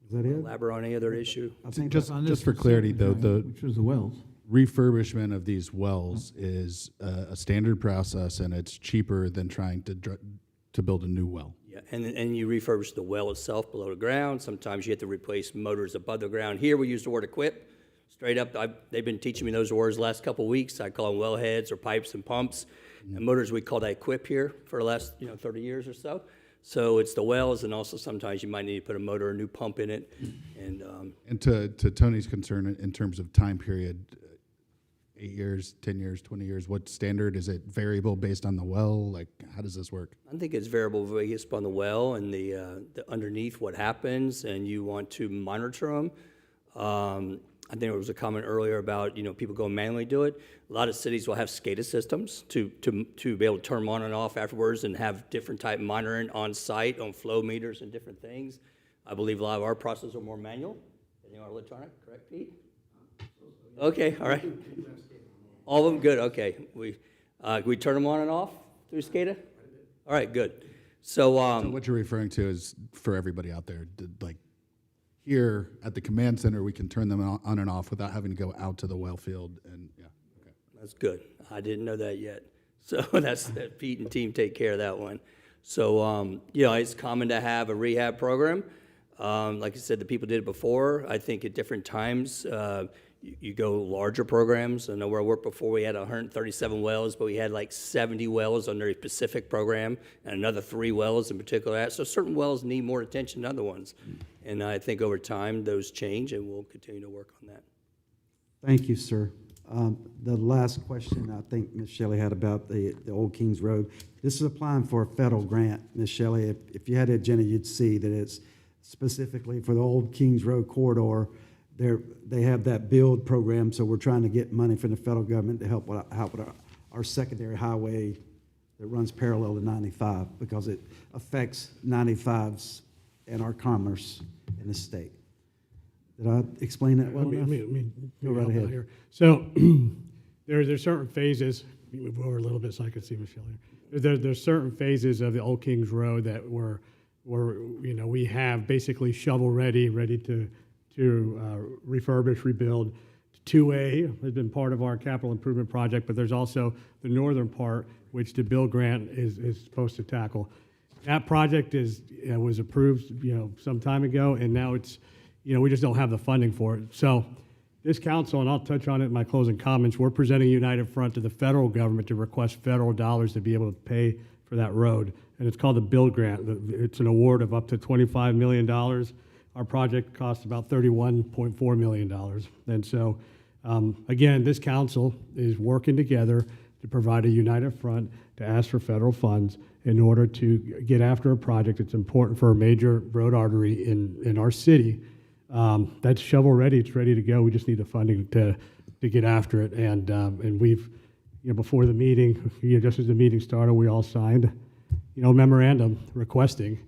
Is that it? elaborate on any other issue? I think Just for clarity, though, Which was the wells. refurbishment of these wells is a standard process, and it's cheaper than trying to build a new well. Yeah, and you refurbish the well itself below the ground. Sometimes you have to replace motors above the ground. Here we use the word equip. Straight up, they've been teaching me those words the last couple of weeks. I call them well heads or pipes and pumps. And motors, we call that equip here for the last 30 years or so. So it's the wells, and also sometimes you might need to put a motor or a new pump in it. And to Tony's concern, in terms of time period, 8 years, 10 years, 20 years, what standard? Is it variable based on the well? Like, how does this work? I think it's variable based upon the well and the underneath what happens, and you want to monitor them. I think there was a comment earlier about people go manually do it. A lot of cities will have SCADA systems to be able to turn them on and off afterwards and have different type monitoring on site on flow meters and different things. I believe a lot of our processes are more manual than they are electronic. Correct, Pete? Okay, all right. All of them good. Okay, we turn them on and off through SCADA. All right, good. So what you're referring to is for everybody out there, like. Here at the command center, we can turn them on and off without having to go out to the well field. And yeah, okay. That's good. I didn't know that yet. So that's that Pete and team take care of that one. So it's common to have a rehab program. Like I said, the people did it before. I think at different times you go larger programs. I know where I worked before, we had 137 wells, but we had like 70 wells under a specific program and another 3 wells in particular. So certain wells need more attention than other ones. And I think over time those change, and we'll continue to work on that. Thank you, sir. The last question I think Ms. Shelley had about the Old Kings Road. This is applying for a federal grant, Ms. Shelley. If you had the agenda, you'd see that it's specifically for the Old Kings Road corridor. They have that build program, so we're trying to get money from the federal government to help with our secondary highway that runs parallel to 95 because it affects 95s and our commerce in the state. Did I explain that well enough? Go right ahead. Here. So there's certain phases. Let me move over a little bit so I can see Michelle here. There's certain phases of the Old Kings Road that we have basically shovel ready to refurbish, rebuild 2A has been part of our capital improvement project, but there's also the northern part, which the bill grant is supposed to tackle. That project was approved, some time ago, and now it's, we just don't have the funding for it. So this council, and I'll touch on it in my closing comments, we're presenting United Front to the federal government to request federal dollars to be able to pay for that road. And it's called the bill grant. It's an award of up to $25 million. Our project costs about $31.4 million. And so, again, this council is working together to provide a united front to ask for federal funds in order to get after a project that's important for a major road artery in our city. That's shovel ready. It's ready to go. We just need the funding to get after it. And we've, before the meeting, just as the meeting started, we all signed, a memorandum requesting,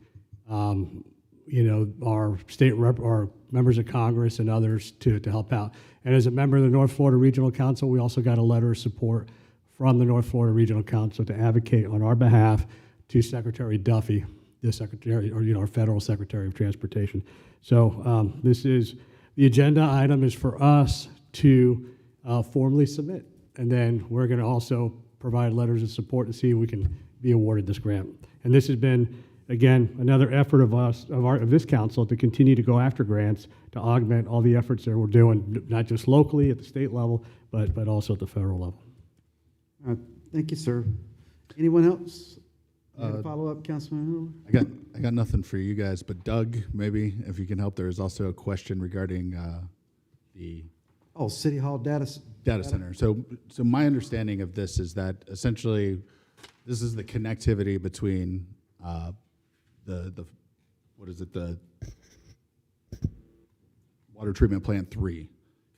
our state rep, our members of Congress and others to help out. And as a member of the North Florida Regional Council, we also got a letter of support from the North Florida Regional Council to advocate on our behalf to Secretary Duffy, the Secretary, or our Federal Secretary of Transportation. So this is, the agenda item is for us to formally submit. And then we're going to also provide letters of support to see if we can be awarded this grant. And this has been, again, another effort of this council to continue to go after grants to augment all the efforts that we're doing, not just locally at the state level, but also at the federal level. Thank you, sir. Anyone else? Follow up, Councilman Miller? I got nothing for you guys, but Doug, maybe if you can help. There is also a question regarding the City Hall data center. So my understanding of this is that essentially this is the connectivity between the water treatment plant 3,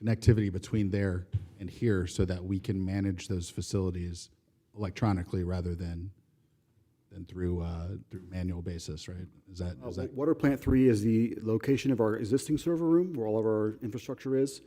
connectivity between there and here, so that we can manage those facilities electronically rather than through manual basis, right? Is that Water Plant 3 is the location of our existing server room where all of our infrastructure is.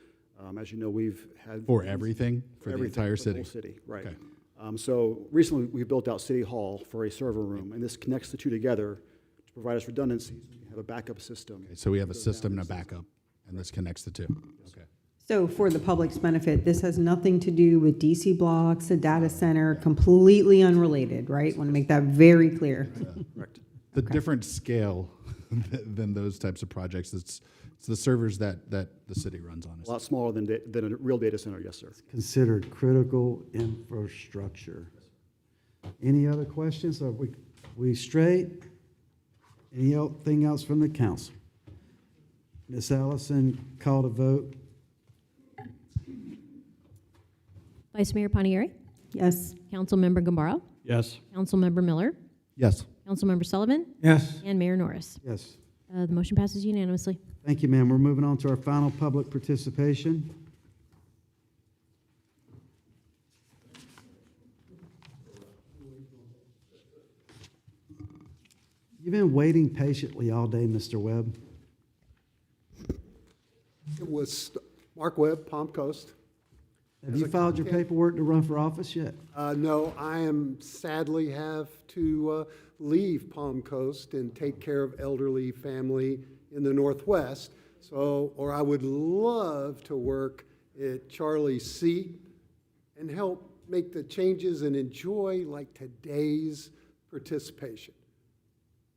As you know, we've had for everything for the entire for the city? whole city, right? Okay. So recently we built out City Hall for a server room, and this connects the two together to provide us redundancy. So we can have a backup system. Okay, so we have a system and a backup, and this connects the two. Okay. So for the public's benefit, this has nothing to do with DC blocks, a data center, completely unrelated, right? Want to make that very clear. Correct. The different scale than those types of projects. It's the servers that the city runs on. A lot smaller than a real data center, yes, sir. Considered critical infrastructure. Any other questions? Are we straight? Anything else from the council? Ms. Allison, call to vote. Vice Mayor Panieri? Yes. Councilmember Gambaro? Yes. Councilmember Miller? Yes. Councilmember Sullivan? Yes. And Mayor Norris. Yes. The motion passes unanimously. Thank you, ma'am. We're moving on to our final public participation. You've been waiting patiently all day, Mr. Webb. It was Mark Webb, Palm Coast. Have you filed your paperwork to run for office yet? No, I am sadly have to leave Palm Coast and take care of elderly family in the Northwest. Or I would love to work at Charlie's seat and help make the changes and enjoy like today's participation.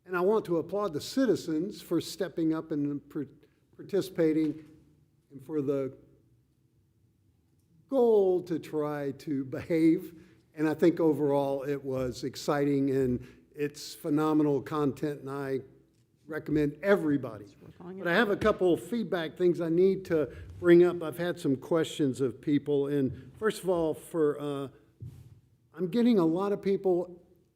And I want to applaud the citizens for stepping up and participating, and for the goal to try to behave. And I think overall it was exciting, and it's phenomenal content, and I recommend everybody. But I have a couple of feedback things I need to bring up. I've had some questions of people, and first of all, I'm getting a lot of people,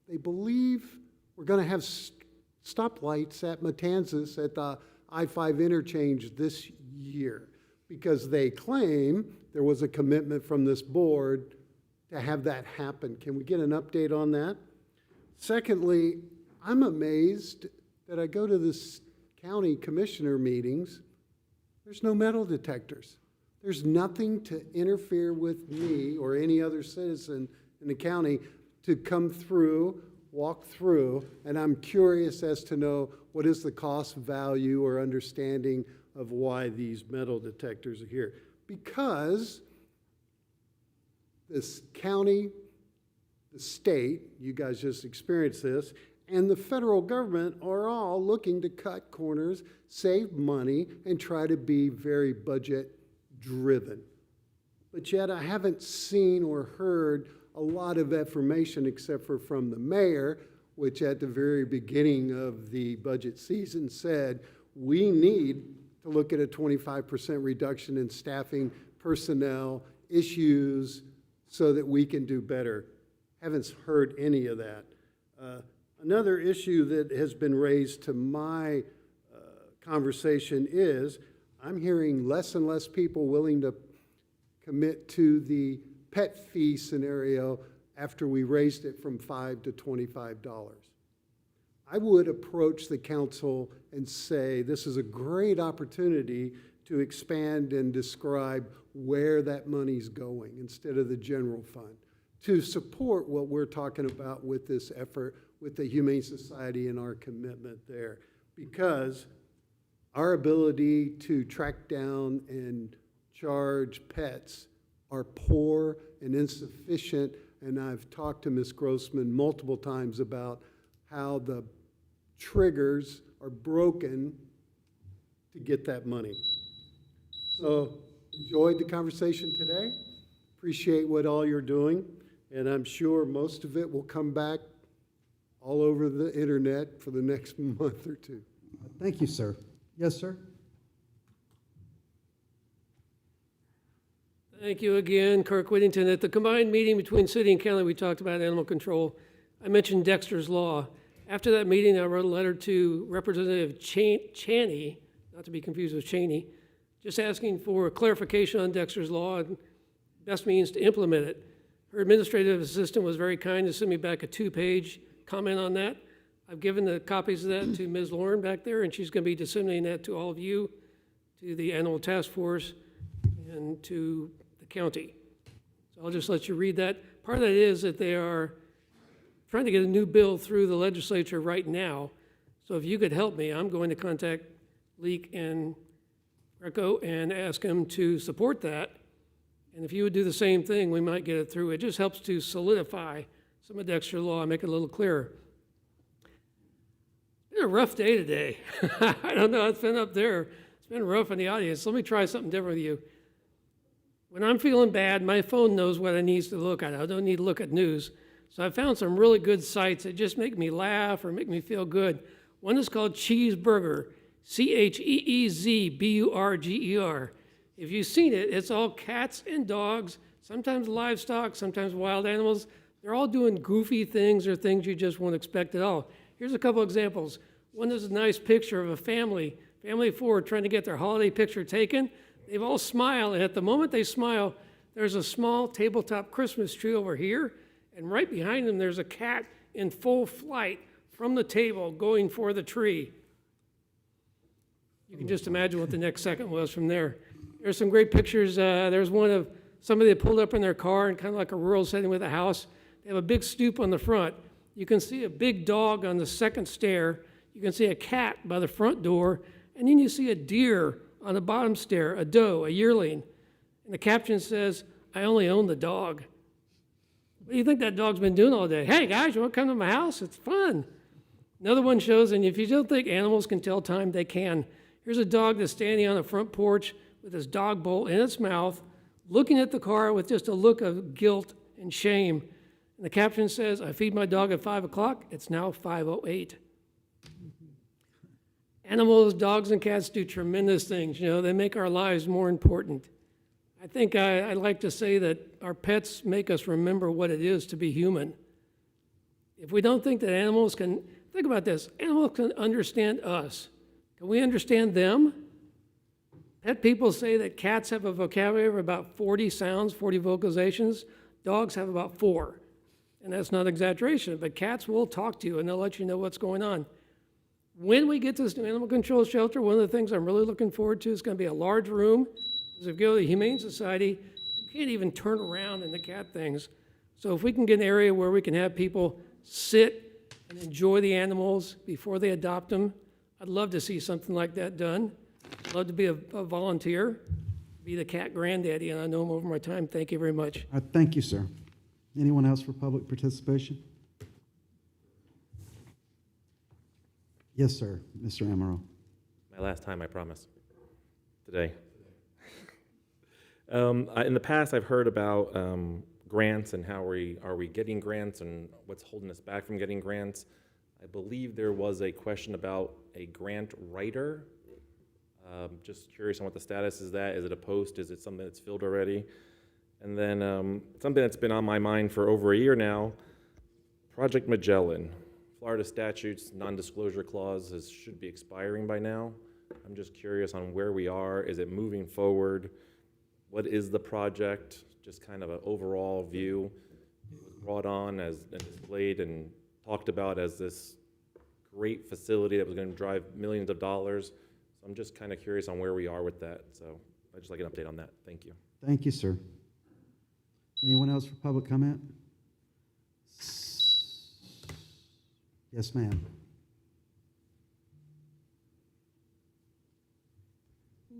they believe we're going to have stoplights at Matanzas at the I-5 interchange this year, because they claim there was a commitment from this board to have that happen. Can we get an update on that? Secondly, I'm amazed that I go to this county commissioner meetings, there's no metal detectors. There's nothing to interfere with me or any other citizen in the county to come through, walk through, and I'm curious as to know what is the cost value or understanding of why these metal detectors are here. because this county, the state, you guys just experienced this, and the federal government are all looking to cut corners, save money, and try to be very budget-driven. But yet I haven't seen or heard a lot of information except for from the mayor, which at the very beginning of the budget season said, we need to look at a 25% reduction in staffing, personnel, issues, so that we can do better. Haven't heard any of that. Another issue that has been raised to my conversation is I'm hearing less and less people willing to commit to the pet fee scenario after we raised it from $5 to $25. I would approach the council and say this is a great opportunity to expand and describe where that money's going instead of the general fund, to support what we're talking about with this effort with the Humane Society and our commitment there. Because our ability to track down and charge pets are poor and insufficient, and I've talked to Ms. Grossman multiple times about how the triggers are broken to get that money. So enjoyed the conversation today. Appreciate what all you're doing, and I'm sure most of it will come back all over the internet for the next month or two. Thank you, sir. Yes, sir? Thank you again, Kirk Whittington. At the combined meeting between city and county, we talked about animal control. I mentioned Dexter's Law. After that meeting, I wrote a letter to Representative Chaney, not to be confused with Cheney, just asking for clarification on Dexter's Law and best means to implement it. Her administrative assistant was very kind to send me back a 2-page comment on that. I've given the copies of that to Ms. Lauren back there, and she's going to be disseminating that to all of you, to the Animal Task Force, and to the county. So I'll just let you read that. Part of that is that they are trying to get a new bill through the legislature right now. So if you could help me, I'm going to contact Leak and Greco and ask them to support that. And if you would do the same thing, we might get it through. It just helps to solidify some of Dexter's Law and make it a little clearer. It's been a rough day today. I don't know, it's been up there. It's been rough in the audience. Let me try something different with you. When I'm feeling bad, my phone knows what it needs to look at. I don't need to look at news. So I found some really good sites that just make me laugh or make me feel good. One is called Cheeseburger, CheeseBurger. If you've seen it, it's all cats and dogs, sometimes livestock, sometimes wild animals. They're all doing goofy things or things you just won't expect at all. Here's a couple examples. One is a nice picture of a family of 4 trying to get their holiday picture taken. They've all smiled, and at the moment they smile, there's a small tabletop Christmas tree over here, and right behind them there's a cat in full flight from the table going for the tree. You can just imagine what the next second was from there. There's some great pictures. There's one of somebody that pulled up in their car in kind of like a rural setting with a house. They have a big stoop on the front. You can see a big dog on the second stair. You can see a cat by the front door. And then you see a deer on the bottom stair, a doe, a yearling. And the caption says, "I only own the dog." What do you think that dog's been doing all day? Hey, guys, you want to come to my house? It's fun. Another one shows, and if you don't think animals can tell time, they can. Here's a dog that's standing on the front porch with his dog bowl in its mouth, looking at the car with just a look of guilt and shame. And the caption says, "I feed my dog at 5 o'clock. It's now 5:08. Animals, dogs and cats do tremendous things. You know, they make our lives more important. I think I like to say that our pets make us remember what it is to be human. If we don't think that animals can, think about this, animals can understand us. Can we understand them? Pet people say that cats have a vocabulary of about 40 sounds, 40 vocalizations. Dogs have about 4. And that's not exaggeration, but cats will talk to you and they'll let you know what's going on. When we get to this new animal control shelter, one of the things I'm really looking forward to is going to be a large room. As if you go to the Humane Society, you can't even turn around in the cat things. So if we can get an area where we can have people sit and enjoy the animals before they adopt them, I'd love to see something like that done. I'd love to be a volunteer. be the cat granddaddy, and I know I'm over my time. Thank you very much. Thank you, sir. Anyone else for public participation? Yes, sir, Mr. Amaral. My last time, I promise. Today. In the past, I've heard about grants and how are we getting grants and what's holding us back from getting grants. I believe there was a question about a grant writer. Just curious on what the status is that. Is it a post? Is it something that's filled already? And then something that's been on my mind for over a year now, Project Magellan. Florida statutes non-disclosure clause should be expiring by now. I'm just curious on where we are. Is it moving forward? What is the project? Just kind of an overall view. It was brought on as and displayed and talked about as this great facility that was going to drive millions of dollars. So I'm just kind of curious on where we are with that. So I'd just like an update on that. Thank you. Thank you, sir. Anyone else for public comment? Yes, ma'am.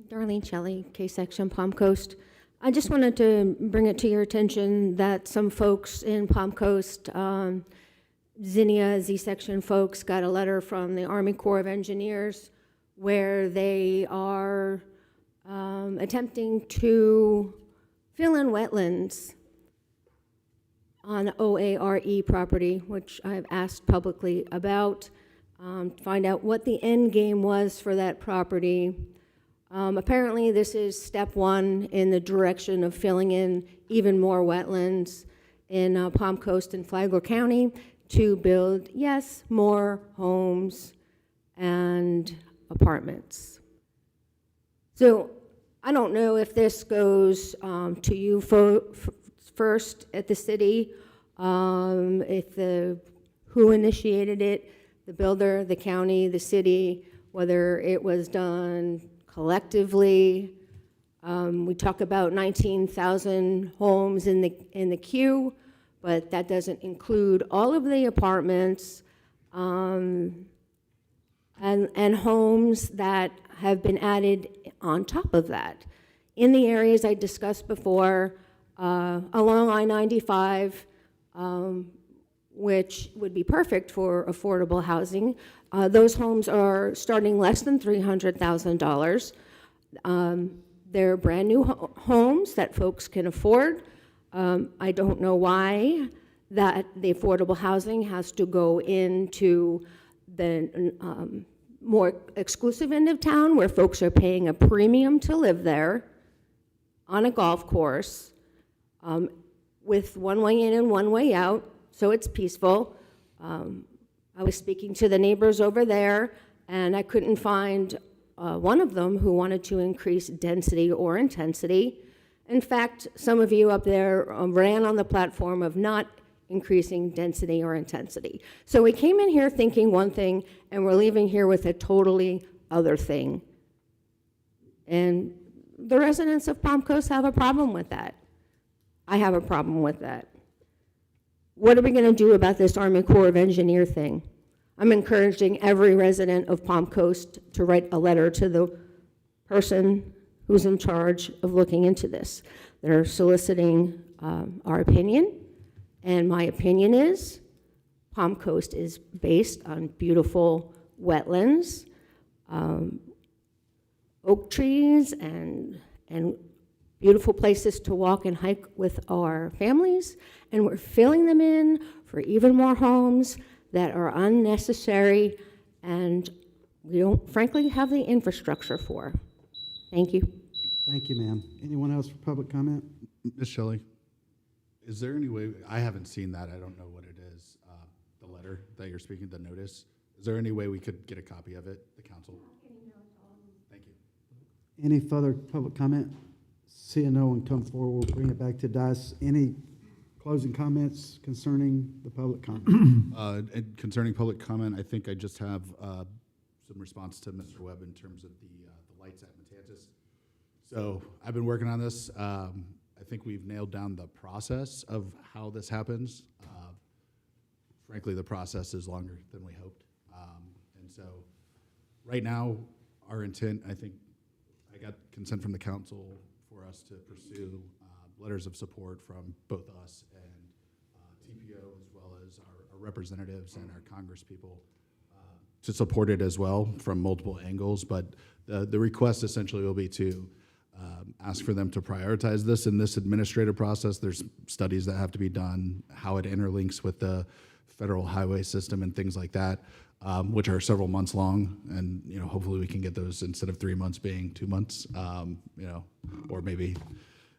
Darlene Shelley, K-Section, Palm Coast. I just wanted to bring it to your attention that some folks in Palm Coast, Zinnia, Z-Section folks, got a letter from the Army Corps of Engineers where they are attempting to fill in wetlands on OARE property, which I've asked publicly about, to find out what the end game was for that property. Apparently, this is step one in the direction of filling in even more wetlands in Palm Coast and Flagler County to build, yes, more homes and apartments. So I don't know if this goes to you first at the city, who initiated it, the builder, the county, the city, whether it was done collectively. We talk about 19,000 homes in the queue, but that doesn't include all of the apartments and homes that have been added on top of that. In the areas I discussed before, along I-95, which would be perfect for affordable housing. Those homes are starting less than $300,000. They're brand new homes that folks can afford. I don't know why that the affordable housing has to go into the more exclusive end of town where folks are paying a premium to live there on a golf course with one way in and one way out, so it's peaceful. I was speaking to the neighbors over there, and I couldn't find one of them who wanted to increase density or intensity. In fact, some of you up there ran on the platform of not increasing density or intensity. So we came in here thinking one thing, and we're leaving here with a totally other thing. And the residents of Palm Coast have a problem with that. I have a problem with that. What are we going to do about this Army Corps of Engineer thing? I'm encouraging every resident of Palm Coast to write a letter to the person who's in charge of looking into this. They're soliciting our opinion, and my opinion is Palm Coast is based on beautiful wetlands, oak trees, and beautiful places to walk and hike with our families, and we're filling them in for even more homes that are unnecessary and we don't, frankly, have the infrastructure for. Thank you. Thank you, ma'am. Anyone else for public comment? Ms. Shelley, is there any way, I haven't seen that, I don't know what it is, the letter that you're speaking, the notice. Is there any way we could get a copy of it, the council? Thank you. Any further public comment? Seeing no one come forward, we'll bring it back to dais. Any closing comments concerning the public comment? And concerning public comment, I think I just have some response to Mr. Webb in terms of the lights at Matanzas. So I've been working on this. I think we've nailed down the process of how this happens. Frankly, the process is longer than we hoped. And so right now, our intent, I think I got consent from the council for us to pursue letters of support from both us and TPO, as well as our representatives and our Congress people, to support it as well from multiple angles. But the request essentially will be to ask for them to prioritize this in this administrative process. There's studies that have to be done, how it interlinks with the federal highway system and things like that, which are several months long. And, you know, hopefully we can get those, instead of 3 months being 2 months, you know, or maybe,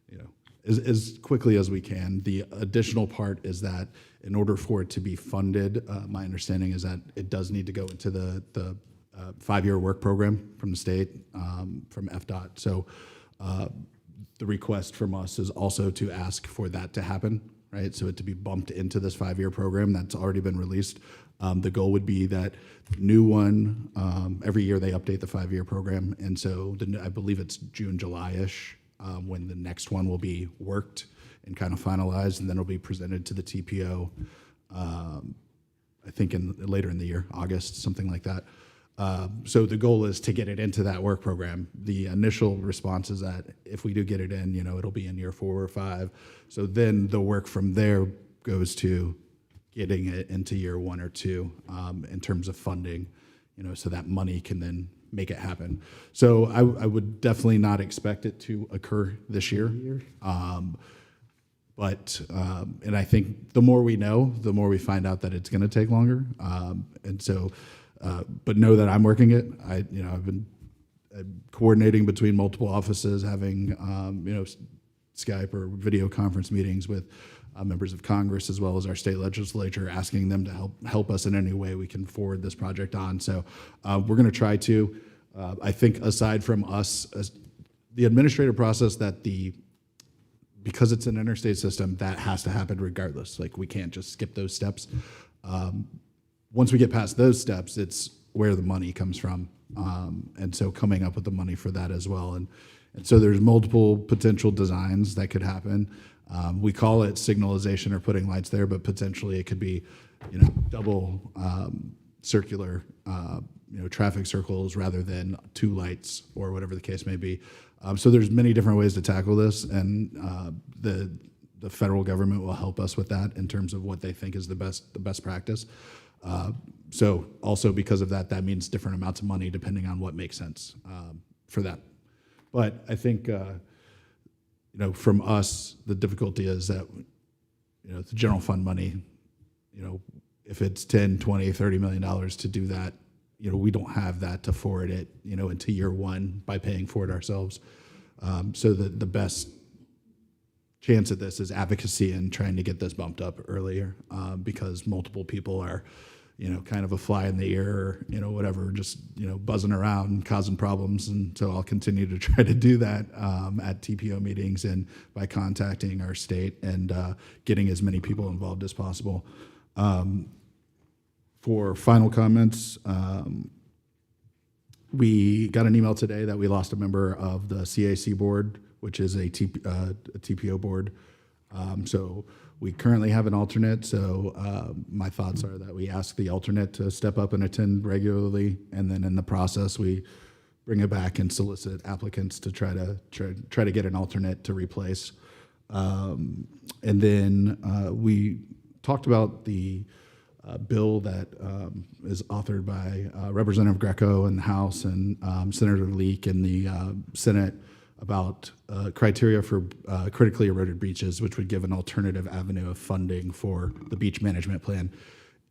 you know, as quickly as we can. The additional part is that in order for it to be funded, my understanding is that it does need to go into the 5-year work program from the state, from FDOT. So the request from us is also to ask for that to happen, right? So it to be bumped into this 5-year program that's already been released. The goal would be that new one, every year they update the 5-year program. And so I believe it's June, July-ish, when the next one will be worked and kind of finalized, and then it'll be presented to the TPO, I think later in the year, August, something like that. So the goal is to get it into that work program. The initial response is that if we do get it in, you know, it'll be in year 4 or 5. So then the work from there goes to getting it into year 1 or 2 in terms of funding, you know, so that money can then make it happen. So I would definitely not expect it to occur this year. But and I think the more we know, the more we find out that it's going to take longer. And so, but know that I'm working it. I've been coordinating between multiple offices, having you know, Skype or video conference meetings with members of Congress, as well as our state legislature, asking them to help us in any way we can forward this project on. So we're going to try to. I think aside from us, the administrative process because it's an interstate system, that has to happen regardless. Like, we can't just skip those steps. Once we get past those steps, it's where the money comes from. And so coming up with the money for that as well. And so there's multiple potential designs that could happen. We call it signalization or putting lights there, but potentially it could be, you know, double circular, you know, traffic circles rather than 2 lights or whatever the case may be. So there's many different ways to tackle this, and the federal government will help us with that in terms of what they think is the best practice. So also because of that, that means different amounts of money depending on what makes sense for that. But I think, you know, from us, the difficulty is that, you know, the general fund money, you know, if it's $10, $20, $30 million to do that, you know, we don't have that to forward it, you know, into year 1 by paying for it ourselves. So the best chance at this is advocacy and trying to get this bumped up earlier, because multiple people are, you know, kind of a fly in the ear, or, you know, whatever, just, you know, buzzing around and causing problems. And so I'll continue to try to do that at TPO meetings and by contacting our state and getting as many people involved as possible. For final comments, we got an email today that we lost a member of the CAC board, which is a TPO board. So we currently have an alternate. So my thoughts are that we ask the alternate to step up and attend regularly, and then in the process we bring it back and solicit applicants to try to get an alternate to replace. And then we talked about the bill that is authored by Representative Greco in the House and Senator Leak in the Senate about criteria for critically eroded beaches, which would give an alternative avenue of funding for the beach management plan.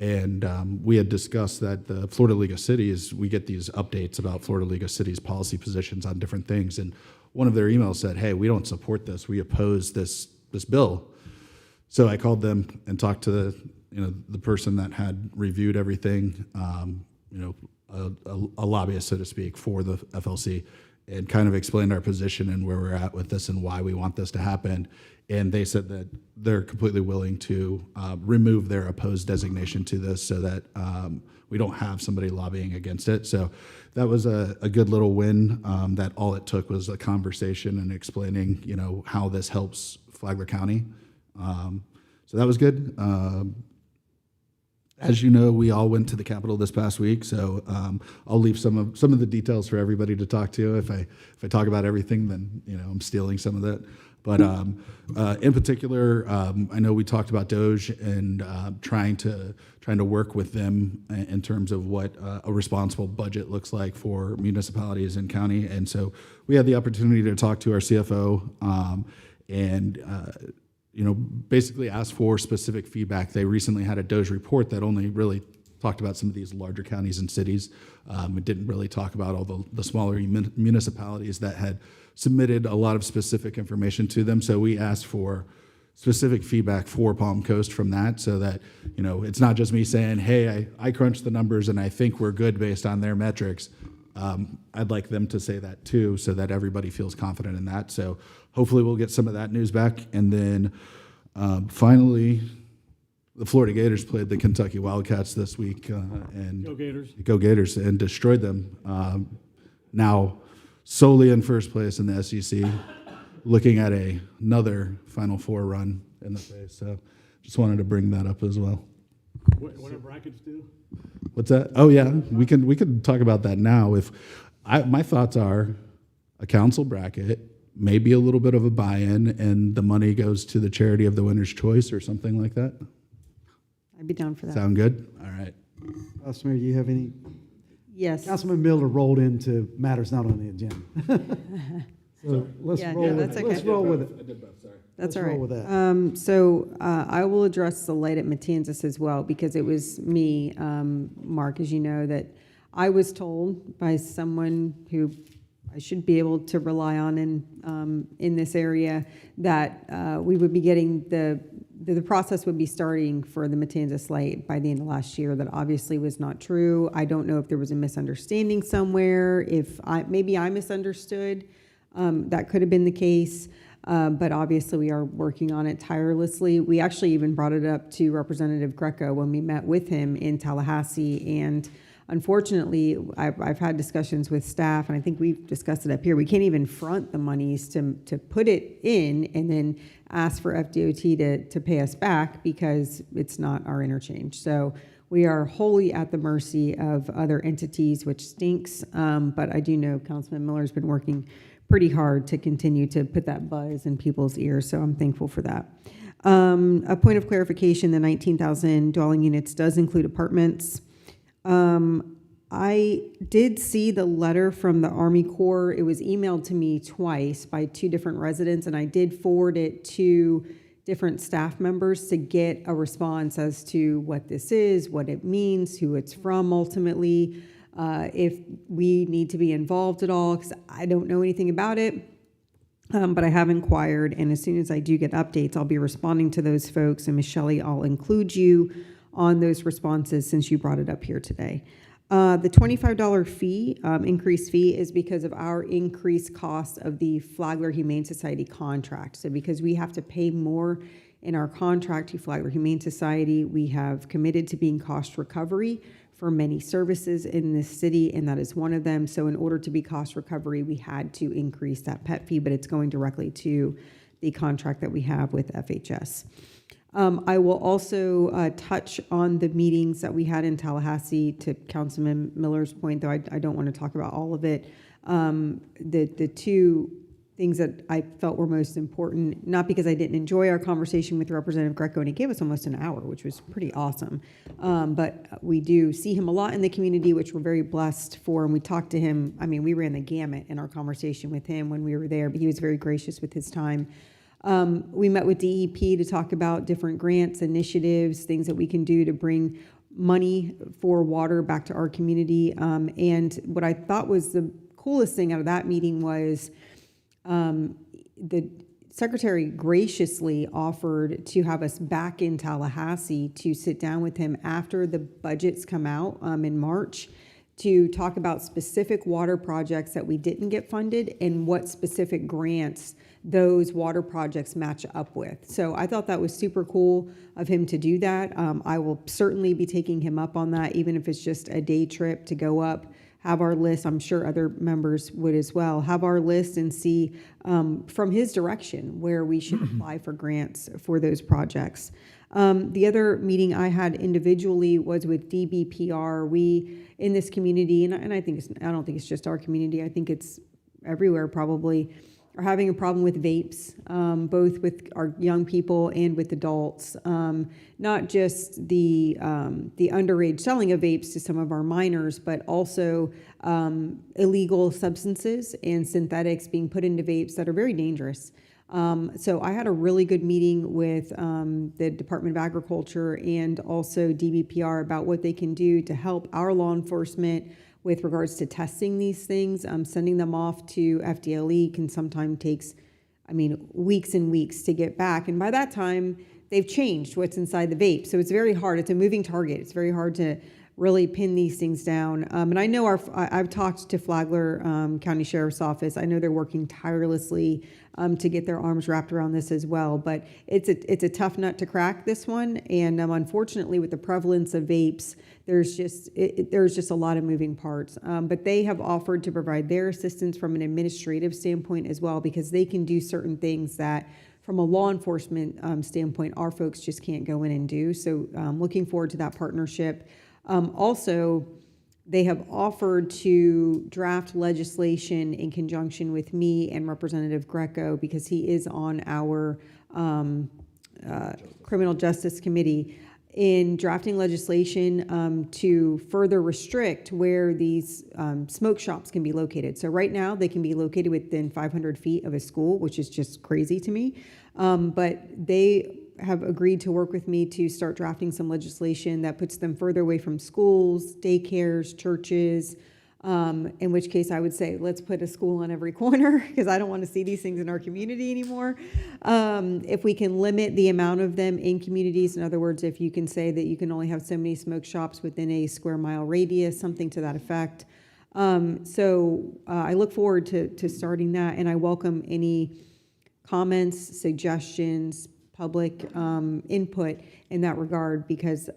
And we had discussed that the Florida League of Cities, we get these updates about Florida League of Cities policy positions on different things. And one of their emails said, hey, we don't support this. We oppose this bill. So I called them and talked to the person that had reviewed everything, you know, a lobbyist, so to speak, for the FLC, and kind of explained our position and where we're at with this and why we want this to happen. And they said that they're completely willing to remove their opposed designation to this so that we don't have somebody lobbying against it. So that was a good little win, that all it took was a conversation and explaining, you know, how this helps Flagler County. So that was good. As you know, we all went to the Capitol this past week, so I'll leave some of the details for everybody to talk to. If I talk about everything, then I'm stealing some of that. But in particular, I know we talked about Doge and trying to work with them in terms of what a responsible budget looks like for municipalities and county. And so we had the opportunity to talk to our CFO and basically ask for specific feedback. They recently had a Doge report that only really talked about some of these larger counties and cities. It didn't really talk about all the smaller municipalities that had submitted a lot of specific information to them. So we asked for specific feedback for Palm Coast from that, so that it's not just me saying, hey, I crunched the numbers and I think we're good based on their metrics. I'd like them to say that too, so that everybody feels confident in that. So hopefully we'll get some of that news back. And then finally, the Florida Gators played the Kentucky Wildcats this week, and Go Gators. Go Gators, and destroyed them. Now solely in first place in the SEC, looking at another Final Four run in the face. So just wanted to bring that up as well. What do brackets do? What's that? Oh yeah, we can talk about that now. My thoughts are a council bracket, maybe a little bit of a buy-in, and the money goes to the charity of the winner's choice or something like that. I'd be down for that. Sound good? All right. Vice Mayor, do you have any? Yes. Councilman Miller rolled into matters not on the agenda. So let's Yeah, roll. no, with that's it. okay. Let's roll with it. I did both, sorry. That's Let's all roll right. with that. So I will address the light at Matanzas as well, because it was me, Mark, as you know, that I was told by someone who I should be able to rely on in this area, that we would be getting the process would be starting for the Matanzas light by the end of last year. That obviously was not true. I don't know if there was a misunderstanding somewhere, maybe I misunderstood. That could have been the case, but obviously we are working on it tirelessly. We actually even brought it up to Representative Greco when we met with him in Tallahassee, and unfortunately, I've had discussions with staff, and I think we've discussed it up here. We can't even front the monies to put it in and then ask for FDOT to pay us back, because it's not our interchange. So we are wholly at the mercy of other entities, which stinks, but I do know Councilman Miller's been working pretty hard to continue to put that buzz in people's ears, so I'm thankful for that. A point of clarification, the 19,000 dwelling units does include apartments. I did see the letter from the Army Corps. It was emailed to me twice by 2 different residents, and I did forward it to different staff members to get a response as to what this is, what it means, who it's from ultimately, if we need to be involved at all, because I don't know anything about it. But I have inquired, and as soon as I do get updates, I'll be responding to those folks. And Ms. Shelley, I'll include you on those responses since you brought it up here today. The $25 fee, increased fee, is because of our increased cost of the Flagler Humane Society contract. So because we have to pay more in our contract to Flagler Humane Society, we have committed to being cost recovery for many services in this city, and that is one of them. So in order to be cost recovery, we had to increase that pet fee, but it's going directly to the contract that we have with FHS. I will also touch on the meetings that we had in Tallahassee. To Councilman Miller's point, though, I don't want to talk about all of it. The 2 things that I felt were most important, not because I didn't enjoy our conversation with Representative Greco, and he gave us almost an hour, which was pretty awesome. But we do see him a lot in the community, which we're very blessed for. And we talked to him. I mean, we ran the gamut in our conversation with him when we were there, but he was very gracious with his time. We met with DEP to talk about different grants, initiatives, things that we can do to bring money for water back to our community. And what I thought was the coolest thing out of that meeting was the secretary graciously offered to have us back in Tallahassee to sit down with him after the budgets come out in March, to talk about specific water projects that we didn't get funded and what specific grants those water projects match up with. So I thought that was super cool of him to do that. I will certainly be taking him up on that, even if it's just a day trip to go up have our list. I'm sure other members would as well. Have our list and see from his direction where we should apply for grants for those projects. The other meeting I had individually was with DBPR. We, in this community, and I don't think it's just our community, I think it's everywhere probably, are having a problem with vapes, both with our young people and with adults. Not just the underage selling of vapes to some of our minors, but also illegal substances and synthetics being put into vapes that are very dangerous. So I had a really good meeting with the Department of Agriculture and also DBPR about what they can do to help our law enforcement with regards to testing these things. Sending them off to FDLE can sometimes takes, weeks and weeks to get back. And by that time, they've changed what's inside the vape. So it's very hard. It's a moving target. It's very hard to really pin these things down. And I know I've talked to Flagler County Sheriff's Office. I know they're working tirelessly to get their arms wrapped around this as well. But it's a tough nut to crack, this one. And unfortunately, with the prevalence of vapes, there's just a lot of moving parts. But they have offered to provide their assistance from an administrative standpoint as well, because they can do certain things that from a law enforcement standpoint, our folks just can't go in and do. So looking forward to that partnership. Also, they have offered to draft legislation in conjunction with me and Representative Greco, because he is on our Criminal Justice Committee, in drafting legislation to further restrict where these smoke shops can be located. So right now, they can be located within 500 feet of a school, which is just crazy to me. But they have agreed to work with me to start drafting some legislation that puts them further away from schools, daycares, churches, in which case I would say, let's put a school on every corner, because I don't want to see these things in our community anymore. If we can limit the amount of them in communities, in other words, if you can say that you can only have so many smoke shops within a square mile radius, something to that effect. So I look forward to starting that, and I welcome any comments, suggestions, public input in that regard, because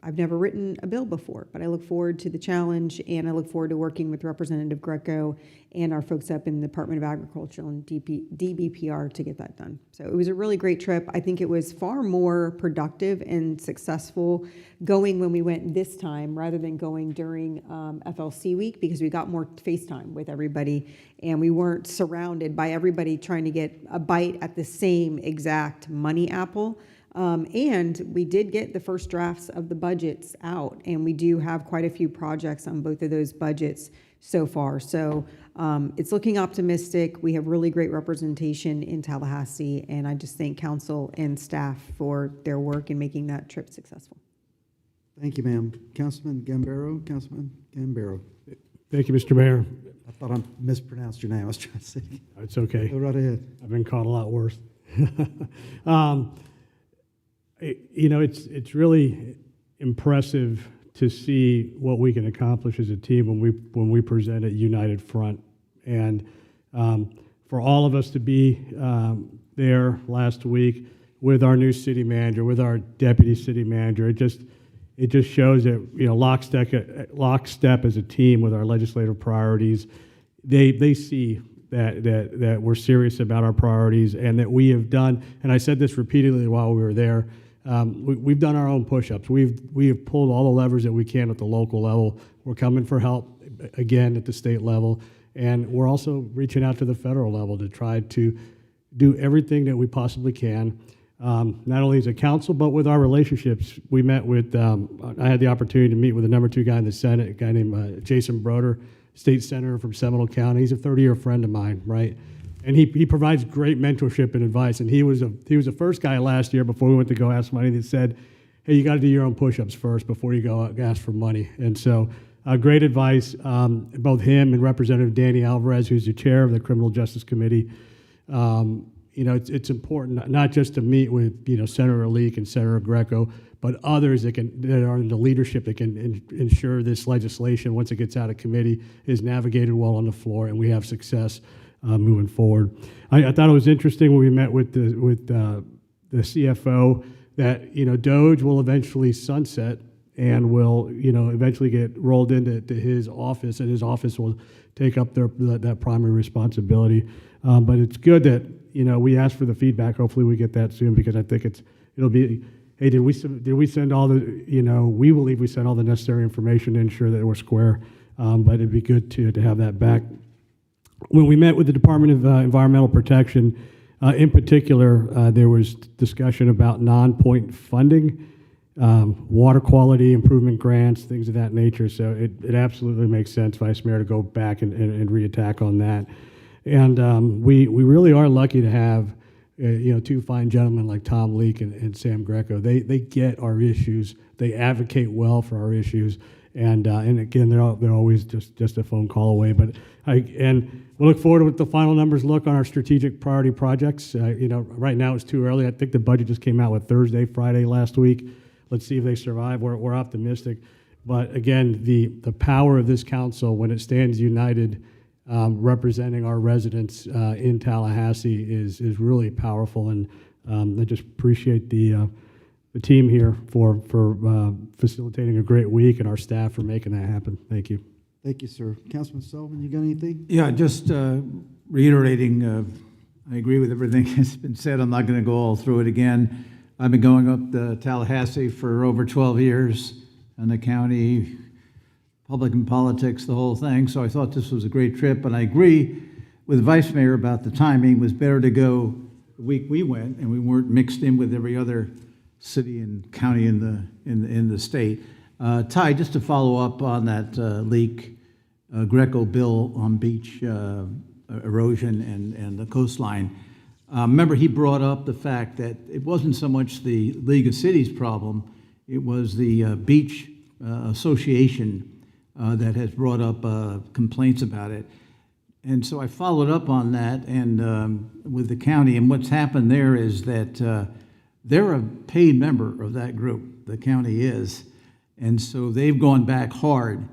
I've never written a bill before, but I look forward to the challenge, and I look forward to working with Representative Greco and our folks up in the Department of Agriculture and DBPR to get that done. So it was a really great trip. I think it was far more productive and successful going when we went this time rather than going during FLC week, because we got more FaceTime with everybody and we weren't surrounded by everybody trying to get a bite at the same exact money apple. And we did get the first drafts of the budgets out, and we do have quite a few projects on both of those budgets so far. So it's looking optimistic. We have really great representation in Tallahassee, and I just thank council and staff for their work in making that trip successful. Thank you, ma'am. Councilman Gambaro. Thank you, Mr. Mayor. I thought I mispronounced your name. I was trying to say. It's okay. Go right ahead. I've been called a lot worse. It's really impressive to see what we can accomplish as a team when we present at United Front, and for all of us to be there last week with our new city manager, with our deputy city manager, it just shows that lockstep as a team with our legislative priorities. They see that we're serious about our priorities, and that we have done. And I said this repeatedly while we were there. We've done our own push-ups. We have pulled all the levers that we can at the local level. We're coming for help again at the state level, and we're also reaching out to the federal level to try to do everything that we possibly can, not only as a council but with our relationships. We met with. I had the opportunity to meet with the number 2 guy in the Senate, a guy named Jason Broder, state senator from Seminole County. He's a 30-year friend of mine, right? And he provides great mentorship and advice. And he was the first guy last year before we went to go ask money that said, hey, you got to do your own push-ups first before you go ask for money. And so great advice, both him and Representative Danny Alvarez, who's the chair of the Criminal Justice Committee. It's important not just to meet with Senator Leek and Senator Greco, but others that are in the leadership that can ensure this legislation, once it gets out of committee, is navigated well on the floor and we have success moving forward. I thought it was interesting when we met with the CFO that Doge will eventually sunset, and will, you know, eventually get rolled into his office, and his office will take up that primary responsibility. But it's good that, you know, we ask for the feedback. Hopefully we get that soon, because I think it'll be, hey, did we send all the, you know, we believe we sent all the necessary information to ensure that we're square. But it'd be good to have that back. When we met with the Department of Environmental Protection, in particular, there was discussion about non-point funding, water quality improvement grants, things of that nature. So it absolutely makes sense, Vice Mayor, to go back and reattack on that. And we really are lucky to have you know, two fine gentlemen like Tom Leake and Sam Greco. They get our issues. They advocate well for our issues. And again, they're always just a phone call away. But we look forward to what the final numbers look on our strategic priority projects. You know, right now it's too early. I think the budget just came out with Friday last week. Let's see if they survive. We're optimistic. But again, the power of this council when it stands united, representing our residents in Tallahassee is really powerful. And I just appreciate the team here for facilitating a great week, and our staff for making that happen. Thank you. Thank you, sir. Councilman Sullivan, you got anything? Yeah, just reiterating, I agree with everything that's been said. I'm not going to go all through it again. I've been going up to Tallahassee for over 12 years, and the county, public and politics, the whole thing. So I thought this was a great trip, and I agree with the Vice Mayor about the timing. It was better to go the week we went, and we weren't mixed in with every other city and county in the state. Ty, just to follow up on that Leak Greco bill on beach erosion and the coastline. Remember, he brought up the fact that it wasn't so much the League of Cities problem, it was the beach association that has brought up complaints about it. And so I followed up on that and with the county, and what's happened there is that they're a paid member of that group, the county is, and so they've gone back hard,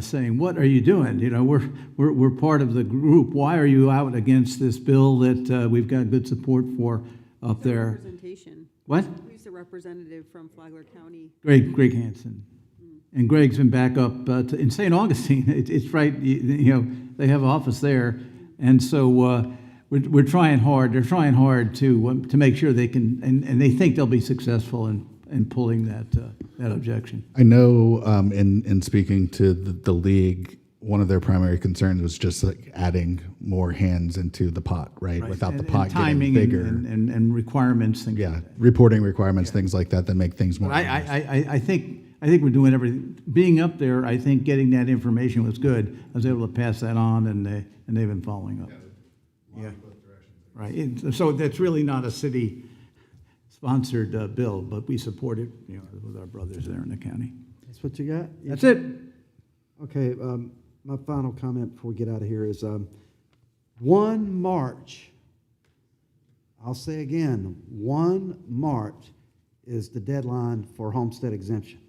saying, "What are you doing? You know, we're part of the group. Why are you out against this bill that we've got good support for up there?" Representation. What? Who's the representative from Flagler County? Greg Hansen. And Greg's been back up in St. Augustine. It's right, you know, they have an office there, and so we're trying hard. They're trying hard to make sure they can, and they think they'll be successful in pulling that objection. I know in speaking to the league, one of their primary concerns was just like adding more hands into the pot, right? Without the pot timing getting bigger. and requirements, things like that. Reporting requirements, things like that make things more. I think we're doing everything. Being up there, I think getting that information was good. I was able to pass that on, and they've been following up. Yeah, right. So that's really not a city-sponsored bill, but we support it, you know, with our brothers there in the county. That's what you got? That's it. Okay, my final comment before we get out of here is 1 March. I'll say again, 1 March is the deadline for homestead exemption.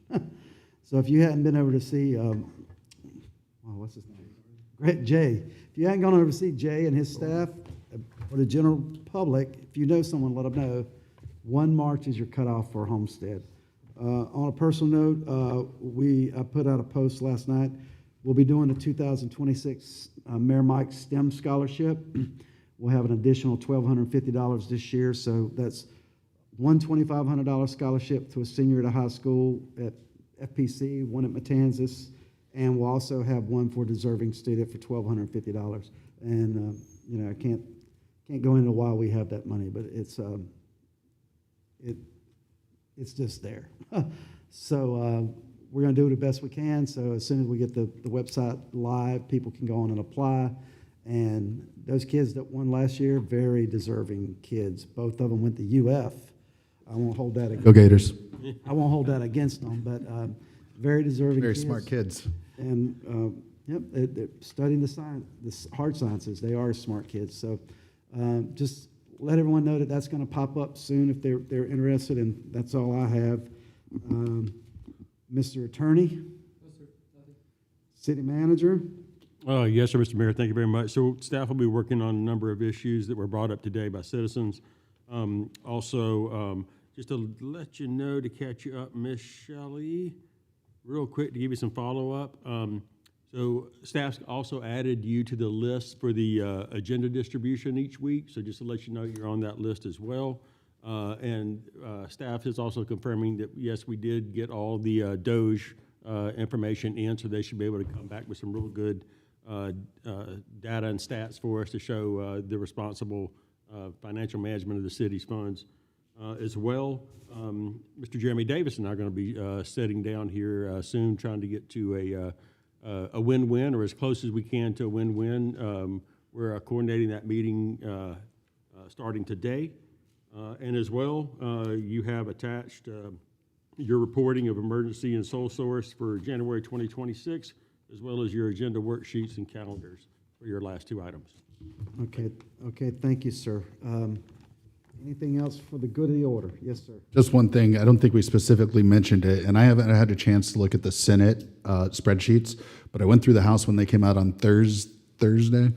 So if you hadn't been over to see, what's his name? Jay. If you hadn't gone over to see Jay and his staff, or the general public, if you know someone, let them know. 1 March is your cutoff for homestead. On a personal note, I put out a post last night. We'll be doing the 2026 Mayor Mike STEM Scholarship. We'll have an additional $1,250 this year, so that's one $2,500 scholarship to a senior at a high school at FPC, one at Matanzas, and we'll also have one for a deserving student for $1,250. And you know, I can't go into why we have that money, but it's just there. So we're going to do the best we can. So as soon as we get the website live, people can go on and apply. And those kids that won last year, very deserving kids. Both of them went to UF. I won't hold that against Go Gators. I won't hold that against them, but very deserving Very kids. smart kids. And yep, they're studying the hard sciences. They are smart kids. So just let everyone know that that's going to pop up soon if they're interested, and that's all I have. Mr. Attorney? City Manager? Yes, sir, Mr. Mayor, thank you very much. So staff will be working on a number of issues that were brought up today by citizens. Also, just to let you know, to catch you up, Miss Shelley, real quick to give you some follow-up. So staff's also added you to the list for the agenda distribution each week, so just to let you know you're on that list as well. And staff is also confirming that, yes, we did get all the Doge information in, so they should be able to come back with some real good data and stats for us to show the responsible financial management of the city's funds as well. Mr. Jeremy Davis and I are going to be sitting down here soon, trying to get to a win-win, or as close as we can to a win-win. We're coordinating that meeting starting today. And as well, you have attached your reporting of emergency and sole source for January 2026, as well as your agenda worksheets and calendars for your last two items. Okay, thank you, sir. Anything else for the good of the order? Yes, sir. Just one thing, I don't think we specifically mentioned it, and I haven't had a chance to look at the Senate spreadsheets, but I went through the House when they came out on Thursday.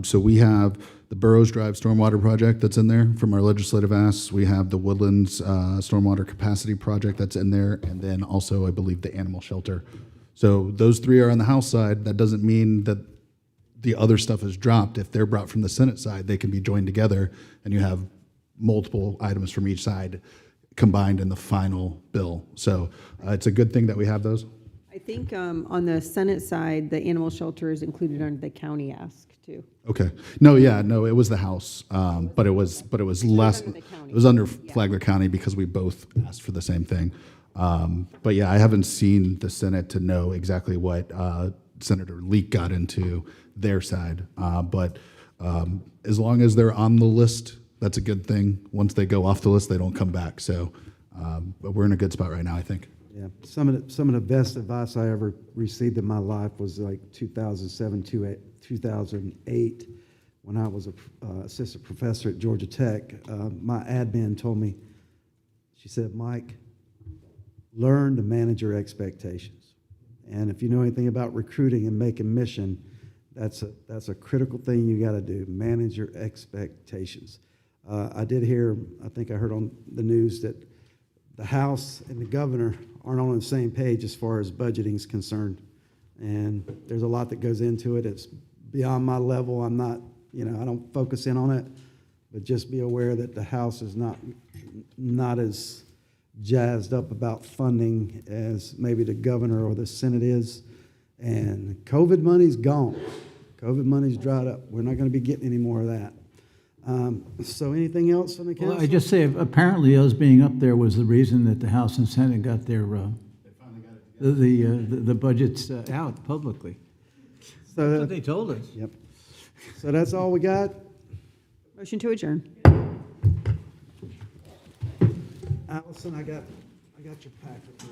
So we have the Burroughs Drive Stormwater Project that's in there from our legislative asks. We have the Woodlands Stormwater Capacity Project that's in there, and then also, I believe, the animal shelter. So those three are on the House side. That doesn't mean that the other stuff is dropped. If they're brought from the Senate side, they can be joined together, and you have multiple items from each side combined in the final bill. So it's a good thing that we have those. I think on the Senate side, the animal shelter is included under the county ask too. Okay. No, yeah, no, it was the House, but it was less. under the county. It was under Flagler County because we both asked for the same thing. But yeah, I haven't seen the Senate to know exactly what Senator Leak got into their side. But as long as they're on the list, that's a good thing. Once they go off the list, they don't come back. So, but we're in a good spot right now, I think. Yeah, some of the best advice I ever received in my life was like 2007 to 2008, when I was a assistant professor at Georgia Tech. My admin told me, she said, Mike, learn to manage your expectations. And if you know anything about recruiting and making mission, that's a critical thing you got to do. Manage your expectations. I did hear, I think I heard on the news that the House and the governor aren't on the same page as far as budgeting is concerned. And there's a lot that goes into it. It's beyond my level. I'm not, I don't focus in on it, but just be aware that the House is not as jazzed up about funding as maybe the governor or the Senate is. And COVID money's gone. COVID money's dried up. We're not going to be getting any more of that. So anything else on the council? Well, I just say, apparently us being up there was the reason that the House and Senate got their, the budgets out publicly. So That's what they told us. Yep. So that's all we got. Motion to adjourn. Allison, I got your packet here.